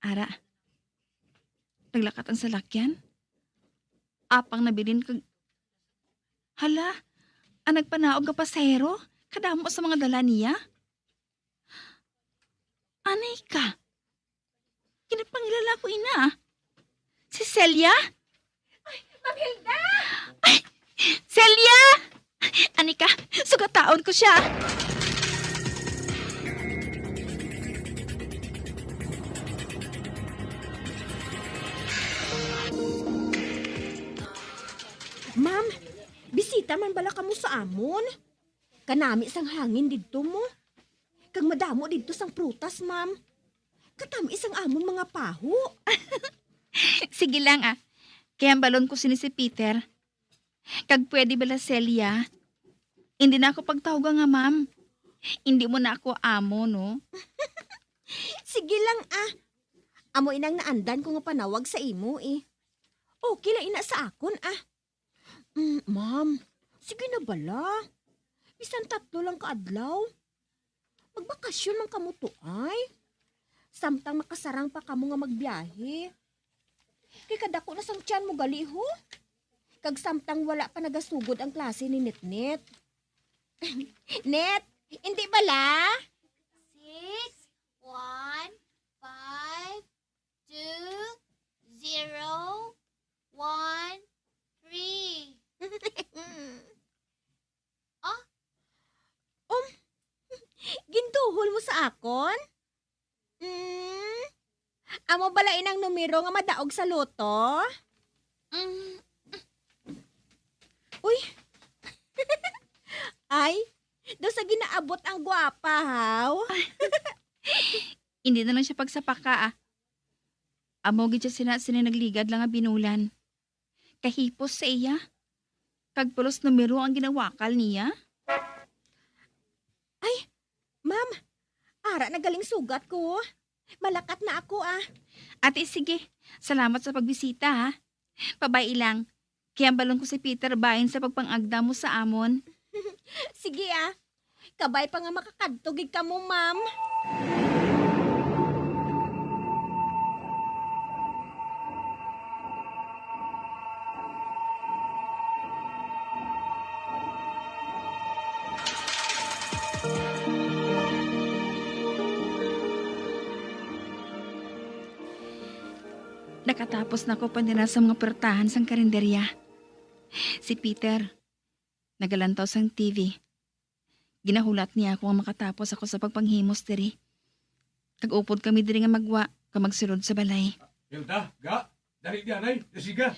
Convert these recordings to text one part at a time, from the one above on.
Ara, naglakat ang salakyan. Apang nabilin kag... Hala, ang nagpanaog nga pasahero, kadamo sa mga dala niya. Anay ka? Kinapangilala ko ina. Si Celia? Ma'am Hilda! Celia! Anika, sugataon ko siya. Ma'am, bisita man bala kamo sa amon. Kanami sang hangin didto mo. Kag madamo didto sang prutas, ma'am. Katami isang amon mga paho. Sige lang Kaya ang balon ko si Peter. Kag pwede bala Celia. Hindi na ako pagtawag nga ma'am. Hindi mo na ako amo, no? Sige lang Amo inang naandan ko nga panawag sa imo Okay lang ina sa akon ma'am, sige na bala. Bisan 3 lang kaadlaw. Magbakasyon man kamo to ay. Samtang makasarang pa kamo nga magbiyahe. Kay kadako na sang tiyan mo gali ho. Kag samtang wala pa nagasugod ang klase ni Netnet. Net, hindi bala? 6, 1, 5, 2, 0, 1, 3. Gintuhol mo sa akon? Amo bala inang numero nga madaog sa loto? Uy. Ay, do sa ginaabot ang gwapa, haw. Hindi na lang siya pagsapaka Amo gid siya nagliligad lang nga binulan. Kahipos sa iya. Kag pulos numero ang ginawakal niya. Ma'am, ara na galing sugat ko. Malakat na ako Ate, sige. Salamat sa pagbisita Pabay lang. Kaya ang balon ko si Peter bahin sa pagpangagda mo sa amon. Sige Kabay pa nga makakadtugig ka mo, ma'am. Nakatapos na ko panira sa mga pertahan sang karinderya. Si Peter, nagalantaw sang TV. Ginahulat niya ako nga makatapos ako sa pagpanghimos diri. Kag-upod kami diri nga magwa, magsulod sa balay. Hilda, ga, dali di anay, dasiga.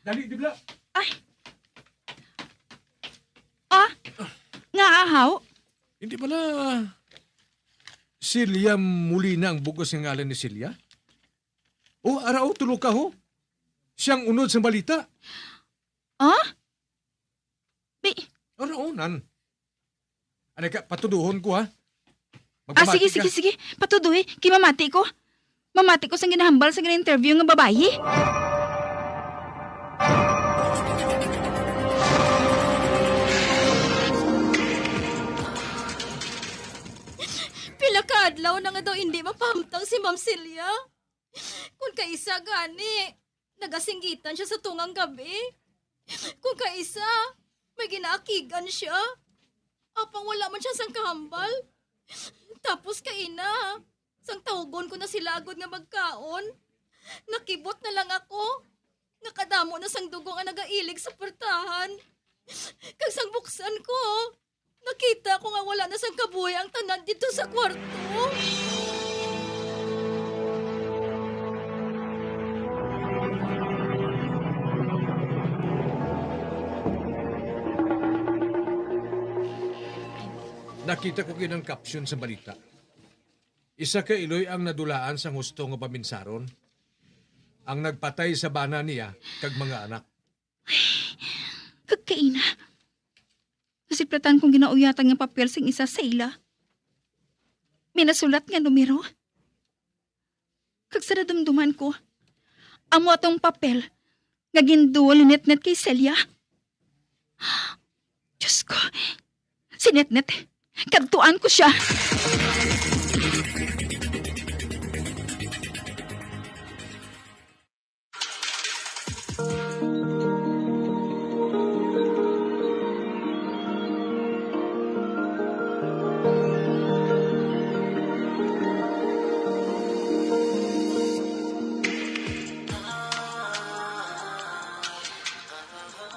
Dali di bla. Nga ahaw? Hindi pala Celia Molina ang bugos ng ngalan ni Celia? O, araw, tulog ka ho? Siyang unod sa balita. Araw, nan. Ano ka, patuduhon ko ha? Sige, sige, sige. Patudoy, kimamati ko. Mamati ko sa ginahambal sa gina-interview nga babayi. Pila ka adlaw na nga daw hindi mapahamtang si Ma'am Celia. Kung kaisa gani, nagasinggitan siya sa tungang gabi. Kung kaisa, may ginaakigan siya. Apang wala man siya sang kahambal. Tapos kaina, sang tahugon ko na sila agod nga magkaon. Nakibot na lang ako. Nakadamo na sang dugong ang nagailig sa portahan. Kag sang buksan ko, nakita ko nga wala na sang kabuhay ang tanan dito sa kwarto. Nakita ko kinang caption sa balita. Isa ka iloy ang nadulaan sa husto nga paminsaron. Ang nagpatay sa bana niya kag mga anak. Kagkaina. Nasiplatan kong ginauyatan nga papel sing isa sa ila. Minasulat nga numero. Kag sa nadumduman ko, amo atong papel nga ginduol ni Netnet kay Celia. Diyos ko, si Netnet, kadtuan ko siya.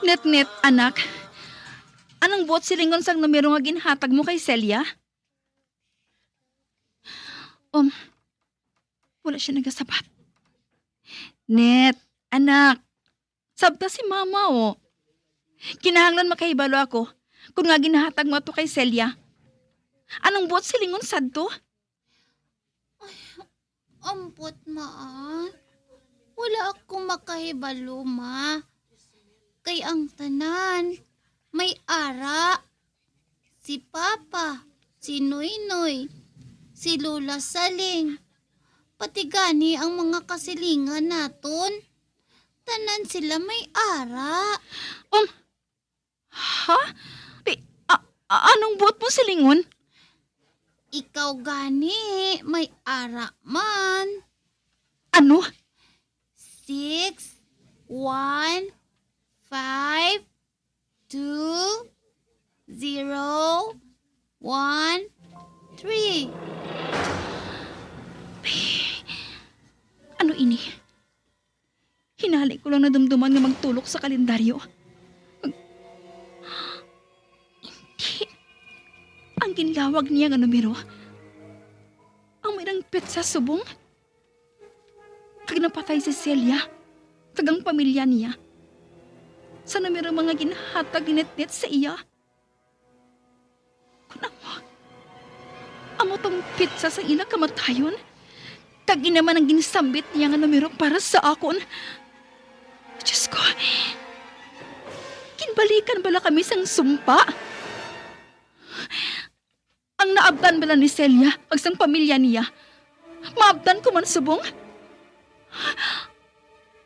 Net, anak. Anong buot silingon sang numero nga ginhatag mo kay Celia? Wala siya nagasabat. Net, anak. Sabta si mama, oh. Kinahanglan makahibalo ako kung nga ginahatag mo to kay Celia. Anong buot silingon sad to? Ampot, maan. Wala akong makahibalo, ma. Kay ang tanan, may ara. Si Papa, si Noynoy, si Lola Saling, pati gani ang mga kasilingan naton. Tanan sila may ara. Ha? Anong buot mo silingon? Ikaw gani, may ara man. Ano? 6, 1, 5, 2, 0, 1, 3. Ano ini? Hinali ko lang na dumduman nga magtulok sa kalendaryo. Hindi. Ang ginlawag niya nga numero. Ang mayroong petsa subong. Kag napatay si Celia. Kag ang pamilya niya. Sa numero mga ginhatag ni Netnet sa iya. Kung amo tong petsa sa ila kamatayon. Kag inaman ang ginisambit niya nga numero para sa akon. Diyos ko. Kinbalikan bala kami sang sumpa. Ang naabdan bala ni Celia ag sang pamilya niya. Maabdan ko man subong.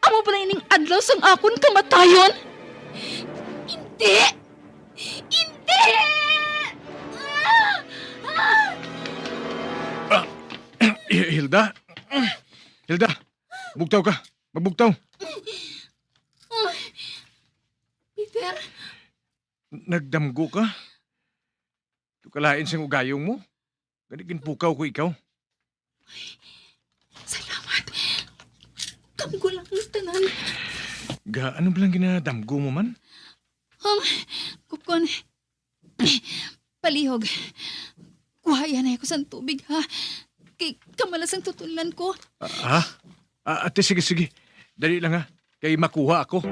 Amo bala ining adlaw sang akon kamatayon. Hindi! Hindi! Hilda? Hilda, bugtaw ka. Magbugtaw. Peter, Nagdamgo ka? Tukalain siyang ugayong mo? Ganigin pukaw ko ikaw. salamat. Kamgo lang ang tanan. Ano ba lang ginadamgo mo man? Kukon. Palihog. Kuhaya na ako sa tubig, ha? Kay kamalas ang tutulan ko. Ate, sige. Dali lang ha. Kay makuha ako.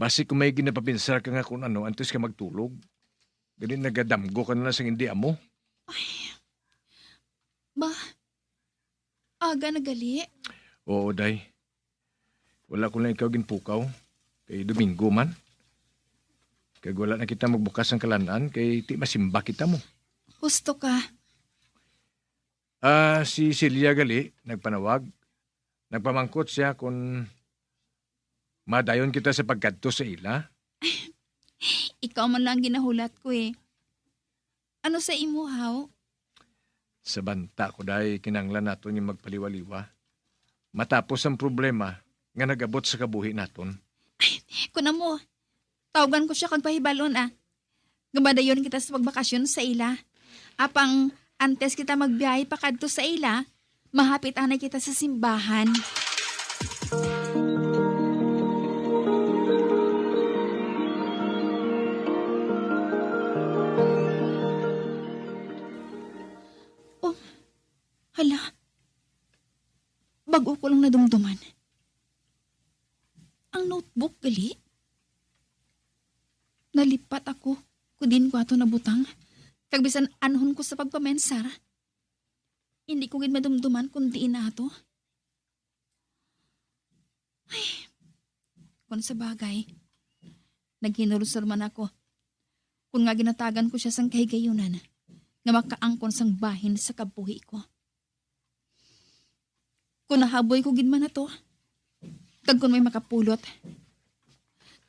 Basi kung may ginapapinsar ka nga kung ano, antes ka magtulog. Ganun nagadamgo ka na lang sa hindi amo. Ba, aga na gali. Oo, day. Wala ko lang ikaw ginpukaw. Kay Domingo man. Kag wala na kita magbukas ng kalanaan, kay ti masimba kita mo. Gusto ka. Si Celia gali, nagpanawag. Nagpamangkot siya kung madayon kita sa pagkadto sa ila. Ikaw man lang ginahulat ko eh. Ano sa imo, haw? Sa banta ko dahil kinanglan naton yung magpaliwaliwa. Matapos ang problema nga nagabot sa kabuhi naton. Kuna mo, tawagan ko siya kag pahibalon ah. Gabadayon kita sa pagbakasyon sa ila. Apang antes kita magbiyahe pa kadto sa ila, mahapit anay kita sa simbahan. Oh, hala. Bago ko lang nadumduman. Ang notebook gali. Nalipat ako. Kudin ko ato na butang. Kagbisan anhon ko sa pagpamensar. Hindi ko gid madumduman kundi na ato. Ay, kung sa bagay, naghinulusor man ako. Kung nga ginatagan ko siya sang kahigayunan, nga makaangkon sang bahin sa kabuhi ko. Kung nahaboy ko gid man na to, kag kung may makapulot,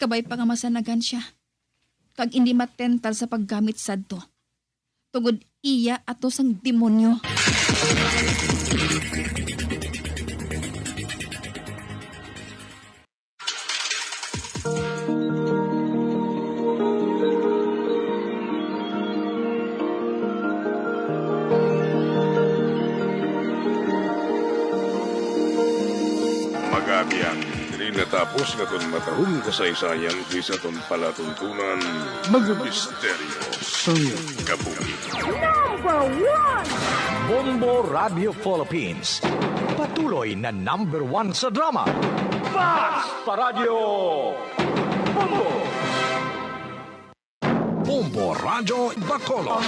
kabay pa nga masanagan siya. Kag hindi matental sa paggamit sadto. Tugod iya ato sang demonyo. natapos nga ton matahong kasaysayan kaysa ton palatuntunan mga misteryo sa kabuhi. Bombo Radio Philippines. Patuloy na #1 sa drama. Basta Radio Bombo! Bombo Radio Bacolod.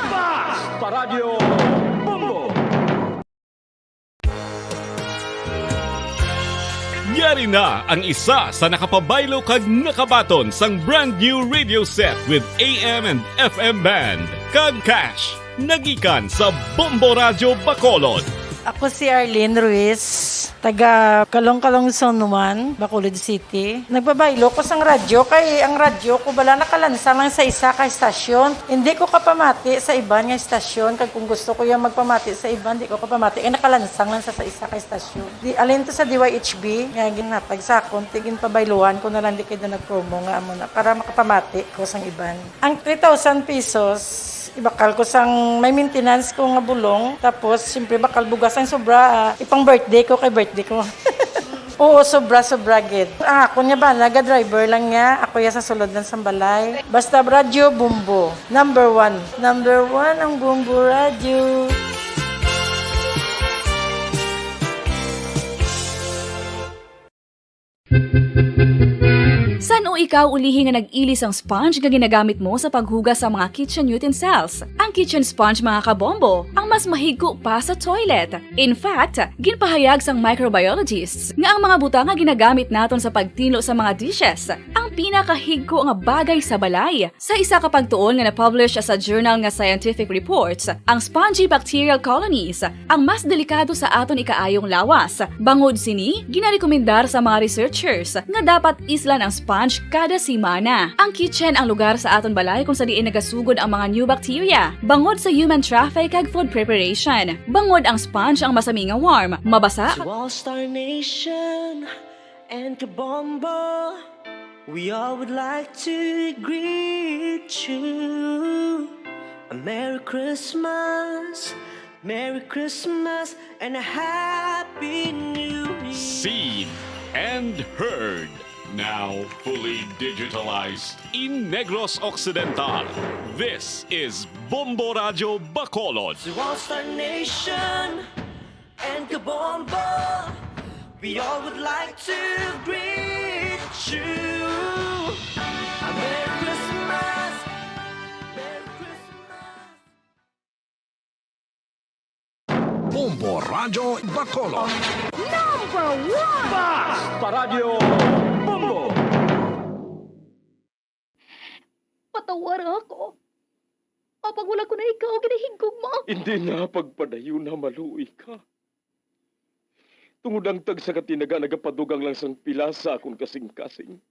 Basta Radio Bombo! Yari na ang isa sa nakapabaylo kag nakabaton sang brand new radio set with AM and FM band. Kag Cash, nagikan sa Bombo Radio Bacolod. Ako si Arlene Ruiz, taga Kalong-Kalong Zone 1, Bacolod City. Nagbabaylo ko sang radyo, kay ang radyo ko bala nakalansa lang sa isa ka estasyon. Hindi ko kapamati sa iban nga estasyon, kag kung gusto ko yung magpamati sa iban, hindi ko kapamati. Kaya nakalansang lang sa isa ka estasyon. Alin to sa DYHB, nga ginatag sa akon, tigin pabayluan ko na lang di kayo na nag-promo nga amo na, para makapamati ko sang iban. Ang 3,000 pesos, ibakal ko sang may maintenance ko nga bulong, tapos siyempre bakal bugas ang sobra, ipang birthday ko kay birthday ko. Oo, sobra gid. Ako niya ba, naga-driver lang niya, ako ya sa sulod ng sambalay. Basta Radio Bombo, #1. #1 ang Bombo Radio. San o ikaw ulihi nga nag-ilis ang sponge nga ginagamit mo sa paghugas sa mga kitchen utensils? Ang kitchen sponge mga kabombo, ang mas mahigko pa sa toilet. In fact, ginpahayag sang microbiologists nga ang mga buta nga ginagamit naton sa pagtino sa mga dishes, ang pinakahigko nga bagay sa balay. Sa isa ka pagtuon nga na-publish sa journal nga Scientific Reports, ang spongy bacterial colonies ang mas delikado sa aton ikaayong lawas. Bangod sini, ginarekomendar sa mga researchers nga dapat islan ang sponge kada simana. Ang kitchen ang lugar sa aton balay kung sa diin nagasugod ang mga new bacteria. Bangod sa human traffic kag food preparation. Bangod ang sponge ang masami nga warm, mabasa. To all Star Nation and Kabombo, we all would like to greet you. A Merry Christmas, Merry Christmas, and a Happy New Year. Seen and heard. Now fully digitalized in Negros Occidental. This is Bombo Radio Bacolod. To all Star Nation and Kabombo, we all would like to greet you. A Merry Christmas, Merry Christmas. Bombo Radio Bacolod. #1! Basta Radio Bombo! Patawar ako. Kapag wala ko na ikaw, ginahigog mo. Hindi na pagpadayo na maluwi ka. Tungod ang tag sa katinaga nagapadugang lang sang pila sa akong kasing-kasing.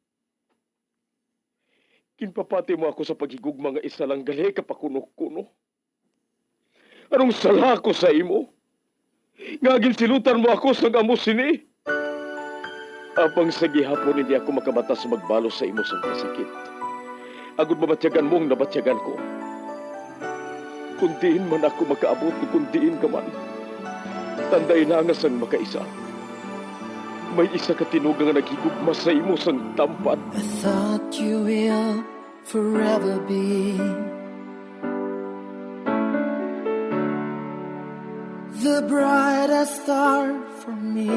Kinpapati mo ako sa paghigug mga isa lang gali kapakuno-kuno. Anong sala ko sa imo? Ngagin silutan mo ako sa amo sini. Apang sa gihapon hindi ako makabatas magbalo sa imo sa kasakit. Agud mabatyagan mong nabatyagan ko. Kundiin man ako makaabot, kundiin ka man. Tanday na nga sang makaisa. May isa ka tinugang nga naghigugma sa imo sang tampan. I thought you will forever be the brightest star for me.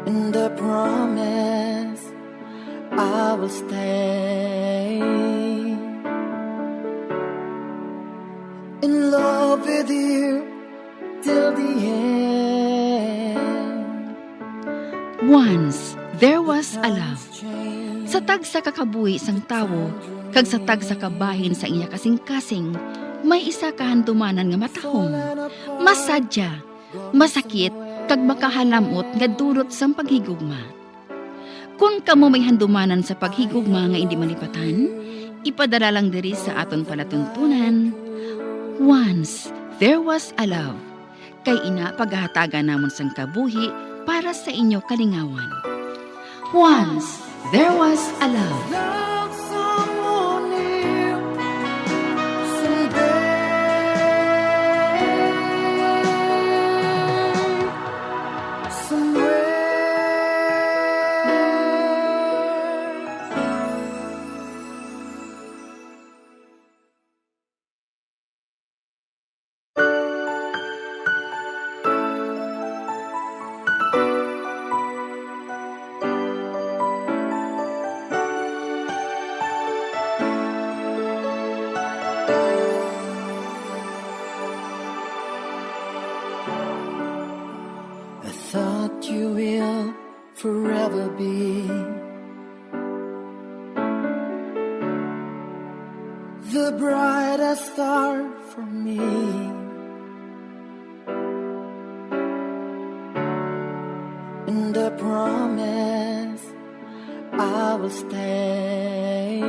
And I promise I will stay in love with you till the end. Once, there was a love. Sa tag sa kakabuhi sang tawo, kag sa tag sa kabahin sa iya kasing-kasing, may isa kahandumanan nga matahong, masadya, masakit, kag makahalamot nga durot sang paghigugma. Kung kamo may handumanan sa paghigugma nga hindi malipatan, ipadala lang diri sa aton palatuntunan. Once, there was a love. Kay ina paghahatagan namon sang kabuhi para sa inyo kalingawan. Once, there was a love. Love someone new someday. you will forever be the brightest star for me. And I promise I will stay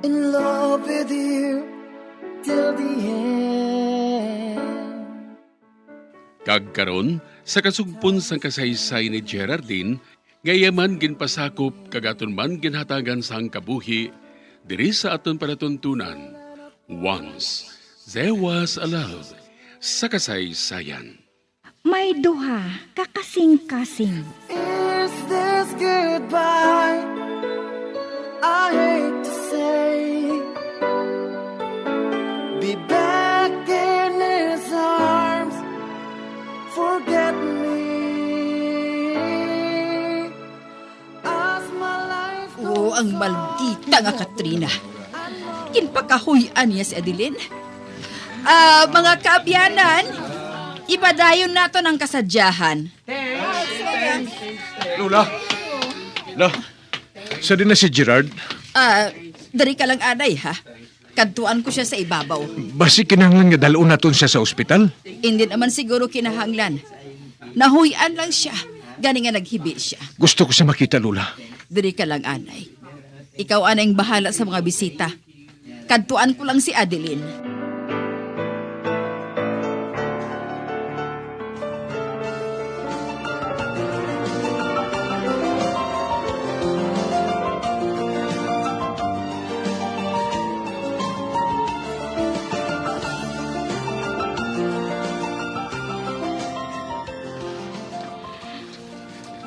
in love with you till the end. Kagkaron sa kasugpon sang kasaysay ni Geraldine, ngayaman ginpasakop kagaton man ginhatagan sang kabuhi diri sa aton panatuntunan. Once there was a love sa kasaysayan. May duha, kakasing-kasing. Is this goodbye? I hate to say, be back in his arms, forget me. As my life Oo, ang maldita nga Katrina. Kinpakahuyan niya si Adeline. Mga kaabyanan, ipadayon nato ng kasadyahan. Lola! La, sa din na si Gerard? Dari ka lang anay, ha? Kadtuan ko siya sa ibabaw. Basi kinahanglan nga dalon naton siya sa ospital? Hindi naman siguro kinahanglan. Nahuyan lang siya. Gani nga naghibi siya. Gusto ko siya makita, Lola. Dari ka lang anay. Ikaw anay bahala sa mga bisita. Kadtuan ko lang si Adeline.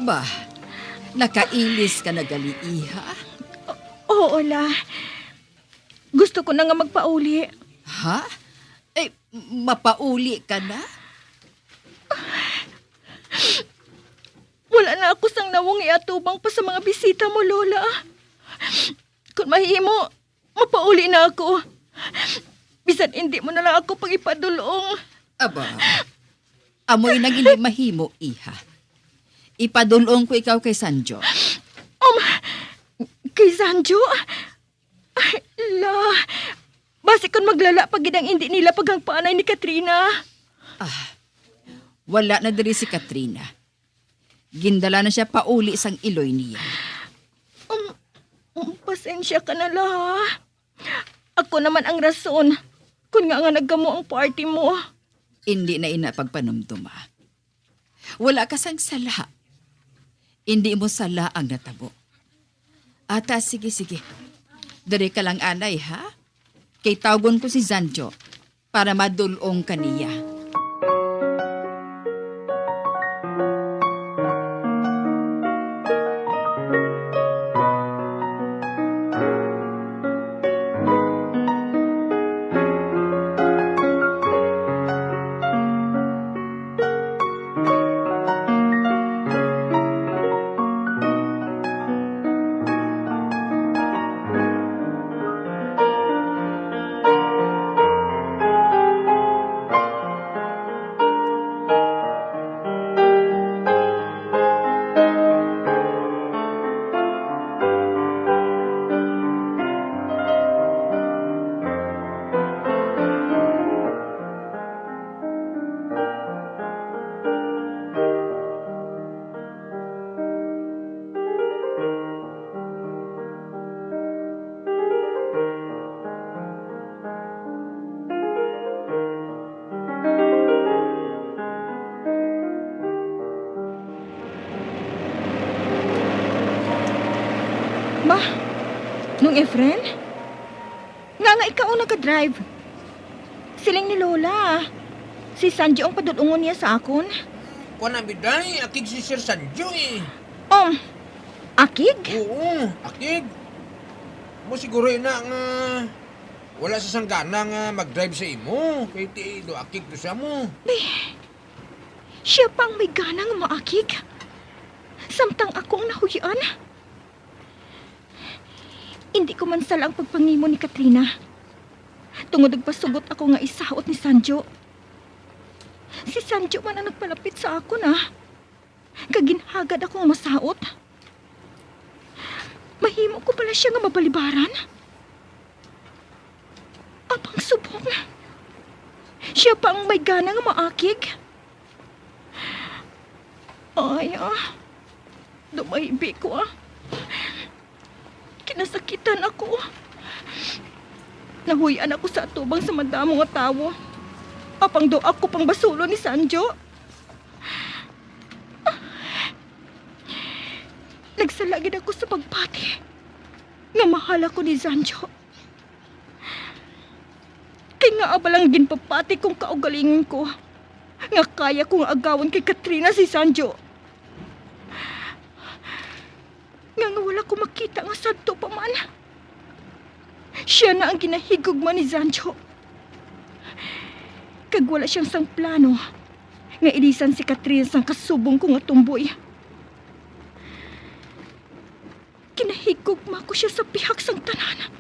Bah, nakailis ka na gali, iha? Oo, la. Gusto ko na nga magpauli. Ha? Mapauli ka na? Wala na ako sang nawong iatubang pa sa mga bisita mo, Lola. Kung mahimo, mapauli na ako. Bisan hindi mo na lang ako pag ipadulong. Aba, amoy nang ili mahimo, iha. Ipadulong ko ikaw kay Sanjo. Kay Sanjo? Ay, la. Basi kung maglala pag ginang hindi nila paghangpaanay ni Katrina. Wala na diri si Katrina. Gindala na siya pauli sang iloy niya. Pasensya ka na, la. Ako naman ang rason kung nga nagkamo ang party mo. Hindi na ina pagpanumduma. Wala ka sang sala. Hindi mo sala ang natabo. Ata, sige. Dari ka lang anay, ha? Kay tawgon ko si Sanjo para madulong kaniya. Ma, nung Efren? Nga ikaw ang nag-drive. Siling ni Lola. Si Sanjo ang padulungon niya sa akon. Kuan na biday, akig si Sir Sanjo eh. Akig? Oo, akig. Mo siguro na nga wala sa sanggana nga mag-drive sa imo. Kaya ti do akig do sa mo. Siya pang may gana nga maakig. Samtang akong nahuyan. Hindi ko man sala ang pagpangimo ni Katrina. Tungod nagpasugot ako nga isaot ni Sanjo. Si Sanjo man ang nagpalapit sa ako na. Kaginhagad ako nga masaot. Mahimo ko pala siya nga mabalibaran. Apang subong. Siya pa ang may gana nga maakig. Ay, dumaybi ko Kinasakitan ako. Nahuyan ako sa atubang sa madamo nga tawo. Apang do ako pang basulo ni Sanjo. Nagsalagid ako sa pagpati nga mahal ako ni Sanjo. Kay nga abalang ginpapati kong kaugalingon ko nga kaya kong agawan kay Katrina si Sanjo. Nga wala ko makita nga sadto pa man. Siya na ang ginahigugma ni Sanjo. Kag wala siyang sang plano nga ilisan si Katrina sang kasubong ko nga tumboy. Kinahigugma ko siya sa pihak sang tanan.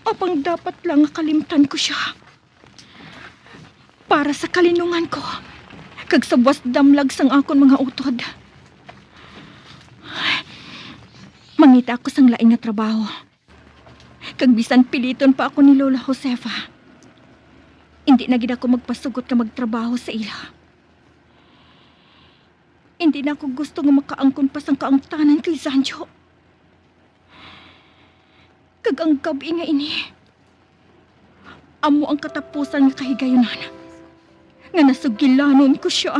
Apang dapat lang nga kalimtan ko siya. Para sa kalinungan ko, kag sa buwas damlag sang akon mga utod. Mangita ako sang laing nga trabaho. Kag bisan piliton pa ako ni Lola Josefa. Hindi na gid ako magpasugot ka magtrabaho sa ila. Hindi na ako gusto nga makaangkon pa sang kaangtanan kay Sanjo. Kag ang gabi nga ini, amo ang katapusan nga kahigayunan. Nga nasugilanon ko siya.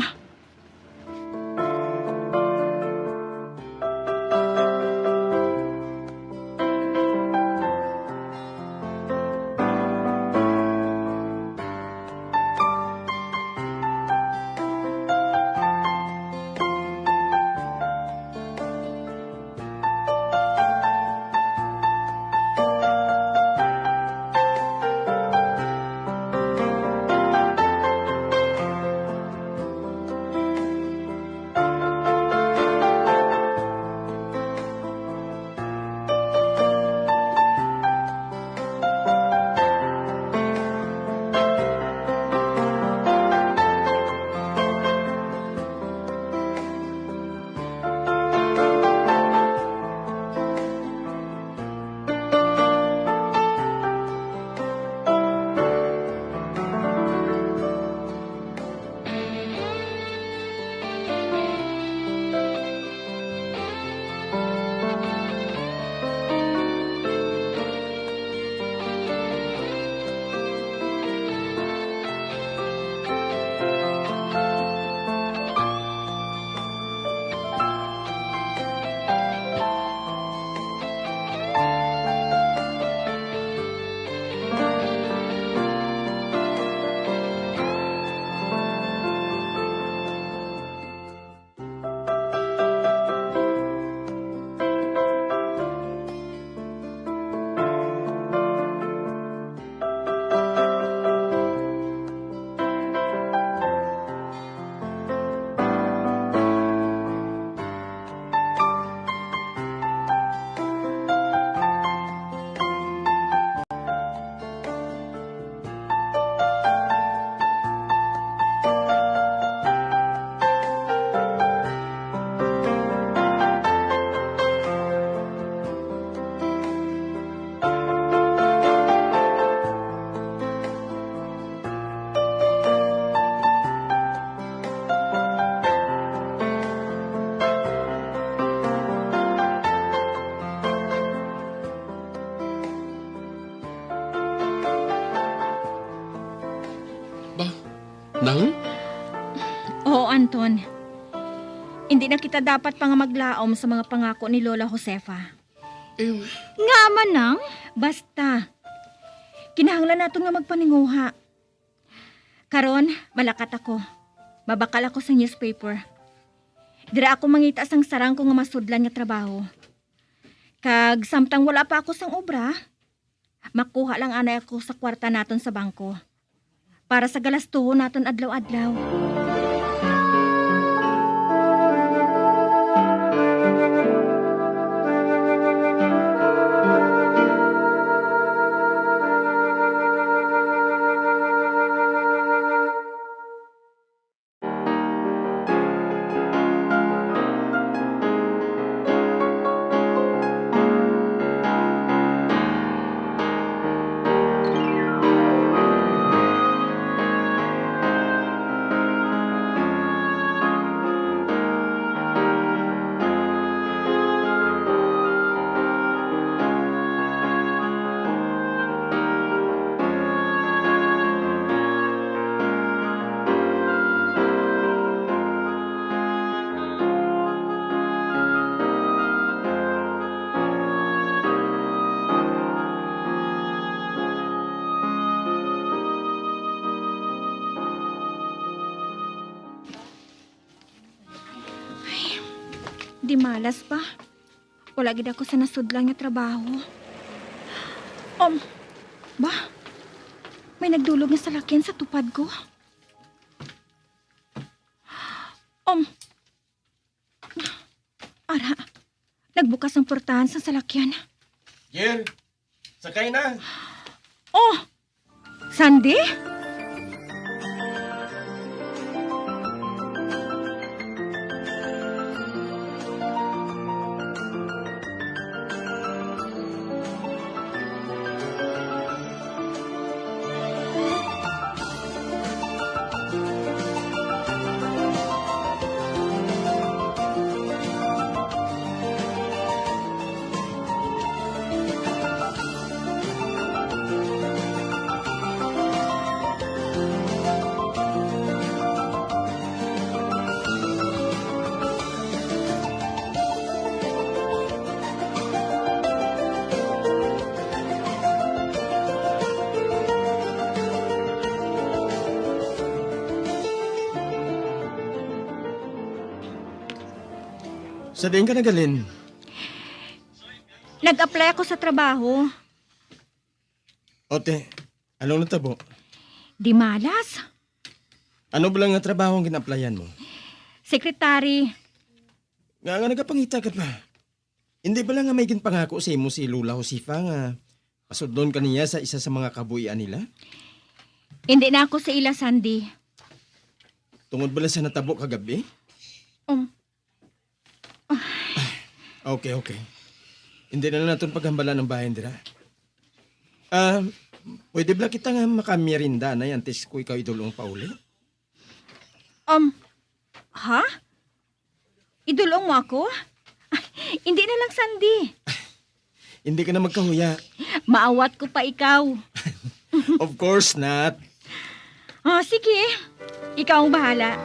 Nang? Oo, Anton. Hindi na kita dapat pa nga maglaom sa mga pangako ni Lola Josefa. Nga man nang? Basta. Kinahanglan nato nga magpaninguha. Karon, malakat ako. Mabakal ako sa newspaper. Dira ako mangita sang sarang ko nga masudlan nga trabaho. Kag samtang wala pa ako sang obra, makuha lang anay ako sa kwarta naton sa bangko. Para sa galastuhon naton adlaw-adlaw. Di malas pa. Wala gid ako sa nasudlang nga trabaho. Ba? May nagdulog nga salakyan sa tupad ko. Ara, nagbukas ang portahan sa salakyan. Jer, sakay na. Oh! Sandy? Sa din ka nagalin? Nag-apply ako sa trabaho. Ote, anong natabo? Di malas. Ano ba lang nga trabaho ang gina-applyan mo? Sekretary. Nga nagapangita ka pa. Hindi ba lang nga may ginpangako sa imo si Lula Josifa nga pasudlon ka niya sa isa sa mga kabuhian nila? Hindi na ako sa ila, Sandy. Tungod ba lang sa natabo kagabi? Okay. Hindi na lang natin paghambalan ng bahay, dira. Pwede ba kita nga makamerinda na yan tis ko ikaw idulong pa uli? Ha? Idulong mo ako? Hindi na lang, Sandy. Hindi ka na magkahuya. Maawat ko pa ikaw. Of course not. Sige. Ikaw ang bahala.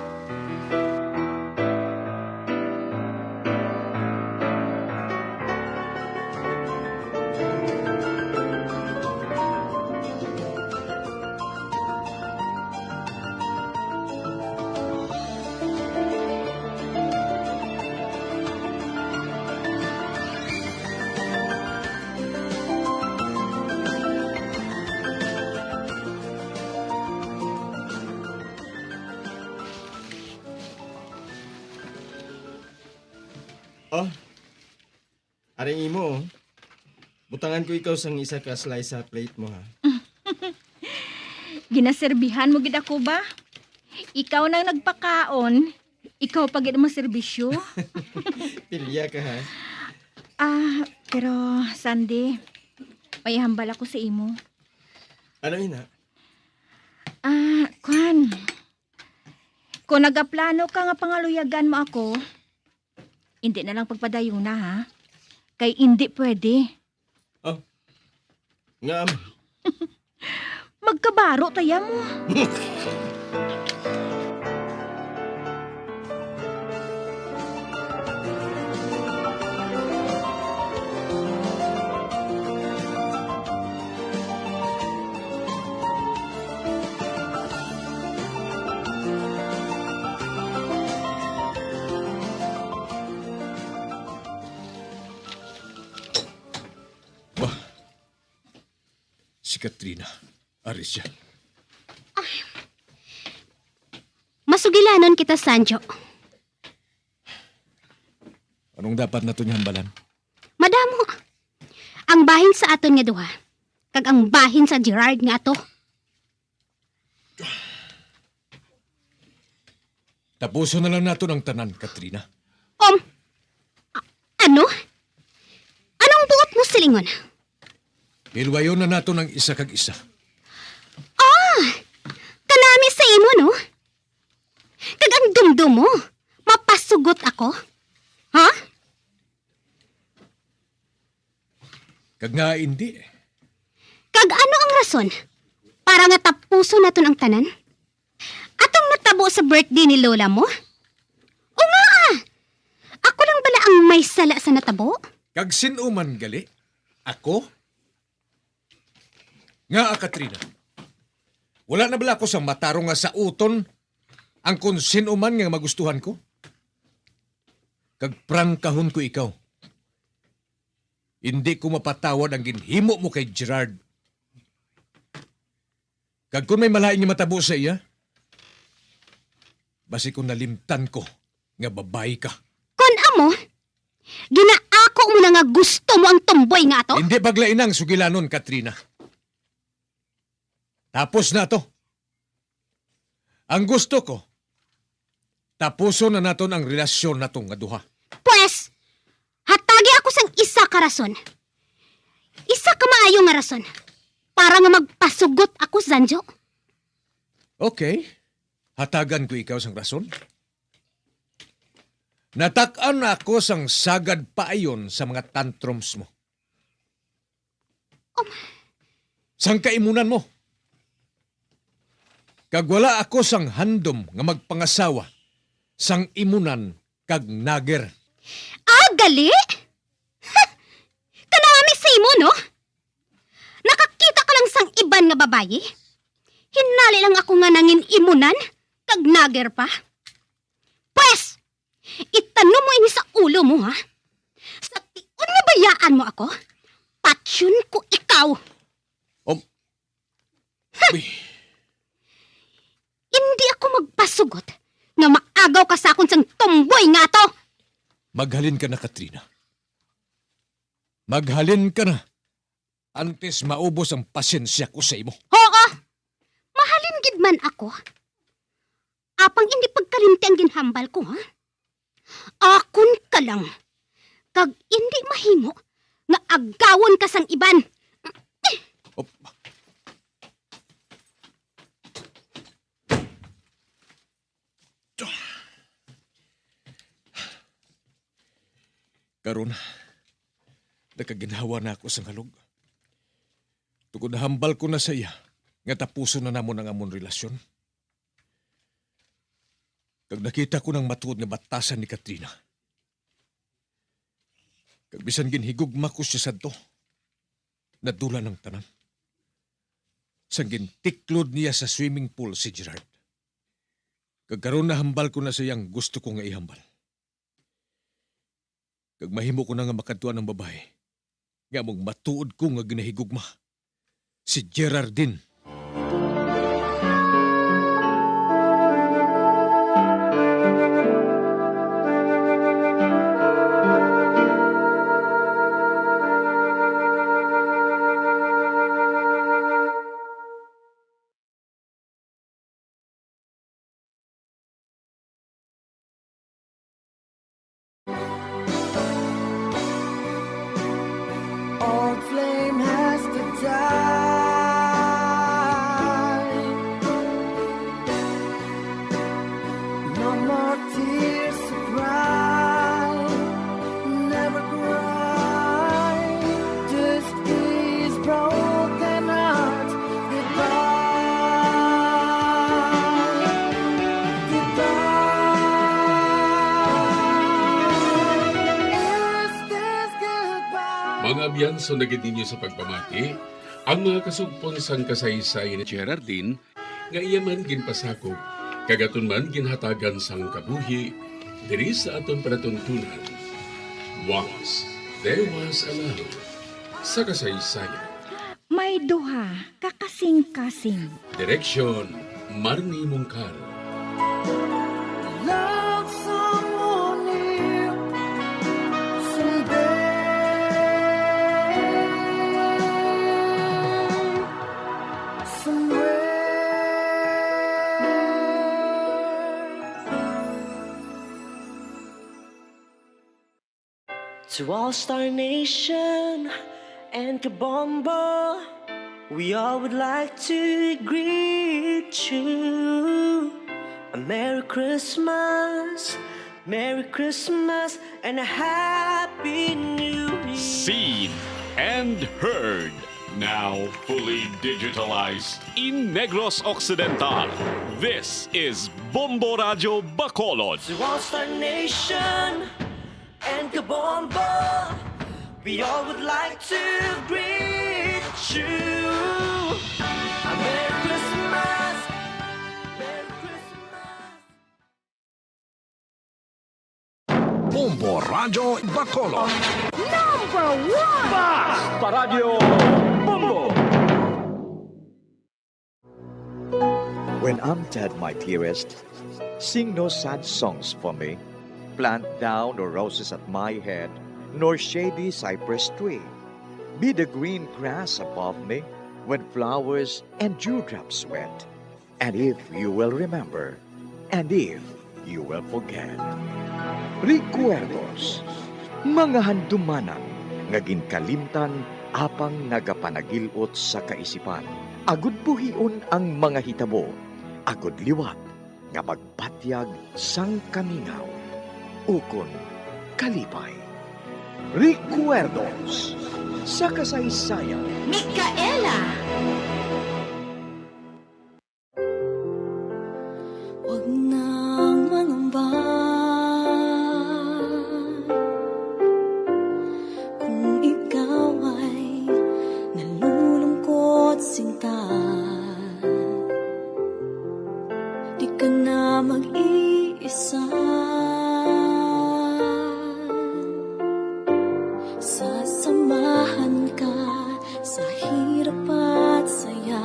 Aring imo, butangan ko ikaw sang isa ka slice sa plate mo, ha? Ginaserbihan mo gid ako ba? Ikaw nang nagpakaon, ikaw pa gid mo serbisyo. Pilya ka, ha? Pero Sandy, may hambal ako sa imo. Ano ina? Kwan. Kung nagaplano ka nga pangaluyagan mo ako, hindi na lang pagpadayon na, ha? Kay hindi pwede. Nga, Magkabaro taya mo. Si Katrina. Aris siya. Masugilanon kita, Sancho. Anong dapat na ito niyang hambalan? Madamo. Ang bahin sa aton nga duha. Kag ang bahin sa Gerard nga ato. Tapuso na lang nato ng tanan, Katrina. Ano? Anong buot mo silingon? Hilwayo na nato ng isa kag isa. Kanami sa imo, no? Kag ang dumdum mo, mapasugot ako? Ha? Kag nga hindi. Kag ano ang rason? Para nga tapuso na to ang tanan? Atong natabo sa birthday ni Lola mo? O nga Ako lang bala ang may sala sa natabo? Kag sinuman gali? Ako? Nga, Katrina. Wala na bala ako sa matarong nga sa uton ang kung sinuman nga magustuhan ko? Kag prangkahon ko ikaw. Hindi ko mapatawad ang ginhimo mo kay Gerard. Kag kung may malain nga matabo sa iya, basi kung nalimtan ko nga babae ka. Kon amo, ginaako mo na nga gusto mo ang tomboy nga to? Hindi baglainang sugilanon, Katrina. Tapos na to. Ang gusto ko, tapuson na naton ang relasyon natong nga duha. Pues, hatagi ako sang isa ka rason. Isa ka maayo nga rason. Para nga magpasugot ako, Zanjo. Okay. Hatagan ko ikaw sang rason. Natak-an na ako sang sagad paayon sa mga tantrums mo. Sang kaimunan mo. Kag wala ako sang handom nga magpangasawa sang imunan kag nager. Ah, gali? Ha! Kanami sa imo, no? Nakakita ka lang sang iban nga babayi? Hinali lang ako nga nangin imunan, kag nager pa. Pues, itanong mo ini sa ulo mo, ha? Sa tiun nga bayaan mo ako, patsyon ko ikaw. Uy, Hindi ako magpasugot nga maagaw ka sa akon sang tomboy nga to. maghalin ka na, Katrina. Maghalin ka na. Antes maubos ang pasensya ko sa imo. Oo, mahalin gid man ako. Apang hindi pagkalimti ang ginhambal ko, ha? Akon ka lang. Kag hindi mahimo nga agawon ka sang iban. Karon, nakaginhawa na ako sa halog. Tugod na hambal ko na sa iya, nga tapuso na namon ang amon relasyon. Kag nakita ko ng matuod nga batasan ni Katrina. Kag bisan ginhigugma ko siya sadto, nadula ng tanan. Sang gintiklod niya sa swimming pool si Gerard. Kag karon na hambal ko na sa iyang gusto ko nga ihambal. Kag mahimo ko na nga makadtuan ng babae, nga mong matuod ko nga ginahigugma. Si Gerardine. Old flame has to die. No more tears to cry. Never cry. Just these broken hearts. Goodbye. Goodbye. Is this goodbye? Mga biyanso na ninyo sa pagpamati, ang mga kasugpon sang kasaysay ni Gerardine, nga iya man ginpasakop, kagaton man ginhatagan sang kabuhi, diri sa aton panatuntunan. Once, there was a love sa kasaysayan. May duha, kakasing-kasing. Direksyon, Marnie Mungkal. Love someone new someday. To All Star Nation and Kabombo, we all would like to greet you. A Merry Christmas, and a Happy New Year. Seen and heard. Now fully digitalized in Negros Occidental. This is Bombo Radio Bacolod. To All Star Nation and Kabombo, we all would like to greet you. A Merry Christmas, Merry Christmas. Bombo Radyo Bacolod. Number 1! Bas Paradyo Bombo! When I'm dead, my dearest, sing no sad songs for me. Plant down no roses at my head, nor shady cypress tree. Be the green grass above me when flowers and dewdrops wet. And if you will remember, and if you will forget. Recuerdos, mga handumanan, ngagin kalimtan, apang nagapanagilot sa kaisipan. Agud buhion ang mga hitabo, agud liwat, nga magpatyag sang kamingaw. Ukon, kalipay. Recuerdos, sa kasaysayan. Micaela! Huwag nang mangamba kung ikaw ay nalulungkot sinta. Di ka na mag-iisa. Sasamahan ka sa hirap at saya.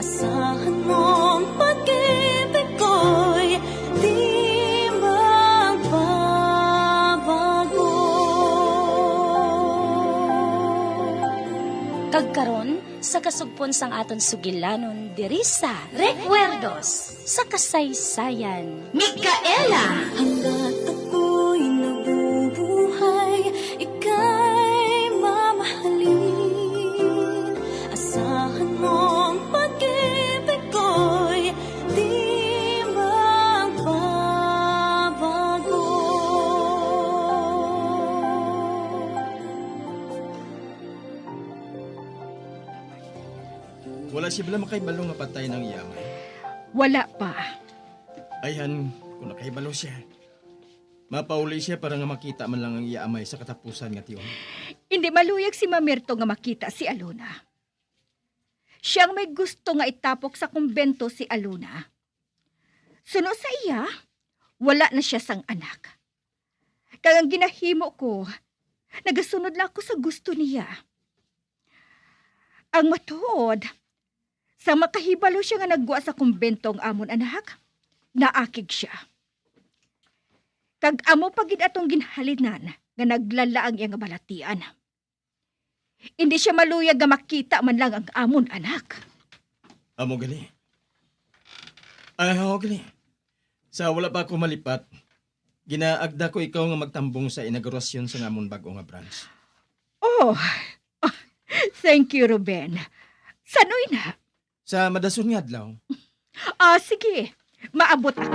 Asahan mong pag-ibig ko'y di magbabago. Kagkaron sa kasugpon sang aton sugilanon diri sa Recuerdos sa kasaysayan. Micaela! Hanggat ako'y nabubuhay, ika'y mamahalin. Asahan mong pag-ibig ko'y di magbabago. Wala siya bala makaibalo nga patay ng iyamay. Wala pa. Ayhan, kung nakaibalo siya. Mapauli siya para nga makita man lang ang iyamay sa katapusan nga tiyon. Hindi maluyag si Mamerto nga makita si Aluna. Siyang may gusto nga itapok sa kumbento si Aluna. Suno sa iya, wala na siya sang anak. Kaya ang ginahimo ko, nagasunod lang ako sa gusto niya. Ang matuod, sa makahibalo siya nga nagwa sa kumbento ang amon anak, naakig siya. Kag amo pagid atong ginhalinan nga naglala ang iyang balatian. Hindi siya maluyag nga makita man lang ang amon anak. Amo gali. Ay, ako gali. Sa wala pa ako malipat, ginaagda ko ikaw nga magtambong sa inaugurasyon sa amon bago nga branch. Oh, thank you, Ruben. Sanoy na? Sa madason nga adlaw. Sige. Maabot ako.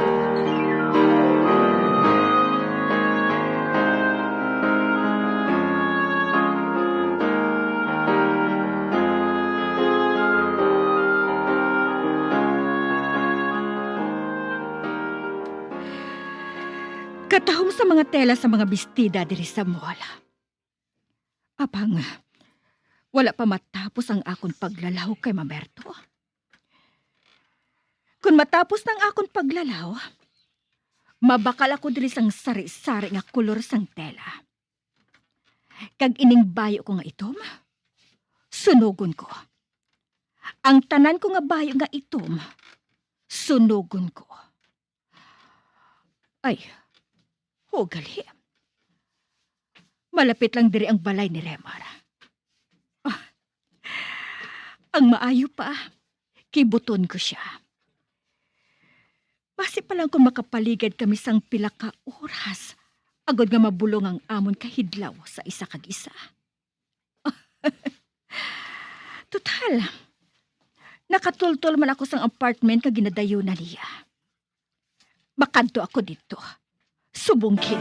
Katahom sa mga tela sa mga bestida diri sa mall. Apang, wala pa matapos ang akon paglalaw kay Mamerto. Kung matapos ng akon paglalaw, mabakal ako diri sang sari-sari nga kulor sang tela. Kag ining bayo ko nga itom, sunugon ko. Ang tanan ko nga bayo nga itom, sunugon ko. Ay, hugali. Malapit lang diri ang balay ni Remar. Ang maayo pa, kibuton ko siya. Base pa lang kung makapaligid kami sang pila ka oras, agad nga mabulong ang amon kahidlaw sa isa kag isa. Total, nakatultol man ako sang apartment nga ginadayo na niya. Makanto ako dito. Subungkid.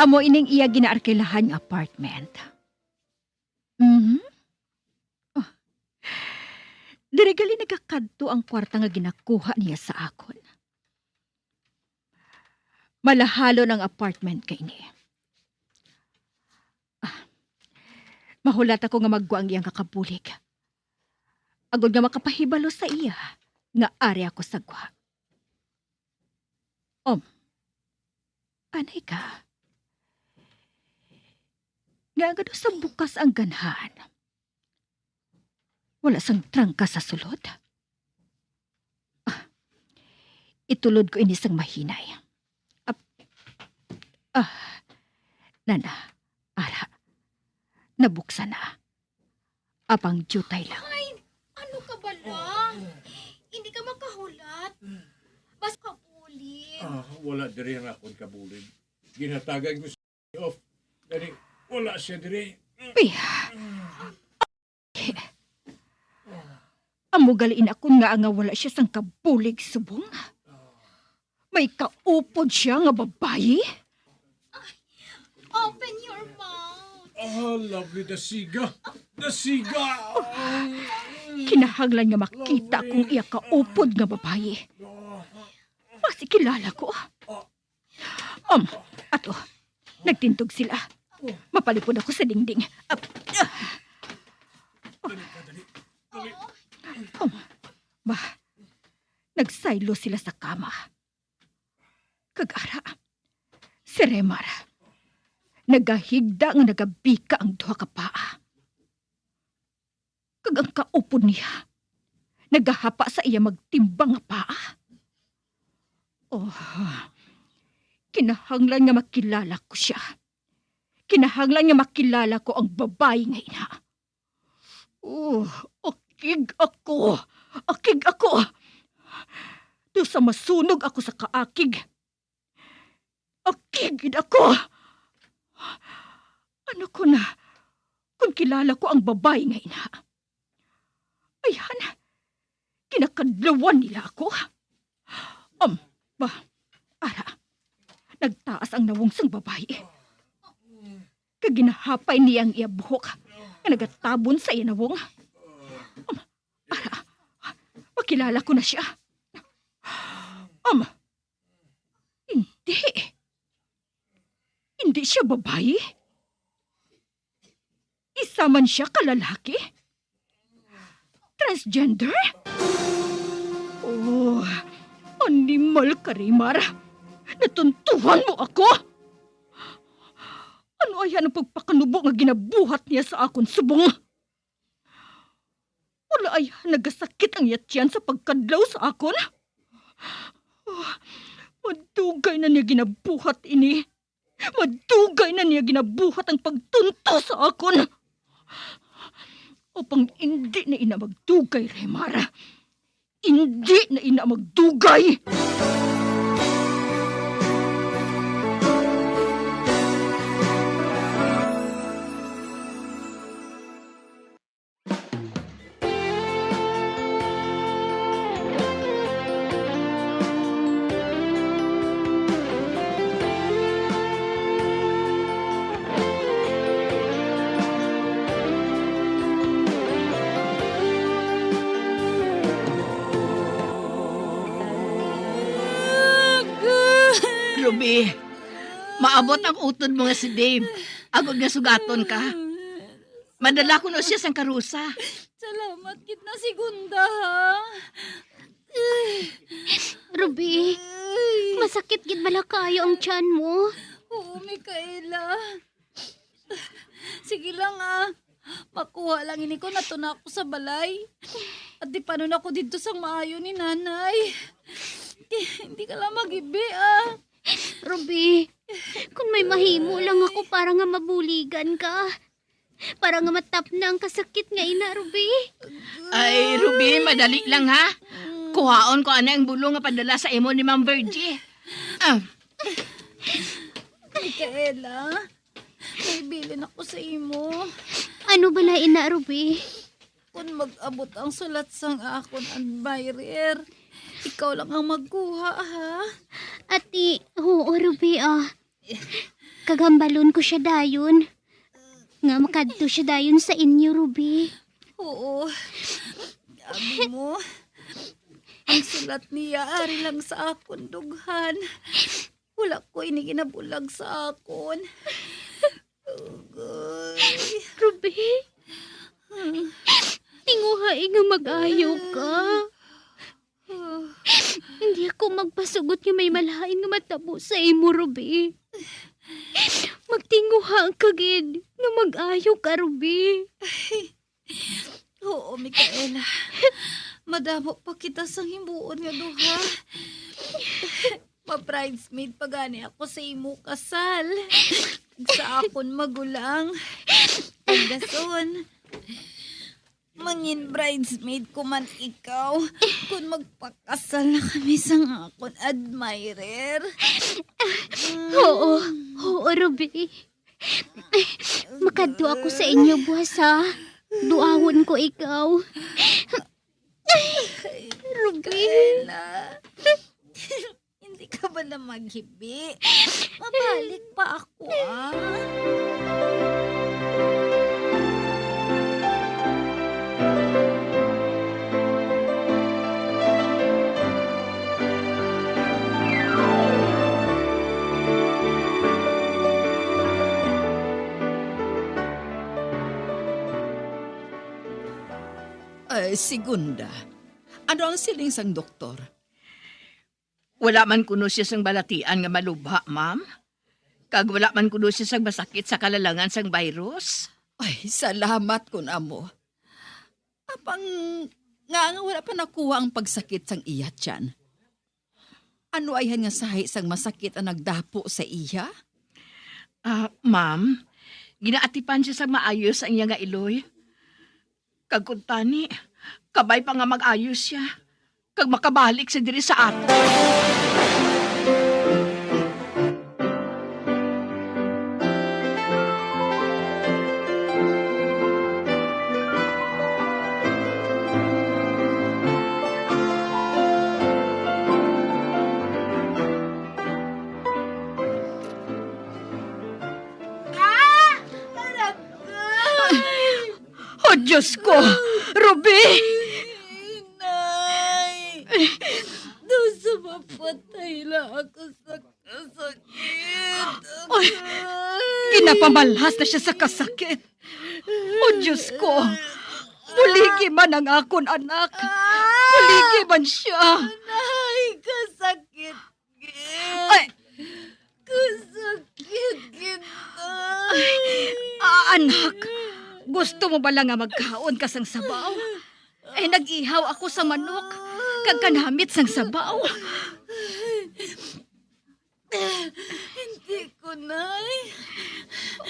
Amo ining iya ginaarkilahan nga apartment. kadto ang kwarta nga ginakuha niya sa akon. Malahalo ng apartment kay ni. Mahulat ako nga magguang iyang kakabulig. Agod nga makapahibalo sa iya, nga ari ako sa gwa. Anay ka? Nga agad sa bukas ang ganhan. Wala sang trangka sa sulod. Itulod ko inisang mahinay. Nana, ara, nabuksan na. Apang jutay lang. Ay, ano ka ba lang? Hindi ka makahulat. Bas kapulit. Wala diri ang akong kabulig. Ginatagan ko sa off. Dali, wala siya diri. Piya. Amugaliin ako nga wala siya sang kabulig subong. May kaupod siya nga babayi. Open your mouth. Lovely dasiga. Dasiga! Kinahanglan nga makita kung iya kaupod nga babayi. Masikilala ko. Ato, nagtintog sila. Mapalipod ako sa dingding. Nagsaylo sila sa kama. Kagara, si Remar, nagahigda nga nagabika ang duha ka paa. Kag ang kaupod niya, nagahapa sa iya magtimbang nga paa. Kinahanglan nga makilala ko siya. Kinahanglan nga makilala ko ang babae nga ina. Akig ako. Akig ako. Do sa masunog ako sa kaakig. Akigid ako. Ano ko na kung kilala ko ang babae nga ina? Ayan, kinakadlawan nila ako. Nagtaas ang nawungsang babae. Kaginahapay niya ang iya buhok nga nagatabon sa iya nawong. Makilala ko na siya. Hindi. Hindi siya babae. Isa man siya kalalaki. Transgender? Animal ka, Remar. Natuntuhan mo ako. Ano ayan ang pagpakanubo nga ginabuhat niya sa akon subong? Wala ayan nagasakit ang yatyan sa pagkadlaw sa akon? Madugay na niya ginabuhat ini. Madugay na niya ginabuhat ang pagtunto sa akon. Upang hindi na ina magdugay, Remar. Hindi na ina magdugay. Ruby, maabot ang utod mo nga si Dave. Agod nga sugaton ka. Madala ko na siya sang karusa. Salamat kit na segunda, ha? Ruby, masakit gid bala kayo ang tiyan mo. Oo, Micaela. Sige lang, makuha lang ini ko na ako sa balay. At di paano na ako dito sang maayo ni nanay. Hindi ka lang mag-ibi, Ruby, kung may mahimo lang ako para nga mabuligan ka. Para nga matap na ang kasakit nga ina, Ruby. Ay, Ruby, madali lang ha. Kuhaon ko ana ang bulong nga padala sa imo ni Ma'am Virgie. Micaela, may bilin ako sa imo. Ano bala ina, Ruby? Kung mag-abot ang sulat sang akon admirer, ikaw lang ang magkuha, ha? Ati, oo, Ruby, kagambalon ko siya dayon. Nga makadto siya dayon sa inyo, Ruby. Oo. Sabi mo, Ang sulat niya ari lang sa akon dughan. Wala ko ini ginabulag sa akon. Ruby, tinguhain nga mag-ayo ka. Hindi ako magpasugot nga may malain nga matabo sa imo, Ruby. Magtinguha ka gid nga mag-ayo ka, Ruby. Oo, Micaela. Madamo pa kita sa himuon nga duha. Ma-bridesmaid pa gani ako sa imo kasal. Sa akon magulang. Pagdason. Mangin bridesmaid ko man ikaw kung magpakasal na kami sa akon admirer. Oo, Ruby. Makadto ako sa inyo, buwas ha. Duawon ko ikaw. Ruby. Hindi ka ba na maghibi? Mabalik pa ako, ah. Ay, segunda. Ano ang siling sang doktor? Wala man kuno siya sang balatian nga malubha, ma'am? Kag wala man kuno siya sang masakit sa kalalangan sang virus? Ay, salamat kun amo. Apang nga wala pa nakuha ang pagsakit sang iya tiyan. Ano ay nga sahi sang masakit ang nagdapo sa iya? Ma'am, ginaatipan siya sang maayos ang iya nga iloy. Kag kuntani, kabay pa nga mag-ayos siya. Kag makabalik sa diri sa ato. Oh, Diyos ko! Ruby! Inay! Daw sa mapatay lang ako sa kasakit. Ay, ginapamalhas na siya sa kasakit. Oh, Diyos ko! Puligi man ang akon anak. Puligi man siya. Inay, kasakit. Ay! Kasakit, Anak! Gusto mo ba lang nga magkaon ka sang sabaw? Ay, nag-ihaw ako sa manok. Kag kanamit sang sabaw. Hindi ko, Nay.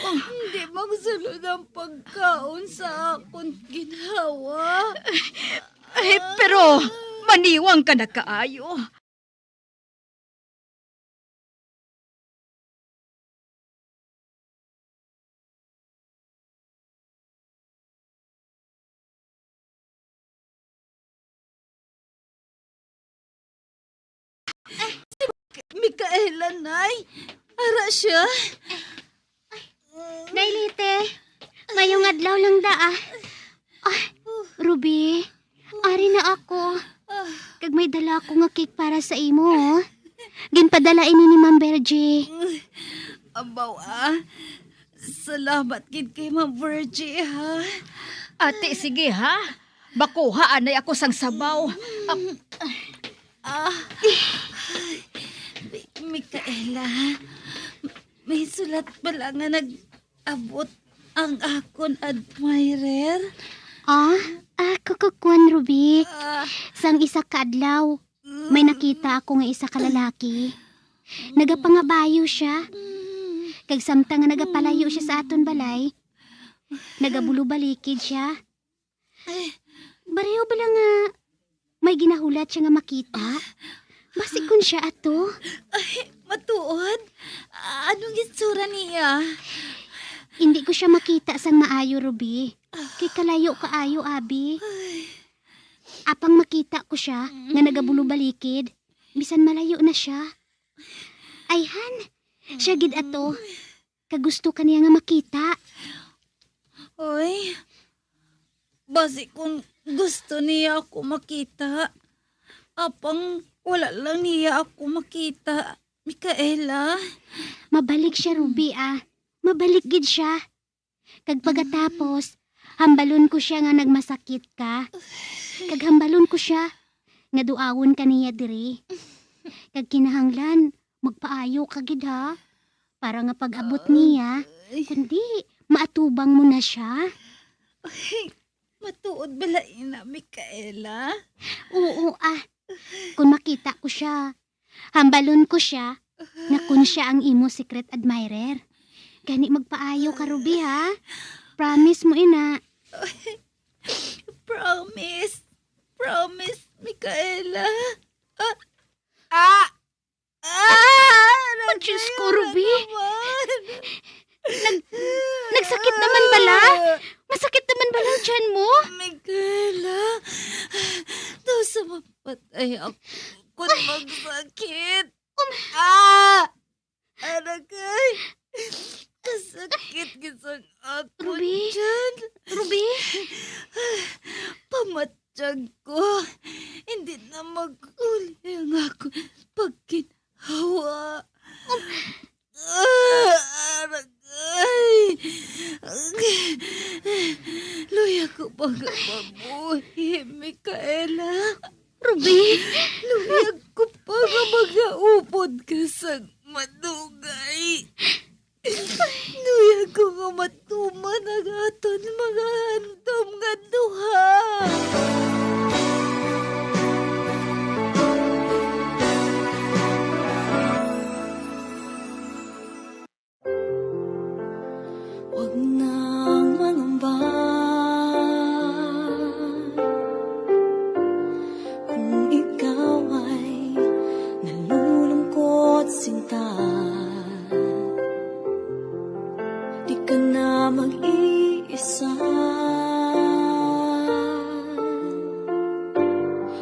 Hindi magsulod ang pagkaon sa akong ginhawa. Ay, pero maniwang ka na kaayo. Micaela, Nay. Ara siya. Nailite, ngayong adlaw lang daa. Ruby, ari na ako. Kag may dala ko nga cake para sa imo, oh. Ginpadala ini ni Ma'am Bergie. Abaw, salamat gid kay Ma'am Virgie, ha. Ate, sige ha. Bakuha anay ako sang sabaw. Micaela, may sulat pala nga nag-abot ang akon admirer. Kukukuan, Ruby. Sang isa ka adlaw, may nakita ako nga isa ka lalaki. Nagapangabayo siya. Kag samtang nga nagapalayo siya sa aton balay, nagabulubalikid siya. Bareho bala nga may ginahulat siya nga makita. Basikon siya ato. Ay, matuod? Anong itsura niya? Hindi ko siya makita sang maayo, Ruby. Kay kalayo kaayo, Abi. Apang makita ko siya nga nagabulubalikid. Bisan malayo na siya. Ayhan, siya gid ato. Kagusto ka niya nga makita. Oy, basi kung gusto niya ako makita, Apang wala lang niya ako makita. Mikaela. Mabalik siya, Ruby, Mabalik gid siya. Kag pagkatapos, hambalon ko siya nga nagmasakit ka. Kag hambalon ko siya nga duawon ka niya diri. Kag kinahanglan, magpaayo ka gid ha. Para nga pag-abot niya, kundi maatubang mo na siya. Matuod bala ina, Mikaela? Oo, Kung makita ko siya, hambalon ko siya nga kun siya ang imo secret admirer. Gani magpaayo ka, Ruby, ha? Promise mo, ina. Promise. Promise, Mikaela. Diyos ko, Ruby. Nagsakit naman bala? Masakit naman bala ang tiyan mo? Mikaela, daw sa mapatay ako kung magsakit. Aragay, kasakit gisang ako dyan. Ruby? Pamatsyag ko. Hindi na mag-uli ang ako pagkinhawa. Aragay. Luya ko baga mabuhi, Mikaela. Ruby? Luya ko baga magaupod ka sa madugay. Luya ko nga matuman ang aton mga handom nga duha. Huwag nang mangamba kung ikaw ay nalulungkot sinta. Di ka na mag-iisa.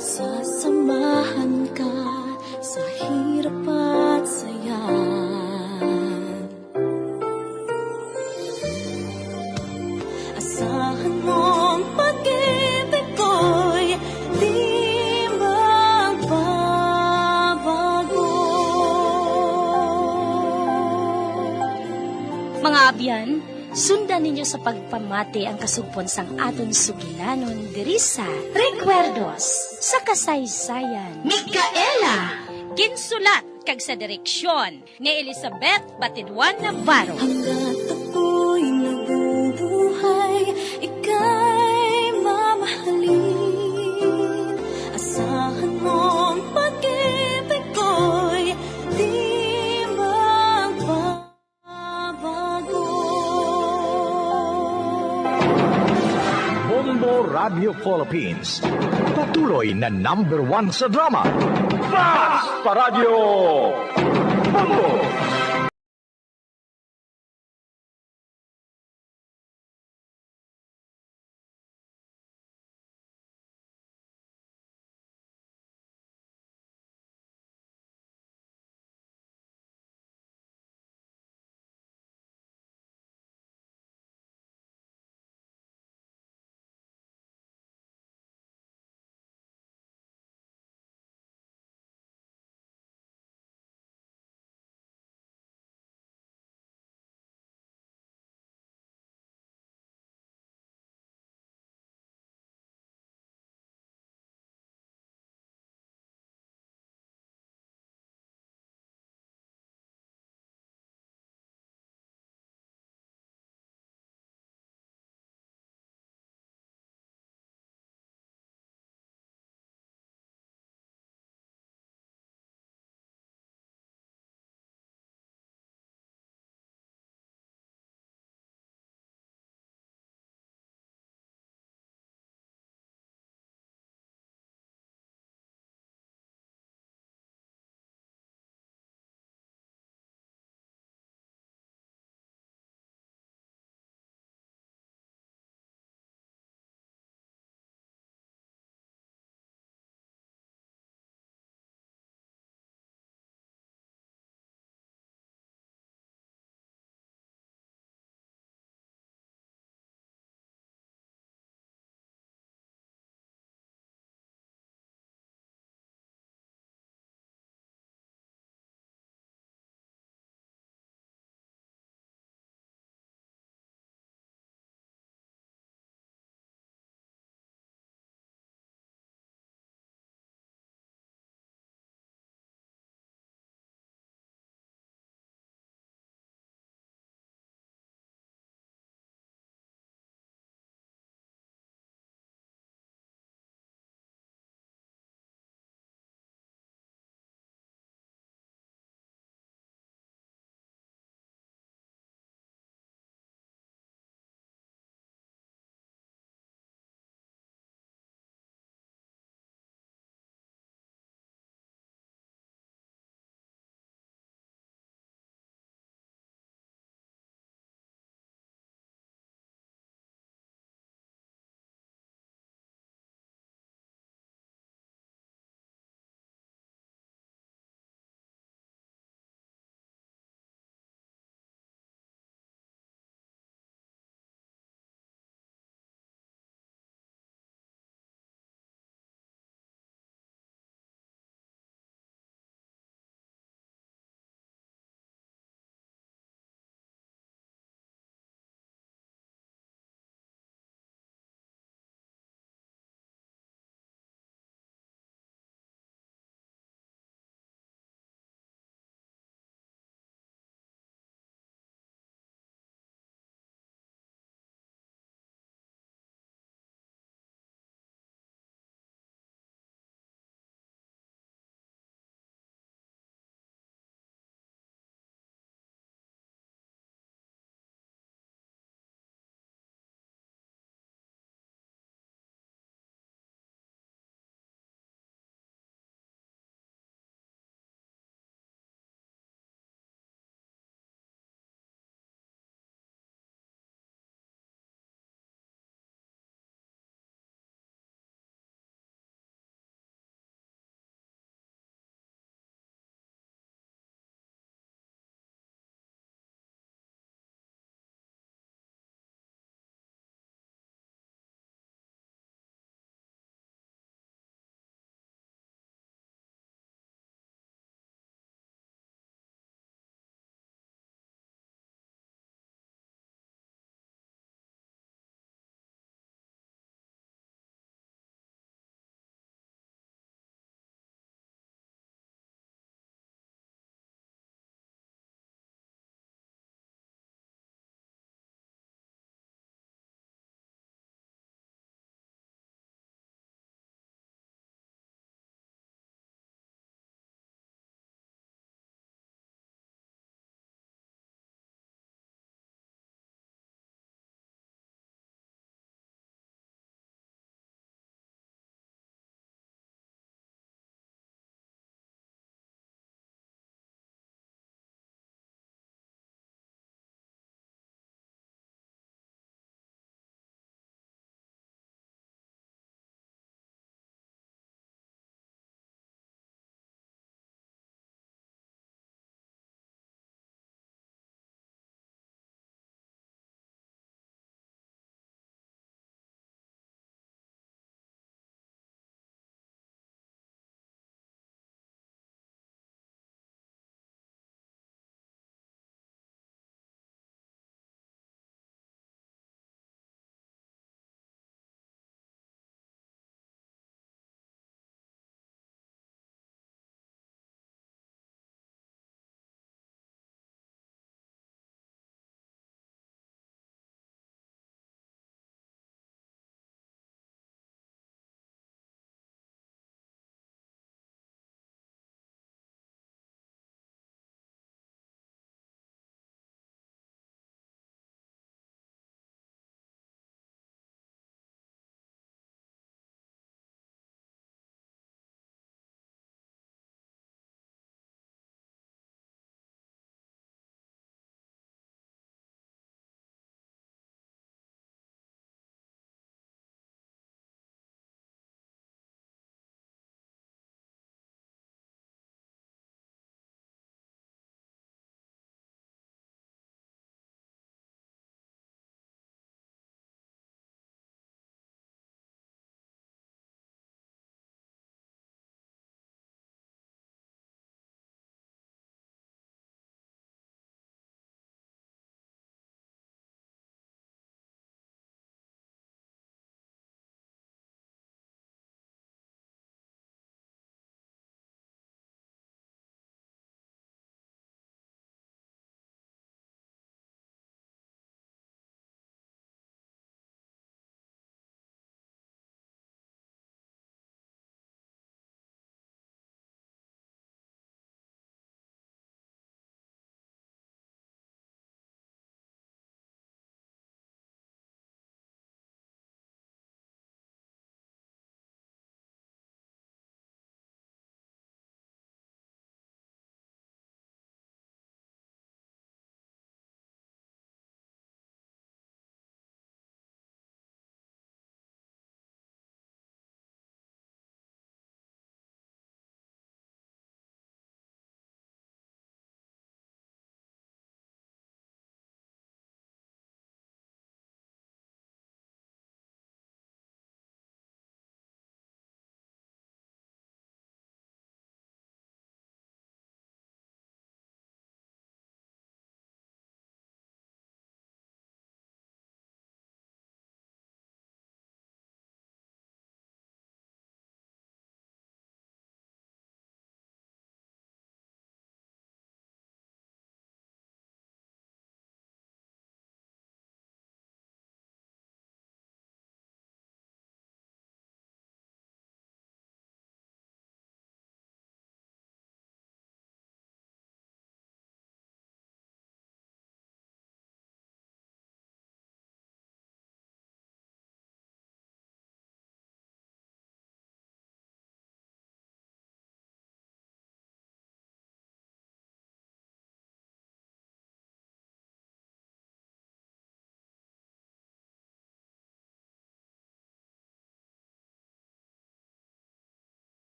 Sasamahan ka sa hirap at saya. Asahan mong pag-ibig ko'y di magbabago. Mga abyan, sundan ninyo sa pagpamati ang kasugpon sang aton sugilanon diri sa Recuerdos sa Kasaysayan. Mikaela! Ginsulat kag sa direksyon ni Elizabeth Batidwan Navarro. Hanggat ako'y nabubuhay, ika'y mamahalin. Asahan mong pag-ibig ko'y di magbabago. Bombo Radio Philippines. Patuloy na #1 sa drama. Mas Paradyo Bombo!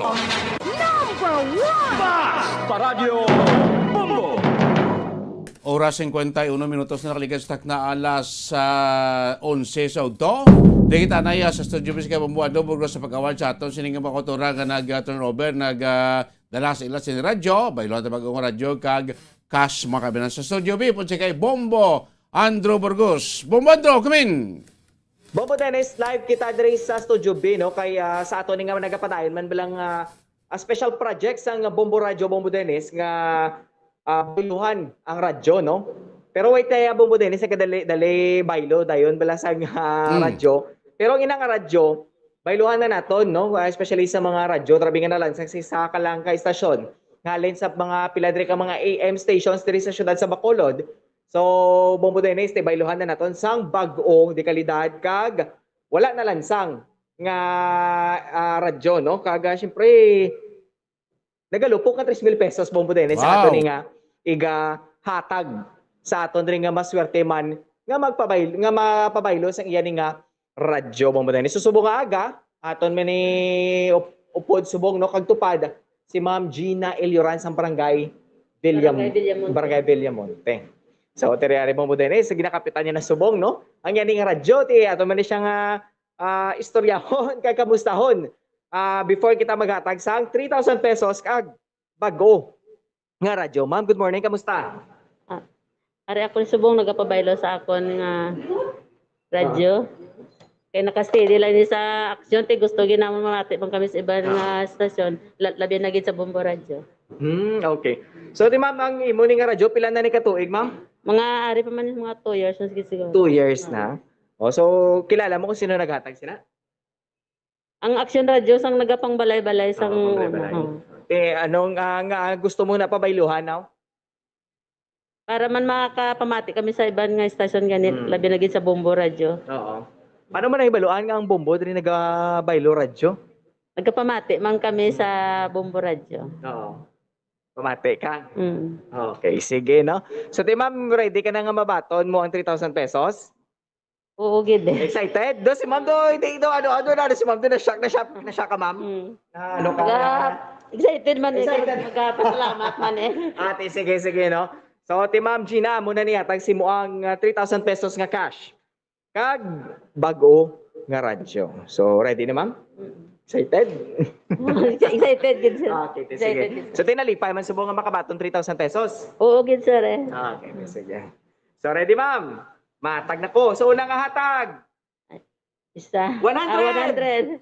Number 1! Paradyo Bombo! Oras 51 minutos na nakaligas na alas 11 sa udto. Di kita na sa studio bisika Bumbuado Burgos sa pag-award sa aton sining mga kotura nga nag-turnover dala sa ila sin radyo baylo ta bagong radyo kag cash makabinan sa studio B pud kay Bombo Andrew Burgos. Bombo Andrew, come in. Bombo Dennis, live kita diri sa Studio B, no? Kay sa ato ni nga nagapadayon man bilang special project sang Bombo Radio Bombo Dennis nga bayluhan ang radyo, no? Pero wait tayo Bombo Dennis, dali baylo dayon bala sang radyo. Pero ang inang radyo, bayluhan na naton, no? Especially sa mga radyo, trabi nga na lang sa Kalangka Estasyon. Ngalin sa mga piladri ka mga AM stations diri sa syudad sa Bacolod. So, Bombo Dennis, bayluhan na naton sang bag-o di kalidad kag wala na lansang nga radyo, no? Kag syempre nagalupok ka 3,000 pesos Bombo Dennis sa ato ni nga iga hatag sa aton ring nga maswerte man nga mapabaylo sang iya ni nga radyo Bombo Dennis. Susubong nga aga aton man ni upod subong, no? Kag tupad si Ma'am Gina Elioran sang Barangay Villamonte. So, teriyari Bombo Dennis, sa ginakapitan niya na subong, no? Ang yan nga radyo, ato man siya nga istoryahon, kay kamustahon. Before kita maghatag sang 3,000 pesos kag bago nga radyo. Ma'am, good morning, kamusta? Ari ako subong nagapabaylo sa akon nga radyo. Kay naka-steady lang ni sa aksyon, gusto ginamon mamati pang kami sa ibang nga stasyon, labi na gid sa Bombo Radio. Okay. So, ma'am, ang imo ni nga radyo, pila na ni katuig, ma'am? Mga ari pa man mga 2 years na siguro. 2 years na. So kilala mo kung sino naghatag sila? Ang Action Radio sang nagapang balay-balay sang anong nga gusto mo na pabayluhan now? Para man makapamati kami sa ibang nga stasyon ganit, labi na gid sa Bombo Radio. Oo. Paano man nahibaluan nga ang Bombo diri nagabaylo radyo? Nagapamati man kami sa Bombo Radio. Oo. Pamati ka? Okay, sige, no? So, ma'am, ready ka na nga mabaton mo ang 3,000 pesos? Oo, gid. Excited? Si ma'am ano, si ma'am na shock ka, ma'am? Ano ka? Excited man magpasalamat man Ate, sige, no? So, ma'am Gina, muna niya, tagsi mo ang 3,000 pesos nga cash. Kag, bago nga radyo. So, ready na, ma'am? Excited? Excited, gid sir. Okay, sige. So, tinalipay man subong nga makabaton 3,000 pesos? Oo, gid sir Okay, sige. So, ready, ma'am? Matag na ko. So, unang hatag. Isa. 100.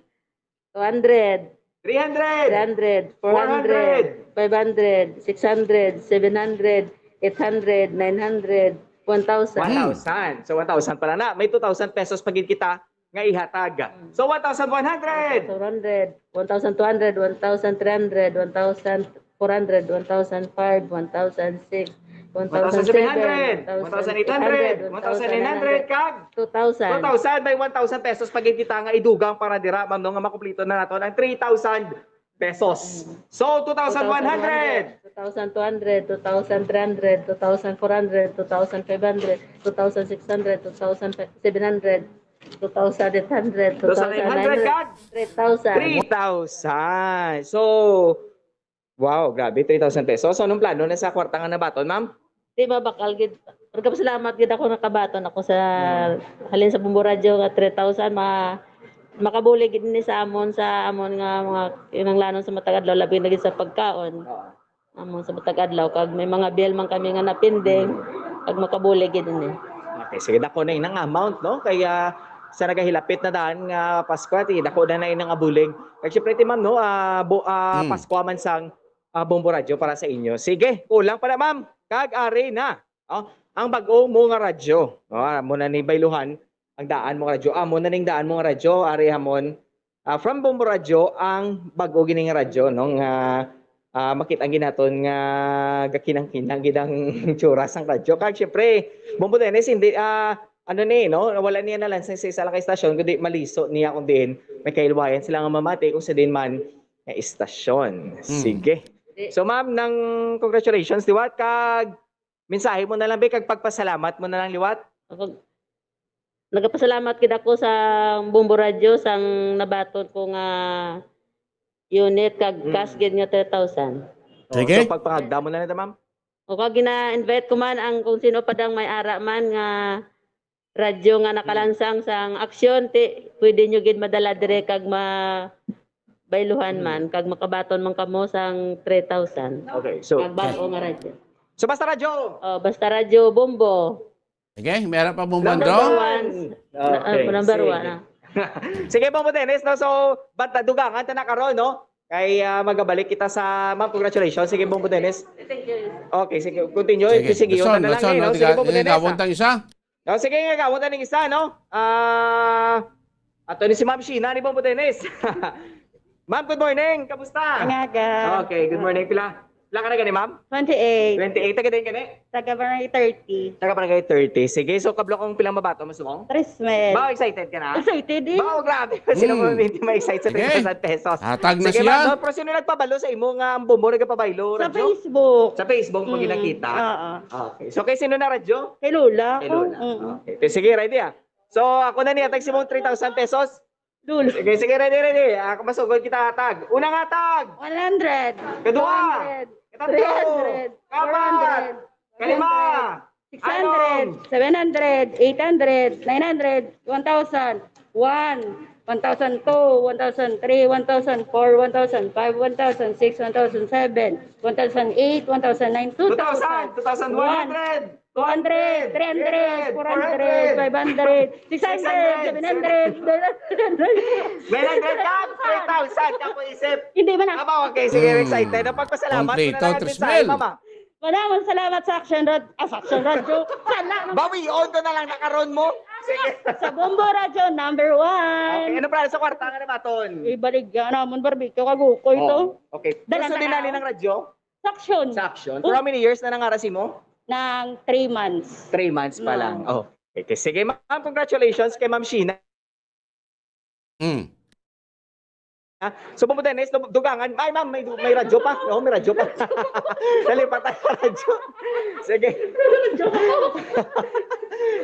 200. 300. 300. 400. 500. 600. 700. 800. 900. 1,000. So, 1,000 pala na. May 2,000 pesos pagin kita nga ihatag. So, 1,100. 1,200, 1,300, 1,400, 1,500, 1,006, 1,700, 1,800, 1,900 kag 2,000. 2,000 by 1,000 pesos pag kita nga idugang para dira ma'am no nga makumpleto na nato ang 3,000 pesos. So 2,100, 2,200, 2,300, 2,400, 2,500, 2,600, 2,700, 2,800, 2,800 kag 3,000. 3,000. So wow, grabe 3,000 pesos. So anong plano na sa kwarta nga nabaton, ma'am? Di ba bakal gid. Salamat gid ako nakabaton ako sa halin sa Bombo Radio nga 3,000 makabuli gid ni sa amon nga mga kinanglanon sa matag adlaw labi na gid sa pagkaon. Amon sa matag adlaw kag may mga bill man kami nga napinding kag makabuli gid ni. Okay, sige dako na inang amount no kaya sa nagahilapit na daan nga Pasko ati dako na inang abulig. Kag syempre ti ma'am no Pasko man sang Bombo Radio para sa inyo. Sige, kulang pa na ma'am. Kag ari na. Ang bag-o mo nga radyo. Mo na ni bayluhan ang daan mo nga radyo. Mo na ning daan mo nga radyo ari hamon from Bombo Radio ang bag-o gini nga radyo no nga makita ang ginaton nga gakinang-kinang gidang tsura sang radyo. Kag syempre Bombo Dennis hindi ano ni no wala niya na lang sa isa lang ka istasyon kundi maliso niya kung din may kailwayan sila nga mamati kung sa din man nga istasyon. Sige. So ma'am nang congratulations liwat kag mensahe mo na lang kag pagpasalamat mo na lang liwat. Nagapasalamat gid ako sa Bombo Radio sang nabaton ko nga unit kag cash gid nga 3,000. Sige. So pagpangagda mo na nito, ma'am. O kag gina-invite ko man ang kung sino pa dang may ara man nga radyo nga nakalansang sang aksyon pwede nyo gid madala dire kag bayluhan man kag makabaton man kamo sang 3,000. Okay, so Kag bago nga radyo. So basta radyo. Oh, basta radyo bombo. Sige, meron pa mong Number bandro? one. Number sige. one. Sige po mo Dennis, no? So basta dugangan ta na karon, no? Kay magabalik kita sa ma'am, congratulations. Sige po mo Dennis. Thank you. Okay, sige, continue. Sige, yun na lang no? Sige po mo Dennis. Gawon isa. No, sige nga, gawon ng isa, no? Ato ni si Ma'am Sheena, ni po mo Dennis. Ma'am, good morning. Kamusta? Ngaga. Okay, good morning. Pila ka na gani, ma'am? 28. 28, taga din gani? Taga barangay 30. Taga barangay 30. Sige, so kablo kong pilang mabato mo sumong? Trismed. Ba, excited ka na? Excited eh. Ba, grabe. Sino mo hindi ma-excite sa 3,000 pesos? Hatag na Sige, siya. ma'am, no, pero sino nagpabalo sa imo nga ang bombo nagpabaylo? Sa radyo? Facebook. Sa Facebook mo ginakita? Oo. Okay. So, kay sino na radyo? Kay Lola. Kay Lola. Okay. Sige, ready ah. So, ako na niya, tag si mong 3,000 pesos. Lola. Sige, ready. Ako masugod kita hatag. Unang hatag! 100. Kedua! 200. Katatlo! 300. Kapat! 400. Kalima! 600. 700. 800. 900. 1,000. 1. 1,002, 1,003, 1,004, 1,005, 1,006, 1,007, 1,008, 1,009, 2,000, 2,100, 200, 300, 400, 500, 600, 700, 900 ka! 3,000 ka po isip! Hindi man na. Aba, okay, sige, excited. Napagpasalamat ko na lang natin sa mama. Maraming salamat sa Action Radio. Salamat. Bawion ko na lang nakaroon mo. Sige. Sa Bombo Radio, number 1. Okay, ano para sa kwarta nga naman? Ibaligyan naman barbecue kaguko ito. Okay. Dala Gusto din na namin ng radyo? Sa Action. Sa Action. For how many years na nangarasi mo? Ng 3 months. 3 months pa lang. Oh. Okay, sige ma'am, congratulations kay Ma'am Sheena. So, pumunta Dennis, dugangan. Ay, ma'am, may radyo pa. Oo, may radyo pa. Nalipat tayo sa radyo. Sige.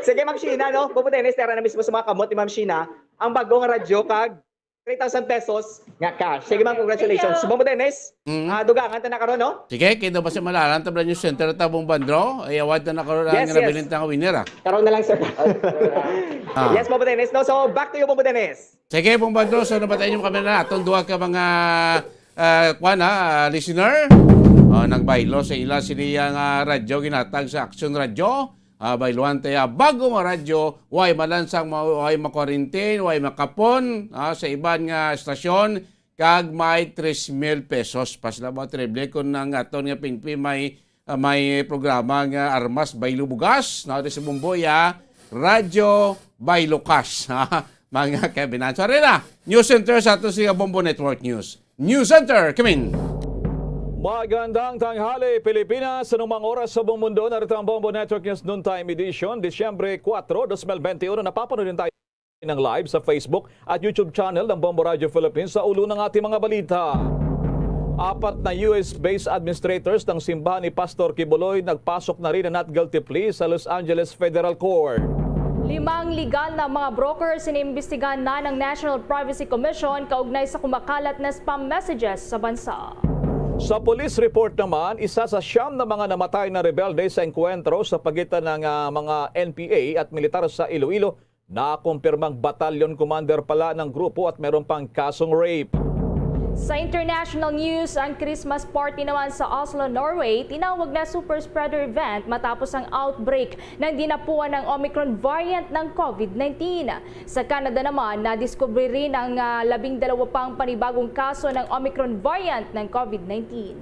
Sige, Ma'am Sheena, no? Pumunta Dennis, tara na mismo sa mga kamot ni Ma'am Sheena. Ang bagong radyo, kag 3,000 pesos nga cash. Sige, ma'am, congratulations. So, pumunta Dennis, dugangan ta na karon, no? Sige, kito ba si Malalan, tablan yung center at tabong bandro? Ay, awad na nakaroon Yes, nga yes. nabilin tang winner, ah. Karoon na lang, sir. Yes, pumunta Dennis, no? So, back to you, pumunta Dennis. Sige, pong bandro, so nabatayin yung kami na natin. Duwa ka mga listener. Nagbaylo sa ila siniya nga radyo, ginatag sa Action Radio. Bayluan tayo bago mo radyo, way malansang, way makwarintin, way makapon sa iban nga estasyon, kag may 3,000 pesos. Pasla ba treble kung nang aton nga pingpi may programa nga Armas Baylo Bugas, na sa Bumboya, Radyo Baylo Cash. Mga kabinansa rin na. News Center sa ato siya Bombo Network News. News Center, come in. Magandang tanghali, Pilipinas. Anumang oras sa buong mundo, narito ang Bombo Network News Noontime Edition, Disyembre 4, 2021. Napapanood din tayo ng live sa Facebook at YouTube channel ng Bombo Radio Philippines sa ulo ng ating mga balita. 4 na US-based administrators ng simbahan ni Pastor Kibuloy nagpasok na rin na not guilty plea sa Los Angeles Federal Court. 5 legal na mga brokers inimbestigahan na ng National Privacy Commission kaugnay sa kumakalat na spam messages sa bansa. Sa police report naman, isa sa 9 na mga namatay na rebelde sa enkwentro sa pagitan ng mga NPA at militar sa Iloilo na kumpirmang batalyon commander pala ng grupo at meron pang kasong rape. Sa international news, ang Christmas party naman sa Oslo, Norway, tinawag na super spreader event matapos ang outbreak ng dinapuan ng Omicron variant ng COVID-19. Sa Canada naman, nadiskubre rin ang 12 pang panibagong kaso ng Omicron variant ng COVID-19.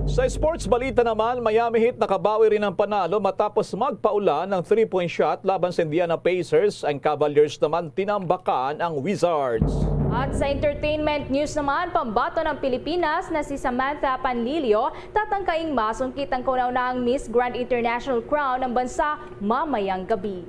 Sa sports balita naman, Miami Heat nakabawi rin ng panalo matapos magpaulan ng 3-point shot laban sa Indiana Pacers. Ang Cavaliers naman tinambakan ang Wizards. At sa entertainment news naman, pambato ng Pilipinas na si Samantha Panlilio tatangkaing masungkit ang kauna-unahang Miss Grand International Crown ng bansa mamayang gabi.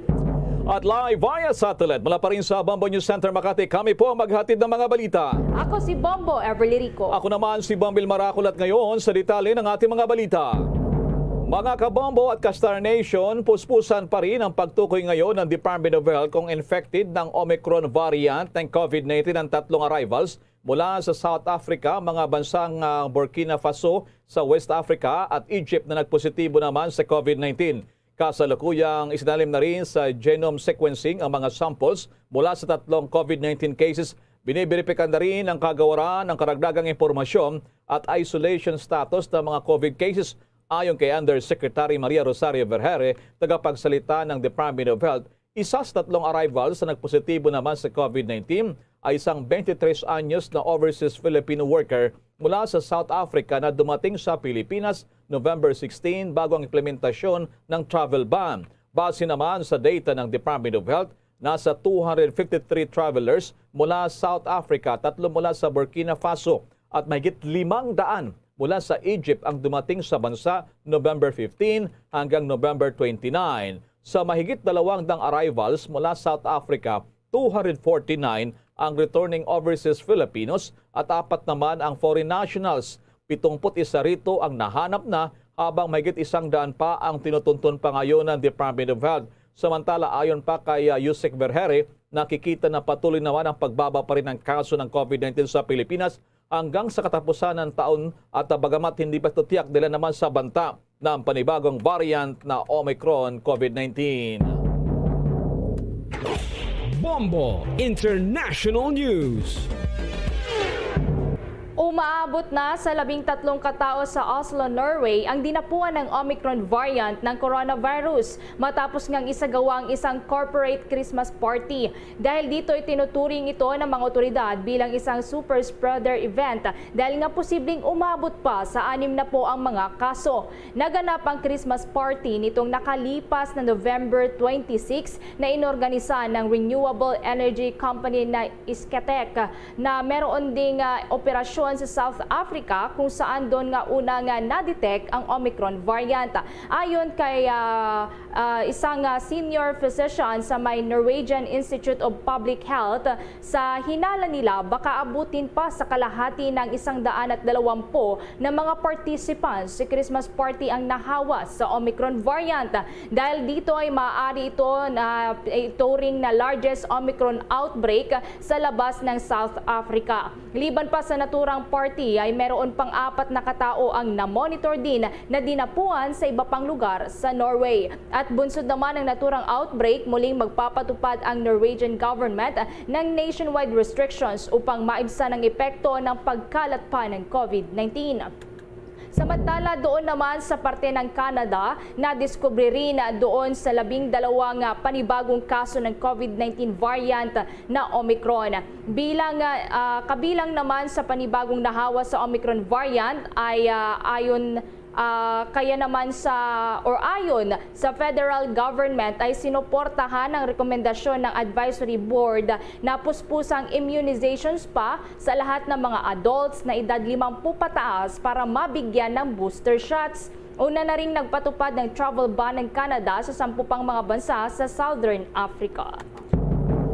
At live via satellite, mula pa rin sa Bombo News Center Makati, kami po ang maghatid ng mga balita. Ako si Bombo Everly Rico. Ako naman si Bombil Maracol at ngayon sa detalye ng ating mga balita. Mga kabombo at Kastar Nation, puspusan pa rin ang pagtukoy ngayon ng Department of Health kung infected ng Omicron variant ng COVID-19 ang tatlong arrivals mula sa South Africa, mga bansang Burkina Faso sa West Africa at Egypt na nagpositibo naman sa COVID-19. Kasalukuyang isinalim na rin sa genome sequencing ang mga samples mula sa tatlong COVID-19 cases. Biniberipikan na rin ang kagawaran ng karagdagang impormasyon at isolation status ng mga COVID cases. Ayon kay Undersecretary Maria Rosario Vergere, tagapagsalita ng Department of Health, isa sa tatlong arrivals na nagpositibo naman sa COVID-19 ay isang 23 anyos na overseas Filipino worker mula sa South Africa na dumating sa Pilipinas November 16 bago ang implementasyon ng travel ban. Base naman sa data ng Department of Health, nasa 253 travelers mula South Africa, 3 mula sa Burkina Faso at mahigit 500 mula sa Egypt ang dumating sa bansa November 15 hanggang November 29. Sa mahigit 200 arrivals mula South Africa, 249 ang returning overseas Filipinos at 4 naman ang foreign nationals. 71 rito ang nahanap na habang mahigit 100 pa ang tinutuntun pa ngayon ng Department of Health. Samantala, ayon pa kay Yusek Vergere, nakikita na patuloy naman ang pagbaba pa rin ng kaso ng COVID-19 sa Pilipinas hanggang sa katapusan ng taon at bagamat hindi pa tutiyak nila naman sa banta ng panibagong variant na Omicron COVID-19. Bombo International News. Umaabot na sa 13 katao sa Oslo, Norway ang dinapuan ng Omicron variant ng coronavirus matapos ngang isagawa ang isang corporate Christmas party. Dahil dito ay tinuturing ito ng mga otoridad bilang isang super spreader event dahil nga posibleng umabot pa sa 6 na po ang mga kaso. Naganap ang Christmas party nitong nakalipas na November 26 na inorganisa ng renewable energy company na Isketek na meron ding operasyon sa South Africa kung saan doon nga una nga na-detect ang Omicron variant. Ayon kay isang senior physician sa may Norwegian Institute of Public Health, sa hinala nila baka abutin pa sa kalahati ng 120 na mga participants si Christmas party ang nahawa sa Omicron variant. Dahil dito ay maaari ito na ituring na largest Omicron outbreak sa labas ng South Africa. Liban pa sa naturang party ay meron pang 4 na katao ang na-monitor din na dinapuan sa iba pang lugar sa Norway. At bunsod naman ng naturang outbreak, muling magpapatupad ang Norwegian government ng nationwide restrictions upang maibsan ang epekto ng pagkalat pa ng COVID-19. Samantala doon naman sa parte ng Canada, nadiskubre rin doon sa 12 panibagong kaso ng COVID-19 variant na Omicron. Kabilang naman sa panibagong nahawa sa Omicron variant ay ayon sa federal government ay sinuportahan ang rekomendasyon ng advisory board na puspusang immunizations pa sa lahat ng mga adults na edad 50 pataas para mabigyan ng booster shots. Una na rin nagpatupad ng travel ban ng Canada sa 10 pang mga bansa sa Southern Africa.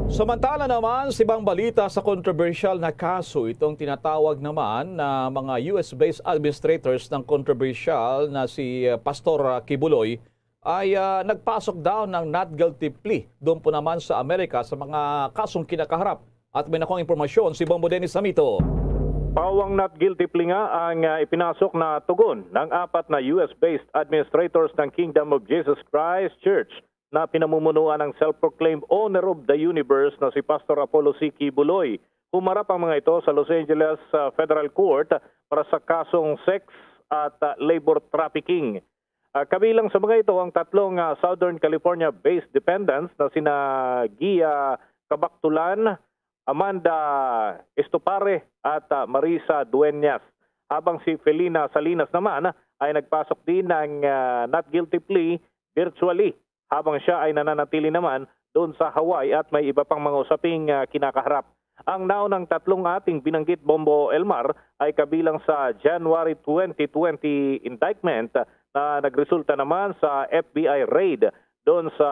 Samantala naman, sa ibang balita sa controversial na kaso, itong tinatawag naman na mga US-based administrators ng controversial na si Pastor Kibuloy ay nagpasok daw ng not guilty plea doon po naman sa Amerika sa mga kasong kinakaharap. At may nakong impormasyon si Bombo Dennis Samito. Pawang not guilty plea nga ang ipinasok na tugon ng 4 na US-based administrators ng Kingdom of Jesus Christ Church na pinamumunuan ng self-proclaimed owner of the universe na si Pastor Apollo C. Kibuloy. Humarap ang mga ito sa Los Angeles Federal Court para sa kasong sex at labor trafficking. Kabilang sa mga ito ang 3 Southern California-based defendants na sina Gia Kabaktulan, Amanda Estopare at Marisa Dueñas. Habang si Felina Salinas naman ay nagpasok din ng not guilty plea virtually, habang siya ay nananatili naman doon sa Hawaii at may iba pang mga usaping kinakaharap. Ang naunang 3 ating binanggit, Bombo Elmar, ay kabilang sa January 2020 indictment na nagresulta naman sa FBI raid doon sa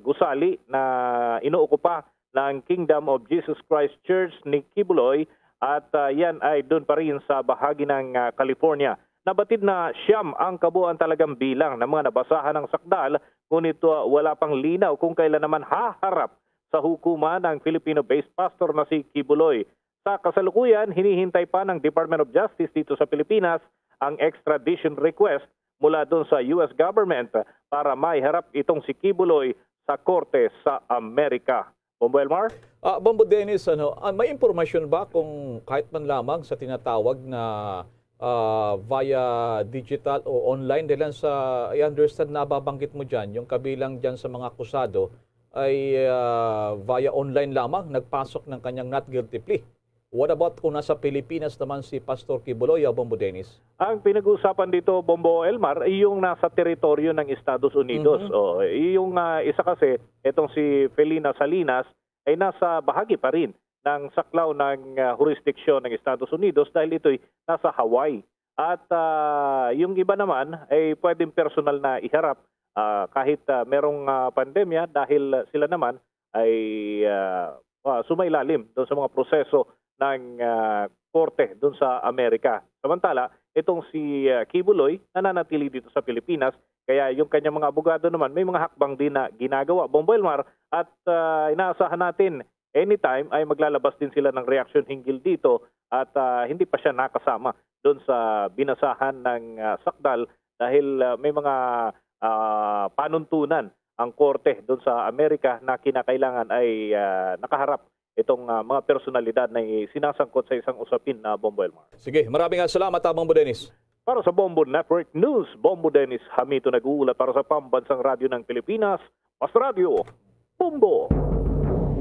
gusali na inuukupa ng Kingdom of Jesus Christ Church ni Kibuloy at yan ay doon pa rin sa bahagi ng California. nabatid na siyam ang kabuuan talagang bilang ng mga nabasahan ng sakdal, ngunit wala pang linaw kung kailan naman haharap sa hukuman ng Filipino-based pastor na si Kibuloy. Sa kasalukuyan, hinihintay pa ng Department of Justice dito sa Pilipinas ang extradition request mula doon sa US government para maiharap itong si Kibuloy sa korte sa Amerika. Bombo Elmar? Bombo Dennis, may impormasyon ba kung kahit man lamang sa tinatawag na via digital o online, dahil sa, I understand na babanggit mo dyan, yung kabilang dyan sa mga akusado ay via online lamang nagpasok ng kanyang not guilty plea. What about kung nasa Pilipinas naman si Pastor Kibuloy, Bombo Dennis? Ang pinag-uusapan dito, Bombo Elmar, ay yung nasa teritoryo ng Estados Unidos. Yung isa kasi, itong si Felina Salinas, ay nasa bahagi pa rin ng saklaw ng jurisdiksyon ng Estados Unidos dahil ito'y nasa Hawaii. At yung iba naman ay pwedeng personal na iharap kahit merong pandemya dahil sila naman ay sumailalim doon sa mga proseso ng korte doon sa Amerika. Samantala, itong si Kibuloy nananatili dito sa Pilipinas, kaya yung kanyang mga abogado naman may mga hakbang din na ginagawa, Bombo Elmar, at inaasahan natin anytime ay maglalabas din sila ng reaksyon hinggil dito at hindi pa siya nakasama doon sa binasahan ng sakdal dahil may mga panuntunan ang korte doon sa Amerika na kinakailangan ay nakaharap itong mga personalidad na sinasangkot sa isang usapin na Bombo Elmar. Sige, maraming salamat, Bombo Dennis. Para sa Bombo Network News, Bombo Dennis Hamito nag-uulat para sa Pambansang Radyo ng Pilipinas, Mas Radio, Bombo!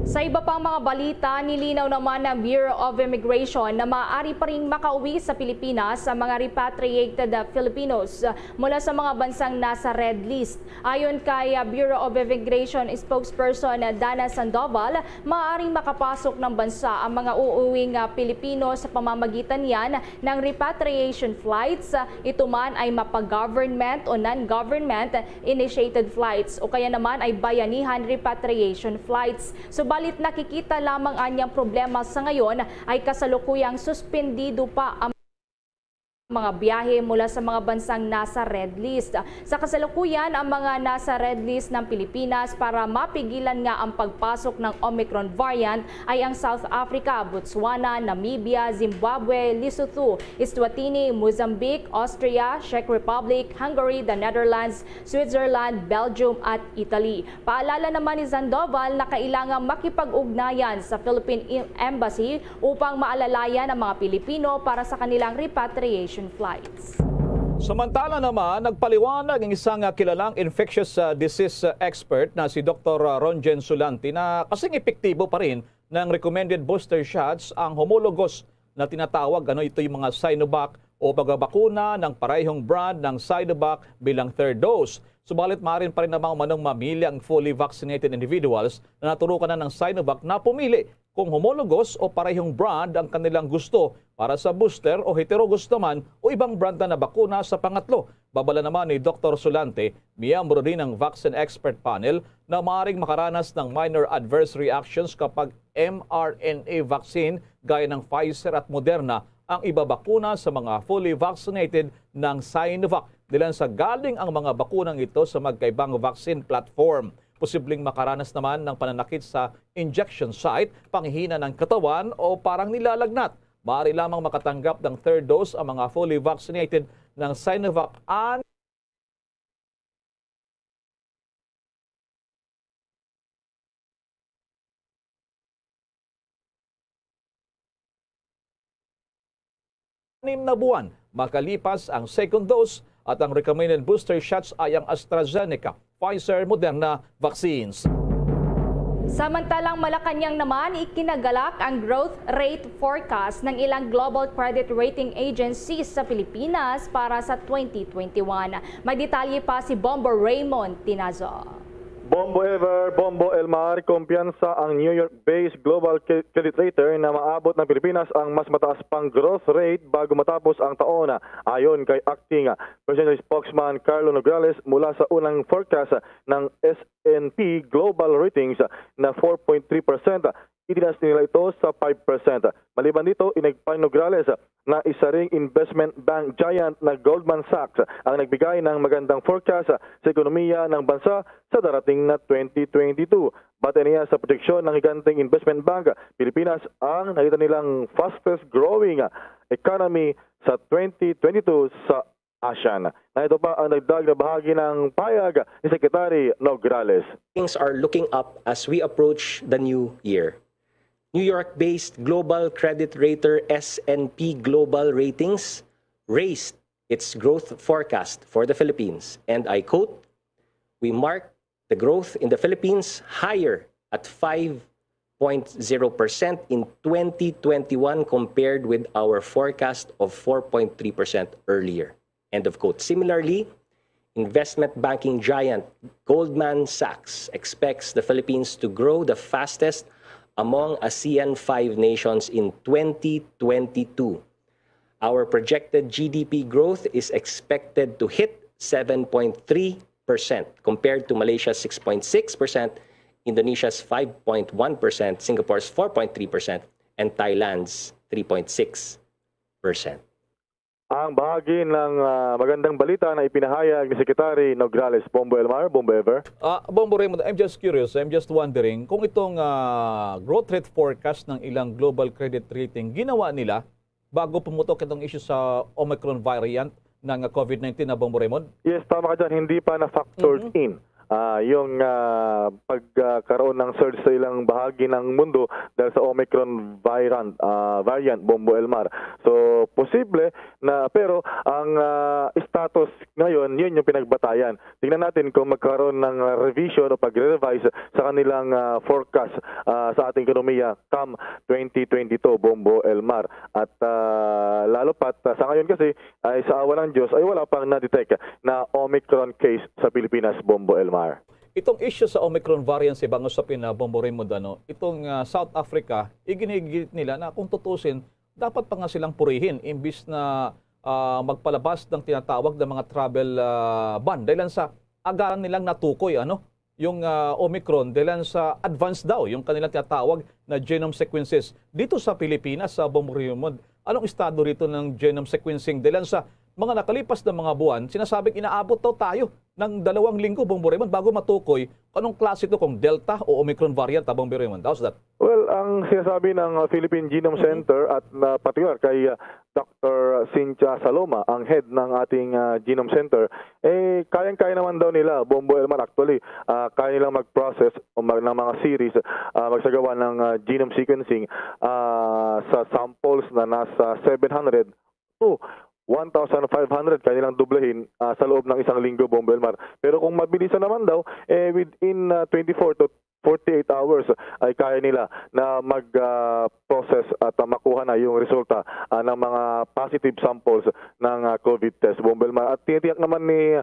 Sa iba pang mga balita, nilinaw naman ng Bureau of Immigration na maaari pa ring makauwi sa Pilipinas sa mga repatriated Filipinos mula sa mga bansang nasa red list. Ayon kay Bureau of Immigration spokesperson Dana Sandoval, maaaring makapasok ng bansa ang mga uuwing Pilipino sa pamamagitan yan ng repatriation flights. Ito man ay mapa-government o non-government initiated flights o kaya naman ay bayanihan repatriation flights. Subalit nakikita lamang anyang problema sa ngayon ay kasalukuyang suspendido pa ang mga biyahe mula sa mga bansang nasa red list. Sa kasalukuyan, ang mga nasa red list ng Pilipinas para mapigilan nga ang pagpasok ng Omicron variant ay ang South Africa, Botswana, Namibia, Zimbabwe, Lesotho, Eswatini, Mozambique, Austria, Czech Republic, Hungary, the Netherlands, Switzerland, Belgium at Italy. Paalala naman ni Sandoval na kailangang makipag-ugnayan sa Philippine Embassy upang maalalayan ang mga Pilipino para sa kanilang repatriation flights. Samantala naman, nagpaliwanag ang isang kilalang infectious disease expert na si Dr. Ronjen Sulanti na kasing epektibo pa rin ng recommended booster shots ang homologous na tinatawag, ito yung mga Sinovac o pagbabakuna ng parehong brand ng Sinovac bilang third dose. Subalit maaari pa rin namang manong mamili ang fully vaccinated individuals na naturukan na ng Sinovac na pumili kung homologous o parehong brand ang kanilang gusto para sa booster o heterogous naman o ibang brand na bakuna sa pangatlo. Babala naman ni Dr. Sulante, miyembro rin ng Vaccine Expert Panel na maaaring makaranas ng minor adverse reactions kapag mRNA vaccine gaya ng Pfizer at Moderna ang ibabakuna sa mga fully vaccinated ng Sinovac. Dilan sa galing ang mga bakunang ito sa magkaibang vaccine platform. Posibleng makaranas naman ng pananakit sa injection site, panghihina ng katawan o parang nilalagnat. Maaari lamang makatanggap ng third dose ang mga fully vaccinated ng Sinovac na buwan makalipas ang second dose at ang recommended booster shots ay ang AstraZeneca, Pfizer, Moderna vaccines. Samantalang Malacanang naman, ikinagalak ang growth rate forecast ng ilang global credit rating agencies sa Pilipinas para sa 2021. May detalye pa si Bombo Raymond Tinazo. Bombo Ever, Bombo Elmar, kumpiyansa ang New York-based global credit rater na maabot ng Pilipinas ang mas mataas pang growth rate bago matapos ang taon. Ayon kay acting presidential spokesman Carlo Nograles mula sa unang forecast ng S&P Global Ratings na 4.3%, itinaas nila ito sa 5%. Maliban dito, inagpang Nograles na isa ring investment bank giant na Goldman Sachs ang nagbigay ng magandang forecast sa ekonomiya ng bansa sa darating na 2022. Batay niya sa projeksyon ng higanting investment bank, Pilipinas ang nakita nilang fastest growing economy sa 2022 sa ASEAN. Na ito pa ang nagdag na bahagi ng payag ni Secretary Nograles. Things are looking up as we approach the new year. New York-based global credit rater S&P Global Ratings raised its growth forecast for the Philippines. And I quote, "We mark the growth in the Philippines higher at 5.0% in 2021 compared with our forecast of 4.3% earlier." End of quote. Similarly, investment banking giant Goldman Sachs expects the Philippines to grow the fastest among ASEAN 5 nations in 2022. Our projected GDP growth is expected to hit 7.3% compared to Malaysia's 6.6%, Indonesia's 5.1%, Singapore's 4.3%, and Thailand's 3.6%. Ang bahagi ng magandang balita na ipinahayag ni Secretary Nograles. Bombo Elmar, Bombo Ever. Bombo Raymond, I'm just curious, I'm just wondering kung itong growth rate forecast ng ilang global credit rating ginawa nila bago pumutok itong issue sa Omicron variant ng COVID-19 na Bombo Raymond? Yes, tama ka dyan. Hindi pa na-factored in yung pagkaroon ng surge sa ilang bahagi ng mundo dahil sa Omicron variant, Bombo Elmar. So, posible na, pero ang status ngayon, yun yung pinagbatayan. Tingnan natin kung magkaroon ng revision o pag-revise sa kanilang forecast sa ating ekonomiya come 2022, Bombo Elmar. At lalo pat, sa ngayon kasi, ay sa awa ng Diyos, ay wala pang na-detect na Omicron case sa Pilipinas, Bombo Elmar. Itong issue sa Omicron variant, ibang usapin na Bombo Raymond, itong South Africa, iginigit nila na kung tutusin, dapat pa nga silang purihin imbis na magpalabas ng tinatawag ng mga travel ban. Dahil sa agaran nilang natukoy, yung Omicron, dahil sa advanced daw, yung kanilang tinatawag na genome sequences. Dito sa Pilipinas, sa Bombo Raymond, anong estado rito ng genome sequencing? Dahil sa mga nakalipas na mga buwan, sinasabing inaabot daw tayo ng 2 linggo, Bombo Raymond, bago matukoy anong klase ito, kung Delta o Omicron variant, Bombo Raymond. How's that? Well, ang sinasabi ng Philippine Genome Center at particular kay Dr. Cynthia Saloma, ang head ng ating Genome Center, kayang-kaya naman daw nila, Bombo Elman, actually, kaya nilang mag-process ng mga series, magsagawa ng genome sequencing sa samples na nasa 700 to 1,500 kanilang dublehin sa loob ng 1 linggo, Bombo Elmar. Pero kung mabilisan naman daw, within 24 to 48 hours ay kaya nila na mag-process at makuha na yung resulta ng mga positive samples ng COVID test, Bombo Elmar. At tiniyak naman ni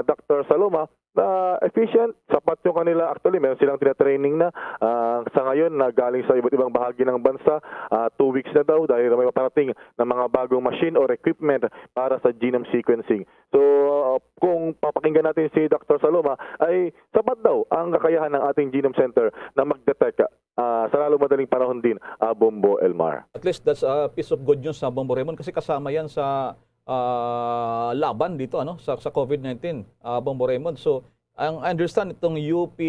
Dr. Saloma na efficient, sapat yung kanila. Actually, meron silang tinatraining na sa ngayon na galing sa iba't ibang bahagi ng bansa. 2 weeks na daw dahil may paparating ng mga bagong machine or equipment para sa genome sequencing. So, kung papakinggan natin si Dr. Saloma, ay sapat daw ang kakayahan ng ating Genome Center na mag-detect sa lalo madaling panahon din, Bombo Elmar. At least that's a piece of good news sa Bombo Raymond, kasi kasama yan sa laban dito sa COVID-19, Bombo Raymond. So, I understand itong UP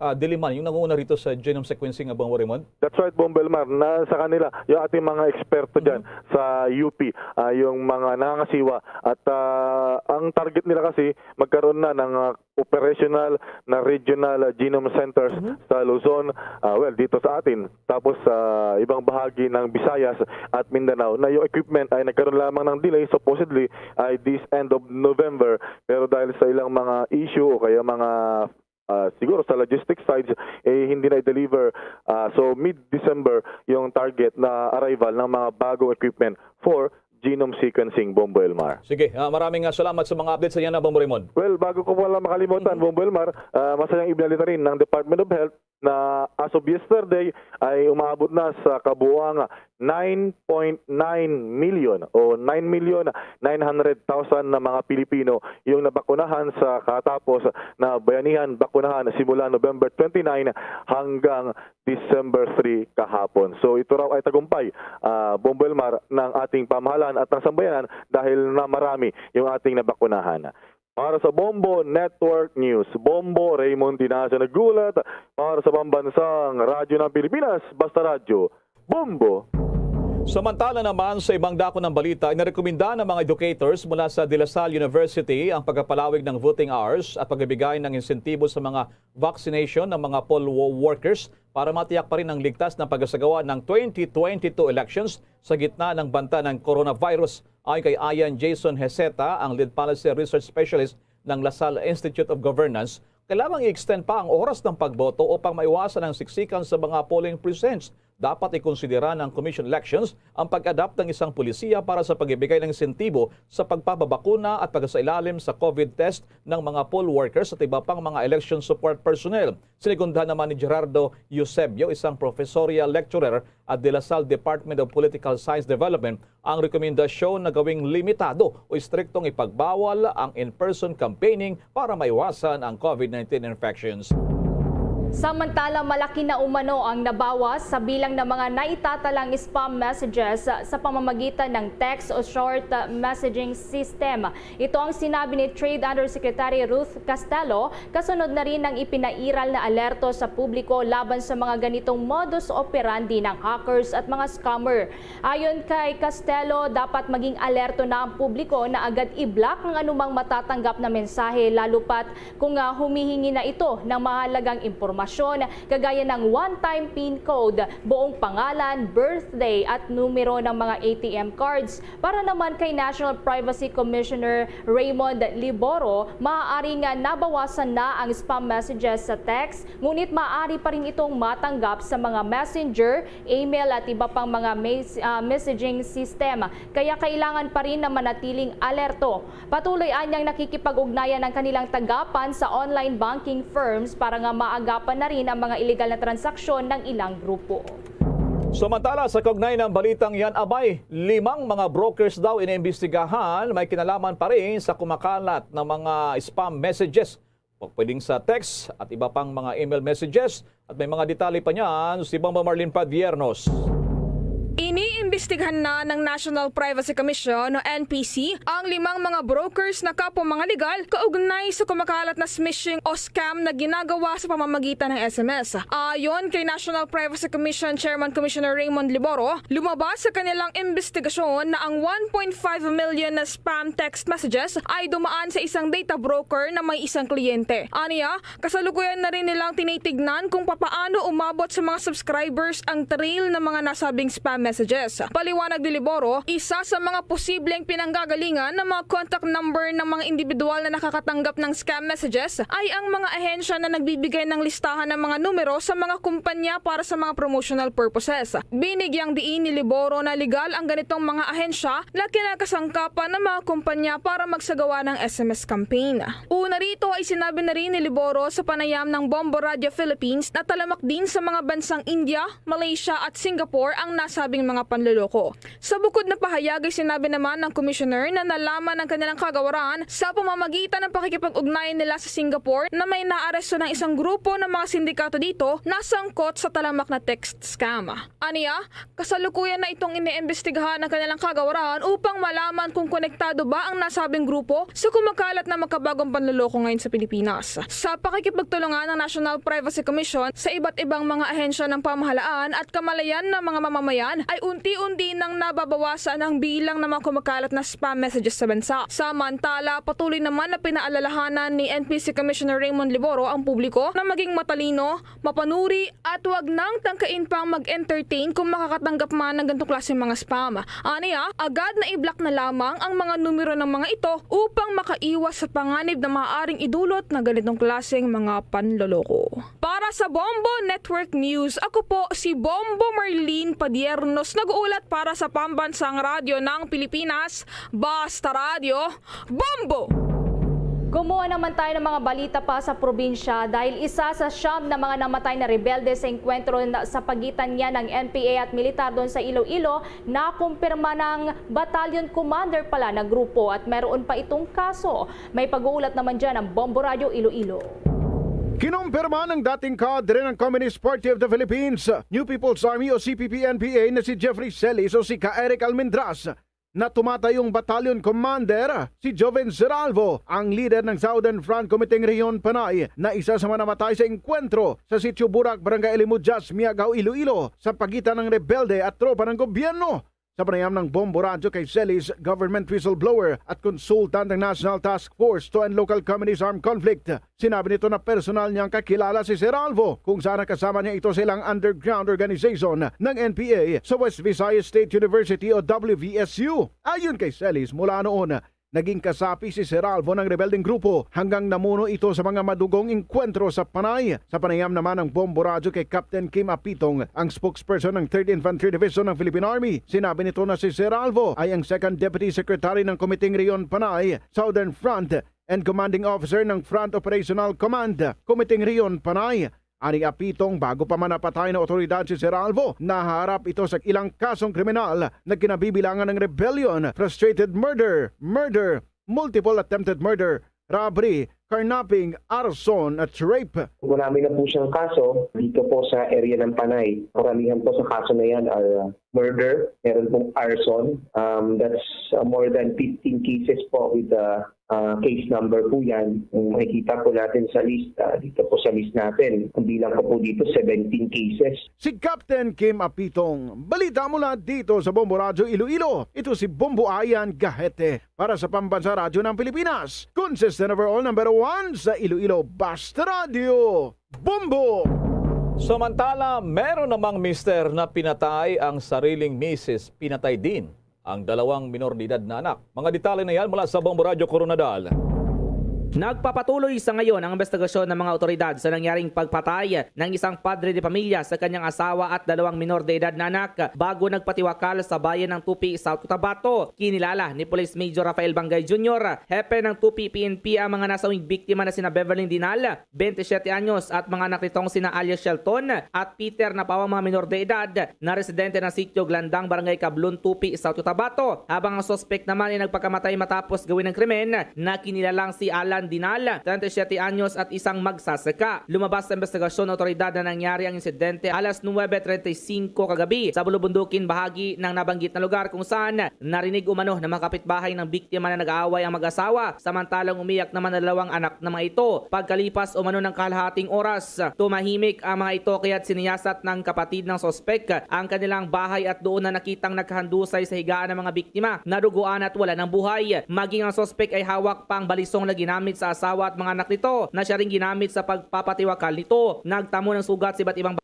Diliman, yung nanguna rito sa genome sequencing, Bombo Raymond? That's right, Bombo Elmar. Sa kanila, yung ating mga eksperto dyan sa UP, yung mga nangangasiwa. At ang target nila kasi, magkaroon na ng operational na regional genome centers sa Luzon, dito sa atin. Tapos sa ibang bahagi ng Visayas at Mindanao, na yung equipment ay nagkaroon lamang ng delay, supposedly ay this end of November. Pero dahil sa ilang mga issue o kaya mga siguro sa logistics sides, hindi na i-deliver. So mid-December yung target na arrival ng mga bagong equipment for genome sequencing, Bombo Elmar. Sige, maraming salamat sa mga updates sa yan, Bombo Raymond. Well, bago ko wala makalimutan, Bombo Elmar, masayang ibinalita rin ng Department of Health na as of yesterday ay umabot na sa kabuuang 9.9 million o 9,900,000 na mga Pilipino yung nabakunahan sa katapos na na bayanihan bakunahan simula November 29 hanggang December 3 kahapon. So ito raw ay tagumpay, Bombo Elmar, ng ating pamahalaan at ng sambayanan dahil na marami yung ating nabakunahan. Para sa Bombo Network News, Bombo Raymond Dinasa nagulat. Para sa pambansang radyo ng Pilipinas, Basta Radyo, Bombo. Samantala naman sa ibang dako ng balita, inarekomenda ng mga educators mula sa De La Salle University ang pagpapalawig ng voting hours at pagbibigay ng insentibo sa mga vaccination ng mga poll workers para matiyak pa rin ang ligtas na pagsasagawa ng 2022 elections sa gitna ng banta ng coronavirus. Ayon kay Ian Jason Heseta, ang Lead Policy Research Specialist ng La Salle Institute of Governance, kailangang i-extend pa ang oras ng pagboto upang maiwasan ang siksikan sa mga polling precincts. Dapat ikonsidera ng Commission Elections ang pag-adapt ng isang pulisiya para sa pagbibigay ng insentibo sa pagpapabakuna at pagsailalim sa COVID test ng mga poll workers at iba pang mga election support personnel. Sinigundahan naman ni Gerardo Eusebio, isang professorial lecturer at De La Salle Department of Political Science Development, ang rekomendasyon na gawing limitado o striktong ipagbawal ang in-person campaigning para maiwasan ang COVID-19 infections. Samantala, malaki na umano ang nabawas sa bilang ng mga naitatalang spam messages sa pamamagitan ng text o short messaging system. Ito ang sinabi ni Trade Undersecretary Ruth Castello, kasunod na rin ng ipinairal na alerto sa publiko laban sa mga ganitong modus operandi ng hackers at mga scammer. Ayon kay Castello, dapat maging alerto na ang publiko na agad i-block ang anumang matatanggap na mensahe, lalo pat kung humihingi na ito ng mahalagang impormasyon kagaya ng one-time PIN code, buong pangalan, birthday at numero ng mga ATM cards. Para naman kay National Privacy Commissioner Raymond Liboro, maaaring nabawasan na ang spam messages sa text, ngunit maaari pa rin itong matanggap sa mga messenger, email at iba pang mga messaging system. Kaya kailangan pa rin na manatiling alerto. Patuloy anyang nakikipag-ugnayan ng kanilang tanggapan sa online banking firms para nga maagapan na rin ang mga illegal na transaksyon ng ilang grupo. Samantala, sa kaugnay ng balitang yan, abay, 5 mga brokers daw iniimbestigahan may kinalaman pa rin sa kumakalat ng mga spam messages. Pwedeng sa text at iba pang mga email messages. At may mga detalye pa niyan si Bombo Marlene Padiernos. Iniimbestigahan na ng National Privacy Commission o NPC ang 5 mga brokers na kapwa mga legal kaugnay sa kumakalat na smishing o scam na ginagawa sa pamamagitan ng SMS. Ayon kay National Privacy Commission Chairman Commissioner Raymond Liboro, lumabas sa kanilang investigasyon na ang 1.5 million na spam text messages ay dumaan sa isang data broker na may isang kliyente. Aniya, kasalukuyan na rin nilang tinitignan kung papaano umabot sa mga subscribers ang trail ng mga nasabing spam messages. Paliwanag ni Liboro, isa sa mga posibleng pinanggagalingan ng mga contact number ng mga individual na nakakatanggap ng scam messages ay ang mga ahensya na nagbibigay ng listahan ng mga numero sa mga kumpanya para sa mga promotional purposes. Binigyang diin ni Liboro na legal ang ganitong mga ahensya na kinakasangkapan ng mga kumpanya para magsagawa ng SMS campaign. Una rito ay sinabi na rin ni Liboro sa panayam ng Bombo Radio Philippines na talamak din sa mga bansang India, Malaysia at Singapore ang nasabing mga panloloko. Sa bukod na pahayag ay sinabi naman ng Commissioner na nalaman ng kanilang kagawaran sa pamamagitan ng pakikipag-ugnayan nila sa Singapore na may naaresto ng isang grupo ng mga sindikato dito na sangkot sa talamak na text scam. Aniya, kasalukuyan na itong iniimbestigahan ng kanilang kagawaran upang malaman kung konektado ba ang nasabing grupo sa kumakalat na makabagong panloloko ngayon sa Pilipinas. Sa pakikipagtulungan ng National Privacy Commission sa iba't ibang mga ahensya ng pamahalaan at kamalayan ng mga mamamayan ay unti-unti nang nababawasan ang bilang ng mga kumakalat na spam messages sa bansa. Samantala, patuloy naman na pinaalalahanan ni NPC Commissioner Raymond Liboro ang publiko na maging matalino, mapanuri at huwag nang tangkain pang mag-entertain kung makakatanggap man ng ganitong klaseng mga spam. Aniya, agad na i-block na lamang ang mga numero ng mga ito upang makaiwas sa panganib na maaaring idulot na ganitong klaseng mga panloloko. Para sa Bombo Network News, ako po si Bombo Marlene Padiernos, nag-uulat para sa pambansang radyo ng Pilipinas, Basta Radio, Bombo! Gumawa naman tayo ng mga balita pa sa probinsya dahil isa sa siyam na mga namatay na rebelde sa enkwentro sa pagitan niya ng NPA at militar doon sa Iloilo na kumpirma ng battalion commander pala na grupo at meron pa itong kaso. May pag-uulat naman dyan ng Bombo Radio Iloilo. Kinumpirma ng dating kadre ng Communist Party of the Philippines, New People's Army o CPP-NPA na si Jeffrey Celis o si Eric Almendras na tumatayong battalion commander si Joven Zeralvo, ang leader ng Southern Front Committee Region Panay na isa sa mga namatay sa enkwentro sa Sitio Burak, Barangay Alimujas, Miagao, Iloilo sa pagitan ng rebelde at tropa ng gobyerno. Sa panayam ng Bombo Radio kay Celis, government whistleblower at consultant ng National Task Force to End Local Communities Armed Conflict, sinabi nito na personal niyang kakilala si Zeralvo kung saan kasama niya ito sa ilang underground organization ng NPA sa West Visayas State University o WVSU. Ayon kay Celis, mula noon, naging kasapi si Zeralvo ng rebelding grupo hanggang namuno ito sa mga madugong enkwentro sa Panay. Sa panayam naman ng Bombo Radio kay Captain Kim Apitong, ang spokesperson ng 3rd Infantry Division ng Philippine Army, sinabi nito na si Zeralvo ay ang 2nd Deputy Secretary ng Committee Region Panay, Southern Front and Commanding Officer ng Front Operational Command, Committee Region Panay. Ani Apitong, bago pa man napatay na otoridad si Zeralvo, naharap ito sa ilang kasong kriminal na kinabibilangan ng rebellion, frustrated murder, multiple attempted murder, robbery, carnapping, arson at rape. Marami na po siyang kaso dito po sa area ng Panay. Karamihan po sa kaso na yan are murder, meron pong arson. That's more than 15 cases po with the case number po yan. Kung makikita po natin sa list, dito po sa list natin, ang bilang po dito 17 cases. Si Captain Kim Apitong, balita mula dito sa Bombo Radio Iloilo. Ito si Bombo Ayan Gahete para sa Pambansa Radio ng Pilipinas. Consistent overall number 1 sa Iloilo Basta Radio. Bombo! Samantala, meron namang mister na pinatay ang sariling misis. Pinatay din ang 2 minor de edad na anak. Mga detalye na yan mula sa Bombo Radio Coronadal. Nagpapatuloy sa ngayon ang investigasyon ng mga otoridad sa nangyaring pagpatay ng isang padre de pamilya sa kanyang asawa at 2 minor de edad na anak bago nagpatiwakal sa bayan ng Tupi, South Cotabato. Kinilala ni Police Major Rafael Bangay Jr., hepe ng Tupi PNP, ang mga nasawing biktima na sina Beverly Dinal, 27 anyos, at mga anak nitong sina Alias Shelton at Peter na pawang mga minor de edad na residente ng Sitio Glandang, Barangay Cablon, Tupi, South Cotabato. Habang ang suspect naman ay nagpakamatay matapos gawin ng krimen na kinilalang si Alan Dinal, 37 anyos at isang magsasaka. Lumabas sa investigasyon ng otoridad na nangyari ang insidente alas 9:35 kagabi sa Bulubundukin, bahagi ng nabanggit na lugar kung saan narinig umano na mga kapitbahay ng biktima na nag-aaway ang mag-asawa, samantalang umiyak naman na 2 anak na mga ito. Pagkalipas umano ng kalahating oras, tumahimik ang mga ito kaya't siniyasat ng kapatid ng sospek ang kanilang bahay at doon na nakitang nagkahandusay sa higaan ng mga biktima, naduguan at wala ng buhay. Maging ang sospek ay hawak pang balisong na ginamit sa asawa at mga anak nito na siya rin ginamit sa pagpapatiwakal nito. Nagtamo ng sugat sa iba't ibang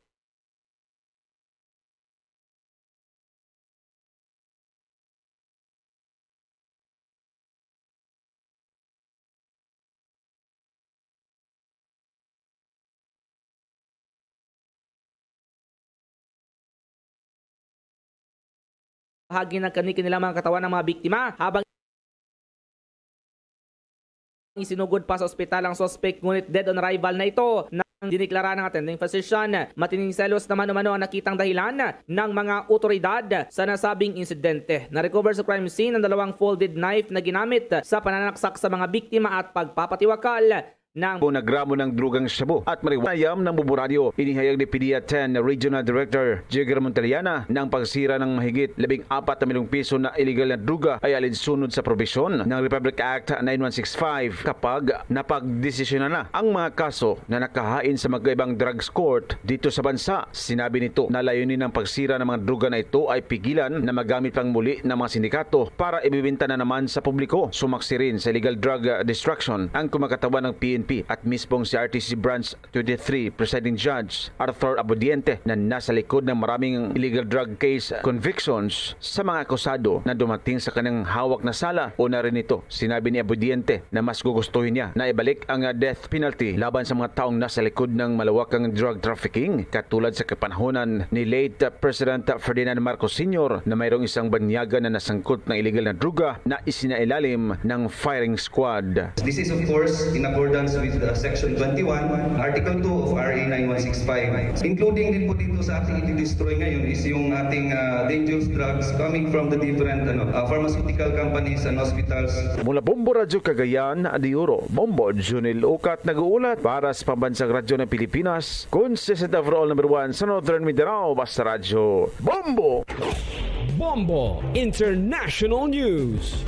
bahagi ng kanilang mga katawan ng mga biktima. Habang isinugod pa sa ospital ang suspect, ngunit dead on arrival na ito nang diniklara ng attending physician. Matining selos naman umano ang nakitang dahilan ng mga otoridad sa nasabing insidente. Na-recover sa crime scene ang 2 folded knife na ginamit sa pananaksak sa mga biktima at pagpapatiwakal ng nagramo ng drugang shabu at mariwayam ng Bombo Radio. Inihayag ni PDEA 10 Regional Director Jigger Montaliana ng pagsira ng mahigit 14 milyong piso na illegal na druga ay alinsunod sa probisyon ng Republic Act 9165 kapag napagdesisyonan na ang mga kaso na nakahain sa magkaibang drugs court dito sa bansa. Sinabi nito na layunin ng pagsira ng mga druga na ito ay pigilan na magamit pang muli ng mga sindikato para ibibenta na naman sa publiko. Sumaksi rin sa illegal drug destruction ang kumakatawan ng PNP PNP at mismong si RTC Branch 23 Presiding Judge Arthur Abudiente na nasa likod ng maraming illegal drug case convictions sa mga akusado na dumating sa kanyang hawak na sala. Una rin ito, sinabi ni Abudiente na mas gugustuhin niya na ibalik ang death penalty laban sa mga taong nasa likod ng malawakang drug trafficking katulad sa kapanahonan ni late President Ferdinand Marcos Sr. na mayroong isang banyaga na nasangkot ng illegal na druga na isinailalim ng firing squad. This is of course in accordance with Section 21, Article 2 of RA 9165. Including din po dito sa ating i-destroy ngayon is yung ating dangerous drugs coming from the different pharmaceutical companies and hospitals. Mula Bombo Radyo Cagayan, Adiuro, Bombo Junil Ukat nag-uulat para sa Pambansang Radyo ng Pilipinas, consistent overall number 1 sa Northern Mindanao, Basta Radyo, Bombo! Bombo International News.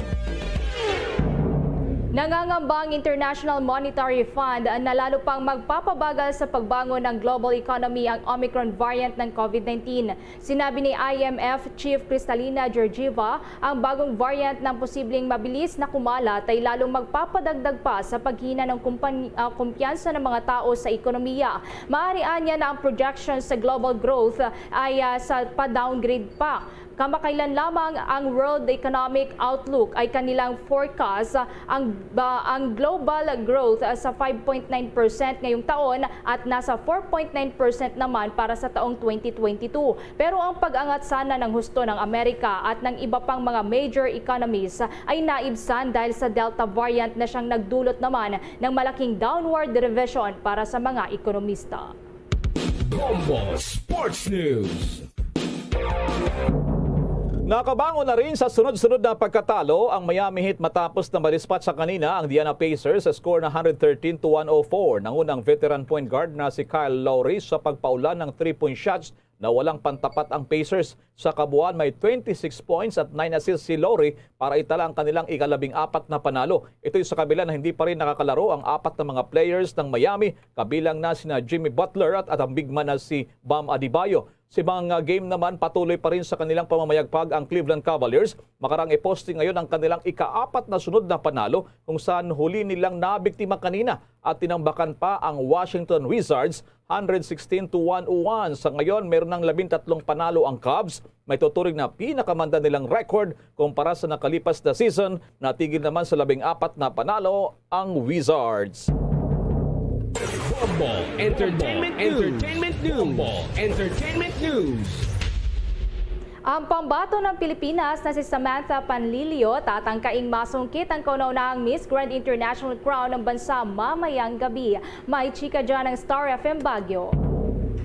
Nangangamba ang International Monetary Fund na lalo pang magpapabagal sa pagbangon ng global economy ang Omicron variant ng COVID-19. Sinabi ni IMF Chief Kristalina Georgieva, ang bagong variant ng posibleng mabilis na kumalat ay lalong magpapadagdag pa sa paghina ng kumpiyansa ng mga tao sa ekonomiya. Maaarian niya na ang projections sa global growth ay sa pa-downgrade pa. Kamakailan lamang ang World Economic Outlook ay kanilang forecast ang global growth sa 5.9% ngayong taon at nasa 4.9% naman para sa taong 2022. Pero ang pag-angat sana ng husto ng Amerika at ng iba pang mga major economies ay naibsan dahil sa Delta variant na siyang nagdulot naman ng malaking downward revision para sa mga ekonomista. Bombo Sports News. Nakabangon na rin sa sunod-sunod na pagkatalo ang Miami Heat matapos na madispatch sa kanina ang Indiana Pacers sa score na 113-104 ng unang veteran point guard na si Kyle Lowry sa pagpaulan ng 3-point shots na walang pantapat ang Pacers. Sa kabuuan may 26 points at 9 assists si Lowry para itala ang kanilang ika-14 na panalo. Ito'y sa kabila na hindi pa rin nakakalaro ang 4 na mga players ng Miami, kabilang na sina Jimmy Butler at ang big man na si Bam Adebayo. Si mga game naman patuloy pa rin sa kanilang pamamayagpag ang Cleveland Cavaliers. Makarang i-posting ngayon ang kanilang ika-4 na sunod na panalo kung saan huli nilang nabiktima kanina at tinambakan pa ang Washington Wizards 116-101. Sa ngayon, meron ng 13 panalo ang Cavs. May tuturing na pinakamanda nilang record kumpara sa nakalipas na season. Natigil naman sa 14 na panalo ang Wizards. Bombo Entertainment News. Ang pambato ng Pilipinas na si Samantha Panlilio tatangkaing masungkit ang kauna-unahang Miss Grand International Crown ng bansa mamayang gabi. May chika dyan ng Star FM Baguio.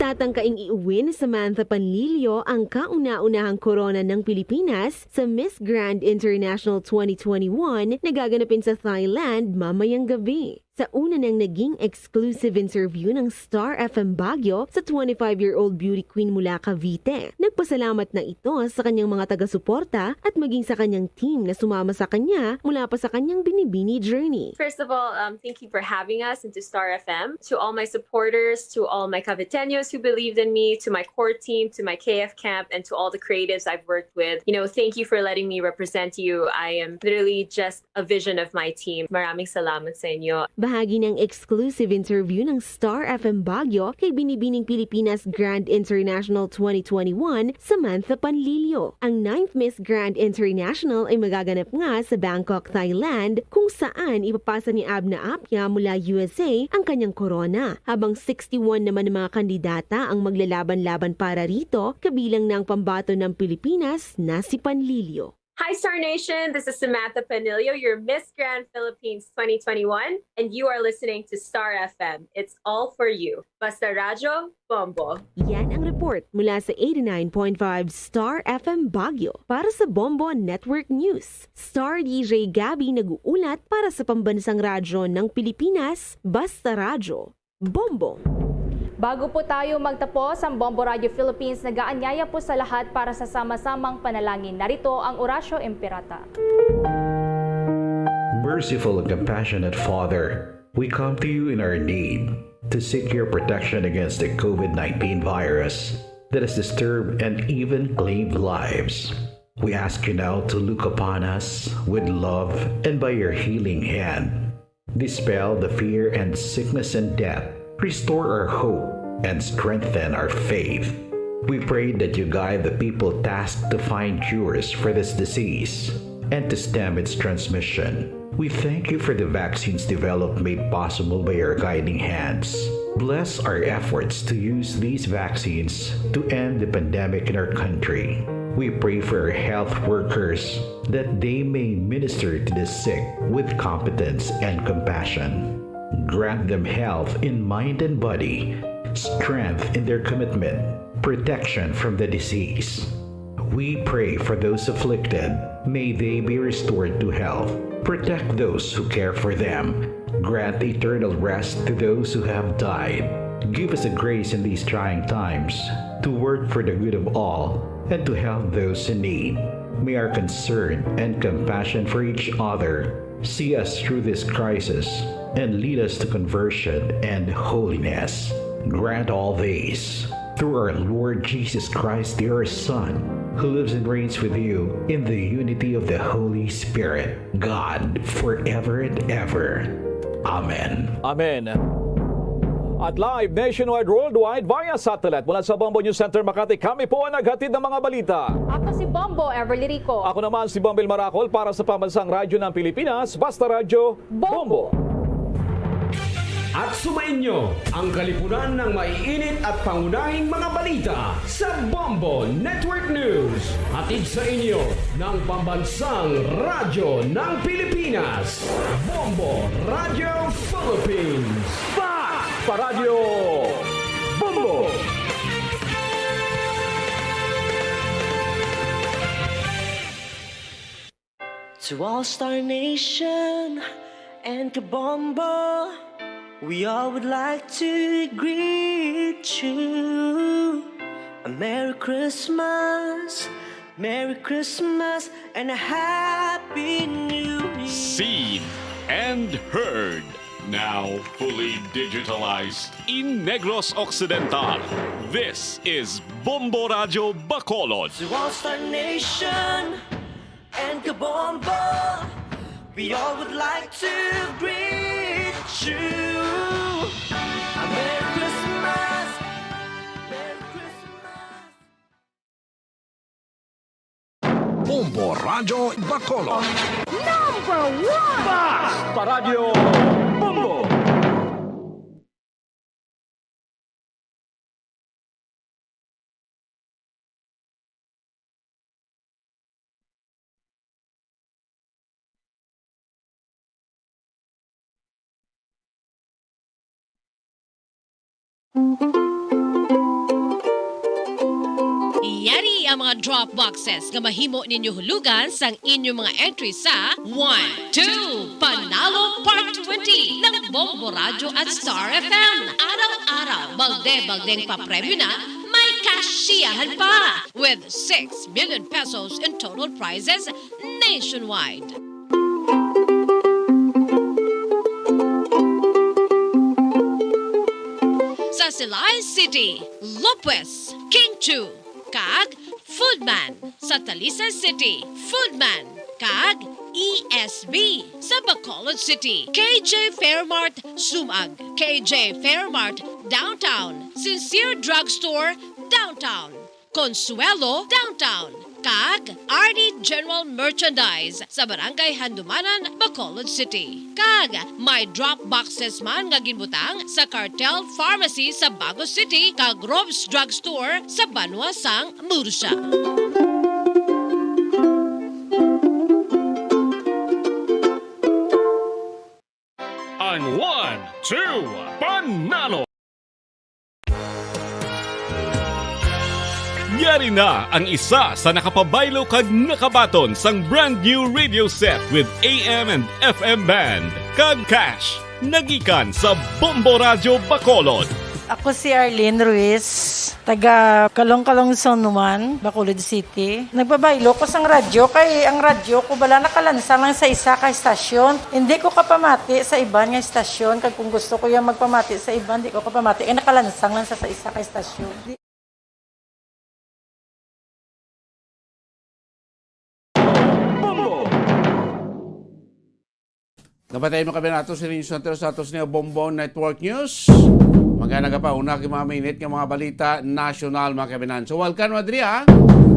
Tatangkaing iuwi ni Samantha Panlilio ang kauna-unahang korona ng Pilipinas sa Miss Grand International 2021 na gaganapin sa Thailand mamayang gabi. Sa una nang naging exclusive interview ng Star FM Baguio sa 25-year-old beauty queen mula Cavite. Nagpasalamat na ito sa kanyang mga taga-suporta at maging sa kanyang team na sumama sa kanya mula pa sa kanyang binibini journey. First of all, thank you for having us into Star FM. To all my supporters, to all my Caviteños who believed in me, to my core team, to my KF camp, and to all the creatives I've worked with. Thank you for letting me represent you. I am literally just a vision of my team. Maraming salamat sa inyo. Bahagi ng exclusive interview ng Star FM Baguio kay Binibining Pilipinas Grand International 2021, Samantha Panlilio. Ang 9th Miss Grand International ay magaganap nga sa Bangkok, Thailand, kung saan ipapasa ni Abna Apia mula USA ang kanyang korona. Habang 61 naman ng mga kandidata ang maglalaban-laban para rito, kabilang ng pambato ng Pilipinas na si Panlilio. Hi Star Nation, this is Samantha Panlilio, your Miss Grand Philippines 2021, and you are listening to Star FM. It's all for you. Basta Radyo, Bombo. Yan ang report mula sa 89.5 Star FM Baguio. Para sa Bombo Network News, Star DJ Gabby nag-uulat para sa pambansang radyo ng Pilipinas, Basta Radyo, Bombo. Bago po tayo magtapos ang Bombo Radio Philippines, nag-aanyaya po sa lahat para sa sama-samang panalangin. Narito ang Orasyo Imperata. Merciful and compassionate Father, we come to you in our need to seek your protection against the COVID-19 virus that has disturbed and even claimed lives. We ask you now to look upon us with love and by your healing hand. dispel the fear and sickness and death, restore our hope, and strengthen our faith. We pray that you guide the people tasked to find cures for this disease and to stem its transmission. We thank you for the vaccines developed made possible by your guiding hands. Bless our efforts to use these vaccines to end the pandemic in our country. We pray for our health workers that they may minister to the sick with competence and compassion. Grant them health in mind and body, strength in their commitment, protection from the disease. We pray for those afflicted. May they be restored to health. Protect those who care for them. Grant eternal rest to those who have died. Give us a grace in these trying times to work for the good of all and to help those in need. May our concern and compassion for each other see us through this crisis and lead us to conversion and holiness. Grant all these through our Lord Jesus Christ, your Son, who lives and reigns with you in the unity of the Holy Spirit, God, forever and ever. Amen. Amen. At live nationwide, worldwide, via satellite mula sa Bombo News Center Makati, kami po ang naghatid ng mga balita. Ako si Bombo Everly Rico. Ako naman si Bombil Maracol para sa Pambansang Radyo ng Pilipinas, Basta Radyo, Bombo. At sumainyo ang kalipunan ng maiinit at pangunahing mga balita sa Bombo Network News. Hatid sa inyo ng Pambansang Radyo ng Pilipinas, Bombo Radio Philippines. Basta Radyo Bombo. To All Star Nation and Kabombo, we all would like to greet you. A Merry Christmas, and a Happy New Year. Seen and heard. Now fully digitalized in Negros Occidental. This is Bombo Radio Bacolod. To All Star Nation and Kabombo, we all would like to greet you. A Merry Christmas, Merry Christmas. Bombo Radio Bacolod. Number 1! Basta Radio Bombo. Yari ang mga drop boxes nga mahimo ninyo hulugan sang inyong mga entry sa 1, 2, Panalo Part 20 ng Bombo Radio at Star FM. Araw-araw, balde-baldeng papremyo na, may kashiyahan pa with 6 million pesos in total prizes nationwide. Sa Silay City, Lopez, King 2, kag Foodman. Sa Talisay City, Foodman, kag ESB. Sa Bacolod City, KJ Fairmart, Sumag, KJ Fairmart, Downtown, Sincere Drugstore, Downtown, Consuelo, Downtown, kag RD General Merchandise sa Barangay Handumanan, Bacolod City. Kag may drop boxes man nga ginbutang sa Cartel Pharmacy sa Bago City kag Rob's Drugstore sa Banwa sang Murcia. Ang 1, 2, Panalo! Yari na ang isa sa nakapabaylo kag nakabaton sang brand new radio set with AM and FM band. Kag cash, nagikan sa Bombo Radio Bacolod. Ako si Arlene Ruiz, taga Kalong-Kalong Zone 1, Bacolod City. Nagbabaylo ko sang radyo, kay ang radyo ko bala nakalansang lang sa isa ka istasyon. Hindi ko kapamati sa iban nga istasyon, kag kung gusto ko yung magpamati sa iban, hindi ko kapamati, nakalansang lang sa isa ka istasyon. Napatayin mo kami nato si Rinus Santos sa atos niya Bombo Network News. Magana ka pa, una kay mga mainit ng mga balita national mga kabinan. So, welcome Madri ha.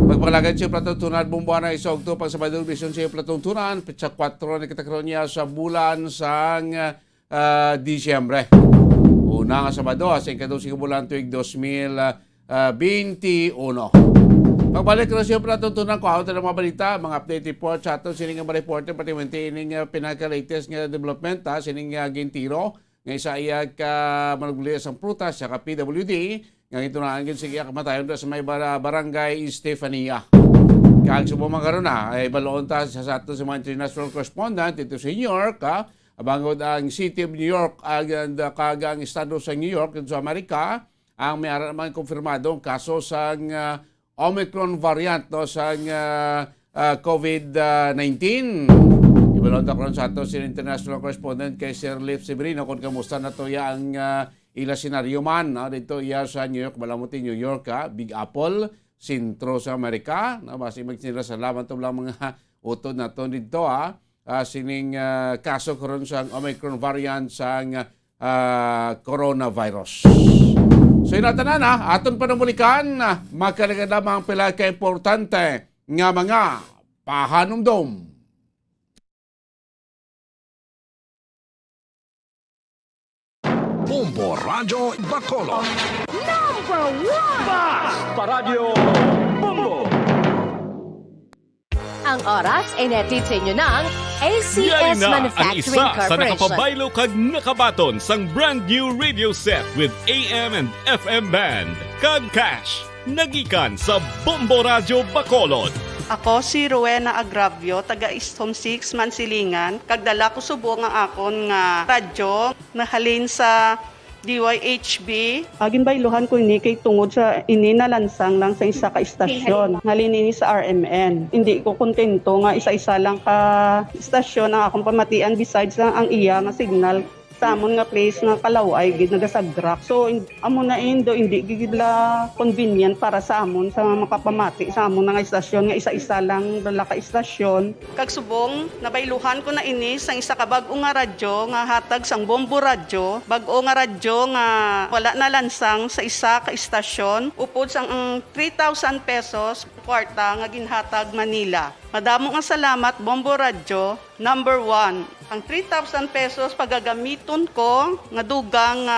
Pagpalagad siya platuntunan, bumbuan na isog to pag sabay bisyon siya platuntunan, pitsa 4 na kitakron niya sa bulan sang Disyembre. Una nga Sabado, sa ikadusing bulan tuig 2021. Pagbalik na siya platuntunan ko, hawta ng mga balita, mga update report sa ato, sining mga reporter, pati maintain pinaka-latest nga development, sining gintiro, nga isa iya ka managuli sa prutas, sa PWD, nga ito na angin sige kamatayon sa may barangay Estefania. Kag subo magkaroon na, ay baloon ta sa ato sa mga international correspondent dito sa New York, abangod ang City of New York, kag ang estado sa New York, dito sa Amerika, ang may naman konfirmadong kaso sa Omicron variant no sa COVID-19. Ibalon ta karon sa ato si international correspondent kay Sir Leif Severino kung kamusta na to ya ang ila senaryo man dito iya sa New York, Balamuti, New York, Big Apple, sentro sa Amerika. Basi magsinila salamat to lang mga utod na to dito sining kaso karon sa Omicron variant sa coronavirus. So inatanan aton panamulikan, magkalaga lamang pila ka-importante nga mga pahanumdom. Bombo Radyo Bacolod. Number 1! Paradyo Bombo! Ang oras ay netid sa inyo ng ACS Yay na ang Manufacturing isa sa Corporation. nakapabaylo kag nakabaton sang brand new radio set with AM and FM band. Kag cash, nagikan sa Bombo Radyo Bacolod. Ako si Rowena Agravio, taga Istom 6, Mansilingan. Kagdala ko subo nga akon nga radyo, nahalin sa DYHB. Agin bayluhan ko ini kay tungod sa ini nalansang lang sa isa ka istasyon. Halin ini sa RMN. Hindi ko kontento nga isa-isa lang ka istasyon ang akong pamatian besides lang ang iya nga signal sa amon nga place nga Kalaway gid nagasagrak. So amo na indo hindi gid la convenient para sa amon sa makapamati sa amon nga istasyon nga isa-isa lang dala ka istasyon. Kag subong nabayluhan ko na ini sa isa ka bag-o nga radyo nga hatag sang Bombo Radyo, bag-o nga radyo nga wala na lansang sa isa ka istasyon upod sang 3,000 pesos kwarta nga ginhatag Manila. Madamo nga salamat Bombo Radyo. Number 1, ang 3,000 pesos pagagamiton ko nga dugang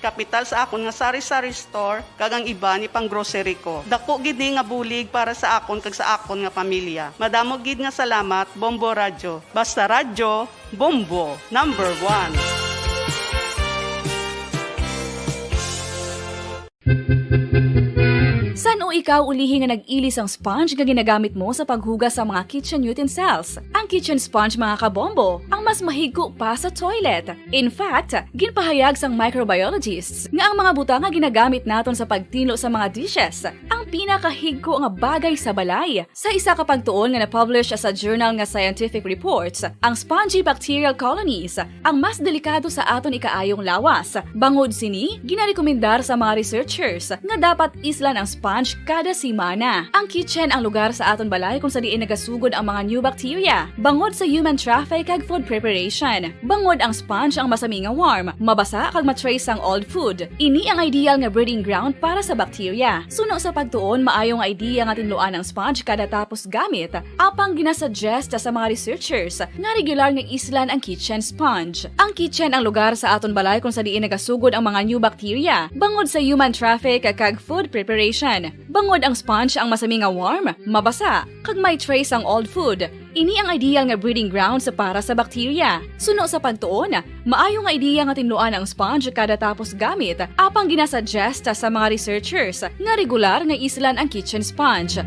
kapital sa akon nga sari-sari store kag ang iba ni pang grocery ko. Dako gid nga bulig para sa akon kag sa akon nga pamilya. Madamo gid nga salamat Bombo Radyo. Basta radyo, Bombo, number 1. San o ikaw ulihi nga nag-ilis ang sponge nga ginagamit mo sa paghugas sa mga kitchen utensils? Ang kitchen sponge mga kabombo, ang mas mahigko pa sa toilet. In fact, ginpahayag sang microbiologists nga ang mga butang nga ginagamit naton sa pagtino sa mga dishes ang pinakahigko nga bagay sa balay. Sa isa ka pagtuon nga na-publish sa journal nga Scientific Reports, ang spongy bacterial colonies ang mas delikado sa aton ikaayong lawas. Bangod sini, ginarekomendar sa mga researchers nga dapat islan ang sponge kada simana. Ang kitchen ang lugar sa aton balay kung sa diin nagasugod ang mga new bacteria. Bangod sa human traffic kag food preparation. Bangod ang sponge ang masami nga warm, mabasa kag matrace ang old food. Ini ang ideal nga breeding ground para sa bacteria. Suno sa pagtuon, maayo nga idea nga tinluan ang sponge kada tapos gamit. Apang ginasuggest sa mga researchers nga regular nga islan ang kitchen sponge. Ang kitchen ang lugar sa aton balay kung sa diin nagasugod ang mga new bacteria. Bangod sa human traffic kag food preparation. Bangod ang sponge ang masami nga warm, mabasa, kag may trace ang old food. Ini ang ideal nga breeding ground sa para sa bacteria. Suno sa pagtuon, maayo nga idea nga tinluan ang sponge kada tapos gamit, apang ginasuggest sa mga researchers nga regular nga islan ang kitchen sponge.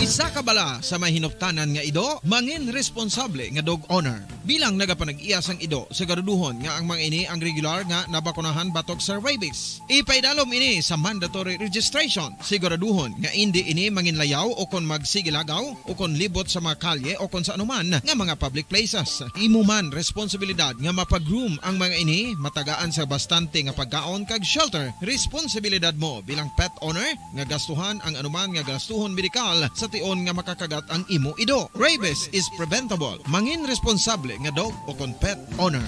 Isa ka bala sa may hinuptanan nga ido, mangin responsable nga dog owner. Bilang nagapanag-iyas ang ido, siguraduhon nga ang mga ini ang regular nga nabakunahan batok sa rabies. Ipaidalom ini sa mandatory registration. Siguraduhon nga hindi ini manginlayaw o kon magsigilagaw o kon libot sa mga kalye o kon sa anuman nga mga public places. Imo man responsibilidad nga mapag-groom ang mga ini, matagaan sa bastante nga pagkaon kag shelter. Responsibilidad mo bilang pet owner nga gastuhan ang anuman nga gastuhon medikal sa bakateryon nga makakagat ang imo ido. Rabies is preventable. Mangin responsable nga dog o kon pet owner.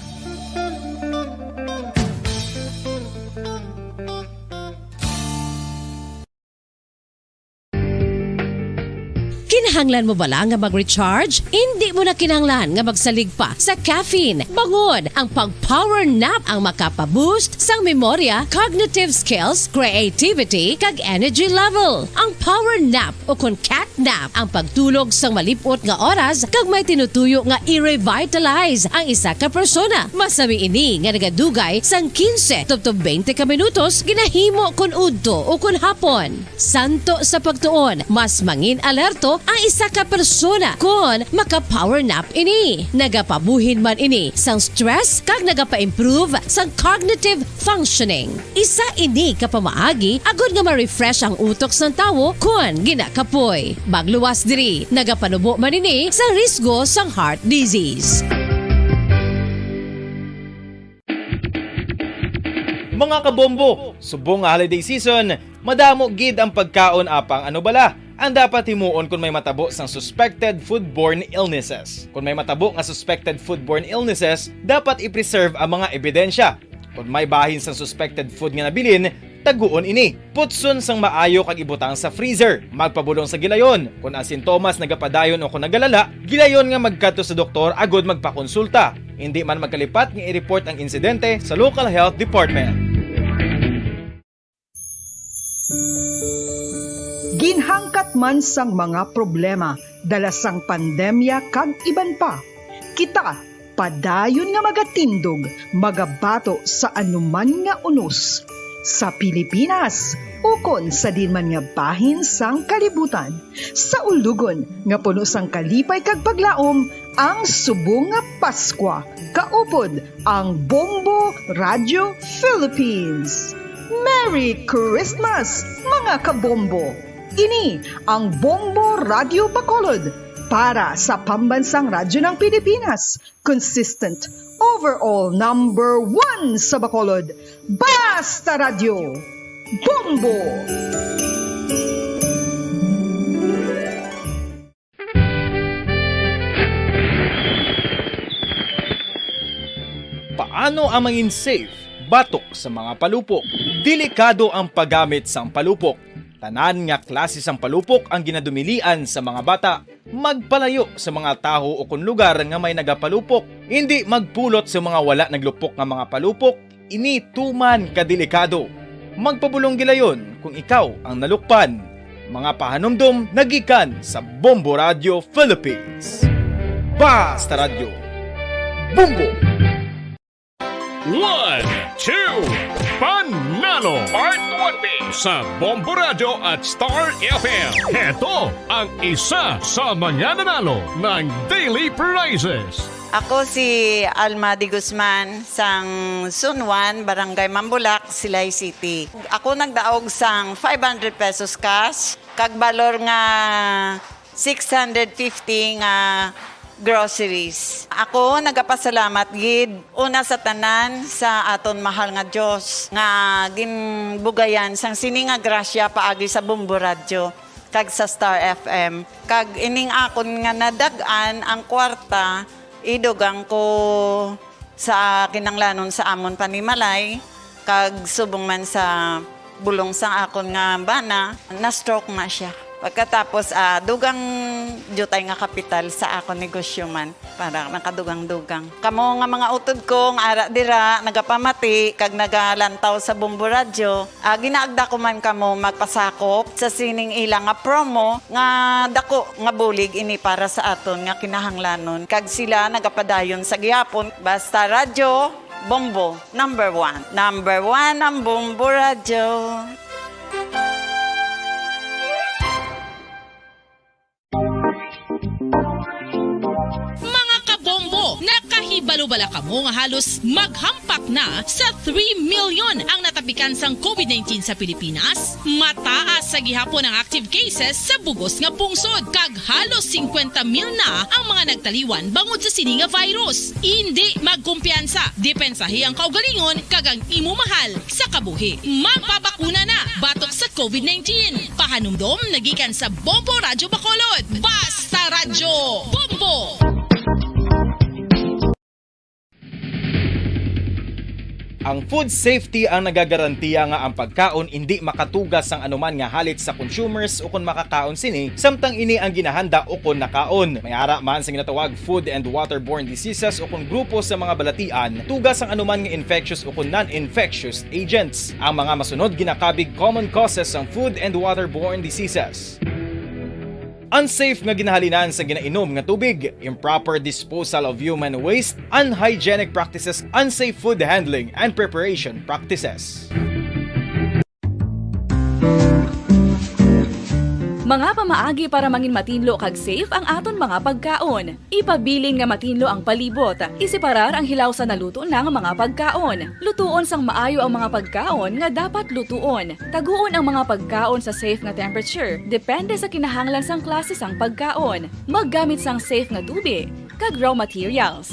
Kinahanglan mo bala nga mag-recharge? Hindi mo na kinahanglan nga magsalig pa sa caffeine. Bangod ang pag-power nap ang makapaboost sang memorya, cognitive skills, creativity, kag energy level. Ang power nap o kon cat nap ang pagtulog sang malipot nga oras kag may tinutuyo nga i-revitalize ang isa ka persona. Masami ini nga nagadugay sang 15 to 20 ka minutos ginahimo kon udto o kon hapon. Santo sa pagtuon, mas mangin alerto ang isa ka persona kung maka-power nap ini. Nagapabuhin man ini sang stress kag nagapa-improve sang cognitive functioning. Isa ini kapamaagi agud nga ma-refresh ang utok sang tawo kung ginakapoy. Bagluwas diri, nagapanubo man ini sa risgo sang heart disease. Mga kabombo, subong nga holiday season, madamo gid ang pagkaon apang ano bala ang dapat himuon kung may matabo sang suspected foodborne illnesses. Kung may matabo nga suspected foodborne illnesses, dapat i-preserve ang mga ebidensya. Kung may bahin sang suspected food nga nabilin, taguon ini. Putson sang maayo kag ibutang sa freezer. Magpabulong sa gilayon. Kung ang sintomas nagapadayon o kung nagalala, gilayon nga magkadto sa doktor agud magpakonsulta. Hindi man magkalipat nga i-report ang insidente sa local health department. Ginhangkat man sang mga problema dala sang pandemya kag iban pa. Kita padayon nga magatindog, magabato sa anuman nga unos. Sa Pilipinas, ukon sa dinman nga bahin sang kalibutan. Sa ulugon nga puno sang kalipay kag paglaom, ang subong nga Paskwa. Kaupod ang Bombo Radio Philippines. Merry Christmas, mga kabombo! Ini ang Bombo Radio Bacolod para sa pambansang radyo ng Pilipinas. Consistent, overall number 1 sa Bacolod. Basta Radio! Bombo! Paano ang mangin safe batok sa mga palupok? Delikado ang paggamit sang palupok. Tanan nga klase sang palupok ang ginadumilian sa mga bata. Magpalayo sa mga taho o kung lugar nga may nagapalupok. Hindi magpulot sa mga wala naglupok nga mga palupok. Ini tuman kadelikado. Magpabulong gilayon kung ikaw ang nalukpan. Mga pahanumdum nagikan sa Bombo Radio Philippines. Basta Radio Bombo! 1, 2, Panalo Part 1B sa Bombo Radio at Star FM. Ito ang isa sa mga nanalo ng daily prizes. Ako si Alma de Guzman sang Sunwan, Barangay Mambulak, Silay City. Ako nagdaog sang 500 pesos cash, kag balor nga 650 nga groceries. Ako nagapasalamat gid una sa tanan sa aton mahal nga Dios nga ginbugayan sang sini nga grasya paagi sa Bombo Radio kag sa Star FM. Kag ining akon nga nadagan ang kwarta idugang ko sa kinanglanon sa amon panimalay kag subong man sa bulong sa akon nga bana na stroke na siya. Pagkatapos, dugang jutay nga kapital sa ako negosyo man para nakadugang-dugang. Kamo nga mga utod ko, ara dira, nagapamati, kag nagalantaw sa Bombo Radio, ginaagda ko man kamo magpasakop sa sining ilang nga promo nga dako nga bulig ini para sa aton nga kinahanglanon. Kag sila nagapadayon sa gihapon, Basta Radio Bombo, number 1. Number 1 ang Bombo Radio. Mga kabombo, nakahibalo ba bala kamo nga halos maghampak na sa 3 million ang natapikan sang COVID-19 sa Pilipinas. Mataas sa gihapon ang active cases sa bugos nga pungsod kag halos 50 mil na ang mga nagtaliwan bangod sa sini nga virus. Hindi magkumpiyansa, depensahi ang kaugalingon kag ang imo mahal sa kabuhi. Magpabakuna na batok sa COVID-19. Pahanumdom nagikan sa Bombo Radyo Bacolod. Basta Radyo Bombo! Ang food safety ang nagagarantiya nga ang pagkaon hindi makatugas ang anuman nga halit sa consumers o kung makakaon sini, samtang ini ang ginahanda o kung nakaon. May ara man sa ginatawag food and waterborne diseases o kung grupo sa mga balatian, tugas ang anuman nga infectious o kung non-infectious agents. Ang mga masunod ginakabig common causes ng food and waterborne diseases. Unsafe nga ginahalinan sa ginainom nga tubig, improper disposal of human waste, unhygienic practices, unsafe food handling, and preparation practices. Mga pamaagi para mangin matinlo kag safe ang aton mga pagkaon. Ipabilin nga matinlo ang palibot. Isiparar ang hilaw sa naluto ng mga pagkaon. Lutuon sang maayo ang mga pagkaon nga dapat lutuon. Taguon ang mga pagkaon sa safe nga temperature. Depende sa kinahanglan sang klase sang pagkaon. Maggamit sang safe nga tubig kag raw materials.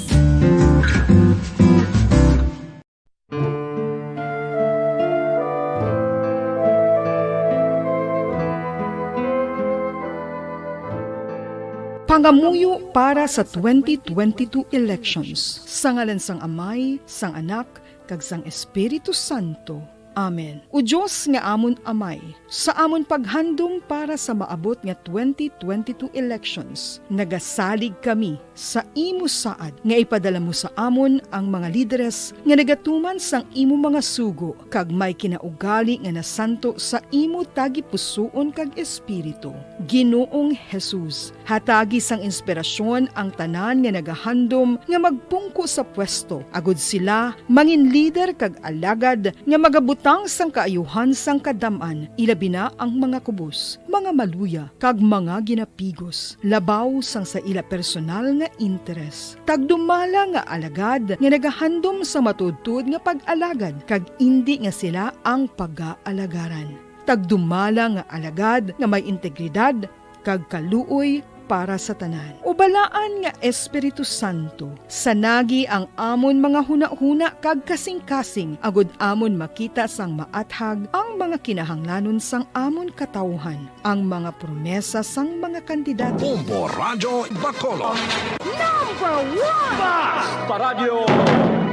Pangamuyo para sa 2022 elections. Sa ngalan sang Amay, sang Anak, kag sang Espiritu Santo. Amen. O Diyos nga amon Amay, sa amon paghandom para sa maabot nga 2022 elections, nagasalig kami sa imo saad nga ipadala mo sa amon ang mga lideres nga nagatuman sang imo mga sugo kag may kinaugali nga nasanto sa imo tagipusoon kag espiritu. Ginoong Jesus, hatagi sang inspirasyon ang tanan nga nagahandom nga magpungko sa pwesto, agud sila mangin leader kag alagad nga magabutang sang kaayuhan sang kadaman, ilabi na ang mga kubos, mga maluya kag mga ginapigos, labaw sang sa ila personal nga interes. Tagdumala nga alagad nga nagahandom sa matudtod nga pag-alagad kag indi nga sila ang pag-aalagaran. Tagdumala nga alagad nga may integridad kag kaluoy para sa tanan. Ubalaan nga Espiritu Santo, sanagi ang amon mga huna-huna kag kasing-kasing, agud amon makita sang maathag ang mga kinahanglanon sang amon katawhan, ang mga promesa sang mga kandidato. Bombo Radyo Bacolod. Number 1! Basta Radyo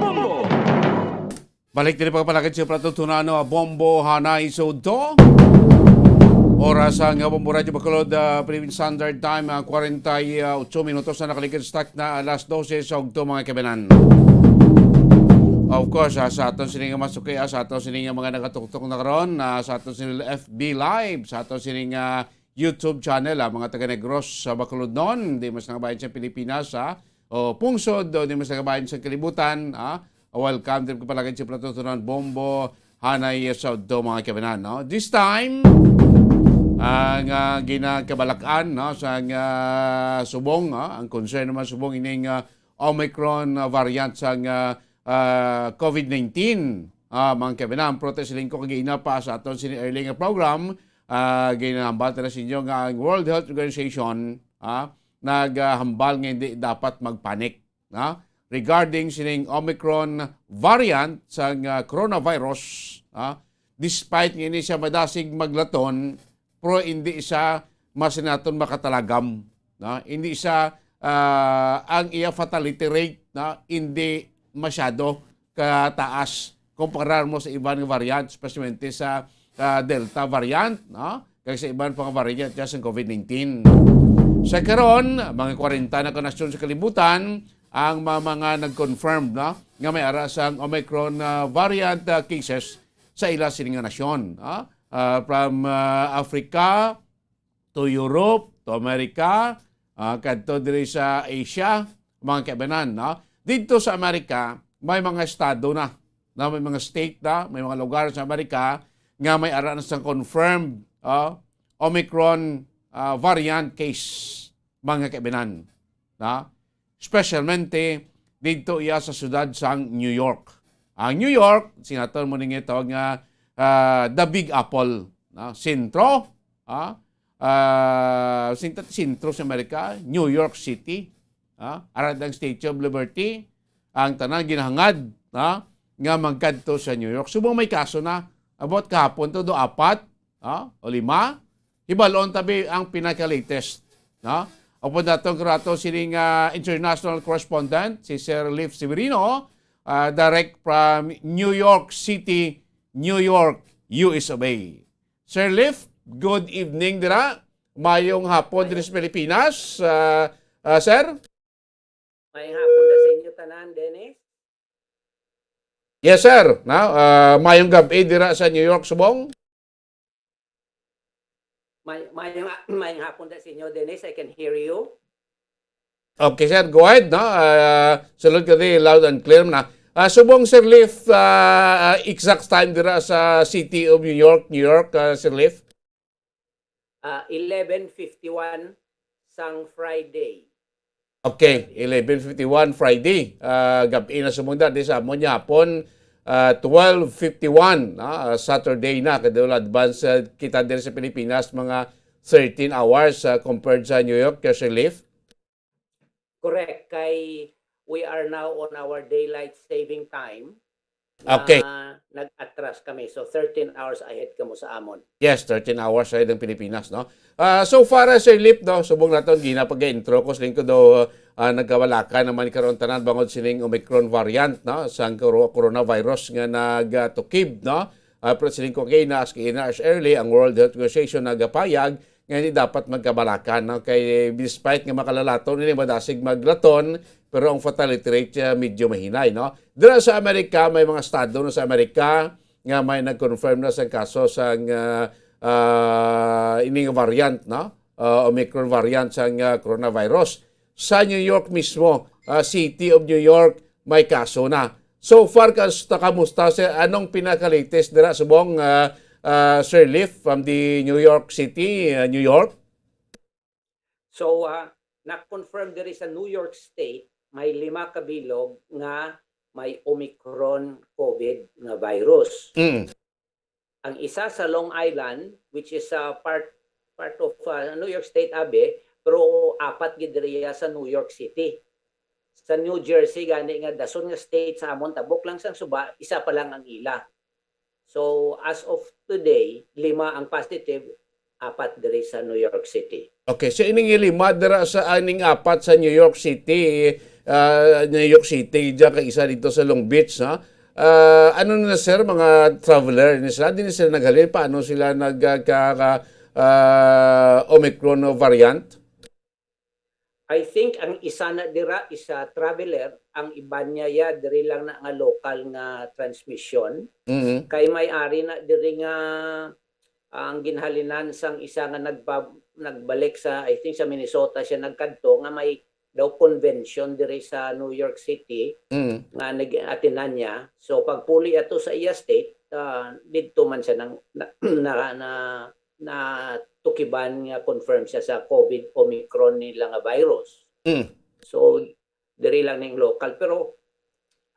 Bombo! Balik din pagpalagad siya pratutunano Bombo Hanay Sodo. Oras ang Bombo Radyo Bacolod, Philippine Standard Time, 48 minutos na nakalikan stock na alas 12 sa ugto mga kabanan. Of course, sa aton sining masukay, sa aton sining mga nakatuktok na karon, sa aton sining FB Live, sa aton sining YouTube channel, mga taga-Negros sa Bacolod noon, di mas nakabayan sa Pilipinas, o Pungsod, di mas nakabayan sa Kalibutan, welcome din ko palagay sa pratutunan Bombo Hanay sa ugto mga kabanan. No? This time, ang ginakabalakan sa subong, ang concern naman subong ining Omicron variant sa COVID-19. Mga kabinan, protest lingko kagina pa sa aton sini early program, ginahambal na sa inyo nga ang World Health Organization naghambal nga hindi dapat magpanik regarding sining Omicron variant sa coronavirus. Despite nga ini siya madasig maglaton, pero hindi siya masinaton makatalagam. Hindi siya ang iya fatality rate hindi masyado kataas kumpara mo sa ibang variant, especially sa Delta variant, kaya sa ibang pang variant sa COVID-19. Sa karon, mga 40 na kanasyon sa kalibutan ang mga nag-confirm nga may ara sang Omicron variant cases sa ila sining nasyon. From Africa to Europe to America, kadto diri sa Asia, mga kaibanan. Dito sa Amerika, may mga estado na may mga state may mga lugar sa Amerika nga may ara na sang confirmed Omicron variant case, mga kaibanan. Especialmente dito iya sa syudad sang New York. Ang New York, sinator mo ning tawag nga the Big Apple, no? Sentro, sentro sa Amerika, New York City, arad ang Statue of Liberty, ang tanan ginahangad, nga magkadto sa New York. Subong may kaso na about kahapon to do 4 o 5. Hibalon tabi ang pinaka-latest, no? Opo datong kurato sining international correspondent si Sir Leif Severino, direct from New York City, New York, US of A. Sir Leif, good evening dira. Mayong hapon diri sa Pilipinas. Sir? Mayong hapon na sa inyo tanan, Dennis. Yes, sir. Now, mayong gabi dira sa New York, subong? Mayong hapon na sa inyo, Dennis. I can hear you. Okay, sir. Go ahead. No? Sulod ka di, loud and clear na. Subong, Sir Leif, exact time dira sa City of New York, Sir Leif? 11:51 sang Friday. Okay, 11:51 Friday. Gabi na sumunod di sa amon hapon 12:51 Saturday na kadto advance kita diri sa Pilipinas mga 13 hours compared sa New York, Sir Leif. Correct, kay we are now on our daylight saving time. Okay. Nag-atras kami. So 13 hours ahead kamo sa amon. Yes, 13 hours ahead ng Pilipinas, no? So far, Sir Leif, no, subong naton ginapag-intro ko siling ko do nagkawala ka naman karon tanan bangod siling Omicron variant, no, sang coronavirus nga nagtukib, no? Pero siling ko kay na as early ang World Health Organization nagapayag nga hindi dapat magkabalakan, no? Kay despite nga makalalaton nila madasig maglaton, pero ang fatality rate medyo mahinay, no? Dira sa Amerika, may mga estado na sa Amerika nga may nag-confirm na sa kaso sa ining variant, no? Omicron variant sa coronavirus. Sa New York mismo, City of New York, may kaso na. So far, kamusta sa anong pinaka-latest dira subong Sir Leif from the New York City, New York? So, na-confirm diri sa New York State, may 5 kabilog nga may Omicron COVID na virus. Ang isa sa Long Island, which is part of New York State, pero 4 gid diriya sa New York City. Sa New Jersey, gani nga dason nga state sa amon, tabok lang sang suba, isa pa lang ang ila. So, as of today, 5 ang positive, 4 diri sa New York City. Okay, so ining 5 dira sa aning 4 sa New York City, diyan kay isa dito sa Long Beach, ha? Ano na sir, mga traveler ni sila, din sila naghalin, paano sila Omicron variant? I think ang isa na dira isa traveler, ang iba niya diri lang na nga local nga transmission. Kay may-ari na diri nga ang ginhalinan sang isa nga nagbalik sa, I think sa Minnesota siya nagkadto nga may daw convention diri sa New York City nga nag-atinan niya. So pagpuli ato sa iya state, didto man siya na tukiban nga confirm siya sa COVID Omicron nila nga virus. So diri lang ning local, pero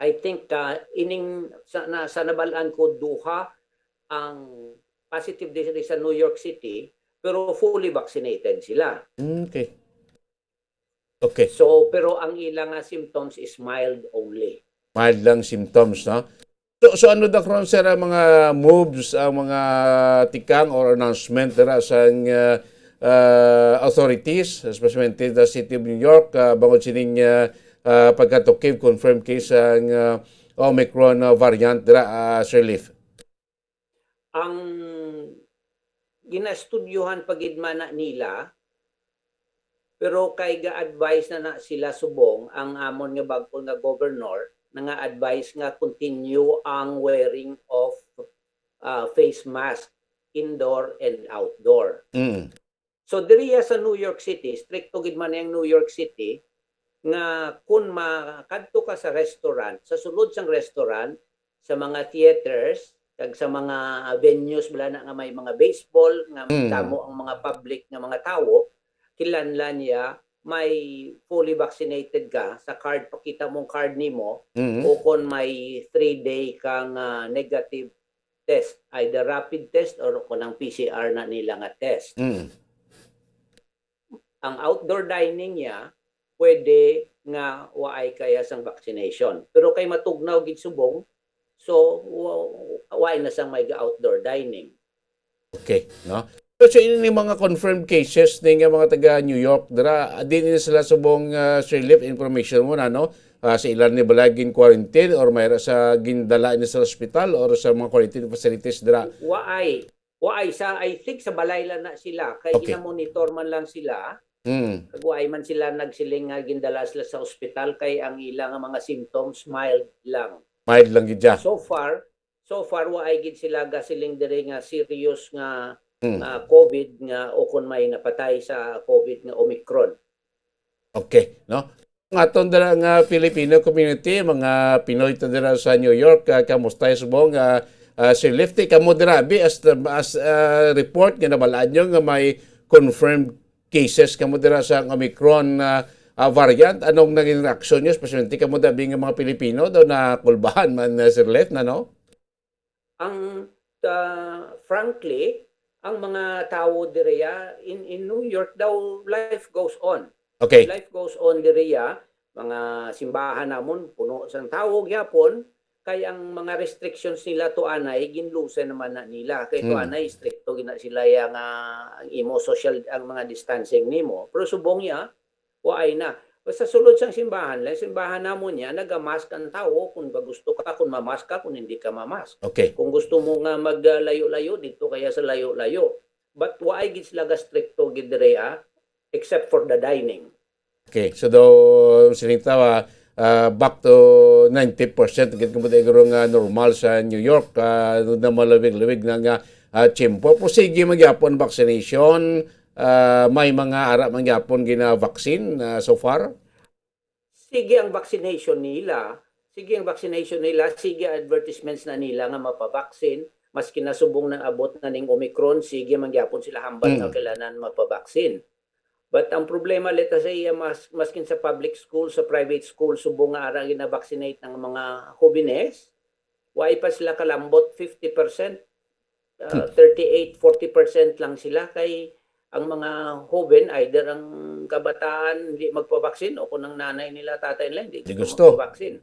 I think ining sa nabalaan ko duha ang positive diri sa New York City, pero fully vaccinated sila. Okay. So pero ang ilang symptoms is mild only. Mild lang symptoms, no? So ano daw karon sir ang mga moves, ang mga tikang or announcement dira sa authorities, especially the City of New York, bangod sining pagkatukib confirmed case ang Omicron variant dira, Sir Leif? Ang ginastudyuhan pagidman na nila, pero kay ga-advise na sila subong ang amon nga bag-o nga governor nga advice nga continue ang wearing of face mask indoor and outdoor. So diriya sa New York City, stricto gid man yang New York City nga kun makadto ka sa restaurant, sa sulod sang restaurant, sa mga theaters, kag sa mga venues bala na nga may mga baseball nga damo ang mga public nga mga tawo, kinahanglan niya may fully vaccinated ka sa card, pakita mong card nimo, Mhm. o kung may 3-day kang negative test, either rapid test or kung ang PCR na nila nga test. Mm. Ang outdoor dining niya, pwede nga waay kaya sang vaccination. Pero kay matugnaw gid subong, so waay na sang may outdoor dining. Okay, no? So ini mga confirmed cases ng mga taga New York dira din sila subong relief information mo na no sa ilan ni balagin quarantine or mayra sa gindala ni sa ospital or sa mga quarantine facilities dira. Waay sa I think sa balay lang na sila kay Okay. ina-monitor man lang sila. Waay man sila nagsiling nga gindala sila sa ospital kay ang ilang mga symptoms mild lang. Mild lang gid siya. So far waay gid sila gasiling diri nga serious nga COVID nga o kung may napatay sa COVID nga Omicron. Okay, no? Ang aton dira nga Filipino community, mga Pinoy ta dira sa New York, kamusta subong Sir Lefty kamo dira bi as report nga nabalaan nyo nga may confirmed cases kamo dira sa Omicron variant. Anong naging reaksyon nyo, especially kamo dabi nga mga Pilipino daw na kulbahan man Sir Left na no? Ang frankly, ang mga tao direya in New York daw life goes on. Okay. Life goes on direya, mga simbahan namon puno sang tao gyapon kay ang mga restrictions nila to anay ginlusen naman na nila kay to anay stricto gina sila yang ang imo social ang mga distancing nimo. Pero subong ya waay na. Basta sulod sang simbahan, simbahan namon niya nagamask ang tao kung gusto ka, kung mamask ka, kung hindi ka mamask. Okay. Kung gusto mo nga maglayo-layo dito kaya sa layo-layo. But waay gid sila stricto gid direya except for the dining. Okay, so daw sinintawa back to 90% gid kamo dayro nga normal sa New York na malawig-lawig nga tiyempo. Sige magyapon vaccination, may mga ara magyapon gina vaccine so far. Sige ang vaccination nila, sige advertisements na nila nga mapabaksin, maski nasubong ng abot na ning Omicron, sige magyapon sila hambal na kailangan mapabaksin. But ang problema let us say maskin sa public school, sa private school subong nga ara gina-vaccinate ng mga jóvenes, why pa sila kalambot 50%, 38-40% lang sila kay ang mga joven either ang kabataan hindi magpabaksin o kung ang nanay nila tatay nila hindi gusto magpabaksin.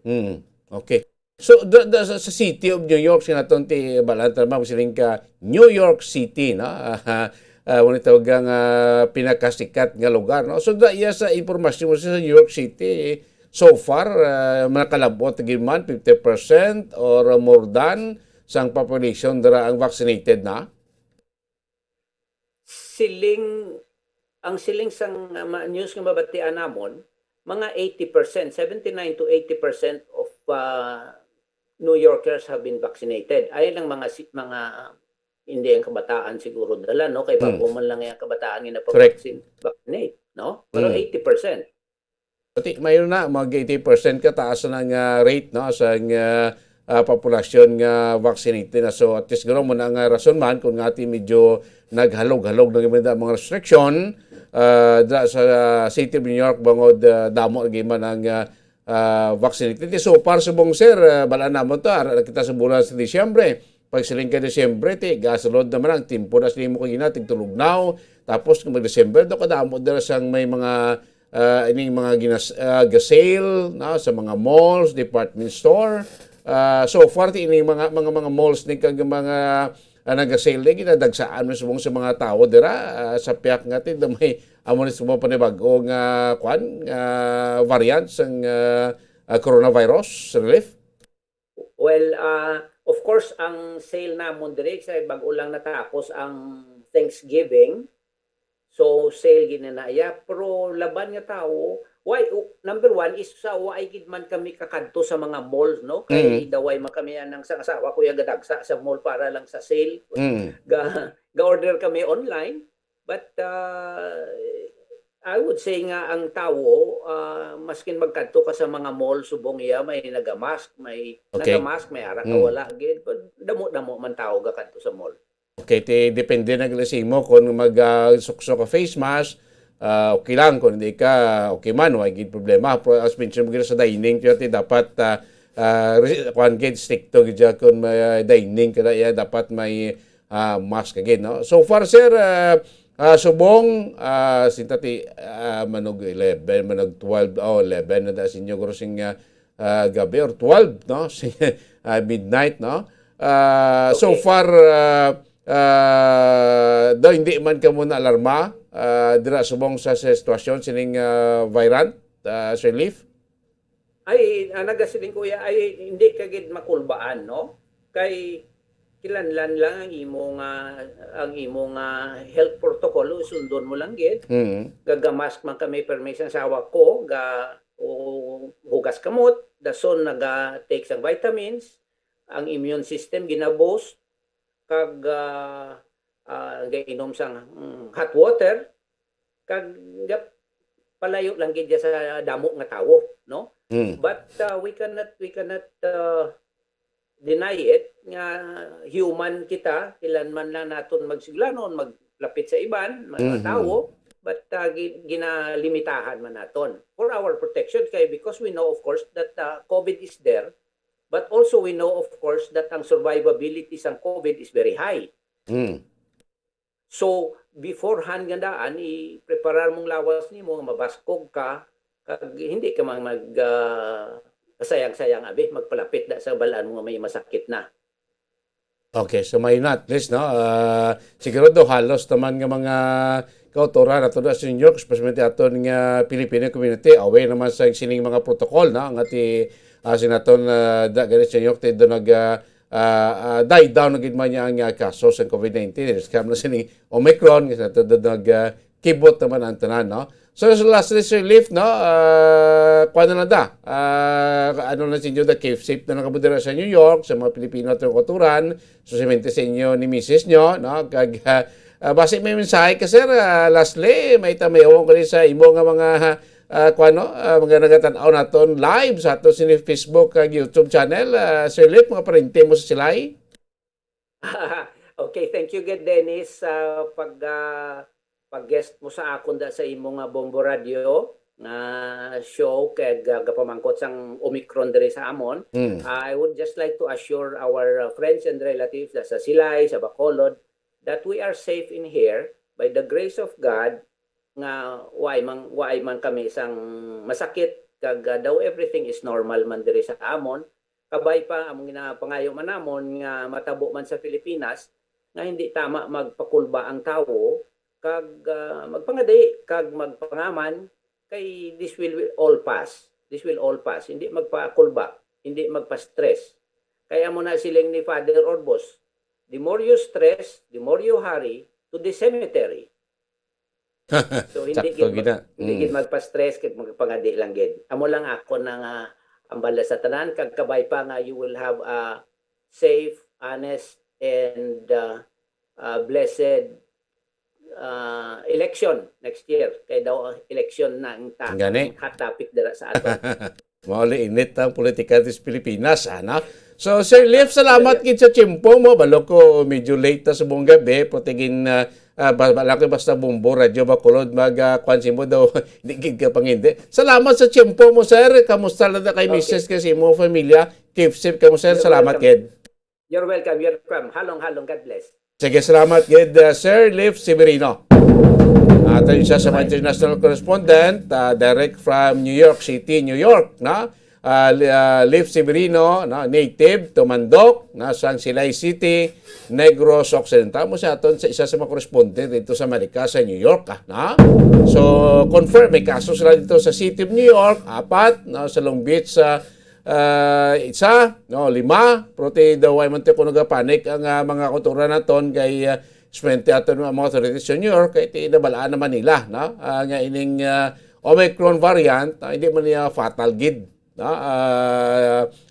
Okay. So sa City of New York sinaton ti balanta ma siling ka New York City no. Wala tawagang pinakasikat nga lugar no. So iya sa impormasyon mo sa New York City so far nakalabot gid man 50% or more than sang population dara ang vaccinated na. Ang siling sang news nga mabatian namon, mga 80%, 79 to 80% of New Yorkers have been vaccinated. Ay lang mga hindi ang kabataan siguro dala no kay bago man lang ang kabataan nga vaccinate no pero 80%. Pati mayroon na mag 80% ka taas na nga rate no sa populasyon nga vaccinated na. So at least gano'n mo na nga rason man kung nga medyo naghalog-halog ng mga restriction sa City of New York bangod damo man ang vaccinated. So para sa bong sir, bala naman to, kita sa bulan sa Disyembre. Pag siling ka Disyembre, gasolod naman ang timpo na siling mo kagina, tigtulog now. Tapos kung mag-Disyembre, do kadamo dala sang may mga ining mga gasale sa mga malls, department store. So far ini mga malls ni kag mga nagasale ni ginadagsaan mo sa mga tao dira sa piyak nga ti may amo ni sumo panibago nga variant sang coronavirus relief. Well, of course ang sale namon dire sa bag-o lang natapos ang Thanksgiving. So sale ginanaya pero laban nga tao number one is sa why gid man kami kakadto sa mga malls no kay daway man kami nang sa asawa ko gadagsa sa mall para lang sa sale ga order kami online but I would say nga ang tao maskin magkadto ka sa mga mall subong iya may nagamask may nagamask may ara ka wala gid damo man tao ga kadto sa mall. Okay, depende na mo kung mag-sukso ka face mask okay lang. Kung hindi ka okay man, wala gid problema. Pero as mentioned mo sa dining, dapat stick to gid kung may dining ka dapat may mask again. No? So far, sir, subong sintati manog 11, manog 12, 11 na sinyo grosing gabi or 12, no? Midnight, no? So far, daw hindi man ka muna alarma dira subong sa sitwasyon sining virant, Sir Leaf? Ay, nagasiling kuya, ay hindi kagid makulbaan, no? Kay kilanlan lang ang imong health protocol, sundon mo lang gid. Gagamask man kami permission sa awa ko, hugas kamot, dason naga-take sang vitamins, ang immune system ginaboost, kag inom sang hot water, kag palayo lang gid sa damo nga tawo, no? But we cannot deny it nga human kita, ilan man lang naton magsiglanon, maglapit sa iban, mga tawo, but ginalimitahan man naton for our protection because we know of course that COVID is there, but also we know of course that ang survivability sa COVID is very high. So beforehand gandaan i-preparar mong lawas nimo, mabaskog ka, kag hindi ka sayang-sayang magpalapit sa balaan mo may masakit na. Okay, so may not list, no? Siguro do halos naman nga mga kautoran ato sa New York, especially aton nga Filipino community, aware naman sa sining mga protocol, no? Nga sinaton ganit sa New York do die down na gid man niya ang kaso sa COVID-19. Scam na sining Omicron, kasi nato kibot naman ang tanan, no? So lastly, Sir Leaf, no? Kuha na da? Ano na sa inyo, cave safe na nakabudira sa New York, sa mga Pilipino at kulturan, susimente sa inyo ni Mrs. nyo, no? Kag, base may mensahe ka, sir, lastly, may tamayaw ko rin sa imo nga mga mga nagatanaw naton live sa ato sa Facebook kag YouTube channel. Sir Leaf, mga parente mo sa silay? Okay, thank you good, Dennis, pag-guest mo sa akon sa imong Bombo Radio na show kay gapamangkot sang Omicron diri sa amon. I would just like to assure our friends and relatives sa Silay, sa Bacolod, that we are safe in here by the grace of God, nga why man kami sang masakit, kag daw everything is normal man diri sa amon. Kabay pa among ginapangayo man namon nga matabo man sa Pilipinas nga hindi tama magpakulba ang tawo, kag magpangadi, kag magpangaman, kay this will all pass. This will all pass. Hindi magpakulba, hindi magpa-stress. Kaya mo na siling ni Father Orbos, the more you stress, the more you hurry to the cemetery. So hindi gid magpa-stress, kag magpangadi lang gid. Amo lang ako na ambala sa tanan, kag kabay pa nga you will have a safe, honest, and blessed election next year. Kaya daw election na ang hot topic dara sa ato. Mauli init ang politika sa Pilipinas, ana. So Sir Leaf, salamat gid sa tiyempo mo. Balo ko medyo late na sa buong gabi, protegin balaki basta Bombo Radio Bacolod kwansin mo daw hindi gid ka pangindi. Salamat sa tiyempo mo, sir. Kamusta na kay Mrs. kasi mo familia? Keep safe ka mo, sir. Salamat gid. You're welcome. You're welcome. Halong God bless. Sige, salamat gid Sir Leaf Severino. Ato isa sa international correspondent direct from New York City, New York, na Leaf Severino, native Tumandok, sa Silay City, Negros Occidental. Mo sa aton sa isa sa mga correspondent dito sa Amerika, sa New York, na. So confirm may kaso sila dito sa City of New York, 4, sa Long Beach, sa 5, prote daw ay man ko nagapanik ang mga kultura naton kay spente aton mga authorities sa New York kay tinabalaan naman nila, no? Nga ining Omicron variant, hindi man niya fatal gid, no?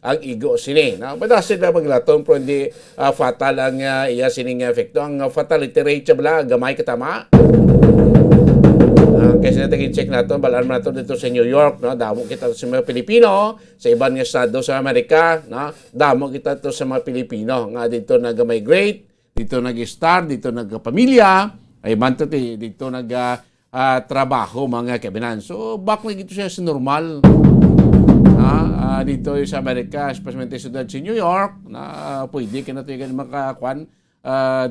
Ang igo sini, no? Badasin na maglaton pero hindi fatal ang iya sining epekto. Ang fatality rate bala gamay katama. Kasi natin check natin, balaan mo natin dito sa New York, no? Damo kita sa mga Pilipino, sa ibang estado sa Amerika, no? Damo kita to sa mga Pilipino, nga dito nag-migrate, dito nag-star, dito nag-pamilya, ay manto dito trabaho mga kaibigan. So back na ito siya sa normal. Dito sa Amerika, especially sa siyudad sa New York, na pwede ka na ito yung makakuan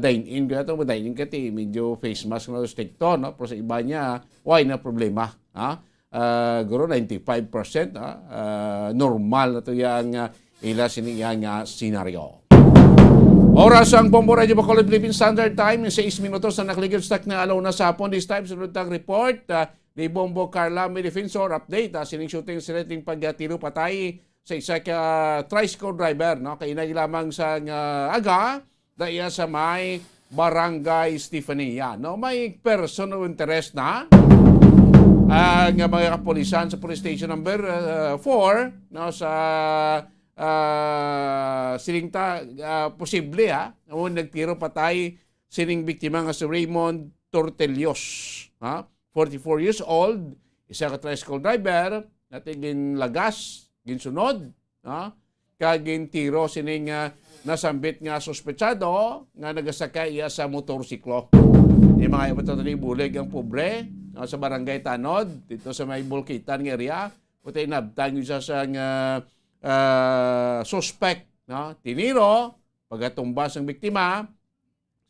dine-in ka ito, dine-in ka ito, medyo face mask na stricto, no? Pero sa iba niya, why na problema? Guro 95% normal na ito yung ila siniyang scenario. Oras ang Bombo Radio Bacolod Philippine Standard Time, 6 minutos na nakaligid stock na alaw na sa hapon. This time, sunod tang report ni Bombo Carla May Defensor update. Sining shooting sineting pagtiro patay sa isa ka tricycle driver. No? Kainay lamang sa aga, dahil sa may Barangay Stefania. No? May person of interest na ang mga kapulisan sa police station number 4 no, sa silingta posible nagtiro patay sining biktima nga si Raymond Tortelios, 44 years old, isa ka tricycle driver, natin ginlagas, ginsunod, kagin tiro sining nasambit nga suspetsado nga nagasakay iya sa motorsiklo. Yung mga iba't ni bulig ang pobre sa Barangay Tanod, dito sa may Bulkitan ng area, putay nabtang isa sa suspect, no? Tiniro, pagatumbas ng biktima,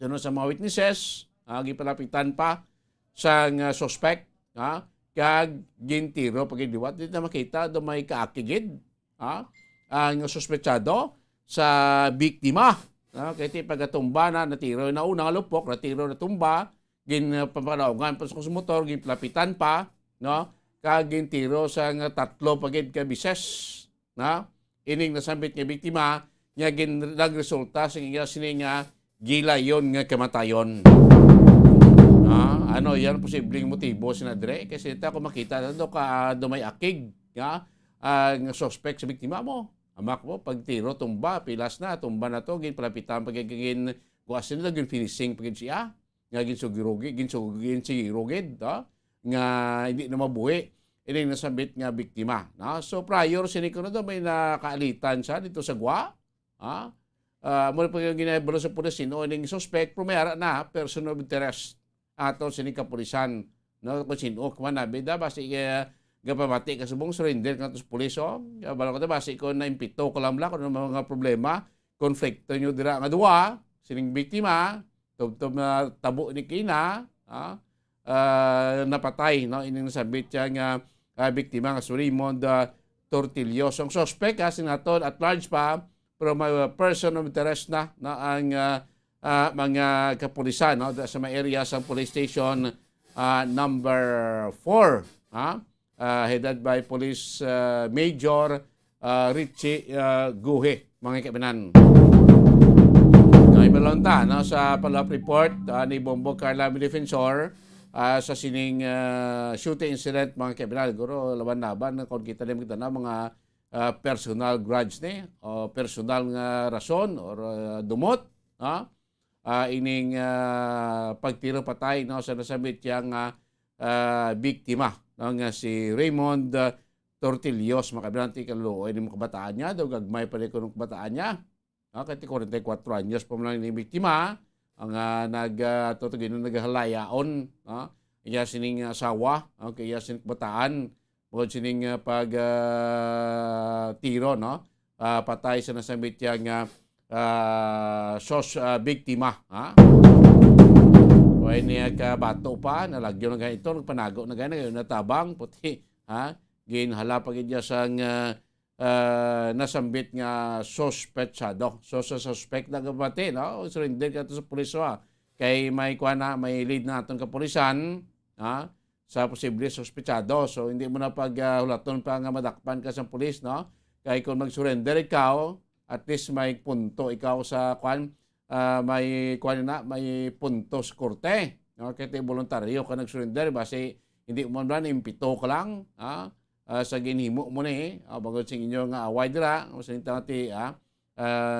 sunod sa mga witnesses, gipalapitan pa sa suspect, kag gintiro pagdiwat. Dito na makita, do may kaakigid, ang suspetsado sa biktima. Kaya pagatumba na, natiro na unang lupok, natiro na tumba, ginpapanaungan pa sa motor, ginpalapitan pa, no? Kag gintiro sa tatlo pagid ka bises, na ining nasambit nga biktima nga nagresulta sa sining gilayon nga kamatayon. Ano yan posibleng motibo sinadre kasi ta ko makita na do may akig ang suspect sa biktima mo. Amak mo pagtiro tumba pilas na tumba na to ginpalapitan pagiging guasin na gin finishing pagid siya nga ginsugirugid nga hindi na mabuhi ining nasambit nga biktima. So prior siniko na may nakaalitan siya dito sa Gwa. Mula pa yung ginabalo sa pulis sino ining suspect prumera na person of interest ato sining kapulisan. No, kung sino kung nabida basi gapamati ka subong surrender ka sa pulis. Balo ko basi ko na impito ko lang kung mga problema konflikto nyo dira nga duwa sining biktima tubtob na tabo ni kina napatay no ining nasambit siya nga biktima nga si Raymond Tortelios. Ang suspect sinaton at large pa pero may person of interest na ang mga kapulisan sa may area sa police station number 4 headed by Police Major Richie Guhe, mga kaibigan. Ibalonta sa follow-up report ni Bombo Carla May Defensor sa sining shooting incident, mga kaibigan. Guro laban-laban kung kita din na mga personal grudge ni o personal nga rason or dumot ining pagtiro patay sa nasabit yang biktima nga si Raymond Tortelios, mga kaibigan. Tikalo ini mga kabataan niya daw gagmay pa rin ko ng kabataan niya kati 44 anyos pa lang ni biktima ang naghalayaon iya sining asawa kaya sining bataan bukod sining tiro patay sa nasambit yang biktima o niya ka bato pa nalagyo na ganito nagpanago na ganito natabang puti ginhala pagid niya sang nasambit nga suspetsado. So sa suspect na gabati, surrender ka to sa pulis kay may may lead na atong kapulisan sa posible suspetsado. So hindi mo na paghulaton pa nga madakpan ka sa pulis, kay kung mag-surrender ikaw, at least may punto ikaw sa may punto sa korte. Kaya voluntaryo ka nag-surrender base hindi mo na impito ka lang, sa ginhimo mo ni bagod sing inyo nga away dira sa intati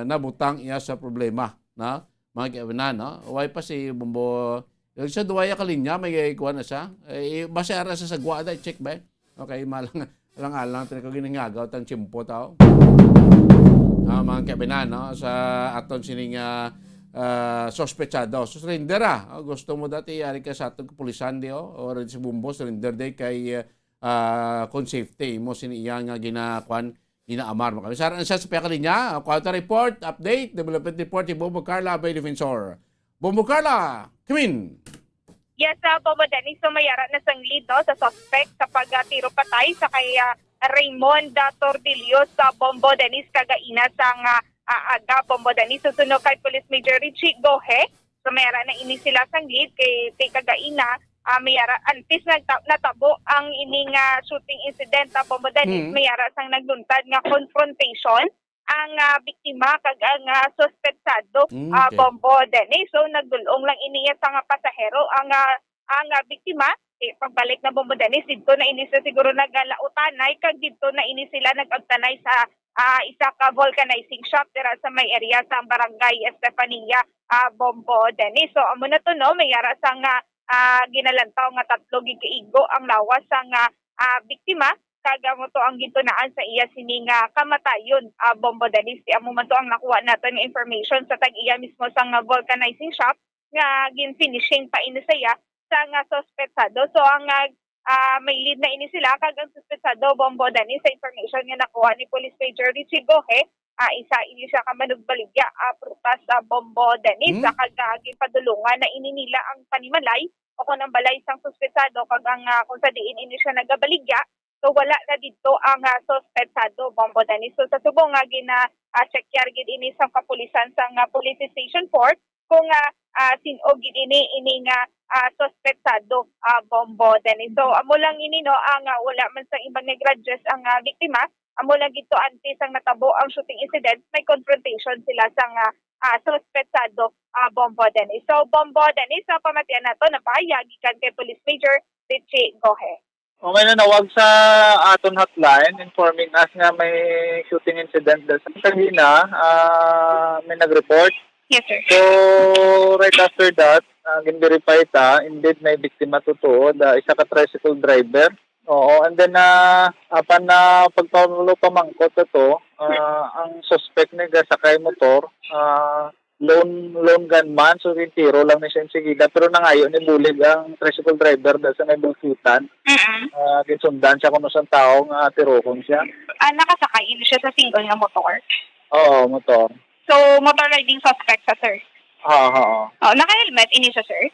nabutang iya sa problema mga kaibigan away pa si Bombo sa duwaya ka linya may kuha na siya base ara sa sagwa da check ba okay malang alang ko ginangagaw tang chimpo tao mga kaibigan sa aton sining sospechado. So, surrender gusto mo dati, yari ka sa atong kapulisan di o sa bumbo, surrender day kay kung safety mo siniya nga ginaamar mo. Kamisaran siya sa pekalinya, Qualta Report, Update, Development Report, Bombo Carla, Bay Defensor. Bombo Carla, come in! Yes, Bobo Dennis, sumayara na sang lead sa suspect sa pagtiro patay sa kay Raymond Tortillo sa Bombo Dennis kagaina sang aga Bombo Dennis. Susunod kay Police Major Richie Gohe, sumayara na ini sila sang lead kay kagaina. Mayara antes natabo ang ining shooting incident sa Bombo Dennis. Mayara sang nagluntad nga confrontation ang biktima kag ang suspetsado Bombo Dennis. So nagdulong lang iniya sa nga pasahero ang biktima pagbalik na Bombo Dennis dito na ini sa siguro nagalautanay kag dito na ini sila nagagtanay sa isa ka vulcanizing shop dira sa may area sa barangay Estefania Bombo Dennis. So amo na to no mayara sang ginalantaw nga 3 gigaigo ang lawas sang biktima. Kagamo to ang gintunaan sa iya sining kamatayon Bombo Dennis. Amo man to ang nakuha natin ng information sa tag-iya mismo sa vulcanizing shop nga gin-finishing pa ini saya sa suspetsado. So ang may lead na ini sila kag ang suspetsado Bombo Dennis sa information nga nakuha ni Police Major Richie Gohe. Isa ini siya ka manugbaligya prutas sa Bombo Dennis sa kag ginpadulungan na ini nila ang panimalay o kung ang balay sang suspetsado kag ang kung sa diin ini siya nagabaligya. So wala na dito ang suspetsado Bombo Dennis. So sa subong nga gina-check gid ini sa kapulisan sa Police Station 4 kung sino gid ini nga suspetsado Bombo Dennis. So amo lang ini no ang wala man sa ibang nag-address ang biktima. Amo lang gito antes ang natabo ang shooting incident, may confrontation sila sa suspetsado Bombo Dennis. So Bombo Dennis sa pamatian nato napahayag gikan kay Police Major Richie Gohe. May nanawag sa aton hotline informing us nga may shooting incident dahil sa kanina may nag-report. Yes, sir. So, right after that, gin-verify indeed may biktima totoo, isa ka tricycle driver. Oo, and then apan na pagpaulo pamangkot ito, ang suspect na sakay motor, lone gunman, so tiro lang ni siya sigida, pero nangayo ni bulig ang tricycle driver dahil sa may bulkitan. Ginsundan siya kung saan taong tirokon siya. Nakasakay siya sa single nga motor? Oo, motor. So, motor riding suspect sa sir? Oo. Naka-helmet ini siya sir?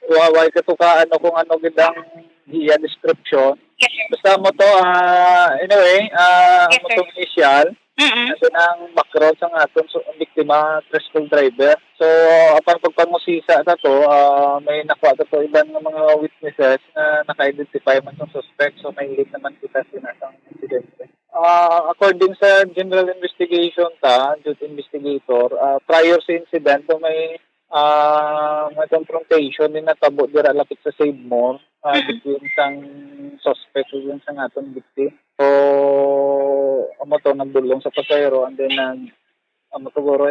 Waway ka to ka kung ano gidang hiya description. Yes, sir. Basta mo to, anyway, yes, mo tong initial. At ang background sa aton biktima, tricycle driver. So, upang pagpangusisa na to, may nakuha to ibang mga witnesses na naka-identify man ng suspect. So, may lead naman kita sinasang incident. According sa general investigation duty investigator, prior sa incident, may confrontation din natabo dira lapit sa Save More between sang suspect ug sang aton victim. So, amo to nagdulong sa pasahero and then amo to guro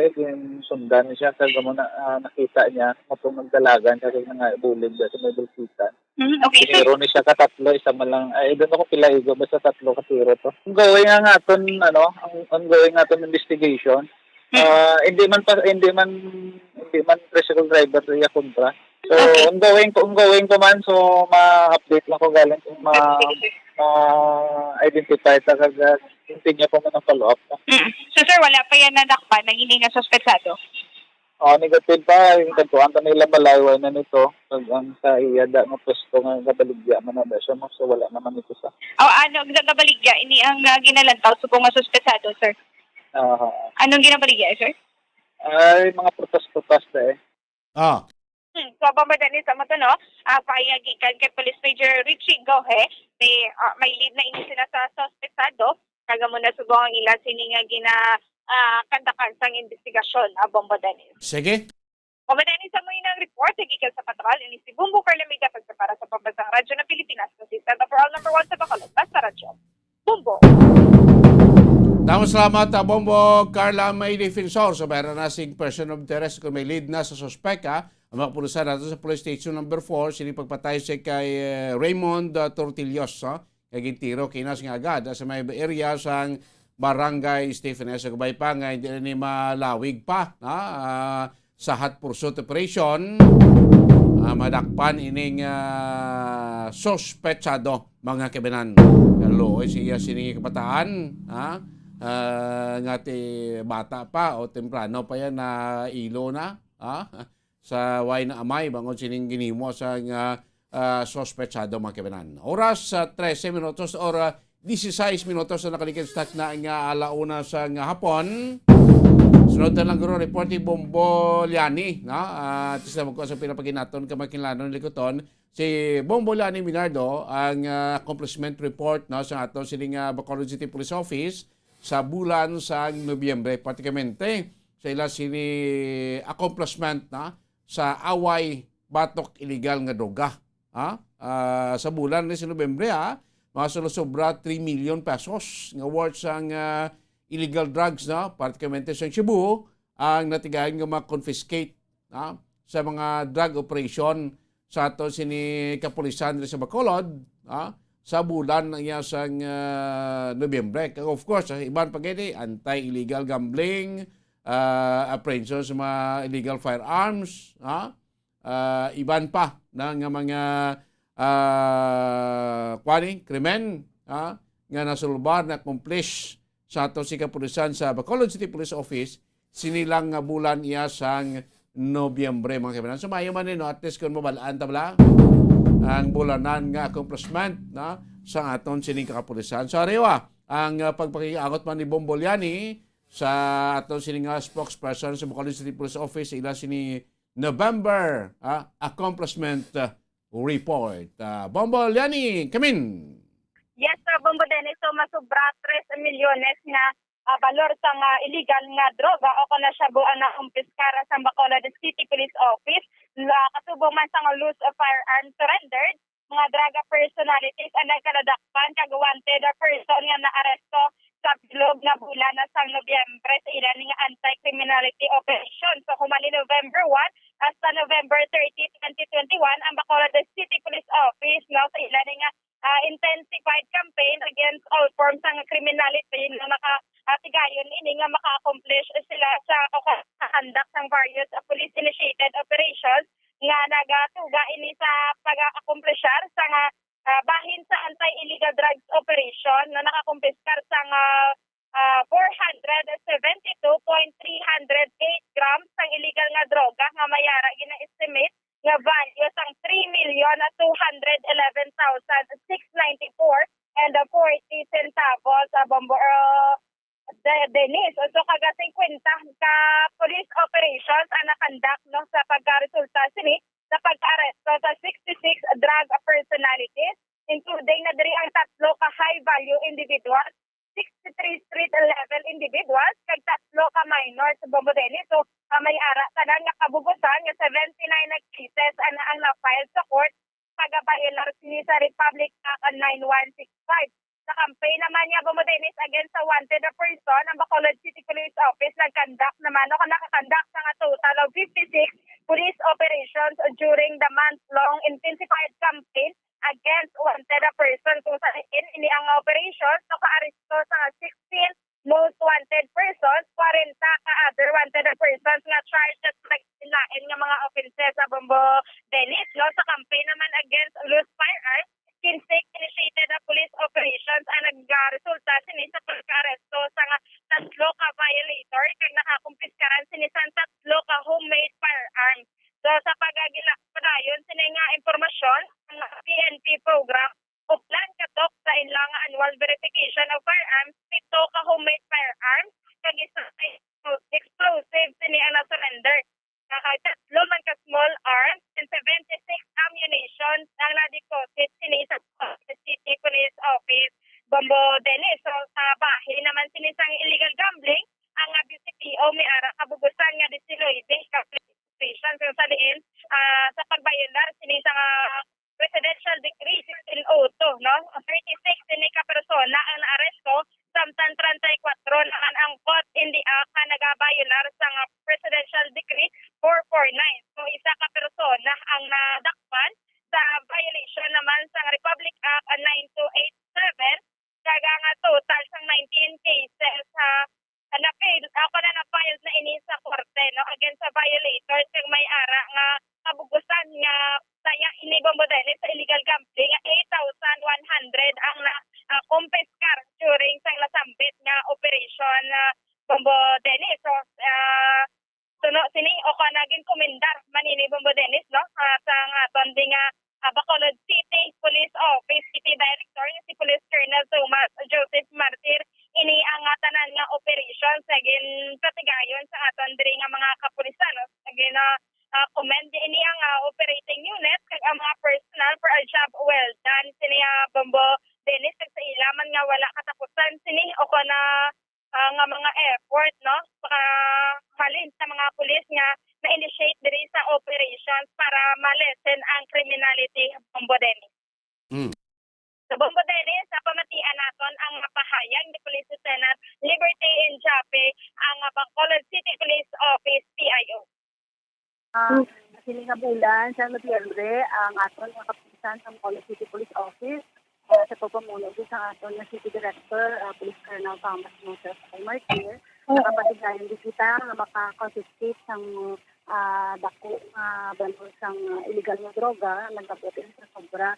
sundan siya kag amo na nakita niya mo nagdalagan kag nga bulig sa may bulkitan. Okay, sir. Pero ni siya ka tatlo, isa man lang ay doon ako pila igo basta tatlo ka tiro to. Ongoing ang aton ongoing aton investigation. Hindi man tricycle driver siya kontra. So ongoing ko man, so ma-update lang ko galing kung ma-identify ta kag continue pa man ang follow-up. So sir, wala pa yan nadakpan ng hindi nga suspetsado? Negative pa. Yung tagkuhan ka nila balayway na nito. Ang sa iyada ng pwesto nga kabaligya man na siya mo. So wala naman ito sa... Nagabaligya? Ini ang ginalantaw subong nga suspetsado, sir? Anong ginabaligya, sir? Ay, mga protas-protas na So, Bombo Dennis, mo to, no? Pahayagikan kay Police Major Richie Gohe. May lead na ini sila sa suspetsado. Kaga mo na subong ang ilan sininga kandakan sang investigasyon, Bombo Dennis. Sige. Bombo Dennis, mo inang report, gikan sa patrol, ini si Bumbo Carlamiga para sa Pambansang Radyo ng Pilipinas, consistent of all number 1 sa Bacolod, basta radyo. Bumbo. Damas salamat, Bombo Carla May Defensor. So, meron na sing person of interest kung may lead na sa suspect, ang mga pulisan natin sa police station number 4, sinipagpatay siya kay Raymond Tortillos, kay gintiro kinas nga agad sa may area sang Barangay Stephen S. Gabay pa nga hindi ni malawig pa sa hot pursuit operation. Madakpan ining sospechado mga kabinan. Hello, siya siningi kabataan nga ti bata pa o temprano pa yan na ilo na sa way na amay bangon sining ginimo sa sospechado mga kabinan. Oras 13 minutos or 16 minutos na nakalikinstak na nga alauna sa hapon. Sunod na lang guro report ni Bombo Liani. At isa mo ko sa pinapaginaton kamakinlanon likoton si Bombo Liani Minardo ang accomplishment report sa ato sining Bacolod City Police Office sa bulan sa Nobyembre, pratikamente sa ila sini accomplishment sa away batok illegal nga droga. Sa bulan ni sa Nobyembre mga sobra 3 million pesos nga worth sang illegal drugs pratikamente sa Cebu ang natigayan nga ma-confiscate sa mga drug operation sa ato sini kapulisan sa Bacolod sa bulan niya sa Nobyembre. Of course, iban pagkini, anti-illegal gambling, apprehension sa mga illegal firearms, iban pa ng mga krimen nga nasulbar na accomplish sa ato si kapulisan sa Bacolod City Police Office sinilang nga bulan iya sang Nobyembre mga kabinan. So mayo man at least kung mabalaan tabla ang bulanan nga accomplishment sa aton sining kapulisan. So ariwa ang pagpakiagot man ni Bombo Liani sa aton sining spokesperson sa Bacolod City Police Office ila sini November accomplishment report. Bombo Liani, come in. Yes, Bombo Dennis, so masubra 3 milyones nga balor sa illegal nga droga o kung siya buwan na kumpiskara sa Bacolod City Police Office. Katubong man sa loose of firearms surrendered, mga draga personalities ang nagkaladakpan kag wanted person nga naaresto sa bilog na bulan na sang Nobyembre sa ilan nga anti-criminality operation. So humali November 1 hasta November 30, 2021 ang Bacolod City Police Office sa ilan nga intensified campaign against all forms ng criminality na nakatigayon ini nga maka-accomplish sila sa kakandak ng various police-initiated operations nga nagatuga ini sa pag-accomplishar sa bahin sa anti-illegal drugs operation na nakakumpiskar sa 472.308 grams ng illegal nga droga nga mayara gina-estimate nga value sang 3,211,694 and 40 centavos sa Bombo Dennis. So kaga 50 ka police operations ang nakandak sa pagkaresulta sini sa pag-aresto sa 66 drug personalities, including na diri ang 3 ka high value individuals, 63 street level individuals, kag 3 ka minor sa Bombo Dennis. So may ara tanan nga kabugusan nga 79 na cases ang na-file sa court pag-bailar sini sa Republic Act 9165. Sa campaign naman niya Bombo Dennis against sa wanted person, ang Bacolod City Police Office nag-conduct naman nakakonduct sa total of 56 police operations during the month-long intensified campaign against wanted person. Kung saan ini ang operations, naka-aresto sa 16 most wanted persons, 40 ka other wanted persons nga charged at nagsilain nga mga offenses sa Bombo Dennis. Sa campaign naman against loose firearms, 15 initiated na police operations ang nagresulta sini sa pagka-aresto sa 3 ka violator kag nakakumpiskaran sini sa 3 ka homemade firearms. So sa pagagilakpadayon sini nga impormasyon ang PNP program o plan katok sa ilang annual verification of firearms, 7 ka homemade firearms kag isa explosive sini ang na-surrender. Nakakatlo man ka small arms and 76 ammunition ang na-deposit sini sa City Police Office Bombo Dennis. So sa bahay naman sini sang illegal gambling ang BCPO may ara kabugusan nga 19 ka station kung sa diin sa pagbayandar sini sa Presidential Decree 1602 36 sini ka persona ang naaresto samtang 34 na ang caught in the act na nagabayular sa Presidential Decree 449. So isa ka persona ang nadakpan sa violation naman sa Republic Act 9287 kaya nga total sang 19 cases korte no against sa violators ng may ara nga kabugusan nga saya ini Bombo Dennis sa illegal gambling nga 8,100 ang kumpiskar during sa lasambit nga operation Bombo Dennis. So suno sini o kanagin komendar manini Bombo Dennis no sa nga tondi nga Bacolod City Police Office City Director si Police Colonel Thomas Joseph Martir ini ang tanan nga operation sagin patigayon sa aton diri nga mga kapulisan no sagin commend ini ang operating unit kag ang mga personnel for a job well done sini Bombo Dennis sa ilaman nga wala katapusan sini o kana nga mga effort no halin sa mga pulis nga na-initiate diri sa operations para ma-lessen ang criminality Bombo Dennis. Sa Bombo Dennis, sa pamatian naton ang mapahayag ni Police Lieutenant Liberty Injape ang Bacolod City Police Office PIO. Sili nga bulan sa Nobyembre ang aton nga kapitan sa Bacolod City Police Office sa pagpamuno sa aton nga City Director Police Colonel Thomas Joseph Martir. Nakapatigayon din kita nga makakonfiscate ng dako banhol sang illegal na droga nagkaputin sa sobra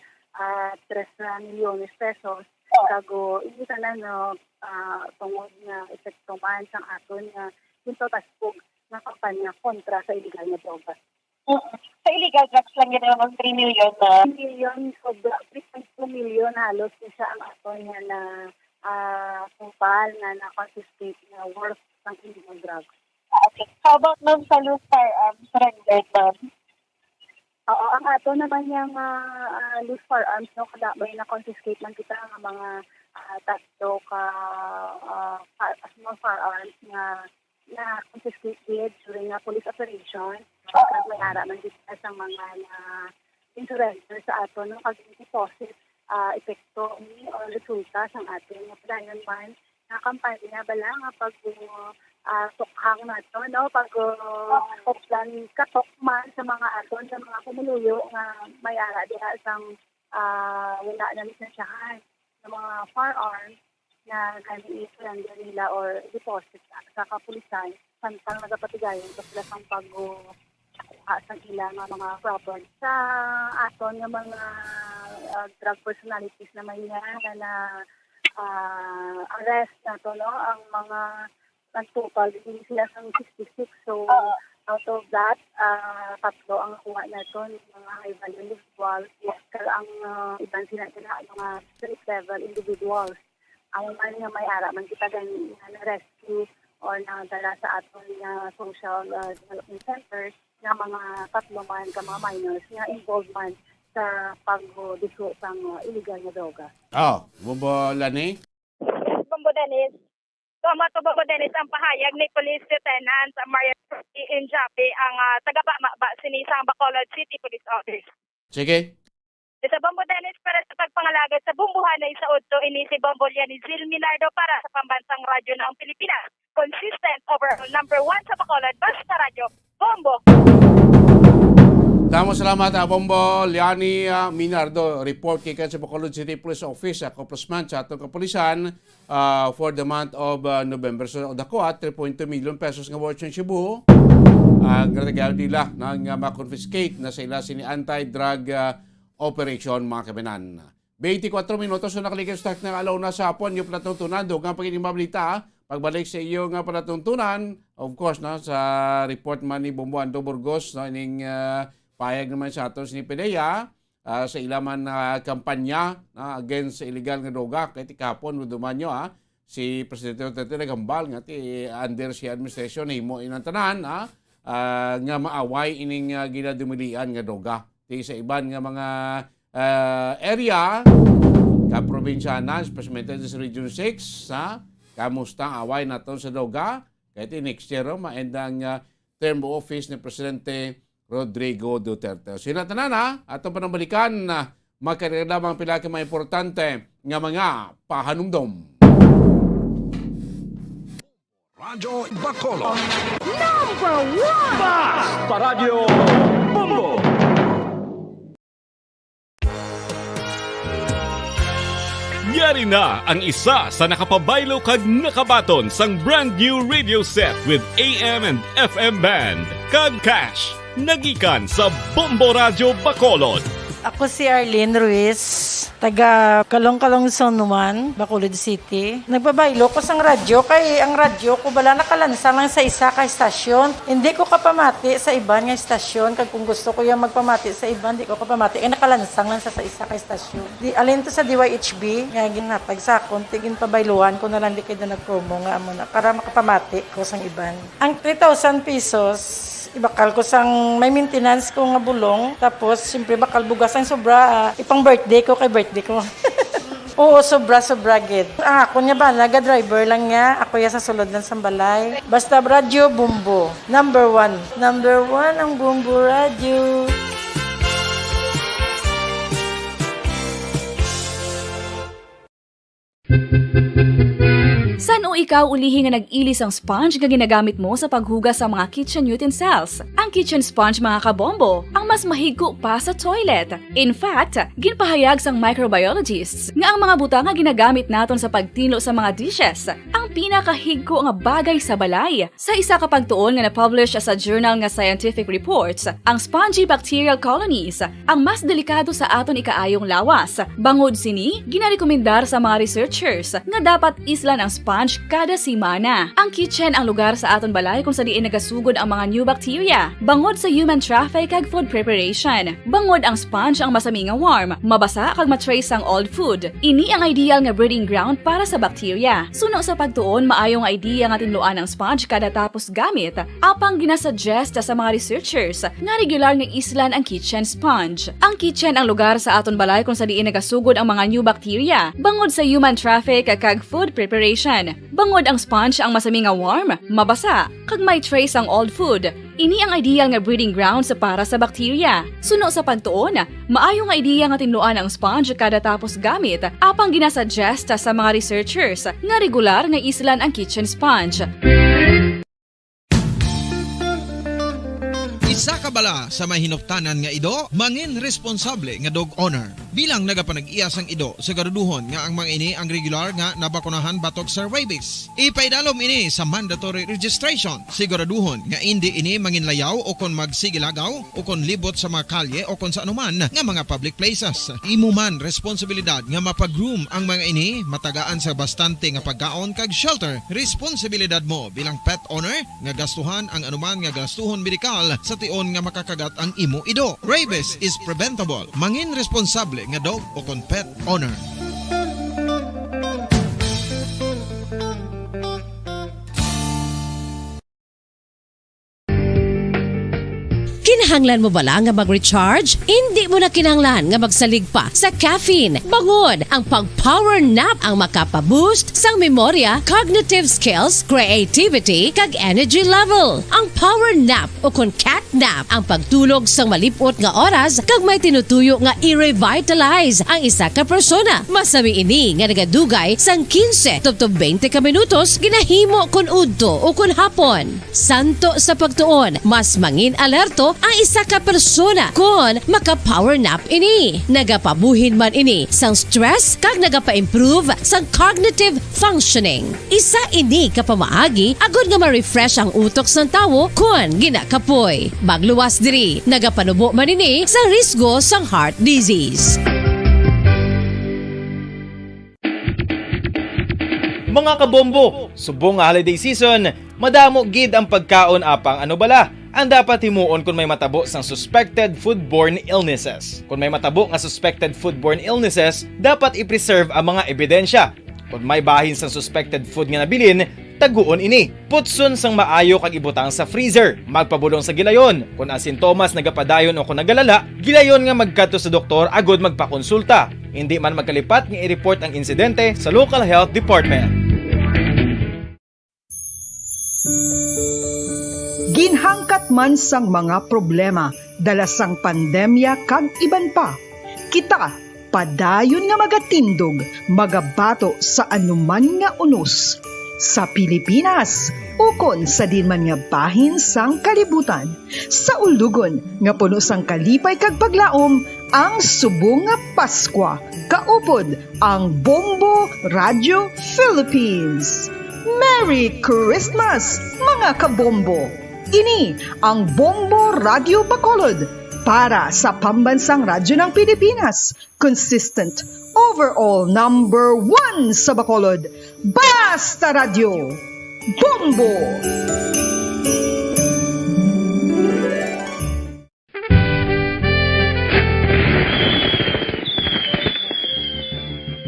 3 milyones pesos kago hindi na no tungod nga epekto man sang aton nga hintotaspog na kampanya kontra sa illegal na droga. Sa illegal drugs lang yun ang 3 million na? 3 million, sobra 3.2 million halos isa ang aton nga na kupal na na-confiscate na worth ng illegal drugs. Okay. How about ma'am sa loose firearms surrendered ma'am? Oo, ang ato naman yung loose firearms, no, kada may na-confiscate man kita ng mga tatlo ka small firearms na confiscate during police operation. Kag may ara man kita sa mga insurrender sa ato, no, kag deposit epekto ni o resulta sa ating padayon man na kampanya bala nga pag tukhang nato no pag plan katokman sa mga aton sa mga pumuluyo nga may ara diha sang wala na lisensyahan ng mga firearms na gamit surrender nila or deposit sa kapulisan samtang nagapatigayon sa sila sang sa ilang mga property sa aton nga mga drug personalities na may na arrest na to, no? Ang mga total, hindi sila sa 66. So, out of that, tatlo ang kuha na to, mga high-value individuals. Kaya ang ibang sila mga street-level individuals. Ang man nga may ara, man kita ganyan na rescue or nadala sa aton na social development centers na mga tatlo man ka mga minors nga involved man sa pag-diso sa illegal na droga. Bombo Lani? Bombo Dennis. Tomato Bombo Dennis ang pahayag ni Police Lieutenant Maria Injape ang taga-Bama sinisang Bacolod City Police Office. Sige. Sa Bombo Dennis para sa pagpangalagad sa bumbuhan na isaod to ini si Bombo Lianizil Minardo para sa pambansang radyo ng Pilipinas. Consistent overall number 1 sa Bacolod basta radyo. Bombo! Salamat Bombo Liani Minardo. Report kay sa Bacolod City Police Office Koplasman sa atong kapulisan for the month of November. So dako 3.2 million pesos nga worth ng Cebu. Ang regalo nila nang ma-confiscate na sa ila sini anti-drug operation mga kabinan. 24 minutos so nakalikin start ng alaw na sa hapon yung palatuntunan. Dogang pagkinimabalita pagbalik sa iyo nga palatuntunan. Of course sa report man ni Bombo Ando Burgos ining payag naman sa aton ni PDEA sa ilaman na kampanya against illegal nga droga. Kaya kahapon duman nyo si Presidente Duterte nagambal nga under si administration himo inantanan nga maaway ining ginadumilian nga droga. Sa iban nga mga area kaprobinsyanan, especially sa Region 6 kamusta ang away naton sa droga. Kaya next year maendang term of office ni Presidente Rodrigo Duterte. Sila tanan atong panambalikan na magkailangan pila ka mga importante nga mga pahanumdom. Radyo Bacolod. Number 1! Basta Radio Bombo! Yari na ang isa sa nakapabaylo kag nakabaton sang brand new radio set with AM and FM band. Kag cash, nagikan sa Bombo Radio Bacolod. Ako si Arlene Ruiz, taga Kalong-Kalong Zone 1, Bacolod City. Nagbabaylo ko sang radyo, kay ang radyo ko bala nakalansang lang sa isa ka estasyon. Hindi ko kapamati sa iban nga estasyon, kag kung gusto ko yung magpamati sa iban, hindi ko kapamati, nakalansang lang sa isa ka estasyon. Alin to sa DYHB, nga ginatag sa akon, tigin pabayluan ko na lang di kayo na nag-promo nga amo na, para makapamati ko sang iban. Ang 3,000 pesos, ibakal ko sang may maintenance ko nga bulong, tapos siyempre bakal bugas ang sobra, ipang birthday ko kay birthday ko. Oo, sobra gid. Ako niya ba, naga-driver lang niya, ako ya sa sulod ng sambalay. Basta radyo, Bumbo. Number 1 ang Bumbo Radio. San o ikaw ulihi nga nag-ilis ang sponge nga ginagamit mo sa paghugas sa mga kitchen utensils? Ang kitchen sponge mga kabombo, ang mas mahigko pa sa toilet. In fact, ginpahayag sang microbiologists nga ang mga butang nga ginagamit naton sa pagtino sa mga dishes ang pinakahigko nga bagay sa balay. Sa isa ka pagtuon nga na-publish sa journal nga Scientific Reports, ang spongy bacterial colonies ang mas delikado sa aton ikaayong lawas. Bangod sini, ginarekomendar sa mga researchers nga dapat islan ang sponge kada simana. Ang kitchen ang lugar sa aton balay kung sa diin nagasugod ang mga new bacteria. Bangod sa human traffic kag food preparation. Bangod ang sponge ang masami nga warm, mabasa kag matrace ang old food. Ini ang ideal nga breeding ground para sa bacteria. Suno sa pagtuon, maayo nga idea nga tinluan ang sponge kada tapos gamit. Apang ginasuggest sa mga researchers nga regular nga islan ang kitchen sponge. Ang kitchen ang lugar sa aton balay kung sa diin nagasugod ang mga new bacteria. Bangod sa human traffic kag food preparation. Bangod ang sponge ang masami nga warm, mabasa, kag may trace ang old food. Ini ang ideal nga breeding grounds para sa bacteria. Suno sa pagtuon, maayo nga idea nga tinluan ang sponge kada tapos gamit, apang ginasuggest sa mga researchers nga regular nga islan ang kitchen sponge. Isa ka bala sa may hinuptanan nga ido, mangin responsable nga dog owner. Bilang nagapanag-iyas ang ido, siguraduhon nga ang mga ini ang regular nga nabakunahan batok sa rabies. Ipaidalom ini sa mandatory registration. Siguraduhon nga hindi ini manginlayaw o kon magsigilagaw o kon libot sa mga kalye o kon sa anuman nga mga public places. Imo man responsibilidad nga mapag-groom ang mga ini, matagaan sa bastante nga pagkaon kag shelter. Responsibilidad mo bilang pet owner nga gastuhan ang anuman nga gastuhon medikal sa tion nga makakagat ang imo ido. Rabies is preventable. Mangin responsable nga dog o kon pet owner. Kinahanglan mo bala nga mag-recharge? Hindi mo na kinahanglan nga magsalig pa sa caffeine. Bangod ang pag-power nap ang makapaboost sang memorya, cognitive skills, creativity, kag energy level. Ang power nap o kon cat nap ang pagtulog sang malipot nga oras kag may tinutuyo nga i-revitalize ang isa ka persona. Masami ini nga nagadugay sang 15 to 20 ka minutos ginahimo kun udto o kun hapon. Santo sa pagtuon, mas mangin alerto ang isa ka persona kung maka-power nap ini. Nagapabuhin man ini sang stress kag nagapa-improve sang cognitive functioning. Isa ini kapamaagi agud nga ma-refresh ang utok sang tawo kung ginakapoy. Magluwas diri, nagapanubo man ini sa risgo sang heart disease. Mga kabombo, subong nga holiday season, madamo gid ang pagkaon apang ano bala ang dapat himuon kung may matabo sang suspected foodborne illnesses. Kung may matabo nga suspected foodborne illnesses, dapat i-preserve ang mga ebidensya. Kung may bahin sang suspected food nga nabilin, taguon ini. Putson sang maayo kag ibutang sa freezer. Magpabulong sa gilayon. Kung ang sintomas nagapadayon o kung nagalala, gilayon nga magkadto sa doktor agud magpakonsulta. Hindi man magkalipat nga i-report ang insidente sa local health department. Ginhangkat man sang mga problema dala sang pandemya kag iban pa. Kita padayon nga magatindog, magabato sa anuman nga unos. Sa Pilipinas, ukon sa dinman nga bahin sang kalibutan. Sa ulugon nga puno sang kalipay kag paglaom ang subong nga Paskwa. Kaupod ang Bombo Radio Philippines. Merry Christmas mga kabombo! Ini ang Bombo Radio Bacolod para sa pambansang radyo ng Pilipinas. Consistent, overall number 1 sa Bacolod. Basta Radio! Bombo!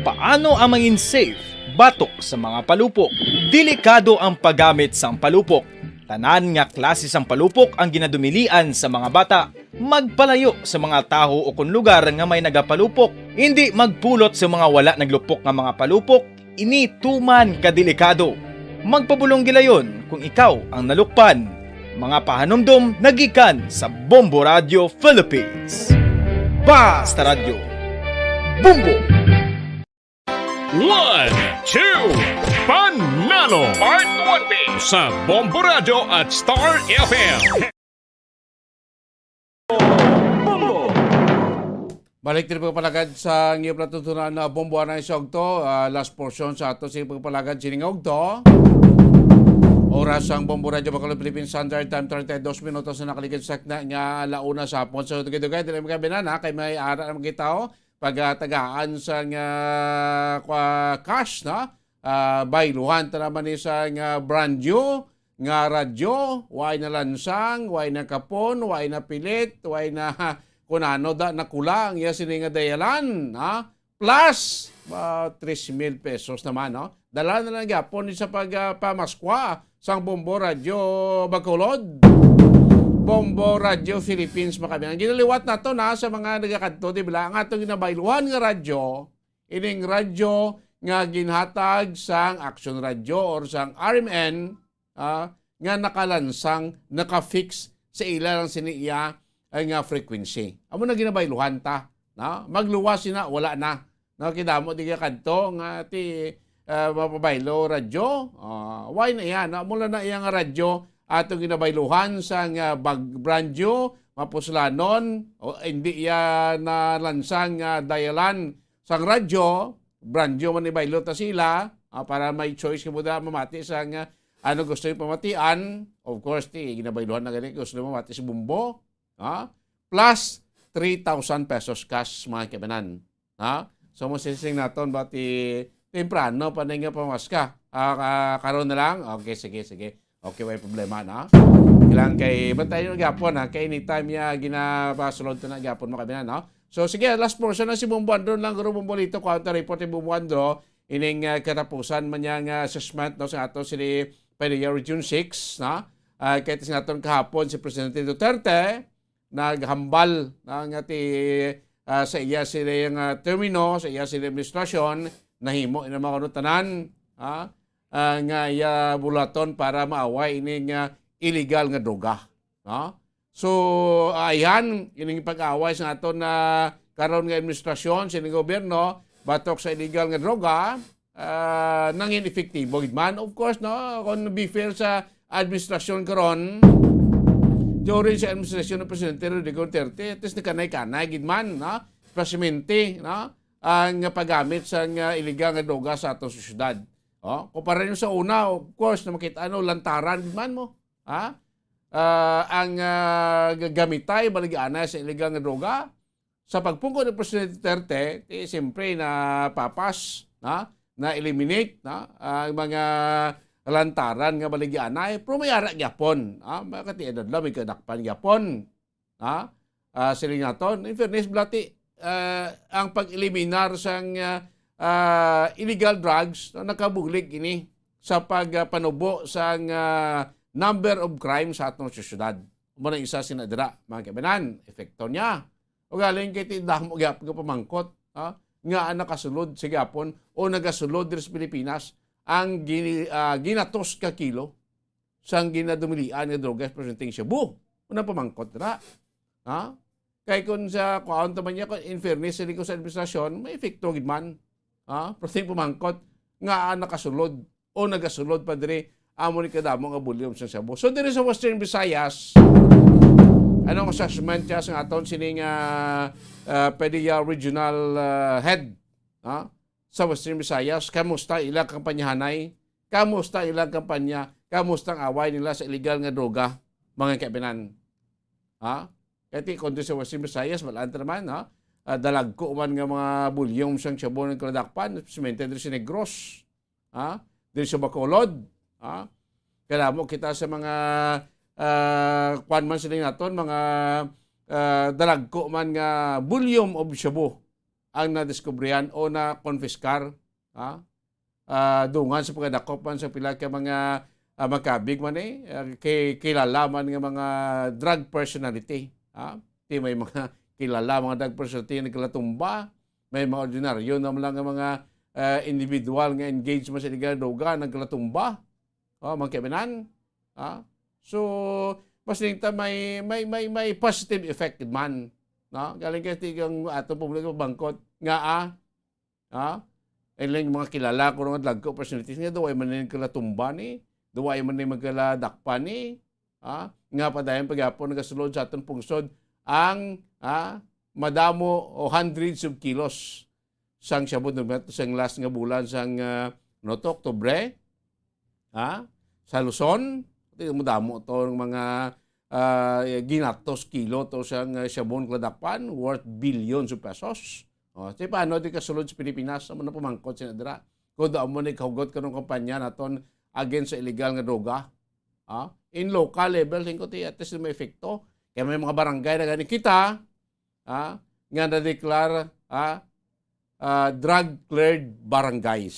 Paano ang mangin safe batok sa mga palupok? Delikado ang paggamit sang palupok. Tanan nga klase sang palupok ang ginadumilian sa mga bata. Magpalayo sa mga taho o kun lugar nga may nagapalupok. Hindi magpulot sa mga wala naglupok nga mga palupok. Ini tuman kadelikado. Magpabulong gilayon kung ikaw ang nalukpan. Mga pahanumdum nagikan sa Bombo Radio Philippines. Basta Radio. Bombo! 1, 2, Panalo Part 20 sa Bombo Radio at Star FM. Balik din pagpalagad sa ngayong natutunan na Bombo na isogto. Last portion sa ato sa pagpalagad siningog to. Oras ang Bombo Radio Bacolod Philippines Standard Time 32 minutos na nakaligid sa nga launa sa hapon. So tugay-tugay dili mga binana kay may ara ang gitao pagtagaan sa cash na bayluhan ta naman ni sa brand new nga radyo, way na lansang, way na kapon, way na pilit, way na kunano da nakulang ya sini nga dayalan, plus 3,000 pesos naman, no? Dala na lang gyapon sa pagpamaskwa sang Bombo Radio Bacolod. Bombo Radio Philippines makami. Ang ginaliwat na to na sa mga nagakadto, di ba? Ang atong ginabayluhan nga radyo, ining radyo nga ginhatag sang Action Radio or sang RMN, nga nakalansang, nakafix sa ilang siniya nga frequency. Amo na ginabayluhan ta. No? Magluwas na, wala na. No, kidamo di kadto nga ti mapabaylo radyo. Why na yan? Mula na iyang radyo atong ginabayluhan sa brand new, mapuslanon, o hindi yan na lansang dayalan sang radyo, brand new man ibaylo ta sila, para may choice ka mo da mamati sa ano gusto yung pamatian. Of course, ginabayluhan na ganit, gusto mo mamati sa Bombo, plus 3,000 pesos cash mga kabanan. So, masising natin ba temprano pa na nga pamaska? Karoon na lang? Okay, sige. Okay, may problema na. Kailangan kay bantay yung gapon, kay anytime niya ginapasulod to na gapon mo kami na, no? So, sige, last portion na si Bombo Andro lang, guro Bombo Lito, counter report ni Bombo Andro, ining katapusan man niyang assessment, no, sa ato si Padilla Region 6, na? Kahit sa aton kahapon si Presidente Duterte, naghambal ng sa iya sila yung termino, sa iya sila administrasyon, nahimo ina mga kanutanan, nga iya bulaton para maaway ining illegal nga droga. So, ayan, ining pag-away sa aton na karon nga administrasyon, sining gobyerno, batok sa illegal nga droga, nangin efektibo man. Of course, no, kung be fair sa administrasyon karon, during sa administrasyon ng Presidente Rodrigo Duterte, at least nakanay-kanay, gidman, pasimente, ang paggamit sa illegal nga droga sa atong syudad. Kumpara nyo sa una, of course, na makita lantaran, gidman mo. Ang gamitay, baligana sa illegal nga droga, sa pagpungko ng Presidente Duterte, siyempre na papas, na eliminate, ang mga lantaran nga baligyanay, pero may ara gyapon. Makati edad lang, may kadakpan gyapon. Siling naton. In fairness, blati, ang pag-eliminar sang illegal drugs, nakabuglig ini sa pagpanubo sang number of crimes sa atong syudad. Muna isa sinadira, mga kabanan, efekto niya. O galing kay tindahan mo gyapon ka pamangkot, nga nakasulod sa gyapon o nagasulod diri sa Pilipinas, ang ginatos ka kilo sang ginadumilian nga drogas presenting Cebu. Unang pamangkot na. Kaya kung sa kuhaan naman niya, in fairness, hindi ko sa administrasyon, may efekto gidman. Presenting pamangkot nga nakasulod o nagasulod pa diri amo ni kadamo nga bulyom sa Cebu. So diri sa Western Visayas, anong assessment niya sa aton sining PDEA Regional Head sa Western Visayas? Kamusta ilang kampanyahanay? Kamusta ilang kampanya? Kamusta ang away nila sa illegal nga droga, mga kaibigan? Kaya kundi sa Western Visayas, malanta naman, dalag ko man nga mga bulyong sang Cebu ng Kaladakpan, simente diri sa Negros, diri sa Bacolod, kaya mo kita sa mga kwan man sila naton, mga dalag ko man nga bulyong of Cebu ang nadiskubrihan o na konfiskar, dungan sa pagdakop man sa pila ka mga makabig man kilala man nga mga drug personality. Di may mga kilala mga drug personality na naglatumba, may mga ordinaryo naman lang mga individual nga engaged man sa illegal droga naglatumba, mga kaibigan. So mas ningta may positive effect man, galing kasi ang atong publiko bangkot nga ilang mga kilala ko nga drug personalities nga duway man ning kalatumba ni, duway man ning magkaladakpa ni, nga padayon pagyapon nagasulod sa atong pungsod ang madamo o hundreds of kilos sang Cebu sang last nga bulan sang Oktubre, sa Luzon, madamo to ng mga ginatos kilo to sang Cebu Kaladakpan worth billions of pesos. So paano di kasulod sa Pilipinas amo na pumangkot sinadra kung daw mo ni kahugot kanong kampanya naton against sa illegal nga droga. In local level tingko ti at least may epekto. Kaya may mga barangay na gani kita nga na-declare drug-cleared barangays.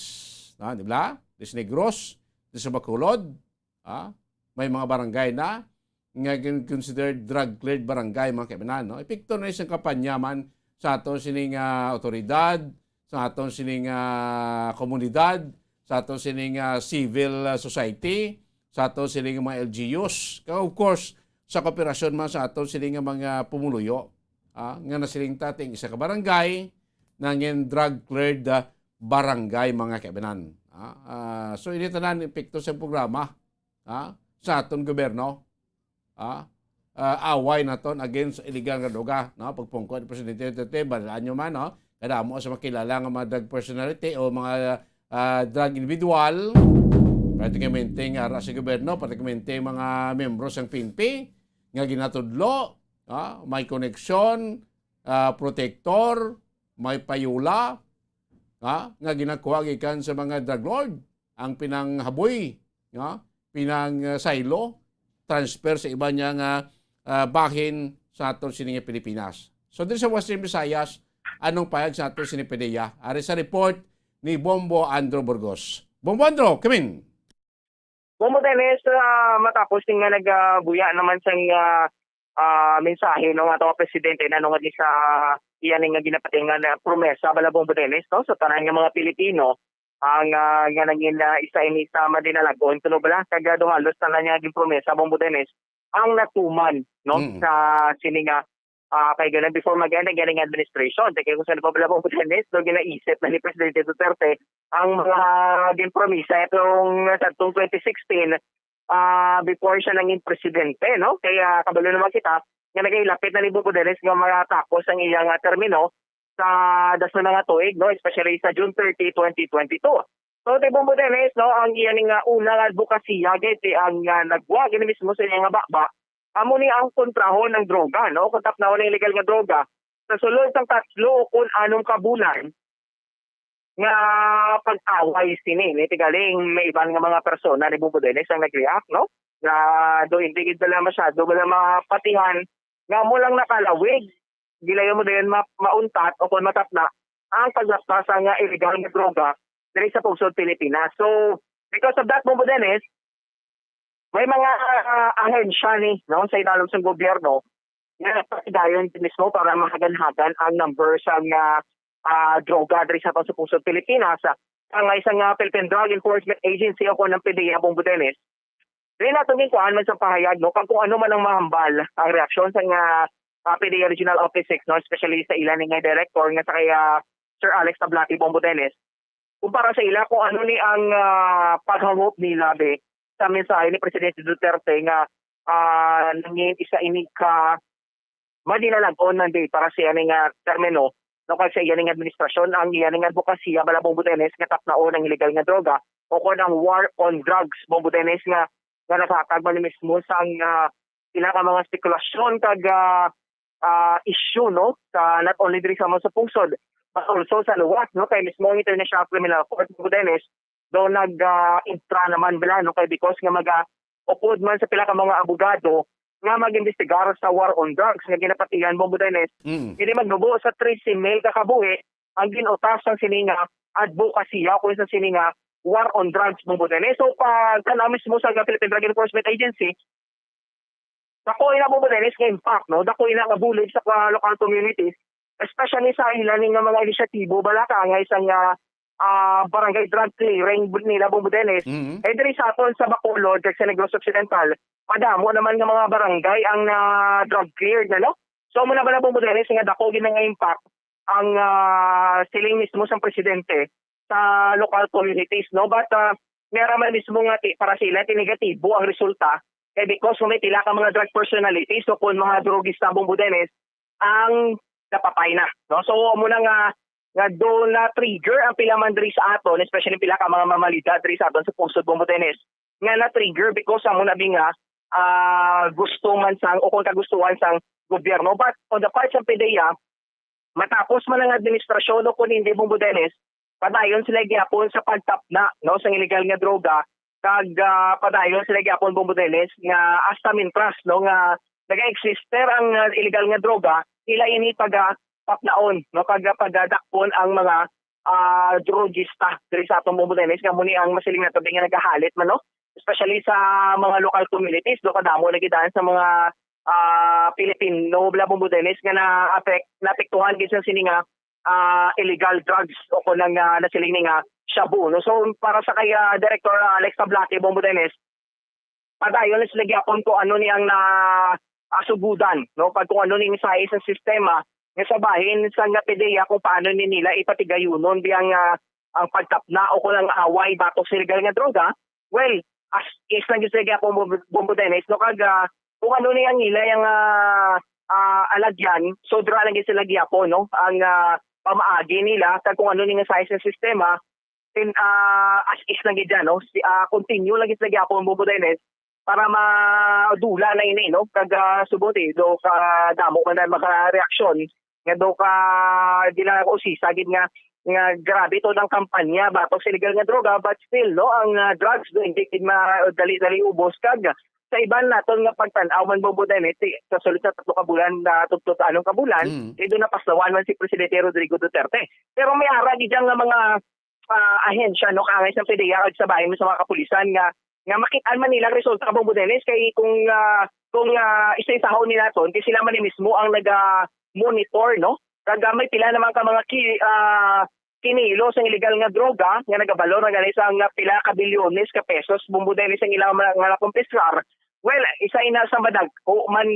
Di ba? Di sa Negros, di sa Bacolod, may mga barangay na nga considered drug-cleared barangay, mga kaibigan. Epekto na isang kampanya man sa aton sining otoridad, sa aton sining komunidad, sa aton sining civil society, sa aton sining mga LGUs, of course, sa kooperasyon man sa aton sining mga pumuluyo, nga nasiling tating isa ka barangay, nangin drug-cleared barangay, mga kaibigan. So, ini tanan epekto sa programa sa aton gobyerno. Away naton against illegal nga droga. Pagpungkot ni Presidente Duterte, balaan nyo man, kada mo sa makilala nga mga drug personality o mga drug individual, pratikamente nga sa gobyerno, pratikamente mga membro sang PNP, nga ginatudlo, may koneksyon, protector, may payula, nga ginakuha gikan sa mga drug lord, ang pinanghaboy, pinang silo, transfer sa iba niya nga bahin sa aton sining Pilipinas. So dito sa Western Visayas, anong payag sa aton sining PDEA? Ari sa report ni Bombo Andro Burgos. Bombo Andro, come in. Bombo Dennis, matapos nga nagbuya naman siyang mensahe ng ato presidente na nung sa iyan nga ginapating nga promesa bala Bombo Dennis, no? So tanan nga mga Pilipino ang nga naging isa ini sa madinalagon tuno bala kagado halos tanan nga gin promesa Bombo Dennis ang natuman, no? Sa sininga kay ganun before mag-end ang galing administration. Kaya kung saan pa pala Bombo Dennis, no, ginaisip na ni Presidente Duterte ang mga ginpromisa itong 2016 before siya naging presidente, no? Kaya kabalo naman kita nga nagailapit na ni Bombo Dennis nga matapos ang iyang termino sa das na nga tuig, no? Especially sa June 30, 2022. So, kay Bombo Dennis, no, ang iyan nga unang advokasya, giti ang nagwa, gini mismo sa iyang bakba, amo ni ang kontrahon ng droga, no? Kung tapnahon ng illegal nga droga, sa sulod ng 3 o kung anong kabulan, nga pag-away sini, ni tigaling may ibang nga mga persona ni Bombo Dennis ang nag-react, no? Na do hindi gid bala masyado, bala mapatihan, nga mo lang nakalawig, gilayo mo din mauntat o kung matapna, ang paglaktas nga illegal nga droga, diri sa Pungsod Pilipinas. So, because of that, Bombo Dennis, may mga ahensya ni, no, sa ilalong sa gobyerno na napatidayon mismo para mahaganhagan ang number sa droga diri sa Pungsod Pilipinas. Ang isang Philippine Drug Enforcement Agency o ng PDEA, Bombo Dennis, rin natin din kuhaan man sa pahayag, no, kung ano man ang mahambal ang reaksyon sa PDEA Regional Office 6, no, especially sa ilan nga director nga sa kaya Sir Alex Tablati, Bombo Dennis, kumpara sa ila kung ano ni ang paghangop nila sa mensahe ni Presidente Duterte nga nangin isa ini ka madinalag-on ng day para sa iyaning termino no kay sa iyaning administrasyon ang iyaning advokasya bala Bombotenes nga tapnaon ang illegal nga droga o kon ang war on drugs Bombotenes nga nakakag man mismo sa ang pila ka mga spekulasyon kag issue no sa not only diri sa mga pungsod but also sa luwas no kay mismo ang International Criminal Court Bombotenes do nag-intra naman bala no kay because nga upod man sa pila ka mga abogado nga mag-investigar sa war on drugs nga ginapatihan Bombotenes. Hindi magnubo sa 13 mil ka kabuhi ang ginutas ng sininga advokasya kung sa sininga war on drugs Bombotenes. So pag kanamis mo sa Philippine Drug Enforcement Agency, dako ina Bombotenes nga impact no, dako ina nga bulid sa local communities, especially sa ilan nga mga inisyatibo bala ka nga isang barangay drug clearing nila Bombotenes. Eh diri sa aton sa Bacolod kag sa Negros Occidental, madamo naman nga mga barangay ang drug cleared na no. So muna bala Bombotenes nga dako gid nga impact ang siling mismo sa presidente sa local communities no, but meron man mismo nga para sila negatibo ang resulta kay because may pila ka mga drug personalities so kung mga drogista Bombotenes ang napapay na no. So muna nga do na trigger ang pila man diri sa aton, especially pila ka mga mamalita diri sa aton sa Pusod Bombotenes nga na trigger because amo na binga gusto man sang o kung kagustuhan sang gobyerno. But on the part sa PDEA, matapos man ang administrasyon o kung hindi Bombotenes, padayon sila gyapon sa pagtapna no sa illegal nga droga kag padayon sila gyapon Bombotenes nga hasta mintras no nga naga-exister ang illegal nga droga ila ini tapnaon no kag pagadakpon ang mga drogista diri sa atong Bombotenes nga muni ang masiling na tabi nga nagahalit man no, especially sa mga local communities do kadamo lagi daan sa mga Filipino bala Bombotenes nga naapektuhan gid sa sininga illegal drugs o kun ang nasiling nga shabu no. So para sa kay Director Alex Tablate Bombotenes, padayon sila gyapon ko ano niyang asugudan no pag kung ano ning sa isang sistema nga sabahin sa nga PDEA kung paano ni nila ipatigayunon biyang ang pagtapna o kung ang away batok sa illegal nga droga. Well, as is lang yung sige ako Bombotenes no kag kung ano ni ang nila yung alagyan so dra lang sila giapo no ang pamaagi nila kag kung ano ni nga size ng sistema as is lang gid no continue lang sila giapo Bombotenes para madula na ini no kag subuti do ka damo man maka reaksyon nga do ka dila ko sagid nga grabe to ng kampanya batok sa illegal nga droga but still no ang drugs do hindi dali ubos kag sa iban naton nga pagtan-aw man Bombotenes sa sulod sa 3 ka bulan na tugtog anong kabulan do napaslawan man si Presidente Rodrigo Duterte. Pero may ara gid nga mga ahensya no kaangay sa PDEA ag sa bahin sa mga kapulisan nga makit-an man nila resulta sa Bombotenes kay kung isa-isahon nila ton kay sila man mismo ang naga-monitor no kag may pila naman ka mga kinilo sa illegal nga droga nga nagabalor nga isang pila ka bilyones ka pesos Bombotenes ang ilang mga kumpiskar. Well, isa ina sa madag o man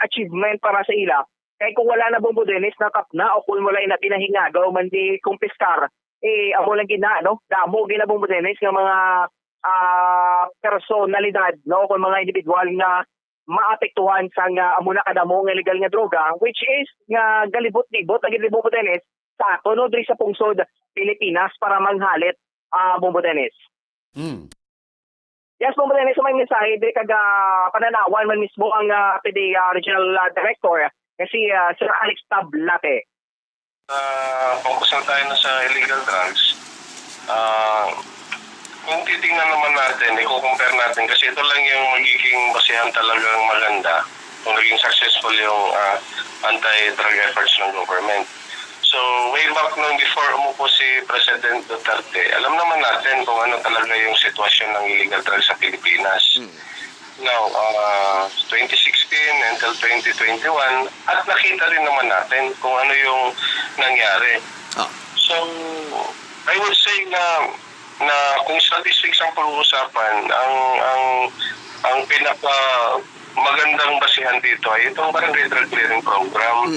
achievement para sa ila kay kung wala na Bombotenes na tapna o kung wala na pinahingagaw man di kumpiskar amo lang gina no damo gina Bombotenes nga mga personalidad no kung mga individual nga maapektuhan sa amo na kadamo nga illegal nga droga which is nga galibot-libot lagi ni Bombotenes sa ato no diri sa pungsod Pilipinas para manghalit Bombotenes. Yes, Bombotenes may mensahe diri kag pananawan man mismo ang PDEA Regional Director nga si Sir Alex Tablate. Focus na tayo sa illegal drugs. Kung titingnan naman natin, i-compare natin kasi ito lang yung magiging basihan talagang maganda kung naging successful yung anti-drug efforts ng government. So, way back nung before umupo si President Duterte, alam naman natin kung ano talaga yung sitwasyon ng illegal drugs sa Pilipinas. Now, 2016 until 2021, at nakita rin naman natin kung ano yung nangyari. So, I would say na kung statistics ang pag-uusapan, ang pinaka magandang basihan dito ay itong barangay drug clearing program.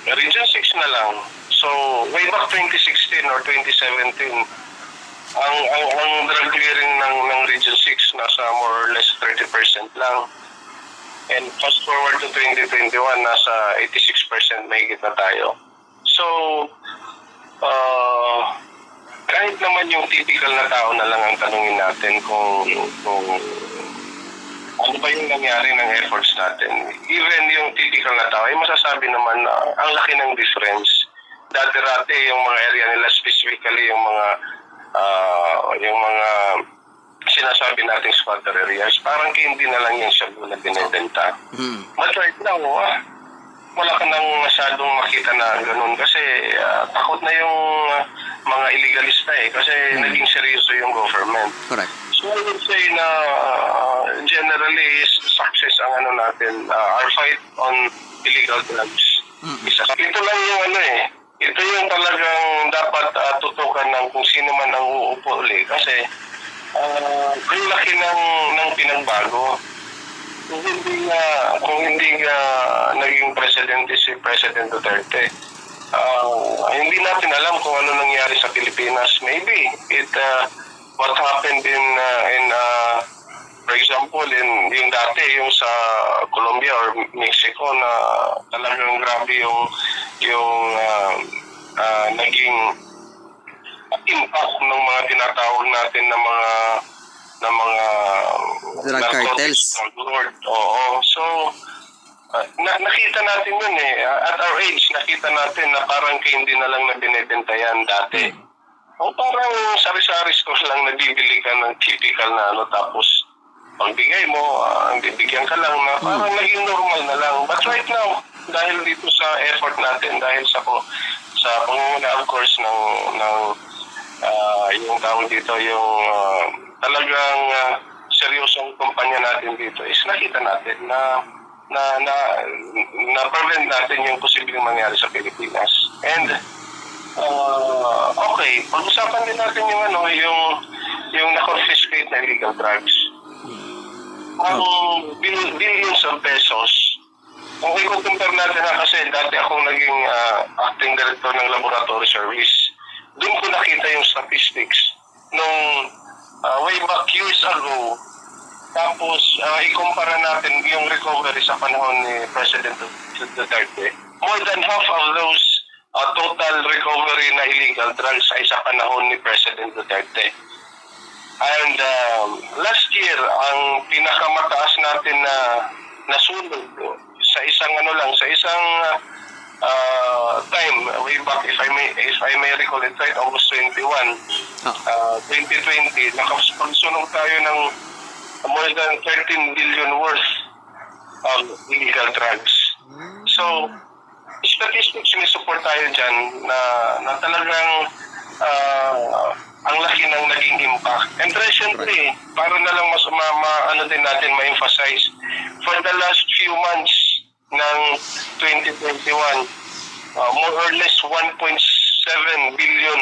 Region 6 na lang. So, way back 2016 or 2017, ang drug clearing ng Region 6 nasa more or less 30% lang. And fast forward to 2021, nasa 86% mahigit na tayo. So, kahit naman yung typical na tao na lang ang tanungin natin kung ano ba yung nangyari ng efforts natin. Even yung typical na tao, ay masasabi naman na ang laki ng difference. Dati-rati yung mga area nila, specifically yung mga sinasabi nating squatter areas, parang hindi na lang yung Shabu na binibenta. But right now, wala ka nang masyadong makita na ganun kasi takot na yung mga illegalista kasi naging seryoso yung government. Correct. So I would say na generally success ang natin, our fight on illegal drugs. Ito lang yung ito yung talagang dapat tutukan ng kung sino man ang uupo ulit kasi ang laki ng pinagbago. Kung hindi nga naging presidente si President Duterte, hindi natin alam kung ano nangyari sa Pilipinas. Maybe what happened in for example yung dati yung sa Colombia or Mexico na talagang grabe yung naging impact ng mga tinatawag natin na mga drug cartels. Oo. So, nakita natin yun at our age, nakita natin na parang hindi na lang na binibentayan dati. O parang sari-sari stores lang nabibili ka ng typical na tapos pagbigay mo, bibigyan ka lang na parang naging normal na lang. But right now, dahil dito sa effort natin, dahil sa pangunguna of course ng yung tawag dito, yung talagang seryosong kumpanya natin dito is nakita natin na prevent natin yung posibleng mangyari sa Pilipinas. And okay, pag-usapan din natin yung na-confiscate na illegal drugs. Ang billions of pesos. Kung i-compare natin kasi dati akong naging acting director ng laboratory service. Doon ko nakita yung statistics nung way back years ago. Tapos ikumpara natin yung recovery sa panahon ni President Duterte. More than half of those total recovery na illegal drugs ay sa panahon ni President Duterte. And last year, ang pinakamataas natin na nasunod sa isang time, way back, if I may recall it right, August 21, 2020, nakapagsunog tayo ng more than 13 billion worth of illegal drugs. So, statistics may support tayo dyan na talagang ang laki ng naging impact. And recently, para na lang mas din natin ma-emphasize, for the last few months ng 2021, more or less 1.7 billion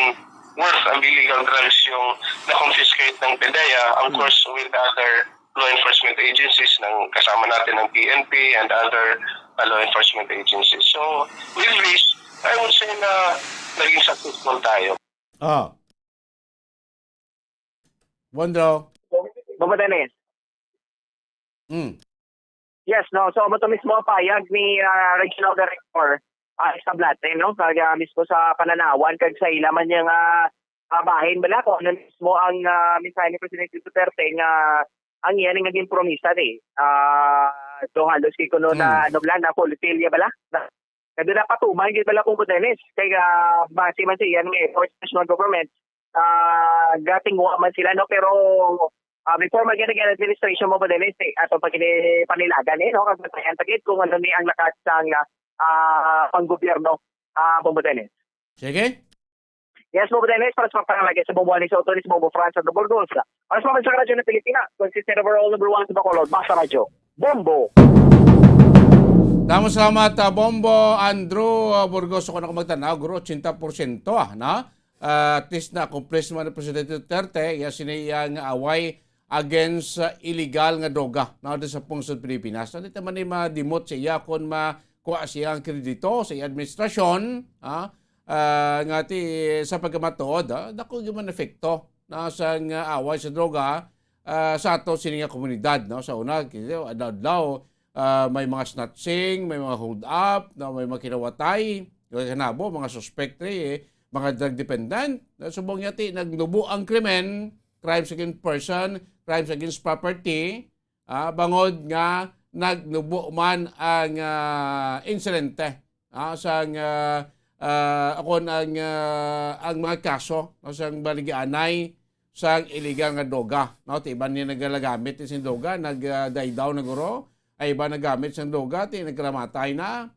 worth of illegal drugs yung na-confiscate ng PDEA, of course with other law enforcement agencies, kasama natin ng PNP and other law enforcement agencies. So, with this, I would say na naging successful tayo. Bondro. Bamba Dennis. Yes, no. So, ito mismo payag ni Regional Director Establate, no? Kaya mismo sa pananawan, kag sa ilaman niyang bahin bala ko, ano mismo ang mensahe ni Presidente Duterte nga ang iyan ang naging promisa do halos kay kuno na noblan na politilya bala. Kada na patuman gid bala kung Dennis. Kaya base man sa iyan ng efforts national government, gating wa man sila, no, pero before mag-get administration mo ba din ato pag panilagan no, kasi tagit kung ano ni ang lakas sang panggobyerno Bombodenes. Sige. Yes, Bombodenes, para sa pangalagay sa Bombodenes sa Autoris Bombo France at Burgos. Para sa mga radyo ng Pilipinas, consistent overall number 1 sa Bacolod, Basta Radyo, Bombo. Damo salamat Bombo Andrew Burgos ko na magtanaw guro 80% na at least na accomplish man ni Presidente Duterte ya siniyang away against illegal nga droga na sa pungsod Pilipinas. Dito man ni ma-demote siya kung makuha siyang kredito sa administrasyon nga sa pagkamatuod dako gyud man efekto na sang away sa droga sa ato sininga komunidad, no? Sa una, adlaw may mga snatching, may mga hold up, no? May mga kinawatay, kanabo, mga suspect mga drug dependent. Subong yati nagnubo ang krimen, crimes against person, crimes against property, bangod nga nagnubo man ang insidente sang akon ang mga kaso sang baligianay sang illegal nga droga, no? Ti iban niya nagalagamit sin droga, nagday daw naguro, ay iban nagamit sang droga ti nagkaramatay na,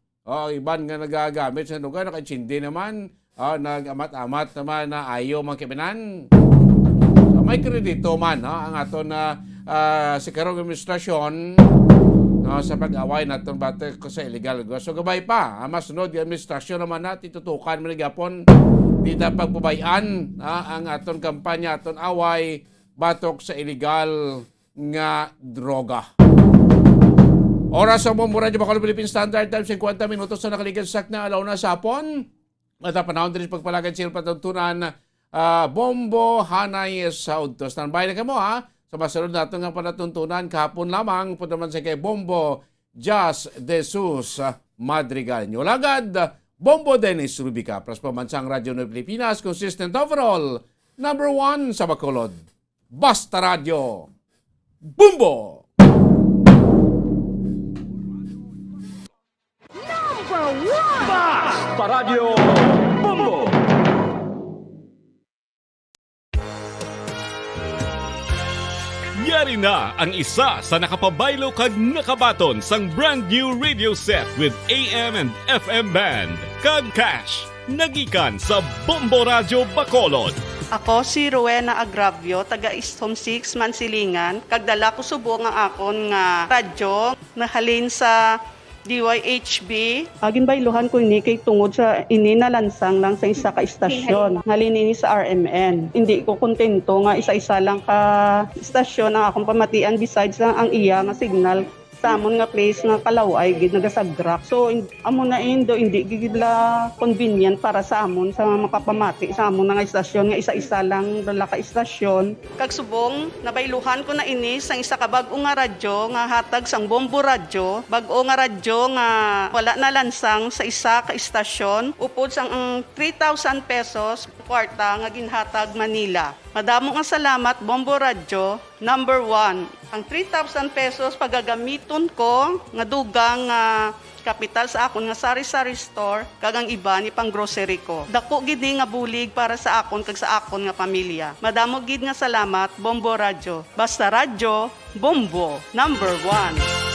iban nga nagagamit sang droga nakaitsindi naman, nagamat-amat naman na ayo mga kipinan. So, may kredito man ang aton si karong administrasyon sa pag-away natin batok sa illegal. So gabay pa, masunod yung administrasyon naman natin tutukan man gapon di na pagbabayan ang aton kampanya, aton away batok sa illegal nga droga. Oras sa Bombo Radio Bacolod Philippine Standard Time 50 minutos na nakaligansak na alaw na sa hapon. At panahon din pagpalagan sila patuntunan Bombo Hanay sa Udto. Standby na kamo sa masunod natin nga panatuntunan kahapon lamang po naman sa kay Bombo Jas de Sus Madrigal. Nyolagad, Bombo Dennis Rubica. Pras Pamansang Radyo ng Pilipinas, consistent overall, number 1 sa Bacolod. Basta Radio. Bombo! Number 1! Basta Radio Bombo! Yari na ang isa sa nakapabaylo kag nakabaton sang brand new radio set with AM and FM band. Kag cash, nagikan sa Bombo Radio Bacolod. Ako si Rowena Agravio, taga Istom 6, Mansilingan. Kagdala ko subong ang akon nga radyo, nahalin sa DYHB. Ginbaylohan ko ini kay tungod sa ini nalansang lang sa isa ka istasyon. Halin ini sa RMN. Hindi ko kontento nga isa-isa lang ka istasyon ang akong pamatian besides lang ang iya nga signal sa amon nga place nga Kalaway gid nagasagrak. So amo na indo hindi gid la convenient para sa amon sa makapamati sa amon nga istasyon nga isa-isa lang dala ka istasyon. Kag subong nabayluhan ko na ini sang isa ka bag-o nga radyo nga hatag sang Bombo Radio, bag-o nga radyo nga wala na lansang sa isa ka istasyon upod sang 3,000 pesos kwarta nga ginhatag Manila. Madamo nga salamat Bombo Radio, number 1. Ang 3,000 pesos pagagamiton ko nga dugang kapital sa akon nga sari-sari store kag ang iba ni pang grocery ko. Dako gid nga bulig para sa akon kag sa akon nga pamilya. Madamo gid nga salamat Bombo Radio. Basta Radio, Bombo, number 1.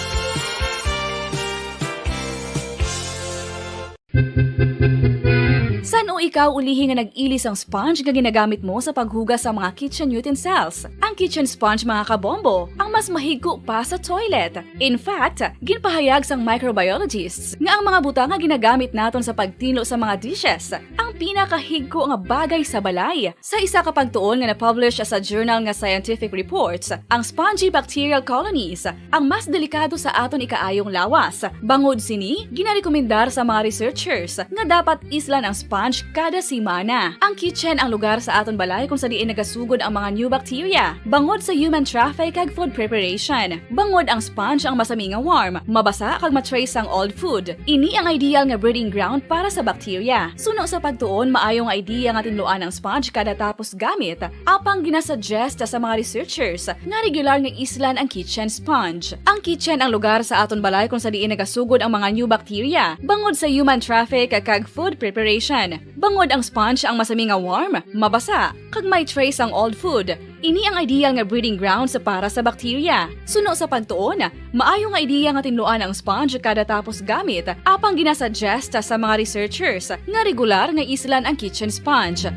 San o ikaw ulihi nga nag-ilis ang sponge nga ginagamit mo sa paghugas sa mga kitchen utensils? Ang kitchen sponge mga kabombo, ang mas mahigko pa sa toilet. In fact, ginpahayag sang microbiologists nga ang mga butang nga ginagamit naton sa pagtino sa mga dishes ang pinakahigko nga bagay sa balay. Sa isa ka pagtuon nga na-publish sa journal nga Scientific Reports, ang spongy bacterial colonies ang mas delikado sa aton ikaayong lawas. Bangod sini, ginarekomendar sa mga researchers nga dapat islan ang sponge kada simana. Ang kitchen ang lugar sa aton balay kung sa diin nagasugod ang mga new bacteria. Bangod sa human traffic kag food preparation. Bangod ang sponge ang masami nga warm, mabasa kag matrace ang old food. Ini ang ideal nga breeding ground para sa bacteria. Suno sa pagtuon, maayo nga idea nga tinluan ang sponge kada tapos gamit. Apang ginasuggest sa mga researchers nga regular nga islan ang kitchen sponge. Ang kitchen ang lugar sa aton balay kung sa diin nagasugod ang mga new bacteria. Bangod sa human traffic kag food preparation. Bangod ang sponge ang masami nga warm, mabasa, kag may trace ang old food. Ini ang ideal nga breeding ground sa para sa bacteria. Suno sa pagtuon, maayo nga idea nga tinluan ang sponge kada tapos gamit, apang ginasuggest sa mga researchers nga regular nga islan ang kitchen sponge.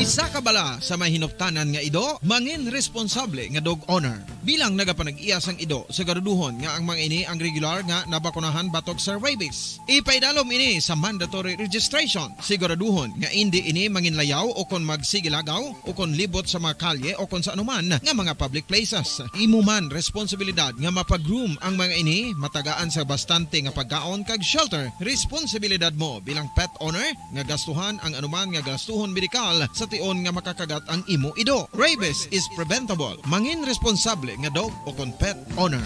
Isa ka nakabala sa mahinuptanan nga ido, mangin responsable nga dog owner. Bilang nagapanag-iyas ang ido, siguraduhon nga ang mga ini ang regular nga nabakunahan batok sa rabies. Ipaidalom ini sa mandatory registration. Siguraduhon nga hindi ini manginlayaw o kon magsigilagaw o kon libot sa mga kalye o kon sa anuman nga mga public places. Imuman responsibilidad nga mapag-groom ang mga ini, matagaan sa bastante nga pagkaon kag shelter. Responsibilidad mo bilang pet owner nga gastuhan ang anuman nga gastuhon medikal sa tion nga makakagat ang imo ido. Rabies is preventable. Mangin responsable nga dog o kon pet owner.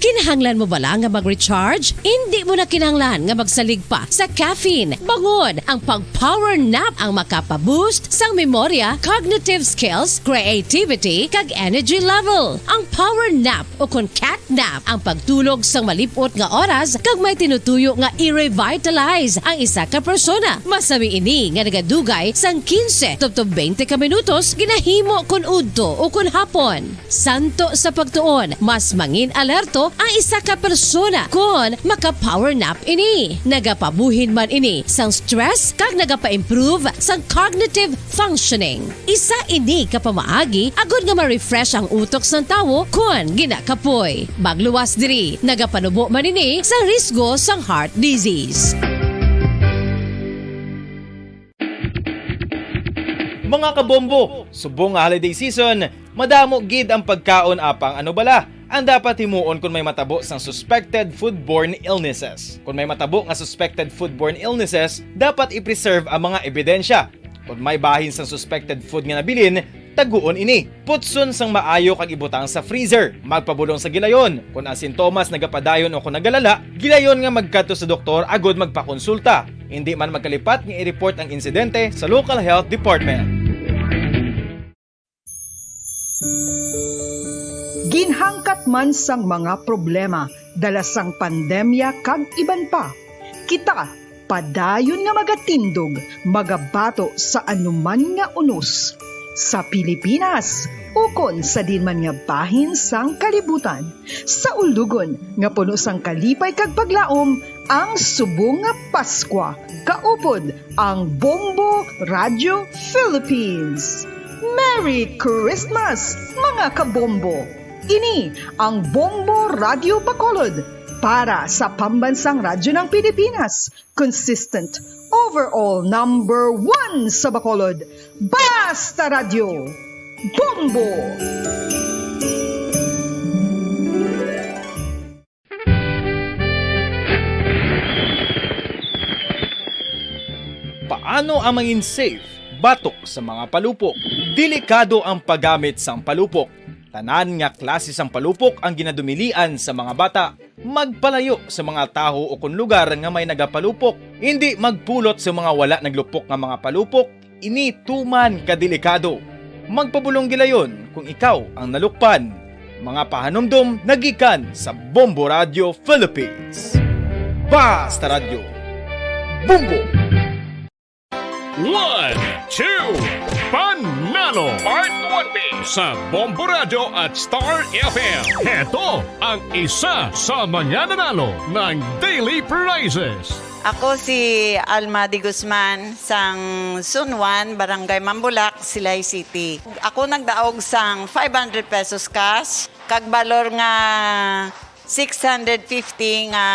Kinahanglan mo bala nga mag-recharge? Hindi mo na kinahanglan nga magsalig pa sa caffeine. Bangod ang pag-power nap ang makapaboost sang memorya, cognitive skills, creativity, kag energy level. Ang power nap o kon cat nap ang pagtulog sang malipot nga oras kag may tinutuyo nga i-revitalize ang isa ka persona. Masami ini nga nagadugay sang 15 to 20 ka minutos ginahimo kun udto o kun hapon. Santo sa pagtuon, mas mangin alerto ang isa ka persona kung maka-power nap ini. Nagapabuhin man ini sang stress kag nagapa-improve sang cognitive functioning. Isa ini kapamaagi agud nga ma-refresh ang utok sang tawo kung ginakapoy. Magluwas diri, nagapanubo man ini sa risgo sang heart disease. Mga kabombo, subong nga holiday season, madamo gid ang pagkaon apang ano bala ang dapat himuon kung may matabo sang suspected foodborne illnesses. Kung may matabo nga suspected foodborne illnesses, dapat i-preserve ang mga ebidensya. Kung may bahin sang suspected food nga nabilin, taguon ini. Putson sang maayo kag ibutang sa freezer. Magpabulong sa gilayon. Kung ang sintomas nagapadayon o kung nagalala, gilayon nga magkadto sa doktor agud magpakonsulta. Hindi man magkalipat nga i-report ang insidente sa local health department. Ginhangkat man sang mga problema dala sang pandemya kag iban pa. Kita padayon nga magatindog, magabato sa anuman nga unos. Sa Pilipinas, ukon sa dinman nga bahin sang kalibutan. Sa ulugon nga puno sang kalipay kag paglaom, ang subong nga Paskwa. Kaupod ang Bombo Radio Philippines. Merry Christmas, mga kabombo! Ini ang Bombo Radio Bacolod para sa pambansang radyo ng Pilipinas. Consistent, overall number 1 sa Bacolod. Basta Radio! Bombo! Paano ang mangin safe batok sa mga palupok? Delikado ang paggamit sang palupok. Tanan nga klase sang palupok ang ginadumilian sa mga bata. Magpalayo sa mga taho o kung lugar nga may nagapalupok. Hindi magpulot sa mga wala naglupok nga mga palupok. Ini tuman kadelikado. Magpabulong gilayon kung ikaw ang nalukpan. Mga pahanumdum nagikan sa Bombo Radio Philippines. Basta Radio Bombo! 1, 2, Panalo Part 1B sa Bombo Radio at Star FM. Heto ang isa sa mananalo ng daily prizes. Ako si Alma Di Guzman sang Sunwan, Barangay Mambulak, Silay City. Ako nagdaog sang 500 pesos cash, kag balor nga 650 nga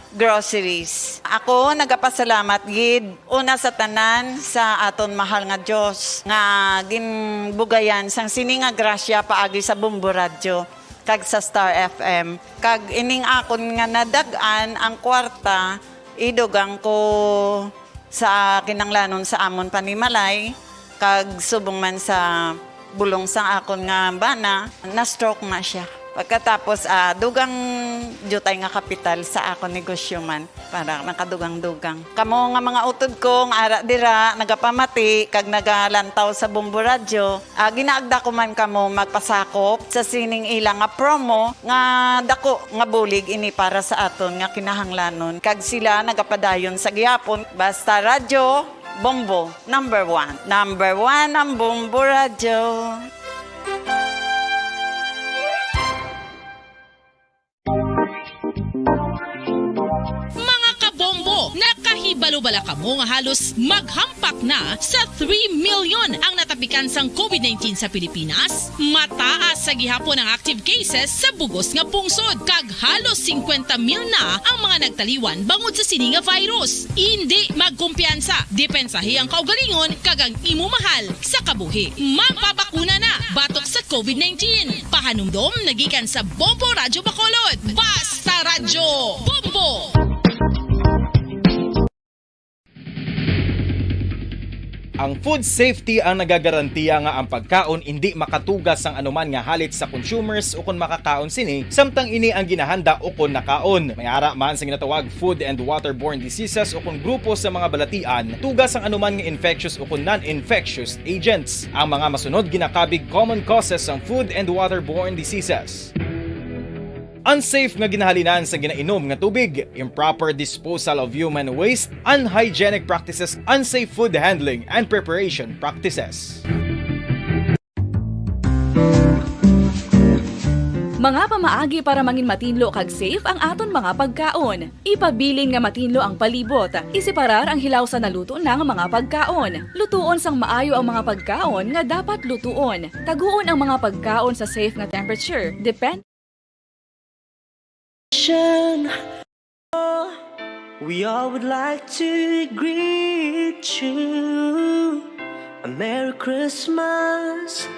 groceries. Ako nagapasalamat gid una sa tanan sa aton mahal nga Dios nga ginbugayan sang sini nga grasya paagi sa Bombo Radio kag sa Star FM. Kag ining akon nga nadagan ang kwarta idugang ko sa kinanglanon sa amon panimalay kag subong man sa bulong sa akon nga bana na stroke na siya. Pagkatapos, dugang jutay nga kapital sa ako negosyo man para nakadugang-dugang. Kamo nga mga utod ko, ara dira, nagapamati, kag nagalantaw sa Bombo Radio, ginaagda ko man kamo magpasakop sa sining ilang nga promo, nga dako nga bulig ini para sa aton nga kinahanglanon. Kag sila nagapadayon sa gihapon, Basta Radio, Bombo, number 1. Number 1 ang Bombo Radio. Mga kabombo, nakahibalo-bala ka mo nga halos maghampak na sa 3 million ang natapikan sang COVID-19 sa Pilipinas. Mataas sa gihapon ang active cases sa bugos nga pungsod, kag halos 50 mil na ang mga nagtaliwan bangod sa sini nga virus. Hindi magkumpiyansa, depensahi ang kaugalingon kag ang imo mahal sa kabuhi. Magpabakuna na batok sa COVID-19. Pahanumdom nagikan sa Bombo Radyo Bacolod. Basta Radyo Bombo! Ang food safety ang nagagarantiya nga ang pagkaon hindi makatugas ang anuman nga halit sa consumers o kung makakaon sini, samtang ini ang ginahanda o kung nakaon. May ara man sa ginatawag food and waterborne diseases o kung grupo sa mga balatian, tugas ang anuman nga infectious o kung non-infectious agents. Ang mga masunod ginakabig common causes ng food and waterborne diseases: unsafe nga ginahalinan sa ginainom nga tubig, improper disposal of human waste, unhygienic practices, unsafe food handling and preparation practices. Mga pamaagi para mangin matinlo kag safe ang aton mga pagkaon. Ipabilin nga matinlo ang palibot. Isiparar ang hilaw sa naluto ng mga pagkaon. Lutuon sang maayo ang mga pagkaon nga dapat lutuon. Taguon ang mga pagkaon sa safe nga temperature. We all would like to greet you. A Merry Christmas,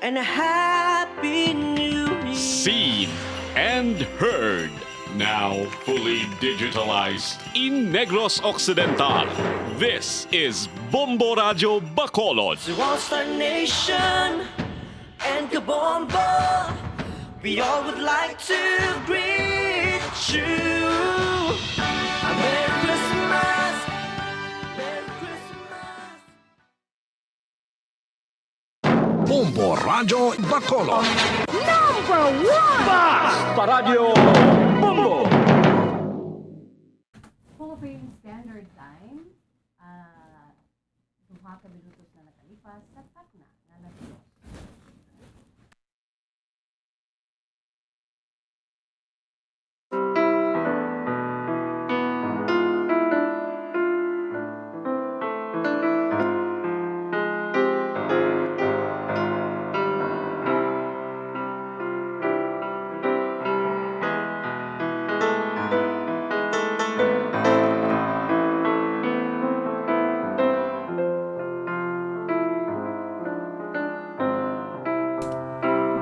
and a Happy New Year. Seen and heard. Now fully digitalized in Negros Occidental. This is Bombo Radyo Bacolod. To All-Star Nation and Kabombo, we all would like to greet you. A Merry Christmas, Merry Christmas. Bombo Radyo Bacolod. Number 1! Basta Radyo Bombo! Philippine Standard Time, duha ka minutos na nakalipas sa takna na nagdos.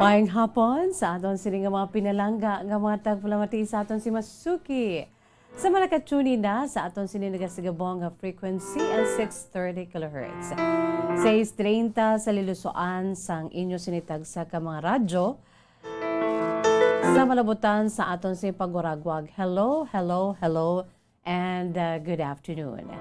Maayong hapon sa aton sini nga mga pinalangga nga mga tagpalamati sa aton si Masuki. Sa mga nakatuni na sa aton sini nagasigabong nga frequency ang 630 kHz. 630 sa lilusoan sang inyo sinitag sa ka mga radyo. Sa malabutan sa aton sini pagwaragwag. Hello, hello, hello, and good afternoon.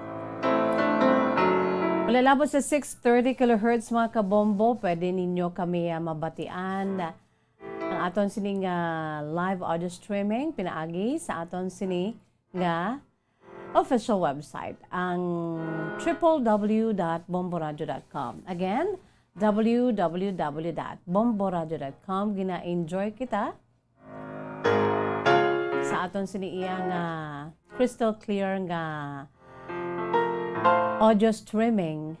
Malalabot sa 630 kHz mga kabombo, pwede ninyo kami mabatian ang aton sini nga live audio streaming pinaagi sa aton sini nga official website, ang www.bomboradio.com. Again, www.bomboradio.com. Gina-enjoy kita sa aton sini iyang crystal clear nga audio streaming.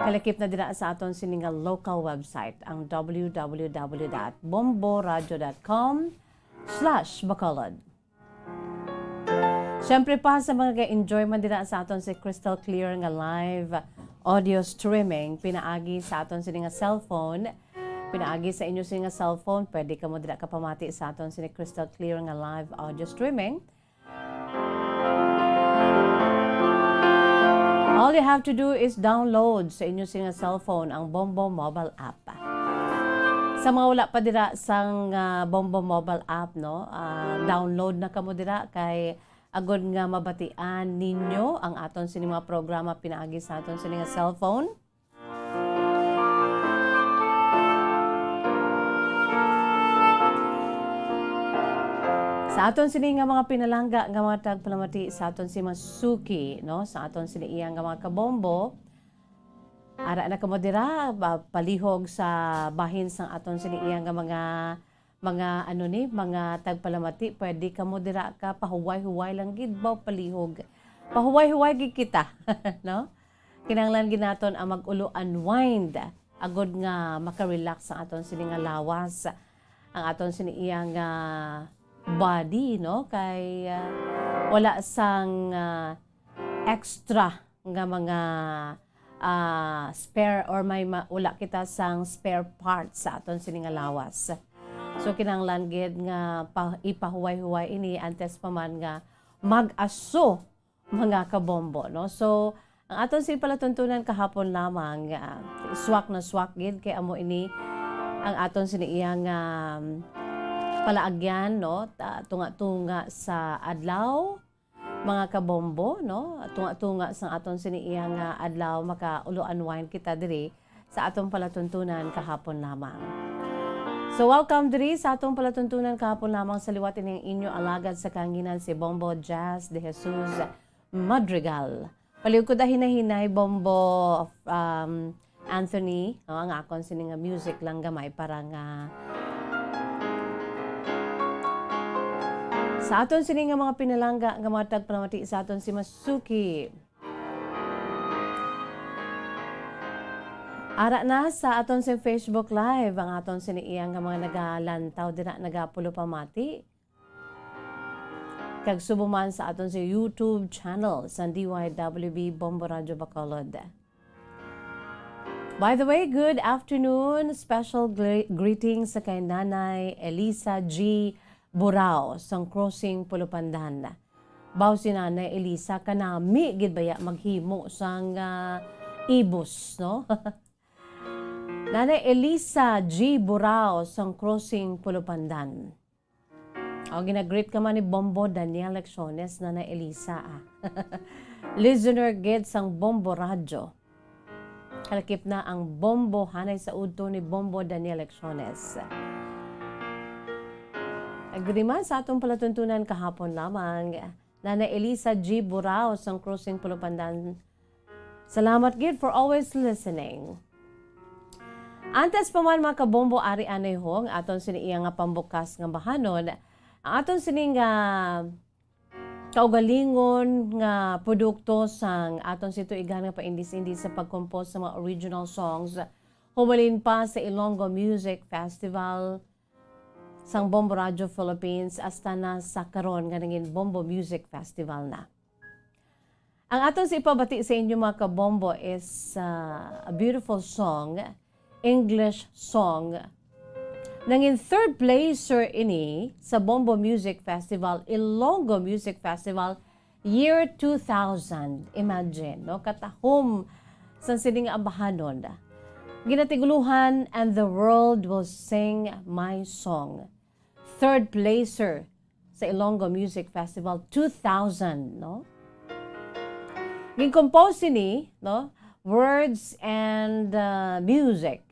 Kalakip na dira sa aton sini nga local website, ang www.bomboradio.com/Bacolod. Siyempre pa sa mga ka-enjoy man dira sa aton si crystal clear nga live audio streaming, pinaagi sa aton sini nga cellphone, pinaagi sa inyo sini nga cellphone, pwede ka mo dira kapamati sa aton sini crystal clear nga live audio streaming. All you have to do is download sa inyo sing cellphone ang Bombo mobile app. Sa mga wala pa dira sang Bombo mobile app, no, download na kamo dira kay agod nga mabatian ninyo ang aton sini mga programa pinaagi sa aton sini nga cellphone. Sa aton sini nga mga pinalangga nga mga tagpalamati sa aton si Masuki, no, sa aton sini iyang nga mga kabombo, ara na kamo dira palihog sa bahin sang aton sini iyang nga mga mga tagpalamati, pwede ka mo dira ka pahuway-huway lang gid ba palihog. Pahuway-huway gid kita, no? Kinahanglan ginaton ang mag-ulo unwind agod nga maka-relax ang aton sini nga lawas, ang aton sini iyang body, no? Kay wala sang extra nga mga spare or may wala kita sang spare parts sa aton sini nga lawas. So kinahanglan gid nga ipahuway-huway ini antes pa man nga mag-aso mga kabombo, no? So ang aton sini palatuntunan kahapon lamang swak na swak gid kay amo ini ang aton sini iyang palaagyan, no? Tunga-tunga sa adlaw mga kabombo, no? Tunga-tunga sa aton sini iyang adlaw maka-ulo unwind kita diri sa atong palatuntunan kahapon lamang. So welcome diri sa atong palatuntunan kahapon lamang sa liwat ining inyo alagad sa kanginan si Bombo Jazz de Jesus Madrigal. Paliw ko hinahinay Bombo Anthony, no, ang akon sini nga music lang gamay para nga sa aton sini nga mga pinalangga nga mga tagpalamati sa aton si Masuki. Ara na sa aton sa Facebook Live ang aton siniiyang nga mga nagalantaw din na nagapulo pamati. Kag subuman sa aton sa YouTube channel sa DYWB Bombo Radio Bacolod. By the way, good afternoon. Special greetings sa kay Nanay Elisa G. Burao sang Crossing Pulupandan. Baw si Nanay Elisa kanami gid baya maghimo sang ibus, no? Nanay Elisa G. Burao sang Crossing Pulupandan. O ginagreet ka man ni Bombo Daniel Lecciones, Nanay Elisa. Listener gid sang Bombo Radio. Kalakip na ang Bombo hanay sa udto ni Bombo Daniel Lecciones. Agriman sa atong palatuntunan kahapon lamang, Nanay Elisa G. Burao sang Crossing Pulupandan. Salamat gid for always listening. Antes pa man mga kabombo ari anay hong aton sini iya nga pambukas nga bahanon, ang aton sini nga kaugalingon nga produkto sang aton sito igan nga paindis-indis sa pagkompose sa mga original songs humalin pa sa Ilonggo Music Festival sang Bombo Radio Philippines hasta na sa karon nga nangin Bombo Music Festival na. Ang aton si ipabati sa inyo mga kabombo is a beautiful song, English song. Nangin third placer ini sa Bombo Music Festival, Ilonggo Music Festival, year 2000. Imagine, no? Katahom sa sining abahanon. Ginatiguluhan, and the world will sing my song. Third placer sa Ilonggo Music Festival 2000, no? Gin-compose ni, no? Words and music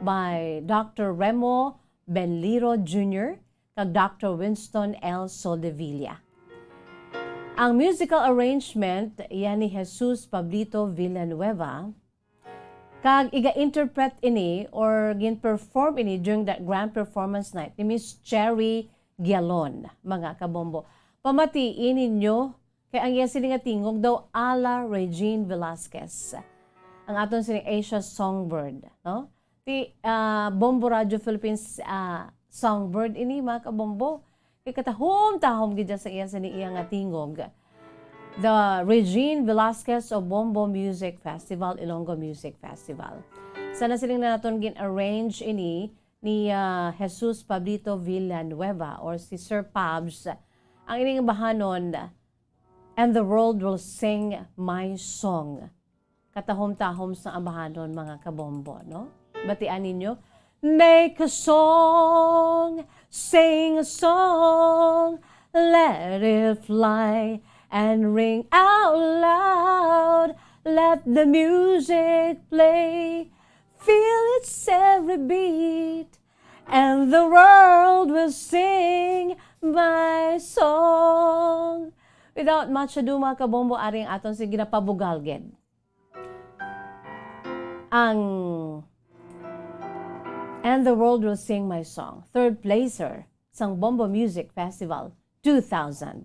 by Dr. Remo Benliro Jr. kag Dr. Winston L. Soldevilla. Ang musical arrangement yan ni Jesus Pablito Villanueva kag iga-interpret ini or gin-perform ini during that grand performance night ni Miss Cherry Gialon, mga kabombo. Pamatiin ninyo kay ang iya sini nga tingog daw ala Regine Velasquez. Ang aton sining Asia Songbird, no? Ti Bombo Radio Philippines Songbird ini mga kabombo. Kay katahom-tahom gid sa iya sini iya nga tingog. The Regine Velasquez of Bombo Music Festival, Ilonggo Music Festival. Sana siling na naton gin-arrange ini ni Jesus Pablito Villanueva or si Sir Pabs. Ang ining bahanon, and the world will sing my song. Katahom-tahom sa ambahanon mga kabombo, no? Batian ninyo, make a song, sing a song, let it fly and ring out loud, let the music play, feel its every beat, and the world will sing my song. Without much ado mga kabombo, aring aton si ginapabugalged ang And the world will sing my song. Third placer sang Bombo Music Festival 2000.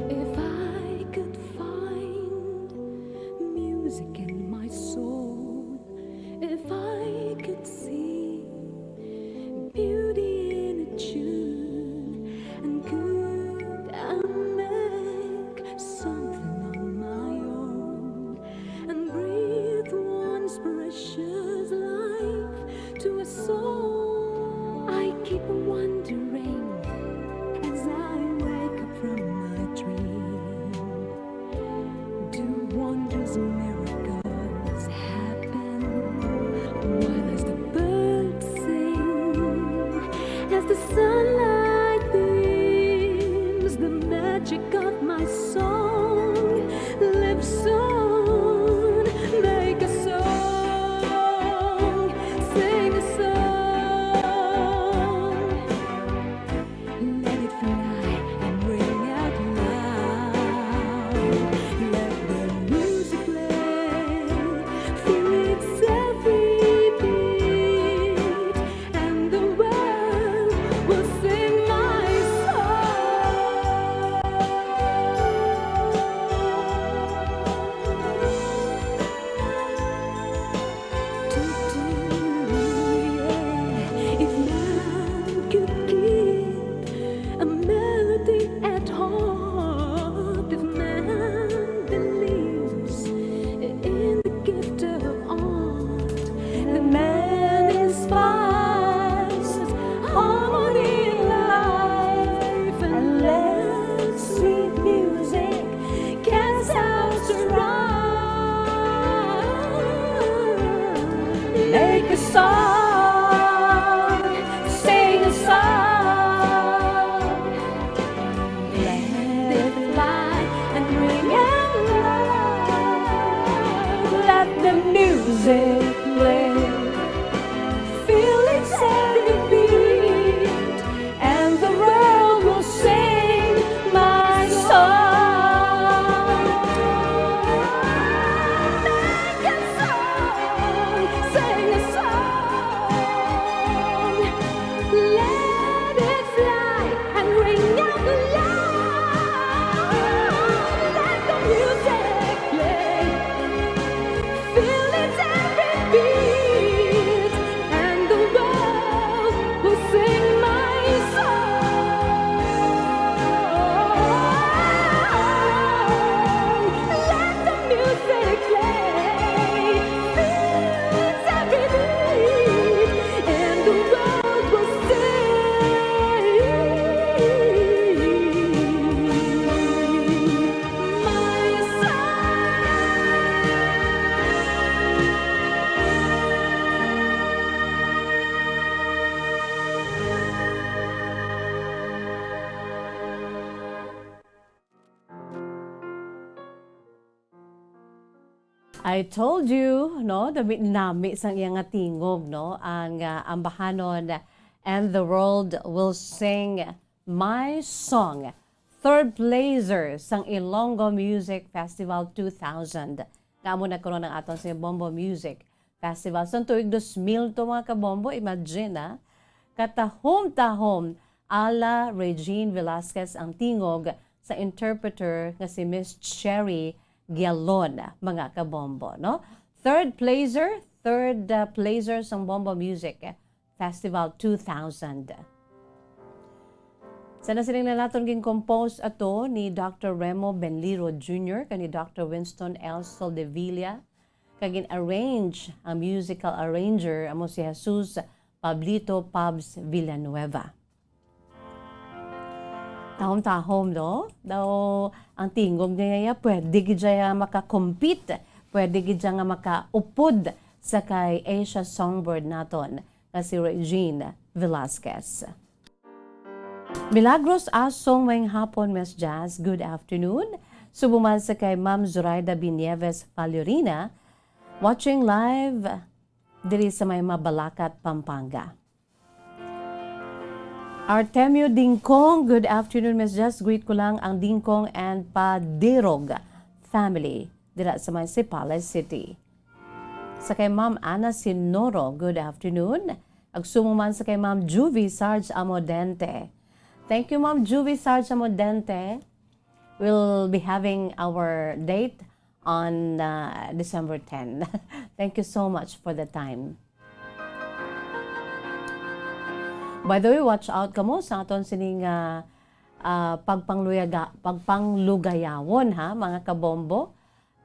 If I could find music in my soul, if I could see beauty in a tune, and could I make something on my own, and breathe once precious life to a soul, I keep wondering as I wake up from my dream, do wondrous miracles happen while as the birds sing, as the sunlight beams, the magic of my song lives on. Make a song, sing a song, let it fly and ring out loud. Let the music play, feel its every beat, and the world will sing my If man could keep a melody at heart, if man believes in the gift of art, the man inspires harmony in life, and let sweet music cast out strife. Make a song, sing a song, let it fly and ring out loud. Let the music play, feel its every beat, and the world will sing my song. Make a song, sing a song, let it fly and ring out loud. Let the music play, feel its every beat, and the world will sing my song. Let the music play, feel its every beat, and the world will I told you, no, damit nami sang iyang nga tingog, no, ang ambahanon, and the world will sing my song. Third placer sang Ilonggo Music Festival 2000. Kamo na karon ang aton sa Bombo Music Festival. Sa tuig 2000 to mga kabombo, imagine na, katahom-tahom ala Regine Velasquez ang tingog sa interpreter nga si Miss Cherry Gialon, mga kabombo, no? Third placer sang Bombo Music Festival 2000. Sana siling na naton ging compose ato ni Dr. Remo Benliro Jr. kani Dr. Winston L. Soldevilla, kagin arrange ang musical arranger amo si Jesus Pablito Pabs Villanueva. Tahom-tahom, no? Daw ang tingog niya pwede gidya maka-compete, pwede gidya nga maka-upod sa kay Asia Songbird naton na si Regine Velasquez. Milagros Asong mayang hapon, Miss Jazz. Good afternoon. Subuman sa kay Ma'am Zoraida Binieves Valorina, watching live diri sa may Mabalacat, Pampanga. Artemio Dingkong, good afternoon, Miss Jazz. Greet ko lang ang Dingkong and Padirog family dira sa may Sipales City. Sa kay Ma'am Ana Sinoro, good afternoon. Agsumuman sa kay Ma'am Juvie Sarge Amodente. Thank you, Ma'am Juvie Sarge Amodente. We'll be having our date on December 10. Thank you so much for the time. By the way, watch out kamo sa aton sining pagpanglugayawon ha, mga kabombo.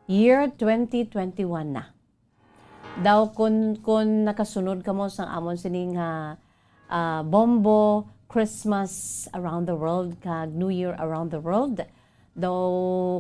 Year 2021 na. Daw kung nakasunod kamo sa amon sining bombo Christmas around the world kag New Year around the world, daw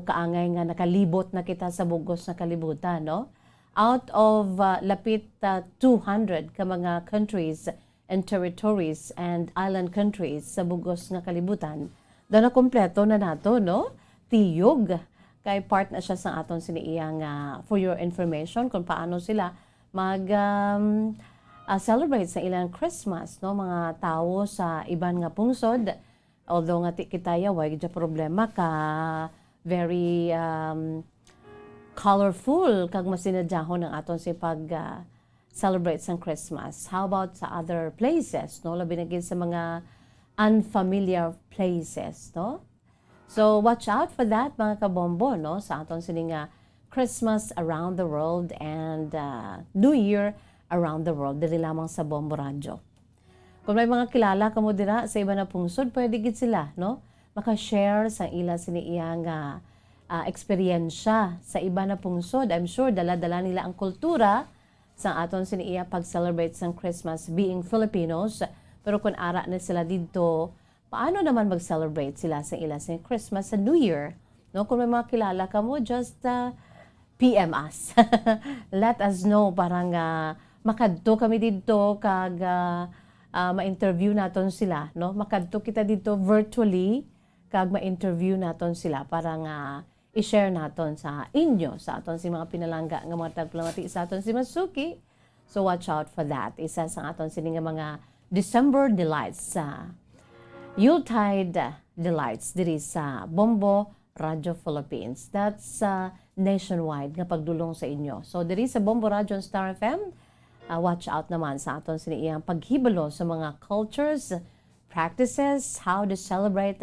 kaangay nga nakalibot na kita sa bugos na kalibutan, no? Out of lapit 200 ka mga countries and territories and island countries sa bugos nga kalibutan, daw na kompleto na nato, no? Tiyog kay part na siya sa aton siniiyang for your information kung paano sila mag celebrate sa ilang Christmas, no, mga tao sa iban nga pungsod. Although nga kitaya way gid problema ka very colorful kag masinadyahon ang aton si pag celebrate sang Christmas. How about sa other places, no, labi na gid sa mga unfamiliar places, no? So watch out for that, mga kabombo, no, sa aton sining Christmas around the world and New Year around the world, dili lamang sa Bombo Radio. Kung may mga kilala kamo dira sa iba na pungsod, pwede gid sila, no? Maka-share sa ila siniiyang eksperyensya sa iba na pungsod. I'm sure dala-dala nila ang kultura sa aton siniiya pag-celebrate sang Christmas being Filipinos. Pero kung ara na sila dito, paano naman mag-celebrate sila sa ila sa Christmas sa New Year? No? Kung may mga kilala kamo, just PM us. Let us know, parang makadto kami dito kag ma-interview naton sila, no? Makadto kita dito virtually kag ma-interview naton sila para nga i-share naton sa inyo, sa aton si mga pinalangga nga mga tagplamati sa aton si Masuki. So watch out for that. Isa sa aton sini nga mga December delights sa Yuletide delights diri sa Bombo Radio Philippines. That's nationwide nga pagdulong sa inyo. So diri sa Bombo Radio and Star FM, watch out naman sa aton siniyang paghibalo sa mga cultures, practices, how to celebrate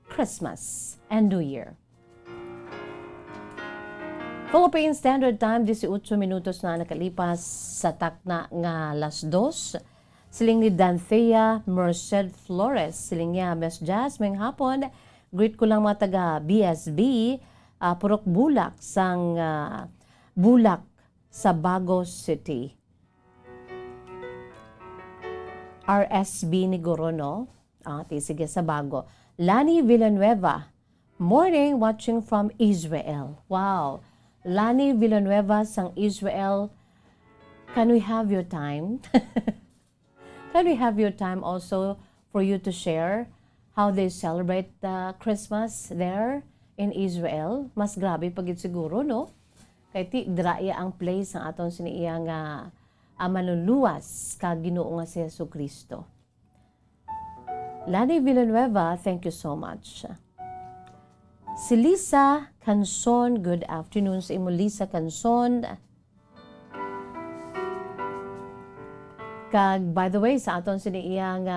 Christmas and New Year. Philippine Standard Time, 18 minutos na nakalipas sa takna nga alas 2. Siling ni Danthea Merced Flores, siling niya, Miss Jazz, may hapon. Greet ko lang mga taga BSB, Purok Bulak, sang Bulak sa Bago City. RSB ni Gorono, sige sa Bago. Lani Villanueva, morning watching from Israel. Wow, Lani Villanueva sang Israel, can we have your time? Can we have your time also for you to share how they celebrate Christmas there in Israel? Mas grabe pagit siguro, no? Kay ti draya ang place ng aton siniiya nga manuluwas kag Ginoo nga si Jesucristo. Lani Villanueva, thank you so much. Si Lisa Canson, good afternoon sa imo Lisa Canson. Kag by the way, sa aton siniiyang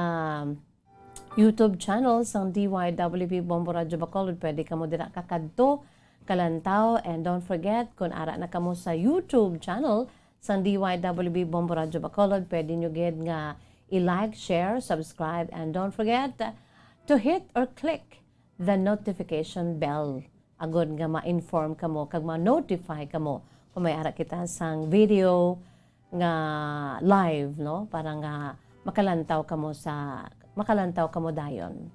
YouTube channel sang DYWB Bombo Radio Bacolod, pwede kamo dira kakadto, kalantaw, and don't forget kung ara na kamo sa YouTube channel sang DYWB Bombo Radio Bacolod, pwede nyo gid nga i-like, share, subscribe, and don't forget to hit or click the notification bell. Agod nga ma-inform kamo kag ma-notify kamo kung may ara kita sang video nga live, no? Para nga makalantaw kamo dayon.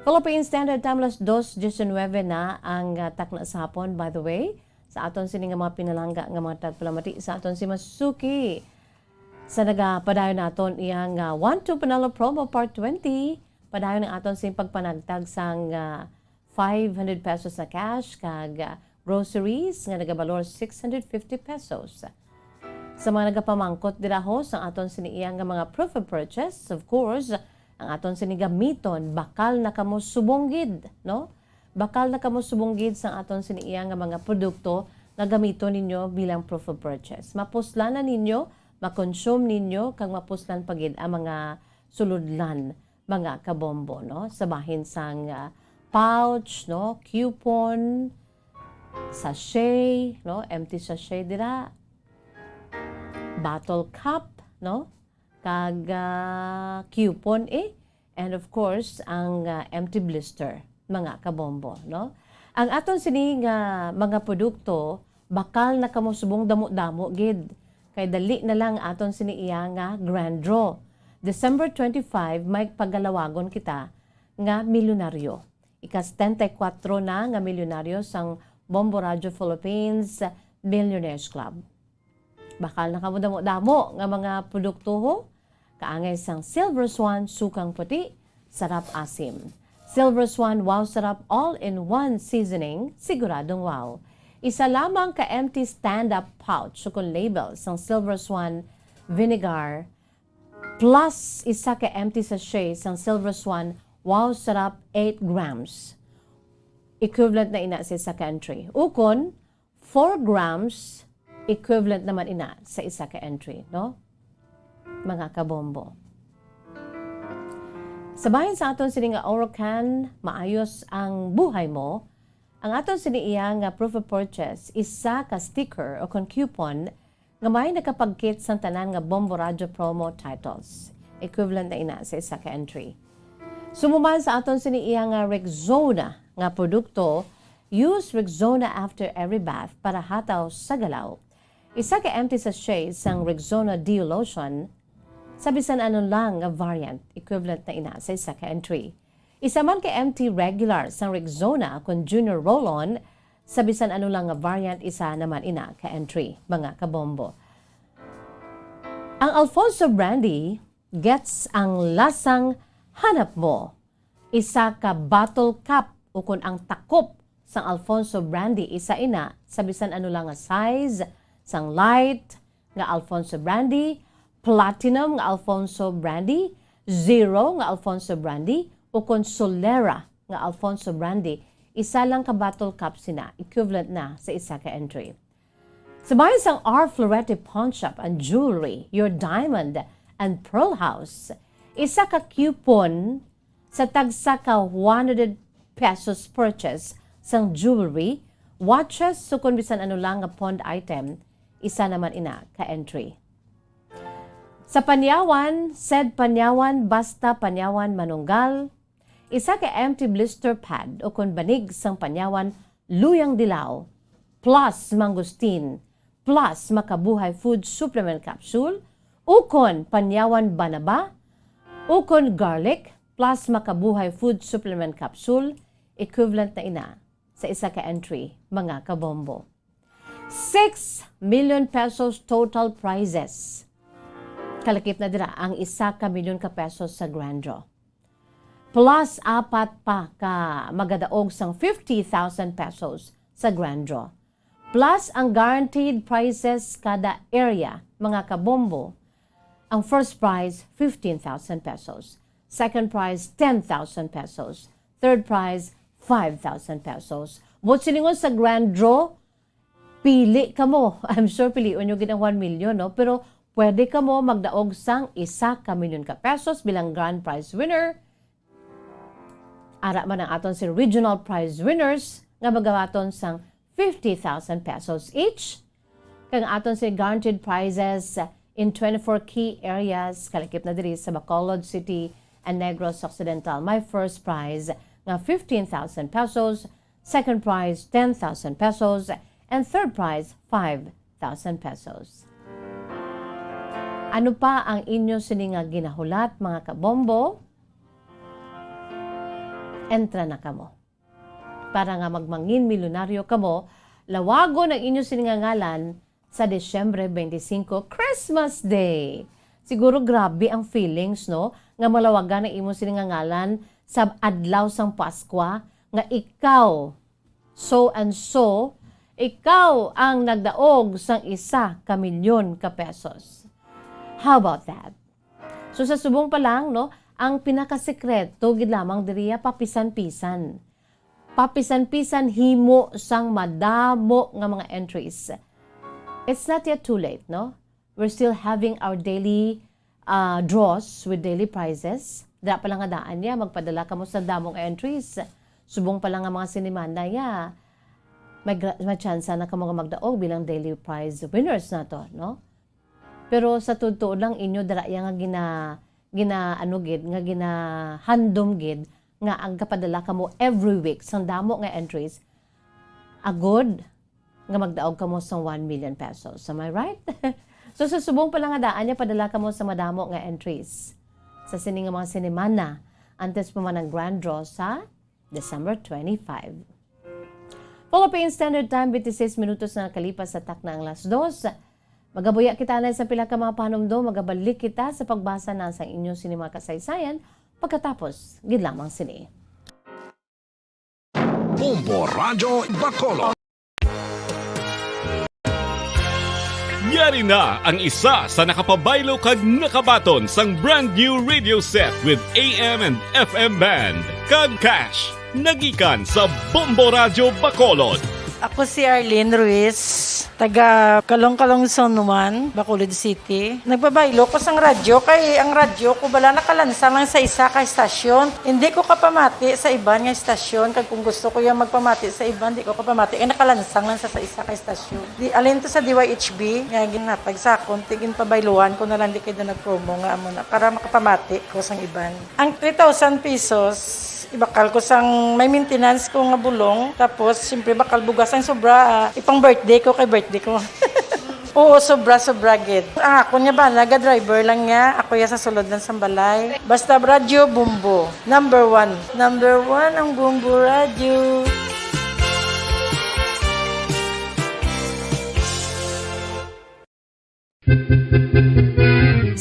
Philippine Standard Time, alas 2:19 na ang takna sa hapon, by the way. Sa aton sini nga mga pinalangga nga mga tagpalamati sa aton si Masuki. Sa nagapadayon naton iyang 1-2 Panalo Promo Part 20, padayon ng aton sing pagpanagtag sang 500 pesos na cash kag groceries nga nagabalor 650 pesos. Sa mga nagapamangkot diraho sa aton siniiyang nga mga proof of purchase, of course, ang aton sinigamiton bakal na kamo subonggid, no? Bakal na kamo subonggid sa aton siniiyang nga mga produkto na gamiton ninyo bilang proof of purchase. Mapuslan na ninyo, makonsume ninyo kag mapuslan pagid ang mga suludlan mga kabombo, no? Sa bahin sang pouch, no? Coupon, sachet, no? Empty sachet dira, bottle cup, no? Kag coupon and of course ang empty blister mga kabombo, no? Ang aton sini nga mga produkto bakal na kamo subong damo-damo gid kay dali na lang aton sini iya nga grand draw. December 25 may pagalawagon kita nga milyonaryo. Ikas 34 na nga milyonaryo sang Bombo Radio Philippines Millionaires Club. Bakal na kamo damo-damo nga mga produkto ho. Kaangay sang Silver Swan sukang puti, sarap asim. Silver Swan wow sarap all-in-one seasoning, siguradong wow. Isa lamang ka empty stand-up pouch sukon label sang Silver Swan vinegar plus isa ka empty sachet sang Silver Swan wow sarap 8 grams. Equivalent na ina sa isa ka entry. Ukon 4 grams equivalent naman ina sa isa ka entry, no? Mga kabombo. Sabahin sa aton sini nga Orocan, maayos ang buhay mo. Ang aton sini iya nga proof of purchase, isa ka sticker o kon coupon nga may nakapagkit sa tanan nga Bombo Radio promo titles. Equivalent na ina sa isa ka entry. Sumuman sa aton sini iya nga Rexona nga produkto, use Rexona after every bath para hataw sa galaw. Isa ka empty sachet sang Rexona Deo Lotion, sabisan ano lang nga variant, equivalent na ina sa isa ka entry. Isa man ka empty regular sang Rexona kung Junior Roll-On, sabisan ano lang nga variant, isa naman ina ka entry, mga kabombo. Ang Alfonso Brandy gets ang lasang hanap mo. Isa ka bottle cap o kung ang takop sang Alfonso Brandy, isa ina, sabisan ano lang nga size, sang light nga Alfonso Brandy, platinum nga Alfonso Brandy, zero nga Alfonso Brandy, o kon Solera nga Alfonso Brandy, isa lang ka bottle cup sina, equivalent na sa isa ka entry. Sabahin sang R. Florete Pawn Shop and Jewelry, your diamond and pearl house, isa ka coupon sa tagsa ka 100 pesos purchase sang jewelry, watches, so kung bisan ano lang nga pawned item, isa naman ina ka entry. Sa Panyawan, said Panyawan, basta Panyawan manunggal, isa ka empty blister pad o kung banig sang Panyawan, luyang dilaw, plus mangustin, plus makabuhay food supplement capsule, ukon Panyawan banaba, ukon garlic, plus makabuhay food supplement capsule, equivalent na ina sa isa ka entry, mga kabombo. 6 million pesos total prizes. Kalakip na dira ang isa ka milyon ka pesos sa grand draw. Plus apat pa ka magadaog sang 50,000 pesos sa grand draw. Plus ang guaranteed prizes kada area, mga kabombo. Ang first prize, 15,000 pesos. Second prize, 10,000 pesos. Third prize, 5,000 pesos. But silingon sa grand draw, pili ka mo. I'm sure piliun nyo ginang 1 million, no? Pero pwede ka mo magdaog sang isa ka milyon ka pesos bilang grand prize winner. Ara man ang aton si regional prize winners nga magawaton sang 50,000 pesos each. Kang aton si guaranteed prizes in 24 key areas kalakip na diri sa Bacolod City and Negros Occidental. My first prize nga 15,000 pesos, second prize 10,000 pesos, and third prize 5,000 pesos. Ano pa ang inyo sini nga ginahulat, mga kabombo? Entra na kamo. Para nga magmangin milyonaryo kamo, lawago ng inyo sini nga ngalan sa Desyembre 25, Christmas Day. Siguro grabe ang feelings, no? nga malawagan ang imong siningangalan sa adlaw sang Paskwa nga ikaw so and so ikaw ang nagdaog sang 1 milyon ka pesos. How about that? So sa subong pa lang, no, ang pinakasekreto gid lamang diriya papisan-pisan. Papisan-pisan himo sang madamo nga mga entries. It's not yet too late, no? We're still having our daily draws with daily prizes. Da pa lang nga daan niya, magpadala ka mo sa damong entries. Subong pa lang nga mga sinimanda niya, may chance na ka mga magdaog bilang daily prize winners na to, no? Pero sa totoo lang inyo, daraya nga handom gid, nga ang kapadala ka mo every week sang damo nga entries, agod nga magdaog ka mo sa 1 million pesos. Am I right? So sa subong pa lang nga daan niya, padala ka mo sa madamo nga entries sa sining nga mga sinimana antes pa man ang grand draw sa December 25. Philippine Standard Time, 26 minutos na nakalipas sa takna ang 2:00. Magabuya kita na sa pila ka mga panumdo, magabalik kita sa pagbasa na sa inyong sinima kasaysayan pagkatapos gid lamang sini. Bombo Radyo Bacolod. Yari na ang isa sa nakapabaylo kag nakabaton sang brand new radio set with AM and FM band kag cash nagikan sa Bombo Radyo Bacolod. Ako si Arlene Ruiz, taga Kalong-Kalong Zone 1, Bacolod City. Nagbabaylo ko sang radyo, kay ang radyo ko bala nakalansa lang sa isa ka estasyon. Hindi ko kapamati sa iban nga estasyon, kag kung gusto ko yung magpamati sa iban, hindi ko kapamati. Kaya nakalansang lang sa isa ka estasyon. Alin to sa DYHB, nga ginatag sa akon, tigin pabayluan ko na lang di kayo na nag-promo nga amo na, para makapamati ko sang iban. Ang 3,000 pesos, ibakal ko sang may maintenance ko nga bulong, tapos siyempre bakal bugas ang sobra, ipang birthday ko kay birthday ko. Oo, sobra gid. Ako niya ba, naga-driver lang niya, ako ya sa sulod ng sambalay. Basta radyo, Bumbo. Number 1 ang Bumbo Radio.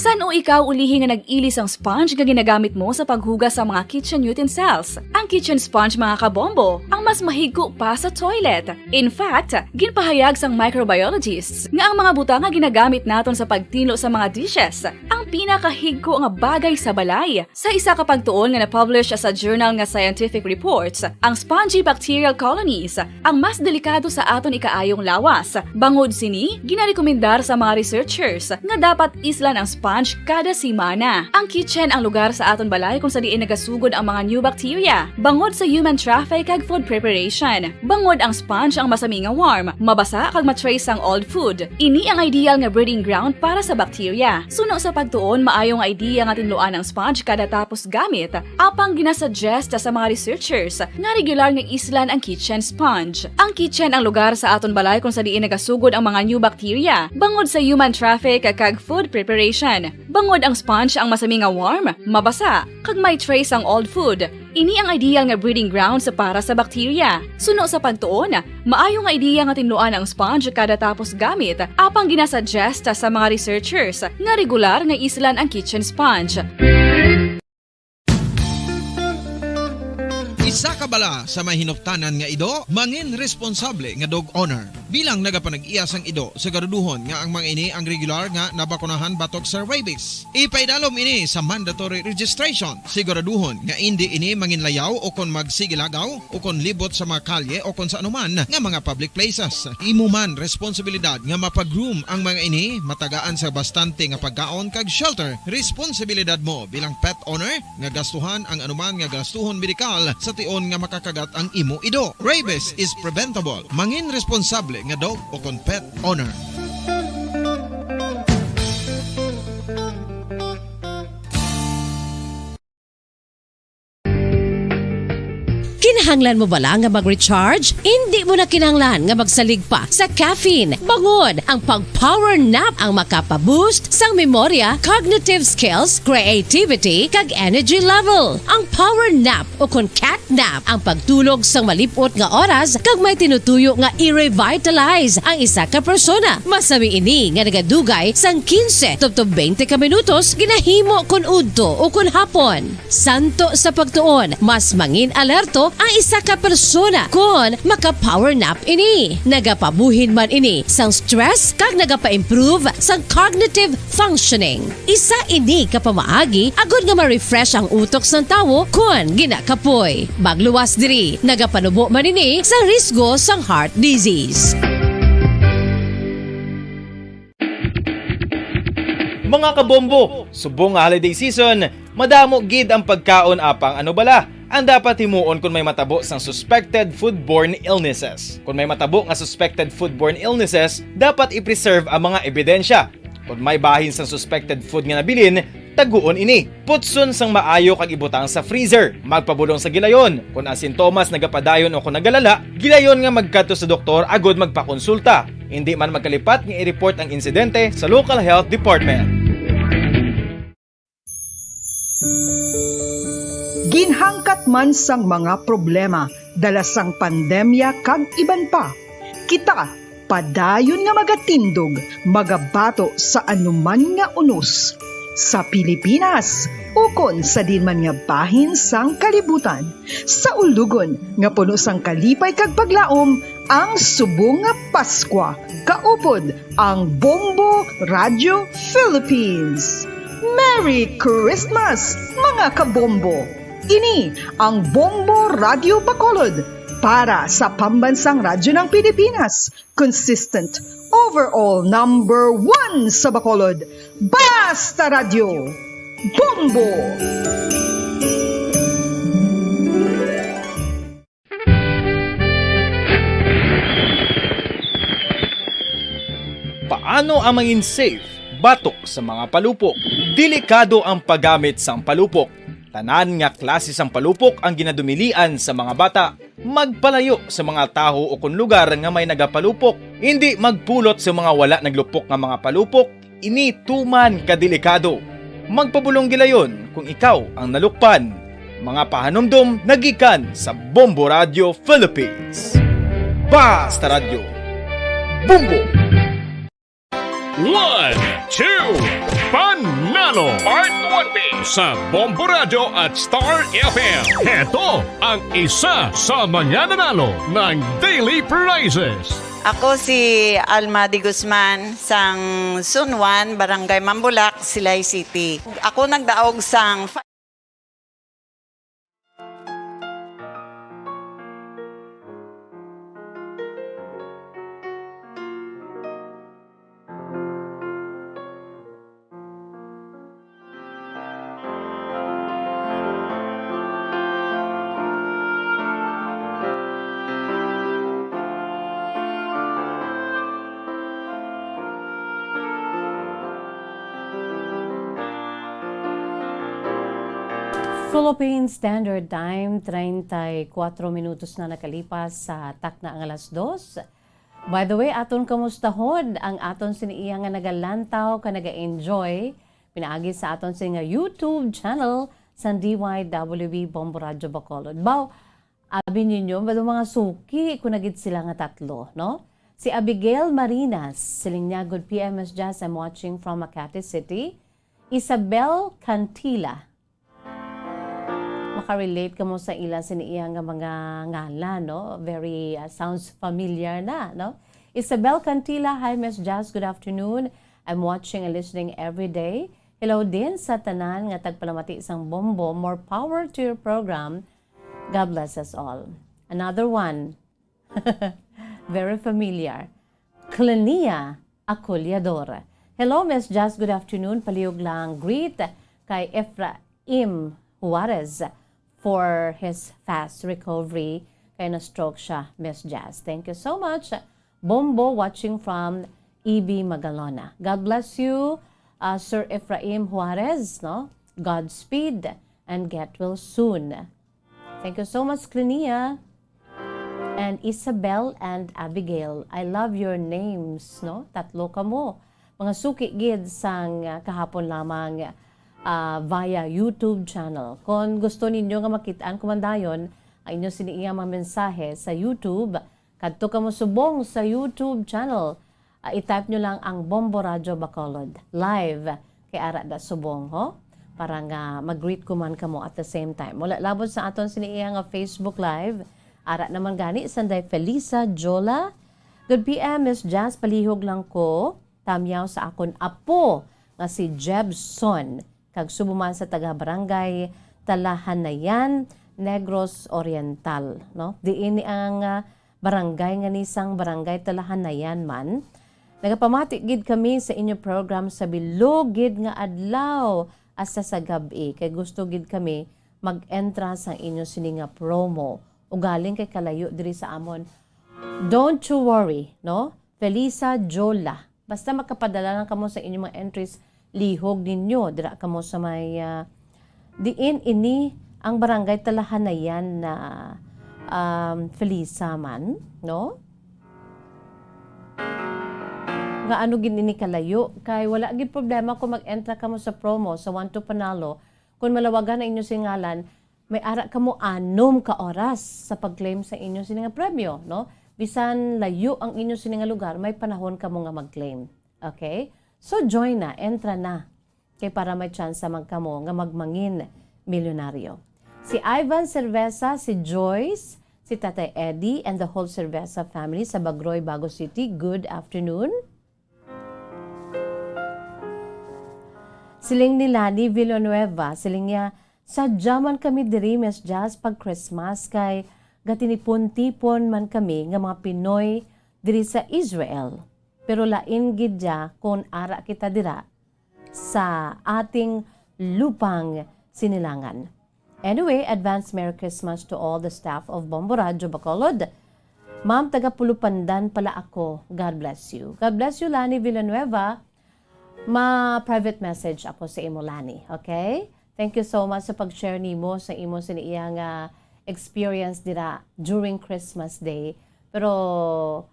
San o ikaw ulihi nga nag-ilis ang sponge nga ginagamit mo sa paghugas sa mga kitchen utensils? Ang kitchen sponge mga kabombo, ang mas mahigko pa sa toilet. In fact, ginpahayag sang microbiologists nga ang mga butang nga ginagamit naton sa pagtinlo sa mga dishes ang pinakahigko nga bagay sa balay. Sa isa ka pagtuon nga na-publish sa journal nga Scientific Reports, ang spongy bacterial colonies ang mas delikado sa aton ikaayong lawas. Bangod sini, ginarekomendar sa mga researchers nga dapat islan ang sponge kada simana. Ang kitchen ang lugar sa aton balay kung sa diin nagasugod ang mga new bacteria. Bangod sa human traffic kag food preparation. Bangod ang sponge ang masami nga warm, mabasa kag matrace ang old food. Ini ang ideal nga breeding ground para sa bacteria. Suno sa pagtuon, maayong idea nga tinluan ang sponge kada tapos gamit. Apang ginasuggest sa mga researchers nga regular nga islan ang kitchen sponge. Ang kitchen ang lugar sa aton balay kung sa diin nagasugod ang mga new bacteria. Bangod sa human traffic kag food preparation. Bangod ang sponge ang masami nga warm, mabasa, kag may trace ang old food. Ini ang ideal nga breeding ground sa para sa bacteria. Suno sa pagtuon, maayong idea nga tinluan ang sponge kada tapos gamit, apang ginasuggest sa mga researchers nga regular nga islan ang kitchen sponge. Isa ka bala sa may hinuptanan nga ido, mangin responsable nga dog owner. Bilang nagapanag-iyas ang ido, siguraduhon nga ang mga ini ang regular nga nabakunahan batok sa rabies. Ipaidalom ini sa mandatory registration. Siguraduhon nga hindi ini manginlayaw o kon magsigilagaw o kon libot sa mga kalye o kon sa anuman nga mga public places. Imo man responsibilidad nga mapag-groom ang mga ini, matagaan sa bastante nga pagkaon kag shelter. Responsibilidad mo bilang pet owner nga gastuhan ang anuman nga gastuhon medikal sa tion nga makakagat ang imo ido. Rabies is preventable. Mangin responsable nga dog o kon pet owner. Kinahanglan mo bala nga mag-recharge? Hindi mo na kinahanglan nga magsalig pa sa caffeine. Bangod, ang pag-power nap ang makapaboost sang memorya, cognitive skills, creativity, kag energy level. Ang power nap o kon cat nap ang pagtulog sang malipot nga oras kag may tinutuyo nga i-revitalize ang isa ka persona. Masami ini nga nagadugay sang 15 to 20 ka minutos ginahimo kun udto o kun hapon. Santo sa pagtuon, mas mangin alerto ang isa ka persona kung maka-power nap ini. Nagapabuhin man ini sang stress kag nagapa-improve sang cognitive functioning. Isa ini kapamaagi agud nga ma-refresh ang utok sang tawo kung ginakapoy. Bagluwas diri, nagapanubo man ini sa risgo sang heart disease. Mga kabombo, subong nga holiday season, madamo gid ang pagkaon apang ano bala ang dapat himuon kung may matabo sang suspected foodborne illnesses. Kung may matabo nga suspected foodborne illnesses, dapat i-preserve ang mga ebidensya. Kung may bahin sang suspected food nga nabilin, taguon ini. Putson sang maayo kag ibutang sa freezer. Magpabulong sa gilayon. Kung ang sintomas nagapadayon o kung nagalala, gilayon nga magkadto sa doktor agud magpakonsulta. Hindi man magkalipat nga i-report ang insidente sa local health department. Ginhangkat man sang mga problema dala sang pandemya kag iban pa. Kita padayon nga magatindog, magabato sa anuman nga unos. Sa Pilipinas, ukon sa dinman nga bahin sang kalibutan. Sa ulugon nga puno sang kalipay kag paglaom, ang subong nga Paskwa. Kaupod ang Bombo Radio Philippines. Merry Christmas, mga kabombo! Ini ang Bombo Radio Bacolod para sa pambansang radyo ng Pilipinas. Consistent, overall number 1 sa Bacolod. Basta Radio! Bombo! Paano ang mangin safe batok sa mga palupok? Delikado ang paggamit sang palupok. Tanan nga klase sang palupok ang ginadumilian sa mga bata. Magpalayo sa mga taho o kung lugar nga may nagapalupok. Hindi magpulot sa mga wala naglupok nga mga palupok. Ini tuman kadelikado. Magpabulong gilayon kung ikaw ang nalukpan. Mga pahanumdum nagikan sa Bombo Radio Philippines. Basta Radio Bombo! 1, 2, Panalo Part 1B sa Bombo Radio at Star FM. Ito ang isa sa mga nanalo ng daily prizes. Ako si Alma de Guzman sang Sunwan, Barangay Mambulak, Silay City. Ako nagdaog sang Philippine Standard Time, 34 minutos na nakalipas sa takna ang alas 2. By the way, aton kamustahon ang aton siniiya nga nagalantaw ka naga-enjoy pinaagi sa aton sa nga YouTube channel sa DYWB Bombo Radio Bacolod. Baw, abi ninyo, ba mga suki kung nagit sila nga tatlo, no? Si Abigail Marinas, siling niya, good PMS Jazz, I'm watching from Makati City. Isabel Cantila, makarelate ka mo sa ilan siniiya nga mga ngalan, no? Very sounds familiar na, no? Isabel Cantila, hi Miss Jazz, good afternoon. I'm watching and listening every day. Hello din sa tanan nga tagpalamati isang bombo. More power to your program. God bless us all. Another one, very familiar. Clania Acolyador. Hello Miss Jazz, good afternoon. Palihog lang greet kay Efraim Juarez for his fast recovery. Kaya na-stroke siya, Miss Jazz. Thank you so much. Bombo watching from EB Magalona. God bless you, Sir Efraim Juarez. No? Godspeed and get well soon. Thank you so much, Clinia. And Isabel and Abigail, I love your names, no? Tatlo ka mo. Mga suki gid sang kahapon lamang via YouTube channel. Kung gusto ninyo nga makitaan kumandayon ang inyong siniiang mga mensahe sa YouTube, kadto ka mo subong sa YouTube channel. I-type nyo lang ang Bombo Radyo Bacolod live kay ara da subong, ho? Para nga mag-greet ko man kamo at the same time. Mula labot sa aton siniiang Facebook live, ara naman gani sanday Felisa Jola. Good PM, Miss Jazz, palihog lang ko. Tamyaw sa akon apo nga si Jebson. Kag subuman sa taga-barangay Talahanayan, Negros Oriental. No? Diin ang barangay nga nisang barangay Talahanayan man. Nagapamati gid kami sa inyo program sa bilog gid nga adlaw asa sa gabi. Kay gusto gid kami mag-entra sa inyo sininga promo. Ugaling kay kalayo diri sa amon. Don't you worry, no? Felisa Jola. Basta makapadala lang kamo sa inyong mga entries, lihog ninyo. Dira kamo sa may diin ini ang barangay Talahanayan na Felisa man, no? Nga ano gin ini kalayo kay wala gid problema kung mag-entra kamo sa promo sa 1 to Panalo. Kung malawagan na inyo singalan, may ara kamo 6 ka oras sa pag-claim sa inyo sininga premyo, no? Bisan layo ang inyo sininga lugar, may panahon kamo nga mag-claim. Okay? So join na, entra na. Kay para may chance magkamo nga magmangin milyonaryo. Si Ivan Cerveza, si Joyce, si Tatay Eddie, and the whole Cerveza family sa Bagroy, Bago City, good afternoon. Siling ni Lani Villanueva, siling niya, sadyaman kami diri, Miss Jazz, pag Christmas, kay gatinipon-tipon man kami nga mga Pinoy diri sa Israel. Pero lain gidya kung ara kita dira sa ating lupang sinilangan. Anyway, advance Merry Christmas to all the staff of Bombo Radyo Bacolod. Ma'am, taga Pulupandan pala ako. God bless you. God bless you, Lani Villanueva. Ma-private message ako sa imo, Lani. Okay? Thank you so much sa pag-share nimo sa imo siniyang experience dira during Christmas Day. Pero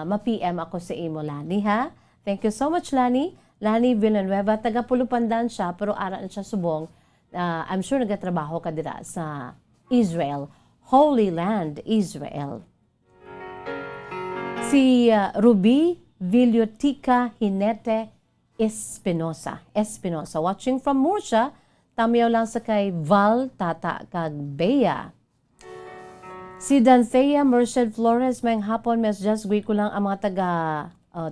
ma-PM ako sa imo, Lani, ha? Thank you so much, Lani. Lani Villanueva, taga Pulupandan siya, pero ara na siya subong. I'm sure nagatrabaho ka dira sa Israel, Holy Land, Israel. Si Ruby Villotica Hinete Espinosa, watching from Murcia, tamiyaw lang sa kay Val Tata kag Bea. Si Danthea Merced Flores, mayang hapon, mes just gwi ko lang ang mga taga,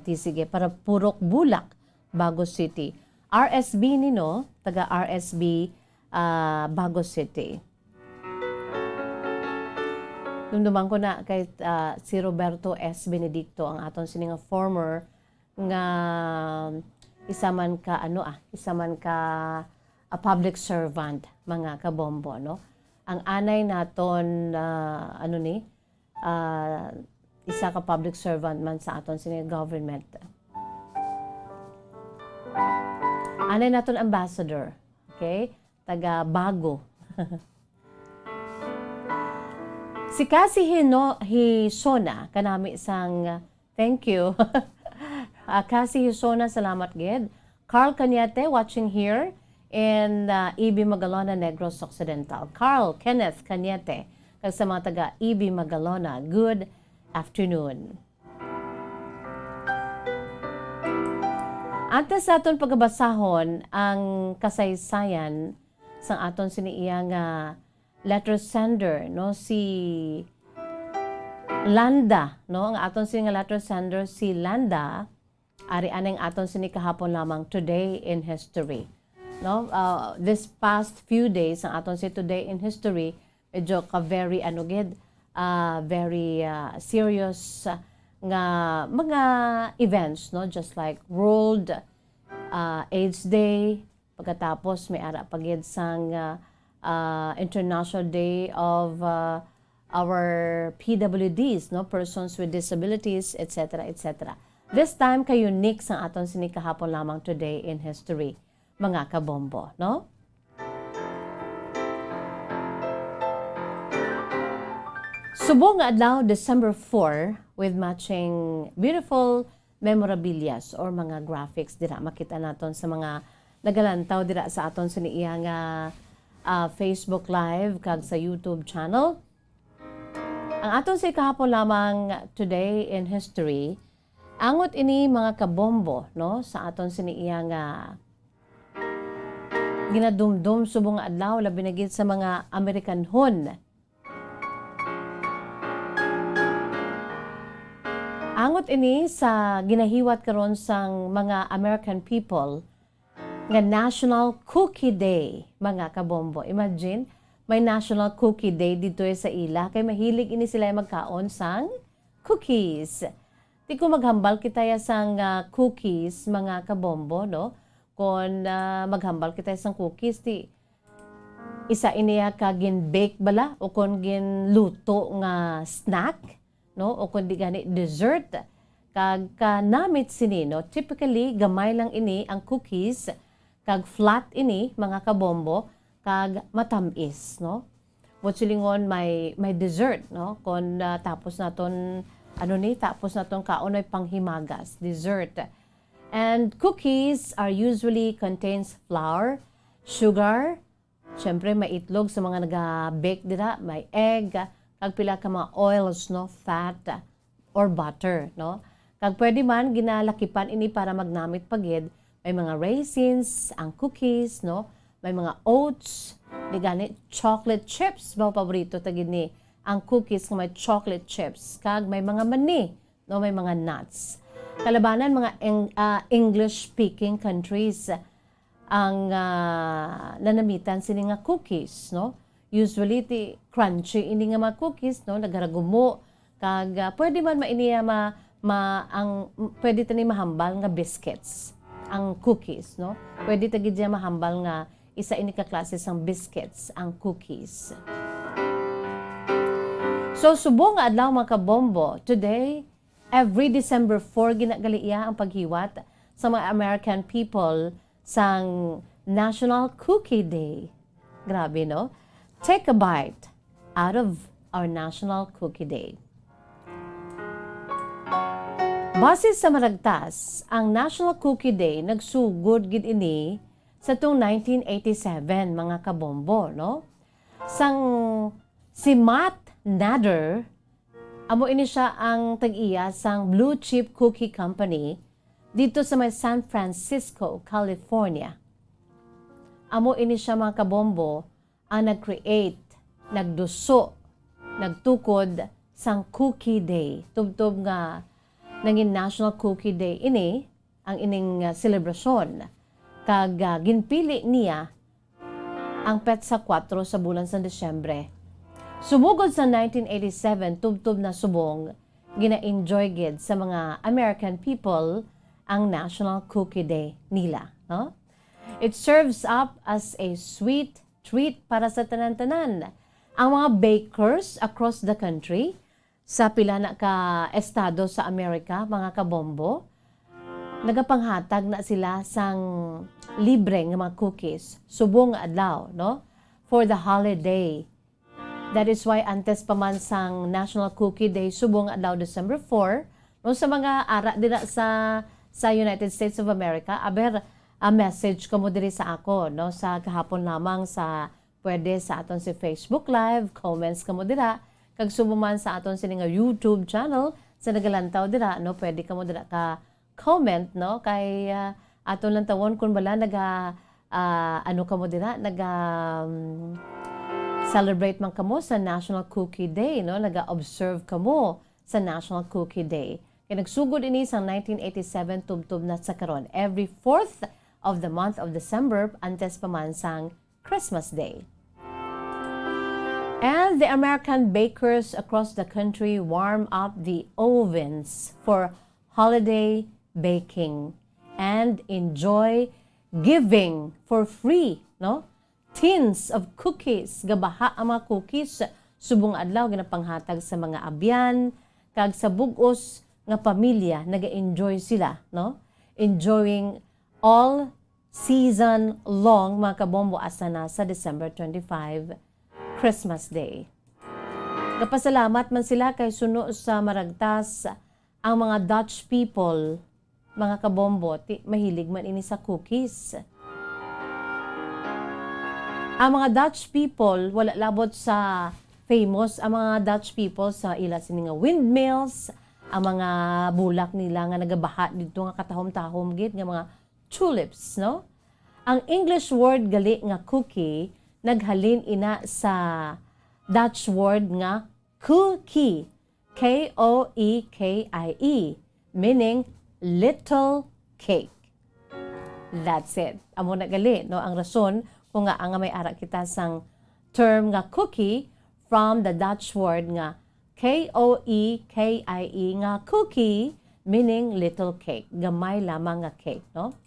tisige, para Purok Bulak, Bago City. RSB nino, taga RSB, Bago City. Dumduman ko na kay si Roberto S. Benedicto, ang aton sininga former nga isa man ka a public servant, mga kabombo, no? Ang anay naton isa ka public servant man sa aton sininga government. Anay naton ambassador, okay? Taga Bago. Si Cassie Hisona, kanami sang thank you. Cassie Hisona, salamat gid. Carl Cañete, watching here in EB Magalona, Negros Occidental. Carl Kenneth Cañete, kag sa mga taga EB Magalona, good afternoon. Antes sa aton pagabasahon ang kasaysayan sa aton siniiyang letter sender, no, si Landa, no, ang aton sini nga letter sender si Landa, ari aneng aton sini kahapon lamang today in history, no. This past few days ang aton si today in history medyo ka very very serious nga mga events, no, just like World AIDS Day, pagkatapos may ara pagid sang International Day of our PWDs, no, persons with disabilities, etc., etc. This time kay unique sa aton sini kahapon lamang today in history, mga kabombo, no? Subong nga adlaw December 4 with matching beautiful memorabilias or mga graphics dira makita naton sa mga nagalantaw dira sa aton sa niya nga Facebook Live kag sa YouTube channel. Ang aton sa kahapon lamang Today in History, angot ini mga kabombo no sa aton sa niya nga ginadumdum subong nga adlaw labi na gid sa mga Amerikanhon. Angot ini sa ginahiwat karon sang mga American people nga National Cookie Day, mga kabombo. Imagine, may National Cookie Day dito sa ila kay mahilig ini sila magkaon sang cookies. Di ko maghambal kita ya sang cookies, mga kabombo, no? Kung maghambal kita sang cookies, di isa iniya ka gin-bake bala o kung gin-luto nga snack, no? O kundi gani dessert kag kanamit sini no typically gamay lang ini ang cookies kag flat ini mga kabombo kag matamis no what silingon may dessert no kon tapos naton tapos naton kaon ay panghimagas dessert. And cookies are usually contains flour, sugar, syempre may itlog sa mga naga-bake dira, may egg, kag pila ka mga oils, no, fat or butter, no. Kag pwede man ginalakipan ini para magnamit pagid, may mga raisins, ang cookies, no, may mga oats, di gani chocolate chips, mga paborito tagid ni ang cookies nga may chocolate chips, kag may mga mani, no, may mga nuts. Kalabanan mga English-speaking countries ang nanamitan sini nga cookies, no. Usually ti crunchy ini nga mga cookies no nagaragumo kag pwede man mainiya pwede tani mahambal nga biscuits ang cookies no pwede ta gid mahambal nga isa ini ka klase sang biscuits ang cookies. So subong nga adlaw mga kabombo, today every December 4 ginagaliya ang paghiwat sa mga American people sang National Cookie Day. Grabe no. Take a bite out of our National Cookie Day. Base sa maragtas, ang National Cookie Day nagsugod gid ini sa tong 1987 mga kabombo, no? Si Matt Nader, amo ini siya ang tag-iya sang Blue Chip Cookie Company dito sa may San Francisco, California. Amo ini siya mga kabombo ang nag-create, nagduso, nagtukod sang Cookie Day. Tubtob nga nangin National Cookie Day ini, ang ining selebrasyon. Kag ginpili niya ang petsa 4 sa bulan sa Desyembre. Sumugod sa 1987, tubtob na subong, gina-enjoy gid sa mga American people ang National Cookie Day nila. No? It serves up as a sweet treat para sa tanan-tanan. Ang mga bakers across the country, sa pila na ka estado sa Amerika, mga kabombo, nagapanghatag na sila sang libre nga mga cookies, subong adlaw, no? For the holiday. That is why antes pa man sang National Cookie Day, subong adlaw December 4, no, sa mga ara dira sa United States of America, aber a message ko mo diri sa ako, no, sa kahapon lamang sa pwede sa aton si Facebook Live, comments ka mo dira, kag sumuman sa aton sini nga YouTube channel sa nagalantaw dira, no, pwede ka mo dira ka comment, no, kay aton lang tawon kun bala ano ka mo dira, celebrate man kamo sa National Cookie Day, no, naga-observe kamo sa National Cookie Day. Kaya nagsugod ini sa 1987 tubtob na sa karon every 4th of the month of December antes pa man sang Christmas Day. And the American bakers across the country warm up the ovens for holiday baking and enjoy giving for free, no? Tins of cookies, gabaha ang mga cookies subong adlaw ginapanghatag sa mga abyan kag sa bug-os nga pamilya naga-enjoy sila, no? Enjoying all season long mga kabombo asa na sa December 25, Christmas Day. Gapasalamat man sila kay suno sa maragtas ang mga Dutch people, mga kabombo, mahilig man ini sa cookies. Ang mga Dutch people, wala labot sa famous ang mga Dutch people sa ila sini nga windmills, ang mga bulak nila nga nagabaha dito nga katahom-tahom gid nga mga tulips, no? Ang English word gali nga cookie naghalin ina sa Dutch word nga cookie, K-O-E-K-I-E, meaning little cake. That's it. Amo na gali, no? Ang rason kung nga ang may ara kita sang term nga cookie from the Dutch word nga K-O-E-K-I-E nga cookie, meaning little cake. Gamay lamang nga cake, no?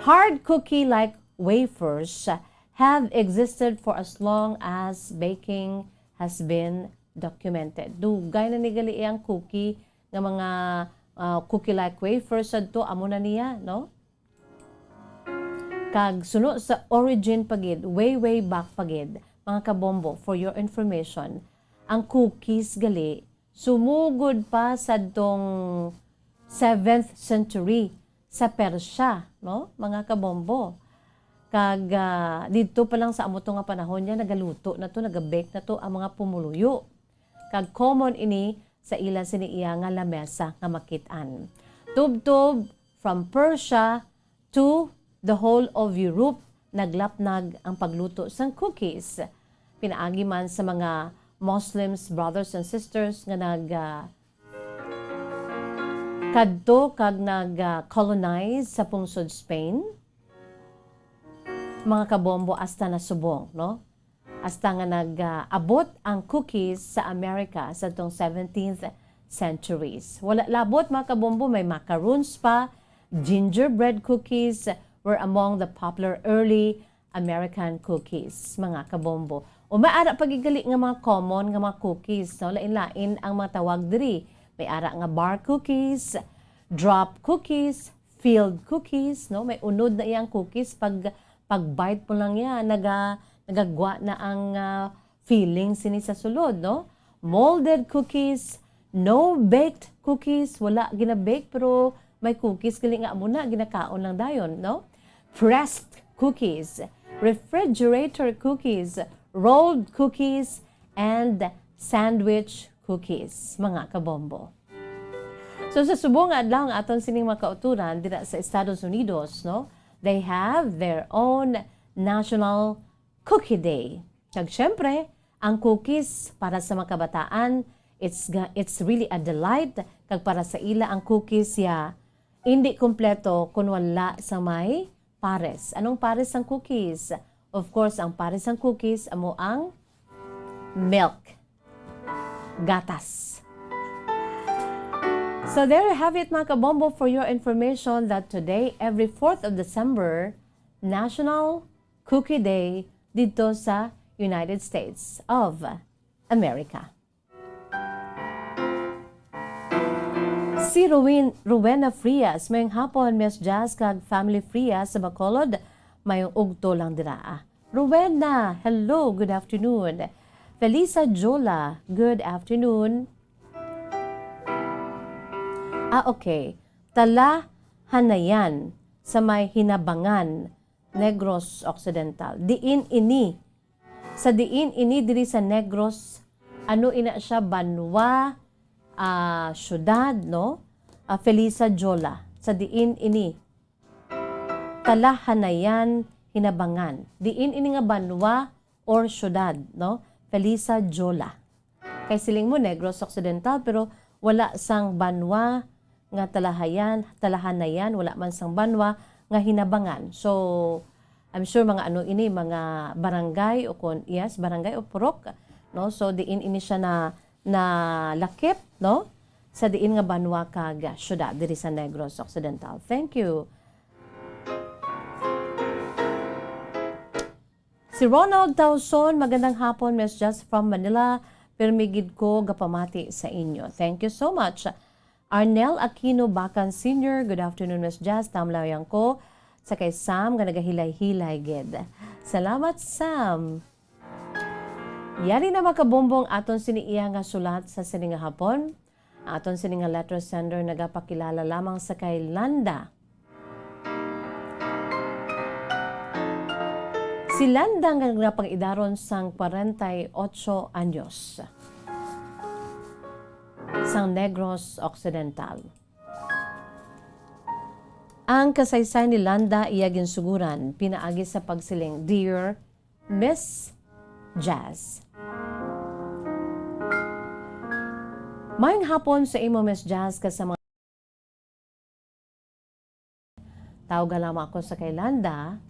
Hard cookie like wafers have existed for as long as baking has been documented. Dugay na nigali ang cookie nga mga cookie like wafers adto amo na niya, no? Kag suno sa origin pagid, way back pagid, mga kabombo, for your information, ang cookies gali sumugod pa sa dong 7th century sa Persya, no? Mga kabombo. Kag dito pa lang sa amoto nga panahon niya nagaluto na to, nagabake na to ang mga pumuluyo. Kag common ini sa ila siniiya nga lamesa nga makitaan. Tubtob from Persia to the whole of Europe, naglapnag ang pagluto sang cookies. Pinaagi man sa mga Muslims, brothers and sisters nga kadto kag nag-colonize sa pungsod Spain. Mga kabombo hasta na subong, no? Hasta nga nag-abot ang cookies sa Amerika sa tong 17th centuries. Wala labot mga kabombo, may macaroons pa, gingerbread cookies were among the popular early American cookies, mga kabombo. O maara pagigali nga mga common nga mga cookies, no? Lain-lain ang mga tawag diri. May ara nga bar cookies, drop cookies, filled cookies, no? May unod na iyang cookies pag-bite mo lang yan, nagagwa na ang feeling sini sa sulod, no? Molded cookies, no-baked cookies, wala ginabake pero may cookies gali nga muna ginakaon lang dayon, no? Pressed cookies, refrigerator cookies, rolled cookies, and sandwich cookies, mga kabombo. So sa subong adlaw nga aton sining mga kauturan dira sa Estados Unidos, no? They have their own National Cookie Day. Kag syempre, ang cookies para sa mga kabataan, it's really a delight. Kag para sa ila ang cookies hindi kompleto kung wala sa may pares. Anong pares ang cookies? Of course, ang pares ang cookies amo ang milk, gatas. So there you have it mga kabombo, for your information that today, every 4th of December, National Cookie Day dito sa United States of America. Si Rowena Frias, mayong hapon, Miss Jazz kag Family Frias sa Bacolod, mayong ugto lang dira. Rowena, hello, good afternoon. Felisa Jola, good afternoon. Okay. Tala Hanayan sa may Hinabangan, Negros Occidental. Diin ini. Sa diin ini diri sa Negros, ano ina siya, Banwa, syudad, no? Felisa Jola. Sa diin ini. Tala Hanayan, Hinabangan. Diin ini nga Banwa or syudad, no? Felisa Jola. Kay siling mo Negros Occidental pero wala sang Banwa nga Talahanayan, wala man sang Banwa nga Hinabangan. So I'm sure mga ini mga barangay o barangay o purok, no? So diin ini siya na lakip, no? Sa diin nga Banwa kag syudad diri sa Negros Occidental. Thank you. Si Ronald Tauson, magandang hapon, Miss Just from Manila. Permigid ko gapamati sa inyo. Thank you so much. Arnel Aquino Bacan Sr., good afternoon, Miss Just. Tamlayan ko sa kay Sam nga nagahilay-hilay gid. Salamat, Sam. Yari na makabombong aton siniiya nga sulat sa sininga hapon. Aton sininga letter sender nagapakilala lamang sa kay Landa. Si Landa nga napag-idaron sang 48 anyos. Sang Negros Occidental. Ang kasaysay ni Landa iya ginsuguran pinaagi sa pagsiling, Dear Miss Jazz. Mayong hapon sa imo, Miss Jazz, kasama tawag lamang ako sa kay Landa.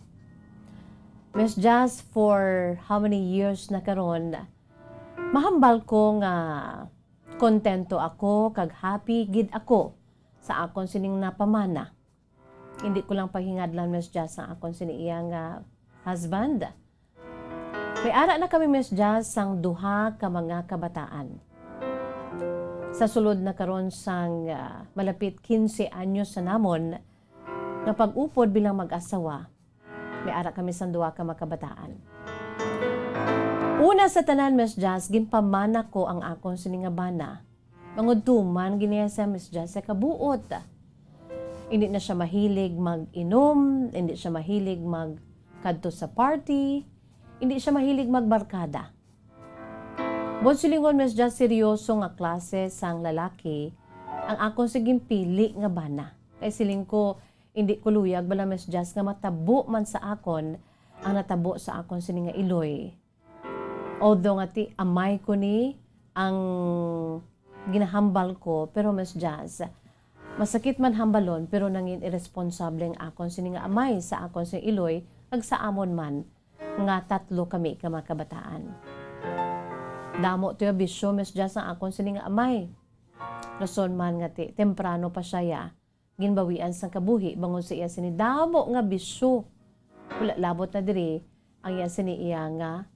Miss Jazz, for how many years na karon, mahambal ko nga kontento ako, kag happy gid ako sa akon sining napamana. Hindi ko lang paghingadlan, Miss Jazz, ang akon siniiyang husband. May ara na kami, Miss Jazz, sang duha ka mga kabataan. Sa sulod na karon sang malapit 15 anyos sa namon, nga pag-upod bilang mag-asawa, may ara kami sang duha ka mga kabataan. Una sa tanan, Miss Jazz, gimpamana ko ang akon sininga bana. Mangudtuman giniya sa Miss Jazz sa kabuot. Hindi na siya mahilig mag-inom, hindi siya mahilig magkadto sa party, hindi siya mahilig magbarkada. Bon silingon, Miss Jazz, seryoso nga klase sang lalaki ang akong siging pili nga bana. Kay siling ko, hindi ko luyag bala, Miss Jazz, nga matabo man sa akon ang natabo sa akon sini nga iloy. Although nga ti amay ko ni ang ginahambal ko, pero Miss Jazz, masakit man hambalon pero nangin irresponsable ang akon sini nga amay sa akon sini iloy, nagsaamon man nga tatlo kami ka mga kabataan. Damo tiyo bisyo, Miss Jazz, ang akon sini nga amay. Rason man nga ti temprano pa siya ya, ginbawian sang kabuhi bangon sa iya sini damo nga bisyo. Wala labot na diri ang iya sini iya nga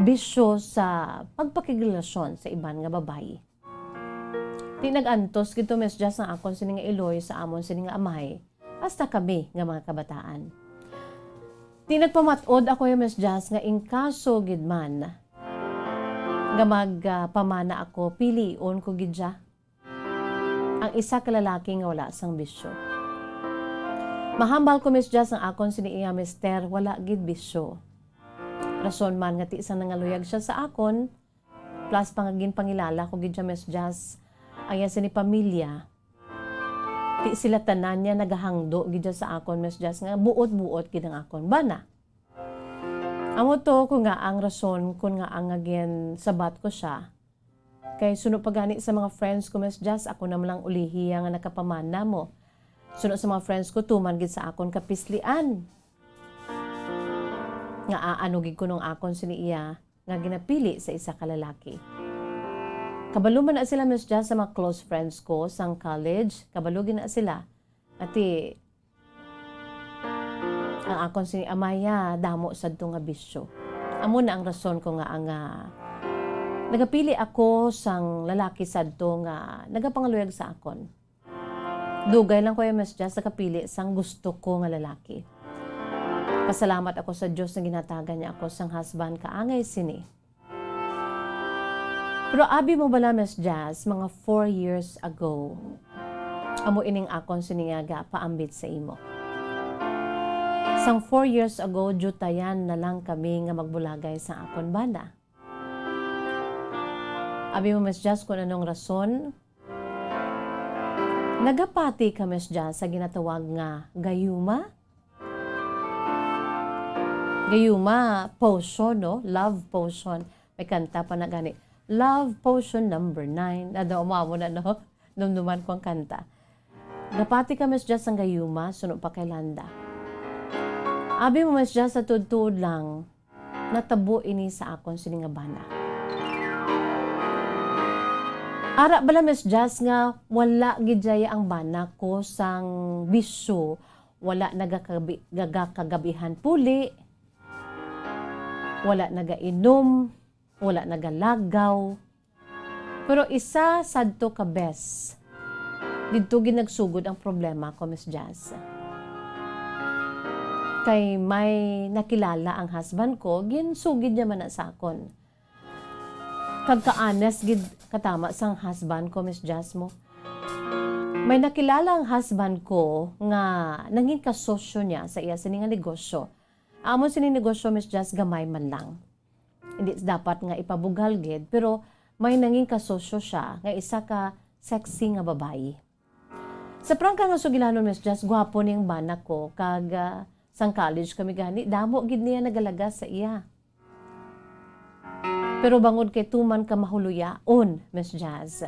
bisyo sa pagpakigrelasyon sa iban nga babayi. Di nag-antos gito, Miss Jazz, ang akon sini nga iloy sa amon sini nga amay, hasta kami nga mga kabataan. Di nagpamatod ako yung Miss Jazz nga inkaso gid man nga magpamana ako, pilion ko gid siya. Ang isa ka lalaki nga wala sang bisyo. Mahambal ko, Miss Jazz, ang akon siniiya mister, wala gid bisyo. Rason man nga ti isang nangaluyag siya sa akon, plus pangagin pangilala ko gid siya, Miss Jazz, ayan sini pamilya. Ti sila tanan niya nagahangdo gid sa akon, Miss Jazz, nga buot-buot gid ang akon bana. Amo to ko nga ang rason kun nga ang again sabat ko siya. Kay suno pagani sa mga friends ko, Miss Jazz, ako naman lang ulihiya nga nakapamana mo. Suno sa mga friends ko tuman gid sa akon kapislian. Nga aano gid ko nung akon siniiya nga ginapili sa isa ka lalaki. Kabalo man na sila, Miss Jazz, sa mga close friends ko sang college. Kabalo na sila. Ati, ang akon si Amaya, damo sa nga bisyo. Amo na ang rason ko nga ang nagapili ako sang lalaki sadto nga nagapangaluyag sa akon. Dugay lang ko yung, Miss Jazz, nakapili sang gusto ko nga lalaki. Pasalamat ako sa Diyos na ginatagan niya ako sang husband kaangay sini. Pero abi mo bala, Miss Jazz, mga 4 years ago, amo ining akon siningaga paambit sa imo. Sang 4 years ago, jutayan na lang kami nga magbulagay sa akon bana. Abi mo, Miss Jazz, kung anong rason, nagapati ka, Miss Jazz, sa ginatawag nga gayuma. Gayuma potion, no? Love potion. May kanta pa na gani. Love Potion number 9. Umamo na, no? Numduman ko ang kanta. Napati ka, Miss Jazz, ang gayuma, suno pa kay Landa. Abi mo, Miss Jazz, sa tudtud lang, natabo ini sa akon sininga bana. Ara bala, Miss Jazz, nga wala gidjaya ang bana ko sang bisyo, wala nagakagabihan puli, wala nagainom, wala nagalagaw. Pero isa sadto ka bes. Dito ginagsugod ang problema ko, Miss Jazz. kay may nakilala ang husband ko, ginsugid niya man na sa akon. Kagka-honest gid katama sang husband ko, Miss Jasmo. May nakilala ang husband ko nga nangin kasosyo niya sa iya sining negosyo. Amon sining negosyo, Miss Jas, gamay man lang. Hindi dapat nga ipabugal gid, pero may nangin kasosyo siya nga isa ka sexy nga babae. Sa prangka nga sugilanon, Miss Jas, gwapo niyang bana ko kag sang college kami gani, damo gid niya nagalaga sa iya. Pero bangod kay tuman ka mahuluyaon, Miss Jazz.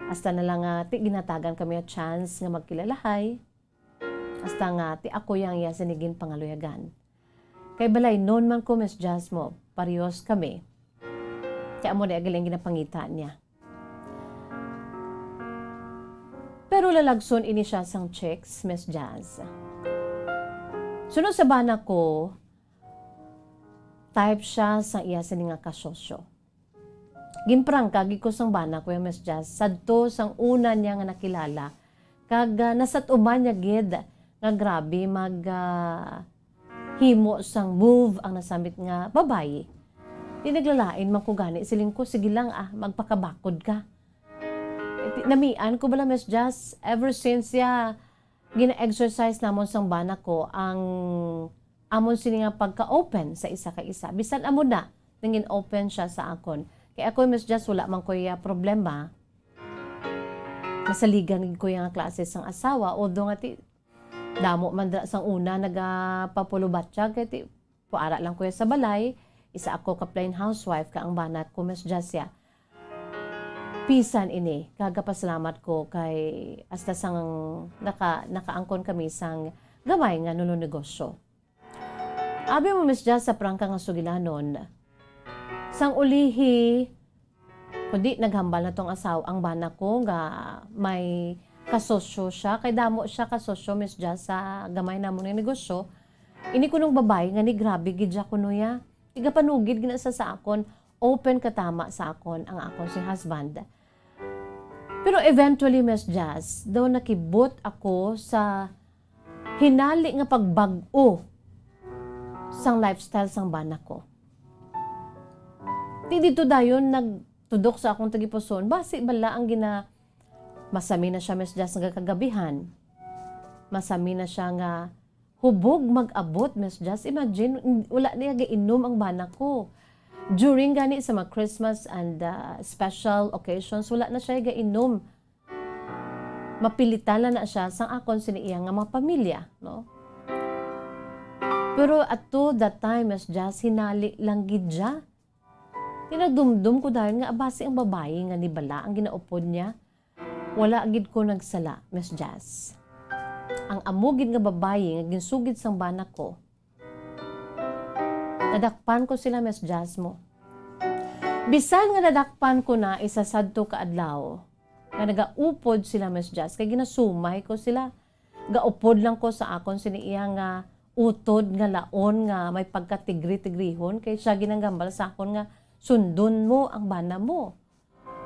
Hasta na lang ti ginatagan kami a chance nga magkilalahay. Hasta nga ti ako yang iya sinigin pangaluyagan. Kay balay non man ko, Miss Jazz mo, parehas kami. Kaya mo na agaling ginapangita niya. Pero lalagson ini siya sang chicks, Miss Jazz. Sunod sa bana ko, type siya sa iya sining nga kasosyo. Gimprangka gid ko sang bana ko, Miss Jazz, sadto sang una niya nga nakilala. Kag nasatuman niya gid nga grabe mag himo sang move ang nasamit nga babae. Di naglalain man ko gani siling ko, sige lang magpakabakod ka. Namian ko bala, Miss Jazz, ever since gina-exercise namon sang bana ko ang amon sini nga pagka-open sa isa ka isa. Bisan amo na nangin open siya sa akon. Kaya ako, Miss Jazz, wala man ko problema. Masaligan ko yung klase sang asawa. Although nga damo man sang una nagapapulubat siya. Kaya puara lang ko sa balay. Isa ako ka plain housewife ka ang banat ko, Miss Jazz ya. Pisan ini, kagapasalamat ko kay hasta sang nakaangkon kami sang gamay nga nuno negosyo. Abi mo, Miss Jazz, sa prangka nga sugilanon, sang ulihi, kundi naghambal na tong asaw ang bana ko nga may kasosyo siya, kay damo siya kasosyo, Miss Jazz, sa gamay na mo ng negosyo. Ini ko nung babae nga ni grabe gidya ko nuya. Iga panugid ginasa sa akon, open katama sa akon ang akon si husband. Pero eventually, Miss Jazz, daw nakibot ako sa hinali nga pagbag-o sang lifestyle sang bana ko. Di dito dayon nagtudok sa akong tagipuson, basi bala ang masami na siya, Miss Jazz, nga kagabihan. Masami na siya nga hubog mag-abot, Miss Jazz. Imagine, wala niya gainom ang bana ko. During gani sa mga Christmas and special occasions, wala na siya gainom. Mapilitan na siya sang akon siniya nga mga pamilya, no? Pero at to that time, Miss Jazz, hinali lang gid siya. Tinagdumdum ko dahil nga abasi ang babae nga ni bala ang ginaupod niya. Wala gid ko nagsala, Miss Jazz. Ang amugid nga babae nga ginsugid sang bana ko, nadakpan ko sila, Miss Jazz mo. Bisan nga nadakpan ko na isa sadto ka adlaw, nga nagaupod sila, Miss Jazz, kay ginasumay ko sila. Gaupod lang ko sa akon siniya nga utod nga laon nga may pagkatigri-tigrihon, kay siya ginanggambal sa akon nga sundon mo ang bana mo.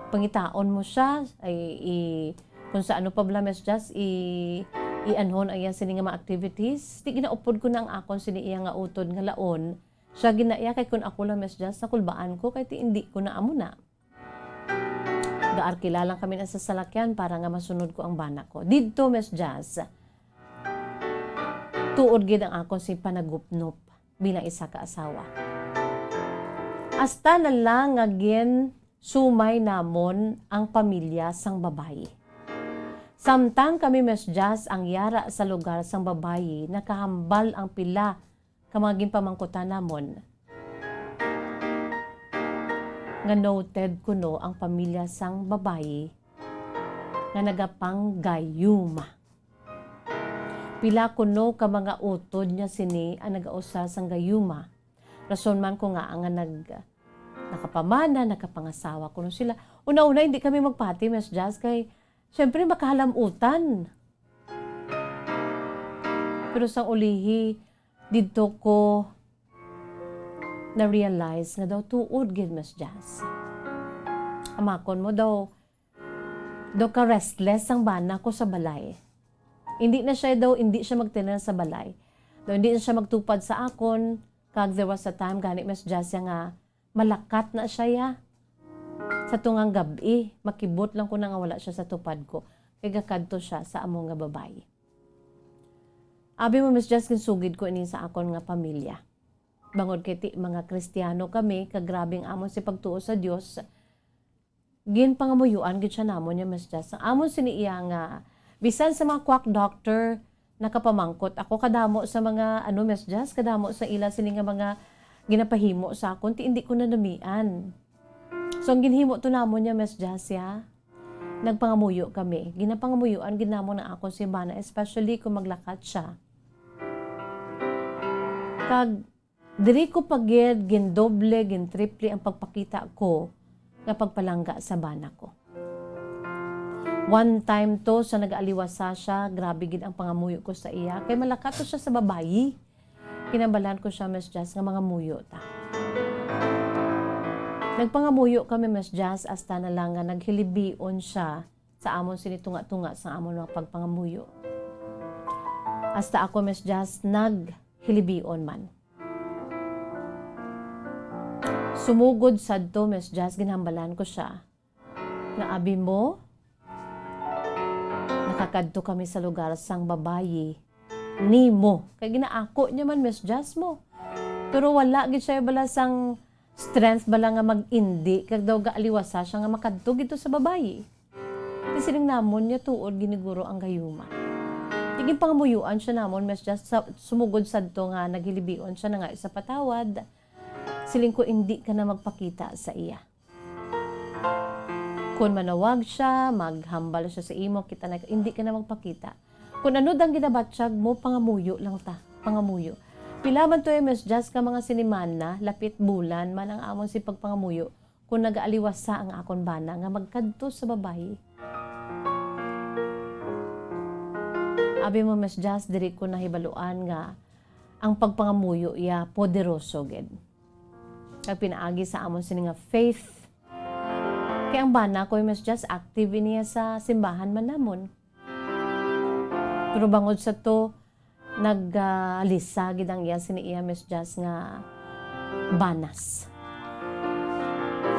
Pangitaon mo siya, kung sa ano pa bala, Miss Jazz, i-anhon ayan sini nga mga activities. Di ginaupod ko na ang akon siniya nga utod nga laon. Siya ginaya kay kun ako lang, Miss Jazz, nakulbaan ko kay hindi ko na amo na. Gaarkila lang kami na sa salakyan para nga masunod ko ang bana ko. Dito, Miss Jazz, tuod gid ang akon si panagupnop bilang isa ka asawa. Hasta na lang nga sumay namon ang pamilya sang babae. Samtang kami, Miss Jazz, ang yara sa lugar sang babae, nakahambal ang pila ka mga ginpamangkutan namon. Nga noted kuno ang pamilya sang babae nga nagapanggayuma. Pila kuno ka mga utod niya sini ang nagausa sang gayuma. Rason man ko nga ang nakapamana, nakapangasawa kuno sila. Una-una hindi kami magpati, Miss Jazz, kay siyempre makahalamutan. Pero sang ulihi, dito ko na-realize nga daw tuod gid, Miss Jazz. Amakon mo daw ka restless ang bana ko sa balay. Hindi siya magtinan sa balay. Do hindi na siya magtupad sa akon, kag there was a time gani Miss Jas nga malakat na siya ya. Sa tungang gabi, makibot lang ko na nga wala siya sa tupad ko. Kaya kadto siya sa amo nga babae. Abi mo Miss Jas, kinsugid ko ini sa akon nga pamilya. Bangod kay mga Kristiyano kami, kagrabing amon si pagtuo sa Dios. Gin pangamuyuan gid siya namon niya Miss Jas. Ang amon siniiya nga bisan sa mga quack doctor nakapamangkot ako kadamo sa mga Miss Jas, kadamo sa ila sini nga mga ginapahimo sa akon ti hindi ko na namian. So ang ginhimo to namon niya Miss Jas ya. Nagpangamuyo kami. Ginapangamuyuan ginamo na akon si Bana, especially kung maglakat siya. Kag diri ko pagid gindoble, gintriple ang pagpakita ko nga pagpalangga sa bana ko. One time to sa nag-aliwasa siya, grabe gid ang pangamuyo ko sa iya. Kay malakat to siya sa babayi. Kinabalan ko siya Miss Jas nga mga muyo ta. Nagpangamuyo kami Miss Jas hasta na lang nga naghilibion siya sa amon sinitunga-tunga sa amon mga pagpangamuyo. Hasta ako Miss Jas naghilibion man. Sumugod sadto Miss Jas, ginhambalan ko siya. Nga abi mo, nakakadto kami sa lugar sang babayi ni mo. Kaya ginaako niya man Miss Jas mo. Pero wala gid siya bala sang strength bala nga mag-indi kag daw gaaliwasa siya nga makadto gito sa babayi. Kasi sining namon niya tuod giniguro ang gayuma. Tiging pangamuyuan siya namon Miss Jas, sumugod sadto nga naghilibion siya na nga isa patawad. Siling ko hindi ka na magpakita sa iya. Kung manawag siya, maghambal siya sa imo, kita na hindi ka na magpakita. Kung ano dang ginabatsyag mo, pangamuyo lang ta. Pangamuyo. Pila man to Miss Jas ka mga siniman na, lapit bulan, man ang amon si pagpangamuyo, kung nag-aaliwasa ang akon bana, nga magkadto sa babae. Abi mo Miss Jas, diri ko nahibaluan nga, ang pagpangamuyo ya poderoso gid. Kag pinaagi sa amon sini nga faith. Kaya ang bana ko Miss Jas active niya sa simbahan man namon. Pero bangod sa to naglisa gid ang iya sini iya Miss Jas nga banas.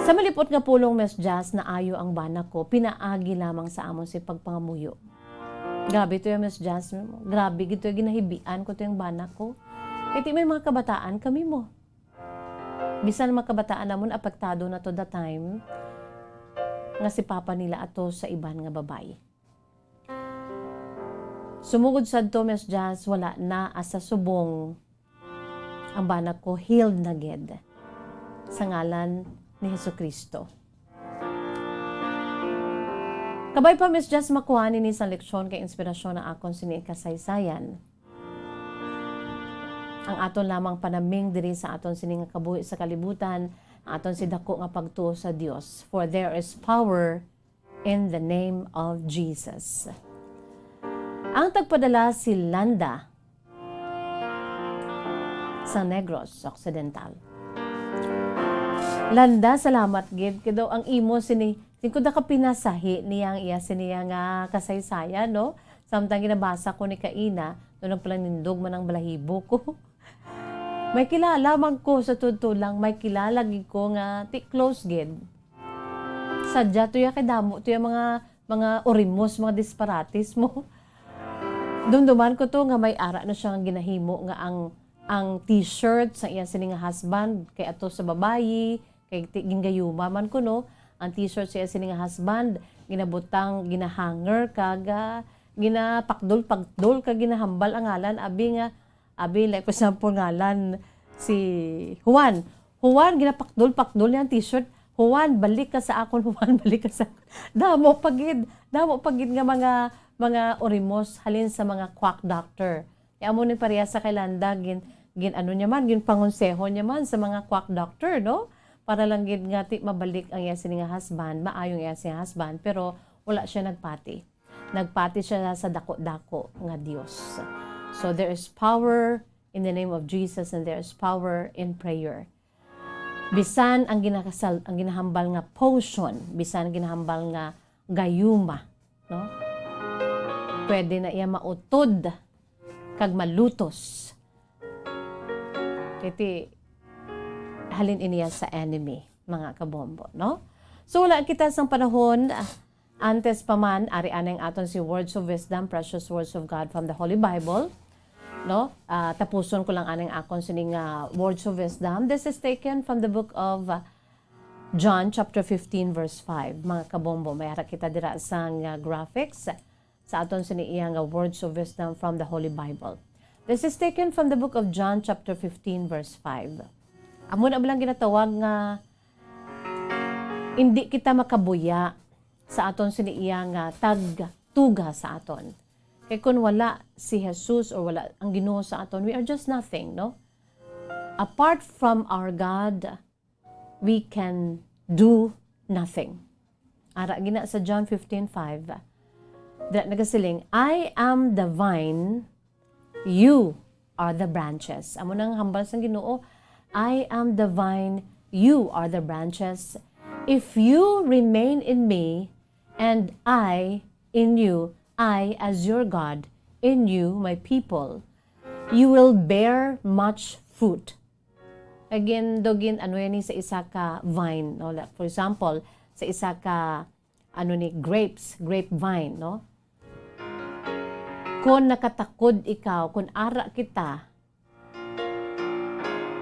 Sa malipot nga pulong Miss Jas na ayo ang bana ko, pinaagi lamang sa amon si pagpangamuyo. Grabe to yung Miss Jas, grabe gito yung ginahibian ko to yung bana ko. Kaya may mga kabataan kami mo. Bisan mga kabataan namon apektado na to the time nga si papa nila ato sa iban nga babae. Sumugod sad to Miss Jas, wala na asa subong ang bana ko healed na ged sa ngalan ni Hesukristo. Kabay pa Miss Jas makuha ni sa leksyon kay inspirasyon na akon sini kasaysayan. Ang aton lamang panaming diri sa aton sining kabuhi sa kalibutan, aton si dako nga pagtuo sa Dios. For there is power in the name of Jesus. Ang tagpadala si Landa sa Negros Occidental. Landa, salamat gid kido ang imo sini ko da ka pinasahi niyang iya siniya nga kasaysayan no. Samtang ginabasa ko ni Kaina no nagpalanindog man ang balahibo ko. May kilala man ko sa tudto lang, may kilala gid ko nga ti close gid. Sadya to ya kadamo to ya mga orimos, mga disparates mo. Dumduman ko to nga may ara na siya nga ginahimo nga ang t-shirt sa iya sini nga husband kay ato sa babayi, kay gingayuma man ko no. Ang t-shirt sa iya sini nga husband ginabutang ginahanger kaga ginapakdol kag ginahambal ang ngalan abi like for example ngalan si Juan ginapakdol yan t-shirt. Juan balik ka sa akon, Juan balik ka sa akon. Damo pagid nga mga orimos halin sa mga quack doctor. Kaya mo ni pareha sa kay Landa gin ano niya man, gin pangonseho niya man sa mga quack doctor no. Para lang gid nga ti mabalik ang iya sini nga husband, maayong iya sini husband pero wala siya nagpati. Nagpati siya sa dako-dako nga Dios. So there is power in the name of Jesus and there is power in prayer. Bisan ang ginahambal nga potion, bisan ang ginahambal nga gayuma, no? Pwede na iya mautod kag malutos Iti halin iniya sa enemy, mga kabombo, no? So wala kita sa panahon, antes pa man, ari aneng aton si Words of Wisdom, Precious Words of God from the Holy Bible, no? Tapuson ko lang aneng akon sining Words of Wisdom. This is taken from the book of John chapter 15 verse 5. Mga kabombo, may hara kita dira sang graphics sa aton siniyang Words of Wisdom from the Holy Bible. This is taken from the book of John chapter 15 verse 5. Amo na bilang ginatawag nga hindi kita makabuya sa aton siniyang tagtuga sa aton. Kaya kung wala si Jesus or wala ang Ginoo sa aton, we are just nothing, no? Apart from our God, we can do nothing. Ara gina sa John 15:5, nagasiling, I am the vine, you are the branches. Amo nang hambal sang Ginoo, I am the vine, you are the branches. If you remain in me, and I in you, I as your God, in you, my people, you will bear much fruit. Again, dogin, ano yan sa isa ka vine, no? Like, for example, sa isa ka, grapevine, no? Kung nakatakod ikaw, kung ara kita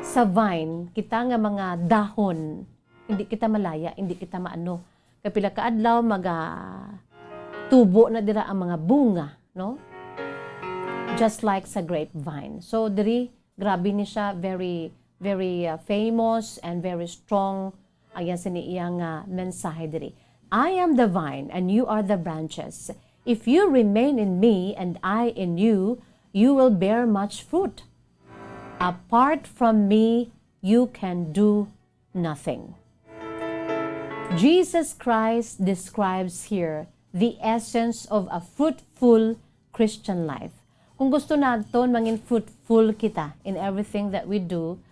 sa vine, kita nga mga dahon, hindi kita malaya, hindi kita maano. Kapila ka adlaw, tubo na dira ang mga bunga, no? Just like sa grapevine. So, diri, grabe ni siya, very famous and very strong. Ayan siniyang mensahe diri. I am the vine and you are the branches. If you remain in me and I in you, you will bear much fruit. Apart from me, you can do nothing. Jesus Christ describes here the essence of a fruitful Christian life. Kung gusto natin maging fruitful kita in everything that we do,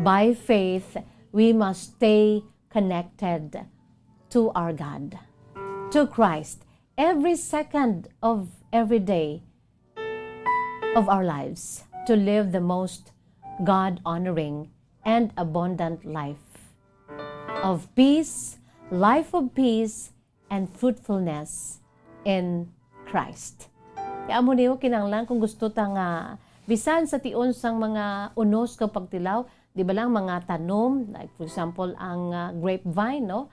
by faith, we must stay connected to our God, to Christ, every second of every day of our lives, to live the most God-honoring and abundant life of peace, life of peace, and fruitfulness in Christ. Kaya mo niyo kinanglan kung gusto ta nga bisan sa tion sang mga unos kapag tilaw, di ba lang mga tanom, like for example ang grapevine, no?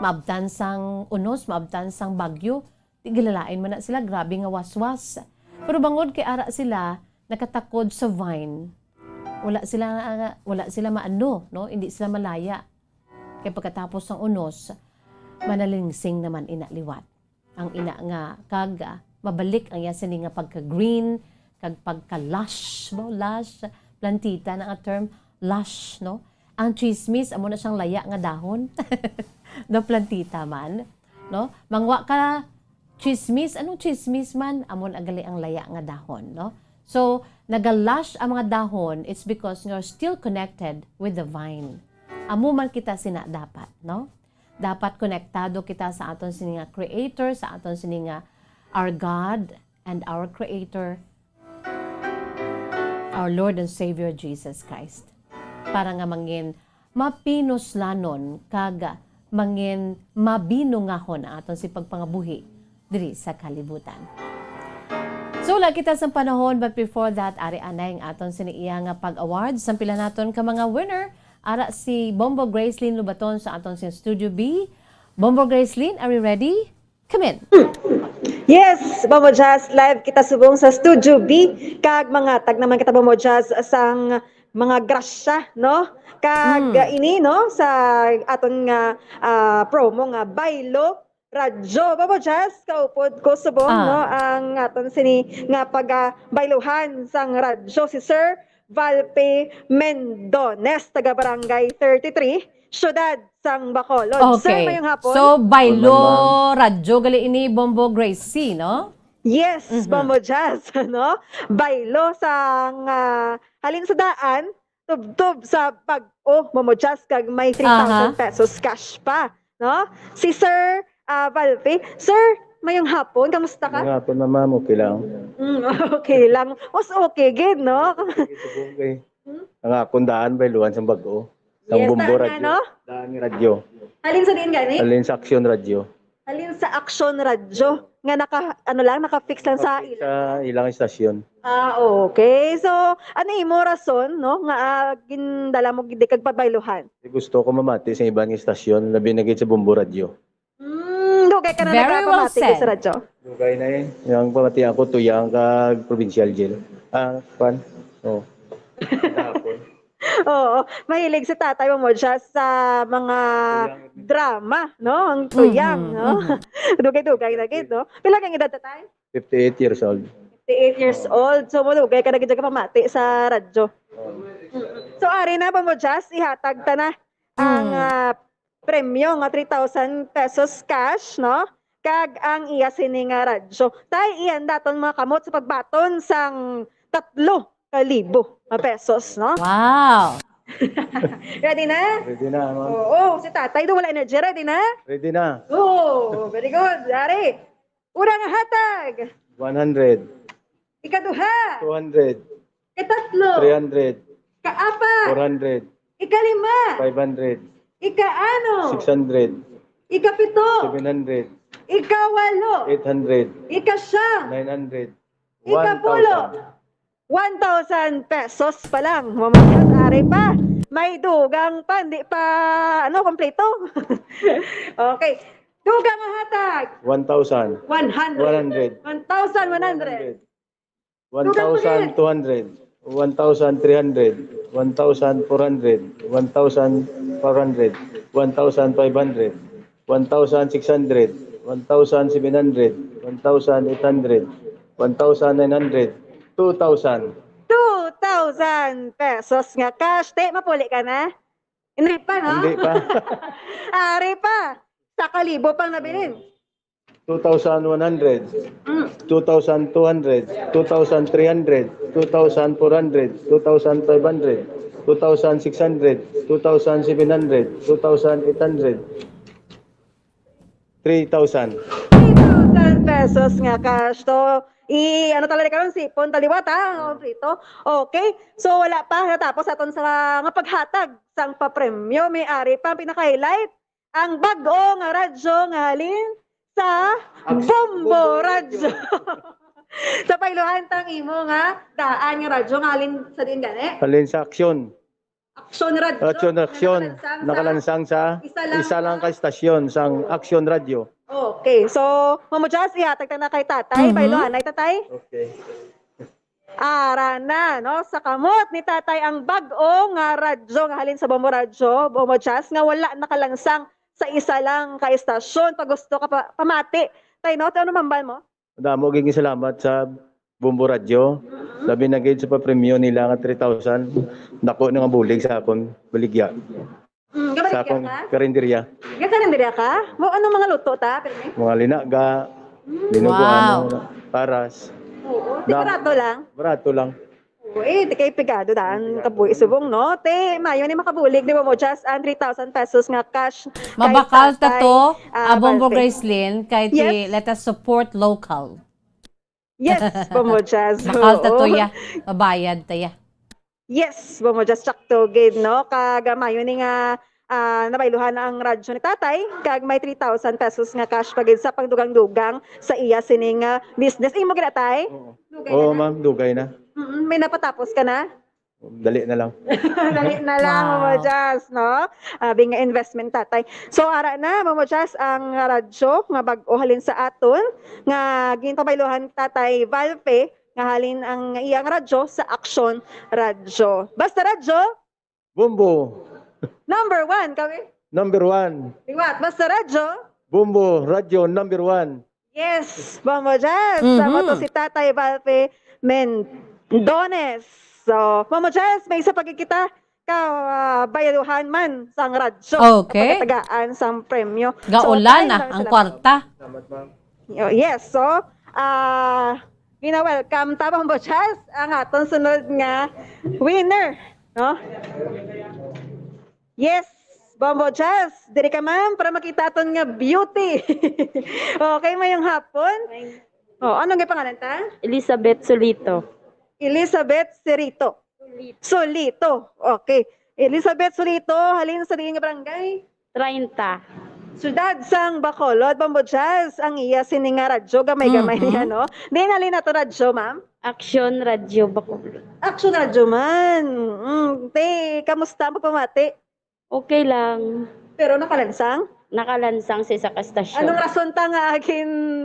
Maabtan sang unos, maabtan sang bagyo, di gilalain man na sila, grabe nga waswas. Pero bangod kay ara sila nakatakod sa vine, wala sila maano, no? Hindi sila malaya. Kaya pagkatapos ng unos, manalingsing naman inaliwat. Ang ina nga kag mabalik ang yasin nga pagka-green, kag pagka-lush, lush, plantita na nga term, lush, no? Ang chismis, amo na siyang laya nga dahon. No plantita man, no? Mangwa ka chismis, anong chismis man? Amon agali ang laya nga dahon, no? So, nagalush ang mga dahon, it's because you're still connected with the vine. Amo man kita sina dapat, no? Dapat konektado kita sa aton sininga Creator, sa aton sininga our God and our Creator, our Lord and Savior Jesus Christ. Para nga mangin mapinuslanon kaga mangin mabinungahon ang aton si pagpangabuhi diri sa kalibutan. So, wala kita sa panahon, but before that, ari anay ang aton siniiya nga pag-awards. Sampila naton ka mga winner. Ara si Bombo Gracelyn Lubaton sa aton sa Studio B. Bombo Gracelyn, are you ready? Come in. Yes, Bombo Jazz, live kita subong sa Studio B. Kag mga tag naman kita Bombo Jazz sang mga grasya, no? Kag ini, no? Sa aton nga promo nga Baylo Radyo. Bombo Jazz, kaupod ko subong, no? Ang aton sini nga pag-bayluhan sang radyo si Sir Valpe Mendones, taga Barangay 33, Syudad sang Bacolod. Okay. Sir, mayong hapon. So, Baylo Radyo gali ini Bombo Gracie, no? Yes, Bombo Jazz, no? Baylo sang halin sa daan, tub-tub sa Bombo Jazz, kag may 3,000 pesos cash pa, no? Si Sir Valpe. Sir, mayong hapon, kamusta ka? Mayong hapon naman, okay lang. Okay lang. Mas okay, good, no? Okay. Ang akong daan bayluhan sa bago. Sa Yes, Bombo daan nga, radyo. no? Daan ni radyo. Halin sa diin gani? Alin sa Aksyon radyo. Halin sa Action Radio nga naka-fix lang sa ila. Sa ilang istasyon. Okay. So, ano imo rason, no? Nga gindala mo gid kag pabayluhan. Gusto ko mamati sa ibang istasyon, labi na gid sa Bombo radyo. Dugay ka na Very well nagpapamati said. sa radyo. Dugay na eh. Yung pamati ako tuyang kag provincial jail. Pan. Oh. Oo, mahilig si tatay mo siya sa mga drama, no? Ang tuyang, no? Dugay-dugay na gid, no? Pila kang edad tatay? 58 years old. 58 years old. So, mo dugay ka na gid ka pamati sa radyo. So, ari na pa mo just ihatag ta na ang premyo nga 3,000 pesos cash, no? Kag ang iya sining radyo. Tay iyan daton mga kamot sa pagbaton sang 3,000 pesos, no? Wow! Ready na? Ready na, ma'am. Oo, si tatay do wala energy. Ready na? Ready na. Oh, very good. Ari. Una nga hatag. 100. Ikaduha. 200. Ikatatlo. 300. Kaapat. 400. Ikalima. 500. Ikaano. 600. Ikapito. 700. Ikawalo. 800. Ikasyam. 900. Ikapulo. 1,000 pesos pa lang. Mamayan, ari pa. May dugang pa, hindi pa, kompleto. Okay. Dugang ang hatag. 1,000. 100. 100. 1,100. 1,200. 1,300. 1,400. 1,500. 1,500. 1,600. 1,700. 1,800. 1,900. 2,000. 2,000 pesos nga cash. Te, mapuli ka na? Hindi pa, no? Hindi pa. Ari pa. Sa kalibo pang nabilin. 2,100. 2,200. 2,300. 2,400. 2,500. 2,600. 2,700. 2,800. 3,000. 3,000 pesos nga cash. To, ano talaga karon sipon taliwat ha, prito. Okay. So wala pa natapos aton sa nga paghatag sang papremyo, may ari pa pinaka-highlight ang bag-o nga radyo nga halin sa Bombo Radyo. Sa pailuhan tang imo nga daan nga radyo nga halin sa din gani. Alin sa Aksyon. Aksyon Radyo. Aksyon. Nakalansang sa isa lang ka istasyon sang Aksyon Radio. Okay. So, Mamo Jazz, ihatag ta na kay tatay. Pailuhan ay tatay. Okay. Ara na, no? Sa kamot ni tatay ang bag-o nga radyo nga halin sa Bombo Radyo, Mamo Jazz, nga wala nakalangsang sa isa lang ka istasyon. Pag gusto ka pamati. Tay, no? Ano mambal mo? Damo giging salamat sa Bombo Radio. Labi na gid sa pa-premyo nila nga 3,000. Nako nga bulig sa akon baligya. Sa akong karinderya. Karinderya ka? Mo ano mga luto ta? Mga linaga, dinuguan, paras. Oo, barato lang. Barato lang. Uy, di kay pigado daan kabuhi subong, no? Te, mayo ni makabulig, di ba mo? Just 3,000 pesos nga cash. Mabakal ta to, Bombo Valpe. Gracelyn, kahit let us support local. Yes, Bombo Jazz. Bakal ta to Oo. ya, mabayad ta ya. Yes, Bombo Jazz sakto gid, no? Kag mayo ni nga nabailuhan na ang radyo ni tatay kag may 3,000 pesos nga cash pagid sa pagdugang-dugang sa iya sining business. Imo gid tay? Oo, ma'am, dugay na. May napatapos ka na? Dali na lang. Dali na lang, Mamo Jazz, no? Being nga investment tatay. So, ara na, Mamo Jazz, ang radyo nga bag-o halin sa aton, nga ginpabailuhan tatay Valpe, nga halin ang iyang radyo sa Action Radio. Basta radyo, Bombo, number 1, kami. number 1. Liwat, basta radyo, Bombo Radio, number 1. yes, Mamo Jazz. Sama to si tatay Valpe Mendones. So, Mamo Jazz, may isa pagkikita ka bayaluhan man sang radyo. Okay. Pagkatagaan sang premyo. Gaulan tayo, na ang kwarta. Yes, so, welcome ta Mamo Jazz ang aton sunod nga winner, no? Yes, Bombo Jazz, diri ka ma'am para makita aton nga beauty. Okay, mayong hapon. Oh, anong pangalan ta? Elizabeth Solito. Elizabeth Cerito. Solito. Okay. Elizabeth Solito, halin sa diin nga barangay? 30. Sudad sang Bacolod, Bombo Jazz, ang iya sininga radyo, gamay-gamay niya, no? Di halin na to radyo, ma'am? Action Radio Bacolod. Action radyo man. Te, kamusta mo pamati? Okay lang. Pero nakalansang? Nakalansang sa isa ka stasyon. Anong rason ta nga akin,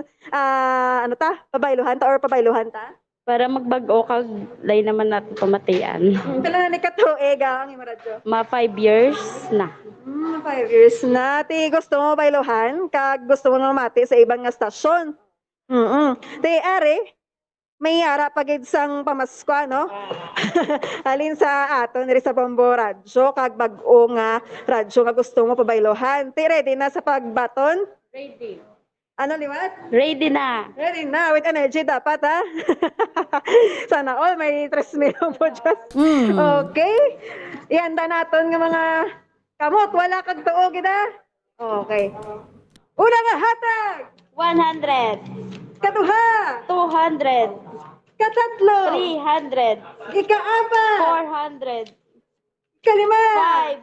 pabayluhan ta or pabayluhan ta? Para magbago kag lay naman natin pamatian. Kailan ni katuega ang imo radyo? 5 years na. 5 years na. Ti gusto mo bayluhan kag gusto mo mamati sa ibang nga stasyon. Ti are may ara pagid sang pamasko no? Halin sa aton diri sa Bombo Radyo kag bag-o nga radyo nga gusto mo pabayluhan. Ti ready na sa pagbaton? Ready. Ano liwat? Ready na. Ready na. With energy dapat, ha? Sana all may 3 million po dyan. Okay. Ihanda natin ng mga kamot. Wala kag tuo, kita. Okay. Una nga, hatag. 100. Katuha. 200. Katatlo. 300. Ika-apat. 400. Kalima.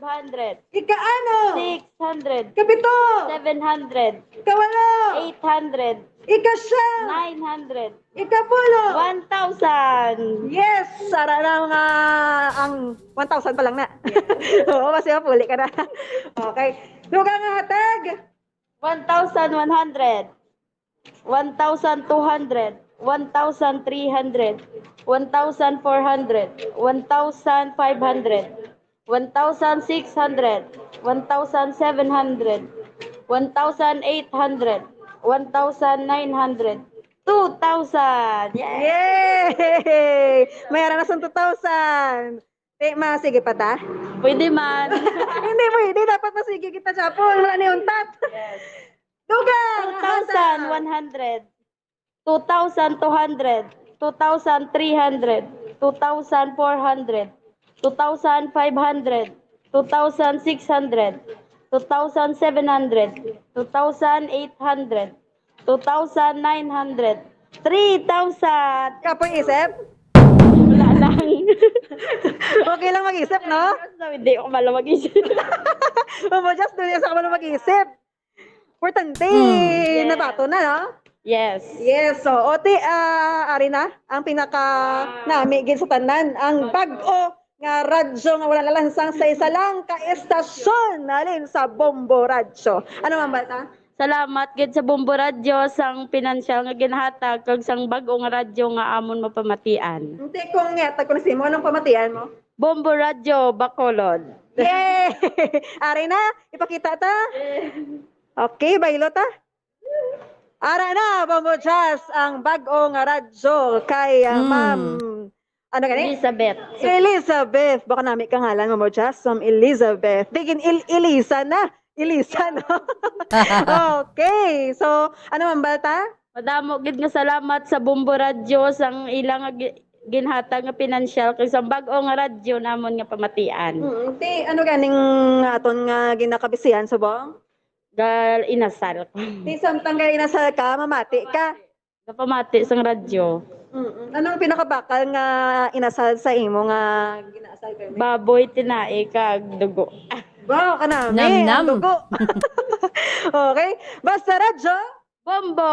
500. Ika-ano. 600. Kapito. 700. Kawalo. 800. Ika-siyam. 900. Ika-pulo. 1,000. Yes! Sara na mga ang 1,000 pa lang na. Oo, kasi mapuli ka na. Okay. Luga nga hatag. 1,100. 1,200. 1,300. 1,400. 1,500. 1,600. 1,700. 1,800. 1,900. 2,000. Yay! Mayroon na sa 2,000. Sige pa ta? Pwede man. Hindi pwede. Dapat masige kita siya po. Wala na yung tat. Yes. Dugang! 2,100. 2,200. 2,300. 2,400. 2,500. 2,600. 2,700. 2,800. 2,900. 3,000. Kapoy isip? Wala lang. Okay lang mag-isip, no? Hindi ako malo mag-isip. Just doon sa kamalo mag-isip. Importante. Yes. Nabato na, no? Yes. Yes. So, Oti, ari na, ang pinaka namigin sa tanan, ang bag-o nga radyo nga wala nalansang sa isa lang ka estasyon nalin sa Bombo Radyo. Ano man ba ta? Salamat gid sa Bombo Radyo sang pinansyal nga ginhatag kag sang bag-o nga radyo nga amon mapamatian. Hindi kong ngetag ko na simo, anong pamatian mo? Bombo Radyo Bacolod. Yay! Ari na, ipakita ta. Okay, baylo ta. Ara na, Bombo Jazz, ang bag-o nga radyo kay Ma'am ano gani? Elizabeth. Baka namin kangalan mo Jazz, Elizabeth. Digin Elisa na. Elisa, no? Okay. So, ano man ba ta? Madamo gid nga salamat sa Bombo Radyo sang ilang ginhatag nga pinansyal kag sang bag-o nga radyo namon nga pamatian. Ano ganing aton nga ginakabisihan subong? Gal inasal ko. Di samtang gal inasal ka, mamati ka. Pamati sang radyo. Anong pinakabakal nga inasal sa imo nga ginaasal ka? Baboy tinae kag dugo. Wow, kanami. Ang dugo. Okay. Basta radyo. Bombo.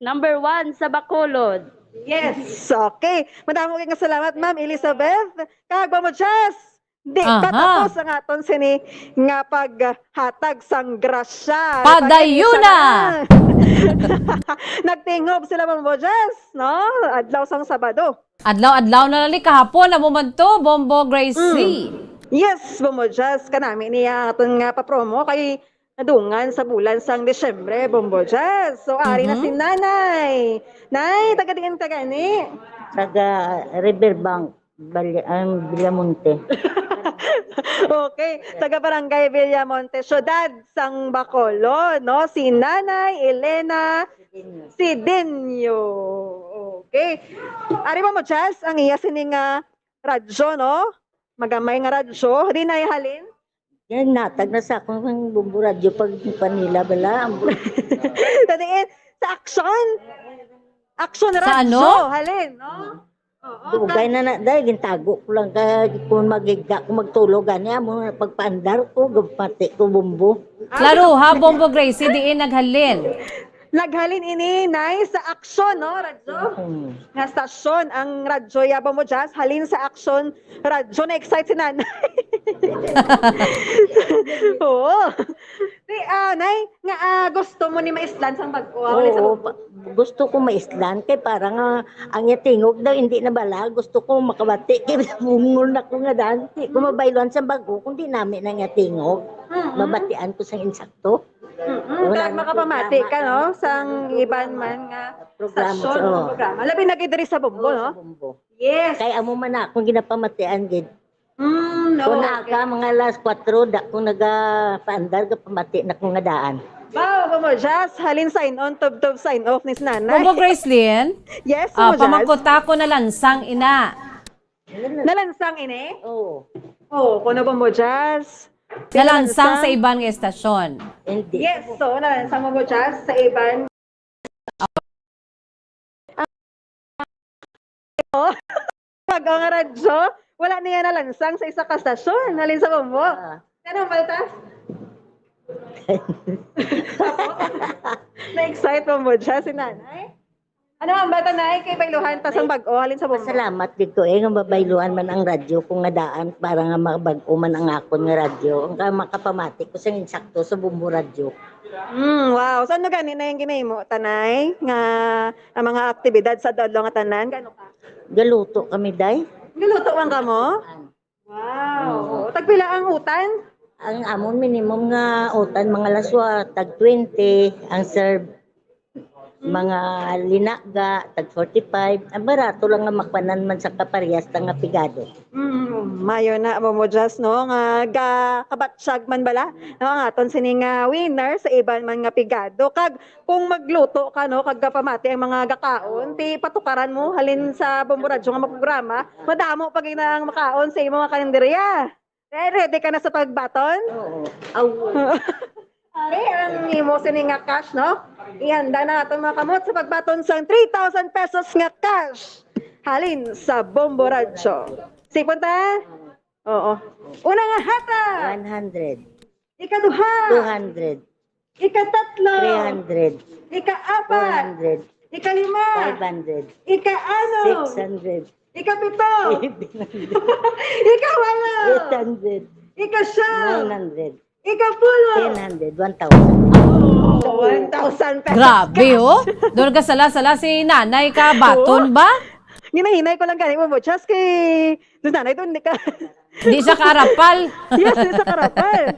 Number 1 sa Bacolod. Yes. Okay. Madamo kayong salamat, Ma'am Elizabeth. Kagba mo, Jazz. Di patapos ang aton sini nga paghatag sang grasya. Padayuna! Nagtingob sila Bombo Jazz, no? Adlaw sang Sabado. Adlaw-adlaw na lali kahapon na bumanto, Bombo Gracie. Yes, Bombo Jazz. Kanami niya aton nga papromo kay nadungan sa bulan sang Desyembre, Bombo Jazz. So, ari na si Nanay. Nay, taga-diin taga-ni? Taga Riverbank, Villamonte. Okay, taga Barangay Villamonte, Syudad sang Bacolod, no? Si Nanay Elena Sidenio. Okay. Ari mo Jazz, ang iya sining radyo, no? Magamay nga radyo. Di na ihalin? Yan, natag na sa akong Bombo Radyo pag Panila bala. Tadiin, sa action. Action radyo. Sa ano? Halin, no? Dugay na dahil gintago ko lang kung magiga kung magtulog anya mo pagpaandar ko gapati ko bumbo. Klaro ha, Bombo Gracie, diin naghalin. Naghalin ini nay sa aksyon no radyo. Nga stasyon ang radyo yabang mo jazz halin sa aksyon radyo na excite si nanay. Oo. Di nay nga gusto mo ni maislan sang bag-o. Oo, gusto ko maislan kay parang ang yatingog daw hindi na bala. Gusto ko makabati kay bungol na ko nga daan. Di ko mabayloan sa bago kung di namin ang yatingog. Mabatian ko sa insakto. Kaya makapamati ka no sang iban man nga stasyon o programa. Labi na gid diri sa Bombo no? Yes. Kaya amo man akong ginapamatian gid. No. Kung naga mga alas 4 da kung nagapaandar ga pamati na kung nga daan. Wow, mo just halin sign on tub sign off ni nanay. Bombo Gracelyn? Yes, pamangkota ko na lansang ina. Nalansang ini? Oo. Oo, kuno ba mo jazz? Nalansang sa ibang estasyon. Yes, so nalansang mo jazz sa iban. Pag ang radyo, wala niya nalansang sa isa ka stasyon. Halin sa Bombo. Ano, Maltas? Na-excite mo jazz si nanay? Ano ang bata na kay bayluhan tas ang bag-o halin sa Bombo? Salamat dito nga mabayluhan man ang radyo kung nga daan para nga mabag-o man ang akon nga radyo. Ang makapamati ko sa insakto sa Bombo radyo. Wow. So ano gani na yung ginahimo tanay nga ang mga aktibidad sa dadlo nga tanan gano ka? Galuto kami day. Galuto man ka mo? Wow. Tagpila ang utan? Ang amon minimum nga utan mga laswa tag 20, ang serve mga linaga tag 45. Ang barato lang nga makpanan man sa kaparehas nga pigado. Mayo na mo just no nga kabatsyag man bala no nga aton sini nga winner sa iban man nga pigado kag kung magluto ka no kag pamati ang mga gakaon ti patukaran mo halin sa Bombo Radyo nga programa madamo pag ang makaon sa imong mga kalendarya. Ready ka na sa pagbaton? Oo. Ari, ang imo sini nga cash, no? Ihanda na natin mga kamot sa pagbaton sang 3,000 pesos nga cash. Halin sa Bombo Radyo. Sipon ta? Oo. Una nga hata. 100. Ikaduha. 200. Ikatatlo. 300. Ikaapat. 400. Ikalima. 500. Ikaano. 600. Ikapito. Ikawalo. 800. Ikasyam. 900. Ikapulo. 1000. 1,000. 1,000 pesos. Grabe oh. Doon ka sala-sala si nanay ka baton ba? Hinahinay ko lang ganit mo, just kay doon nanay doon di ka. Di siya karapal. Yes, di sa karapal.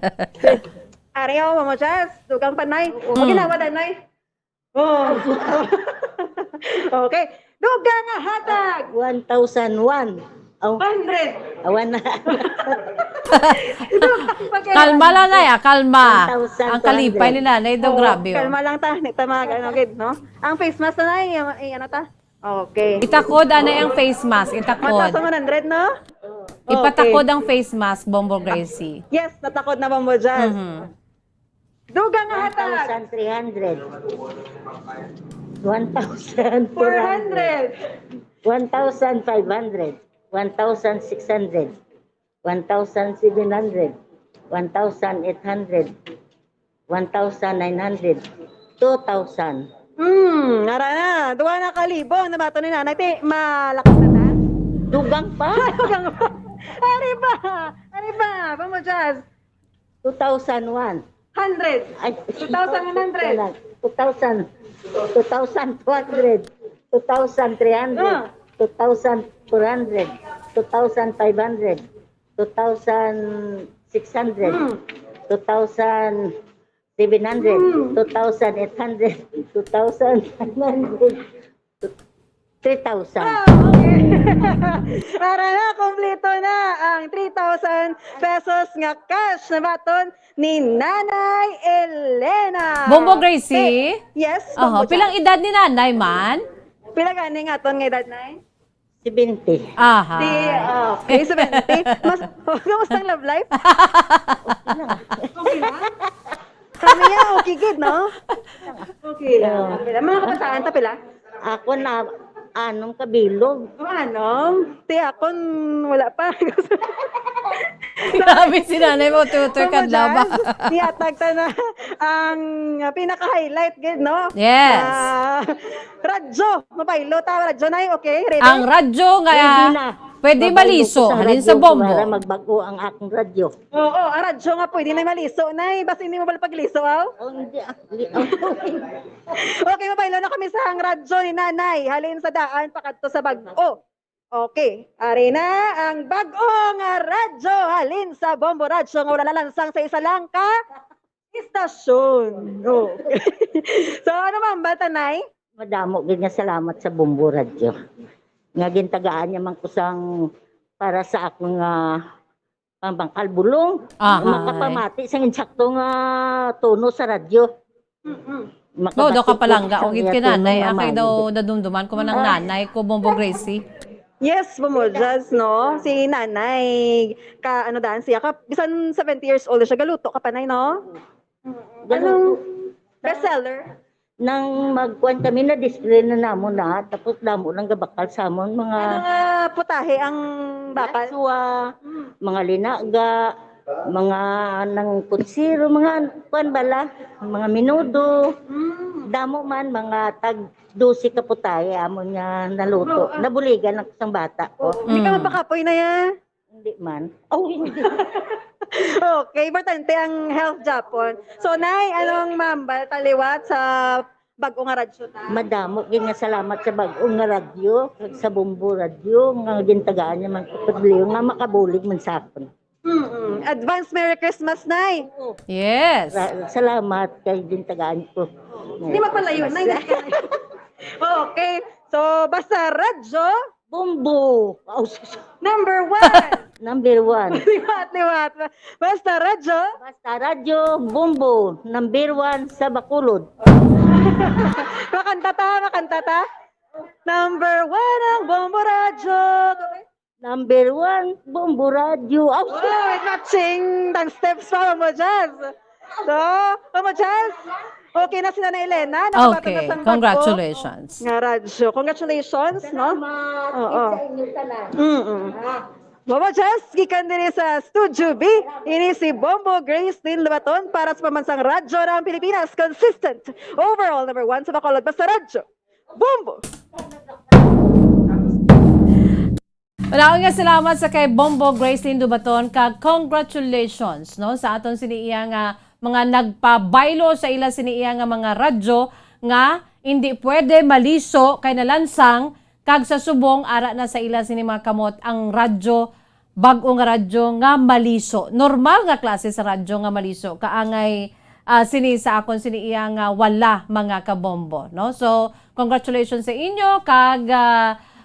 Ariyo mo just dugang panay. O ginawa danay. Oh. Okay. Dugang nga hatag. 1,001. Oh. 100. Awan na. Kalma lang na kalma. 1,200. Ang kalipay ni nanay daw, grabe oh. Kalma lang ta, tamag ano gid, no? Ang face mask na ano ta? Okay. Itakod anay ang face mask, itakod. 1,100, no? Ipatakod ang face mask, Bombo Gracie. Yes, natakod na Bombo Jazz. Dugang nga hatag. 1,300. 1,400. 1,500. 1,600. 1,700. 1,800. 1,900. 2,000. Ara na. Duwa na kalibo. Ang nabato ni nanay. Ti, malakas na ta? Dugang pa. Dugang pa. Ari ba? Ari ba? Bombo Jazz. 2,001. 100. 2,100. 2,000. 2,200. 2,300. 2,400. 2,500. 2,600. 2,700. 2,800. 2,900. 3,000. Para na, kompleto na ang 3,000 pesos nga cash na baton ni Nanay Elena. Bombo Gracie? Yes, Bombo. Pilang edad ni nanay man? Pila gani nga ton nga edad, Nay? 70. Aha. Okay, 70. Kamusta ang love life? Okay lang. Sabi niya, okay good, no? Okay lang. Mga kabataan ta pila? Ako na anong kabilog. Anong? Tiyakon, wala pa. Grabe si nanay mo, tutor ka ba? Tiyatag ta na ang pinaka-highlight, no? Yes. Radyo, mabaylo ta, radyo na okay? Ready? Ang radyo nga, pwede maliso, halin sa bombo. Para magbago ang akong radyo. Oo, ang radyo nga pwede na maliso, nay. Basta hindi mo pala pagliso, aw? Hindi. Okay, mabaylo na kami sa ang radyo ni nanay. Halin sa daan, pakadto sa bago. Okay, ari na ang bagong radyo. Halin sa bombo radyo nga wala lalansang sa isa lang ka istasyon. Okay. So, ano ma'am, tanay? Madamo, ganyan salamat sa Bombo Radyo. Nga gintagaan niya man kusang para sa akong pambangkalbulong. Makapamati sa insakto nga tono sa radyo. Do ka palangga, ugit ki nanay. Akay daw nadumduman ko man ang nanay ko, Bombo Gracie. Yes, Bumuljas, no? Si nanay, ano daan siya ka, bisan 70 years old siya, galuto ka panay, no? Anong bestseller? Nang magkuhan kami na display na namo na, tapos damo lang gabakal sa amon mga putahe ang bakal. Mga linaga, mga nang putsiro, mga kuan bala, mga minudo. Damo man mga tag 12 ka putahe amon nga naluto. Nabuligan ang isang bata ko. Hindi ka mapakapoy na yan? Hindi man. Oh, hindi. Okay, importante ang health Japon. So, nay, anong mambal taliwat sa bagong nga radyo ta? Madamo, nga salamat sa bagong nga radyo, sa Bombo Radyo, nga gintagaan niya man kapagliw, nga makabulig man sa akin. Advance Merry Christmas, nay! Yes! Salamat kay gintagaan ko. Hindi mapalayo, nay. Okay, so basta radyo, Bombo! Number 1! Number 1. Liwat. Basta radyo. Basta radyo, Bombo. Number 1 sa Bacolod. Makanta ta. Number 1 ang Bombo Radyo. Number 1, Bombo Radyo. Oh, matching dance steps pa, Mamo Jazz. So, Mamo Jazz, okay na si Nanay Elena. Okay, congratulations. Nga radyo. Congratulations, no? Oo. Mama Jazz, gikan din sa Studio B. Ini si Bombo Grace Lynn Lubaton para sa pamansang radyo ng Pilipinas. Consistent. Overall, number 1 sa Bacolod. Basta radyo. Bombo! Maraming nga salamat sa kay Bombo Grace Lynn Lubaton. Congratulations no sa aton siniiya nga mga nagpabaylo sa ila siniiya nga mga radyo nga hindi pwede maliso kay nalansang kag sa subong ara na sa ila sini mga kamot ang radyo, bag-o nga radyo nga maliso. Normal nga klase sa radyo nga maliso kaangay sini sa akon siniiya nga wala mga kabombo, no? So congratulations sa inyo kag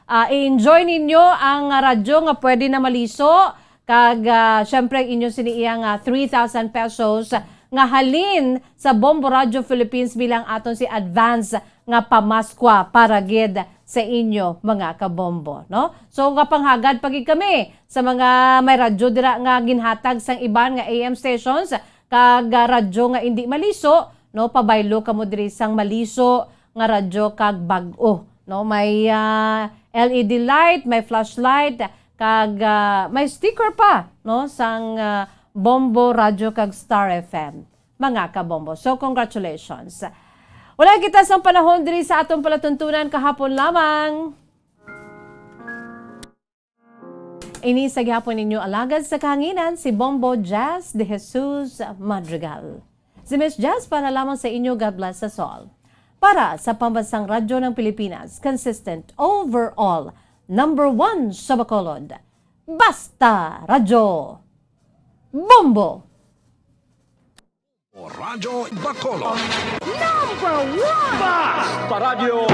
i-enjoy ninyo ang radyo nga pwede na maliso kag syempre inyo siniiya nga 3,000 pesos nga halin sa Bombo Radio Philippines bilang aton si advance nga pamaskwa para gid sa inyo mga kabombo, no? So nga panghagad pagi kami sa mga may radyo dira nga ginhatag sang iban nga AM stations kag radyo nga hindi maliso, no? Pabaylo kamo diri sang maliso nga radyo kag bag-o, no? May LED light, may flashlight kag may sticker pa, no? Sang Bombo Radio kag Star FM mga kabombo. So congratulations. Wala kita sa panahon diri sa atong palatuntunan kahapon lamang. Ini sa gihapon ninyo alagad sa kahanginan si Bombo Jazz de Jesus Madrigal. Si Miss Jazz para lamang sa inyo, God bless us all. Para sa pambansang radyo ng Pilipinas, consistent overall, number 1 sa Bacolod. Basta Radyo Bombo! Radyo Bacolod. Number 1! Basta Radio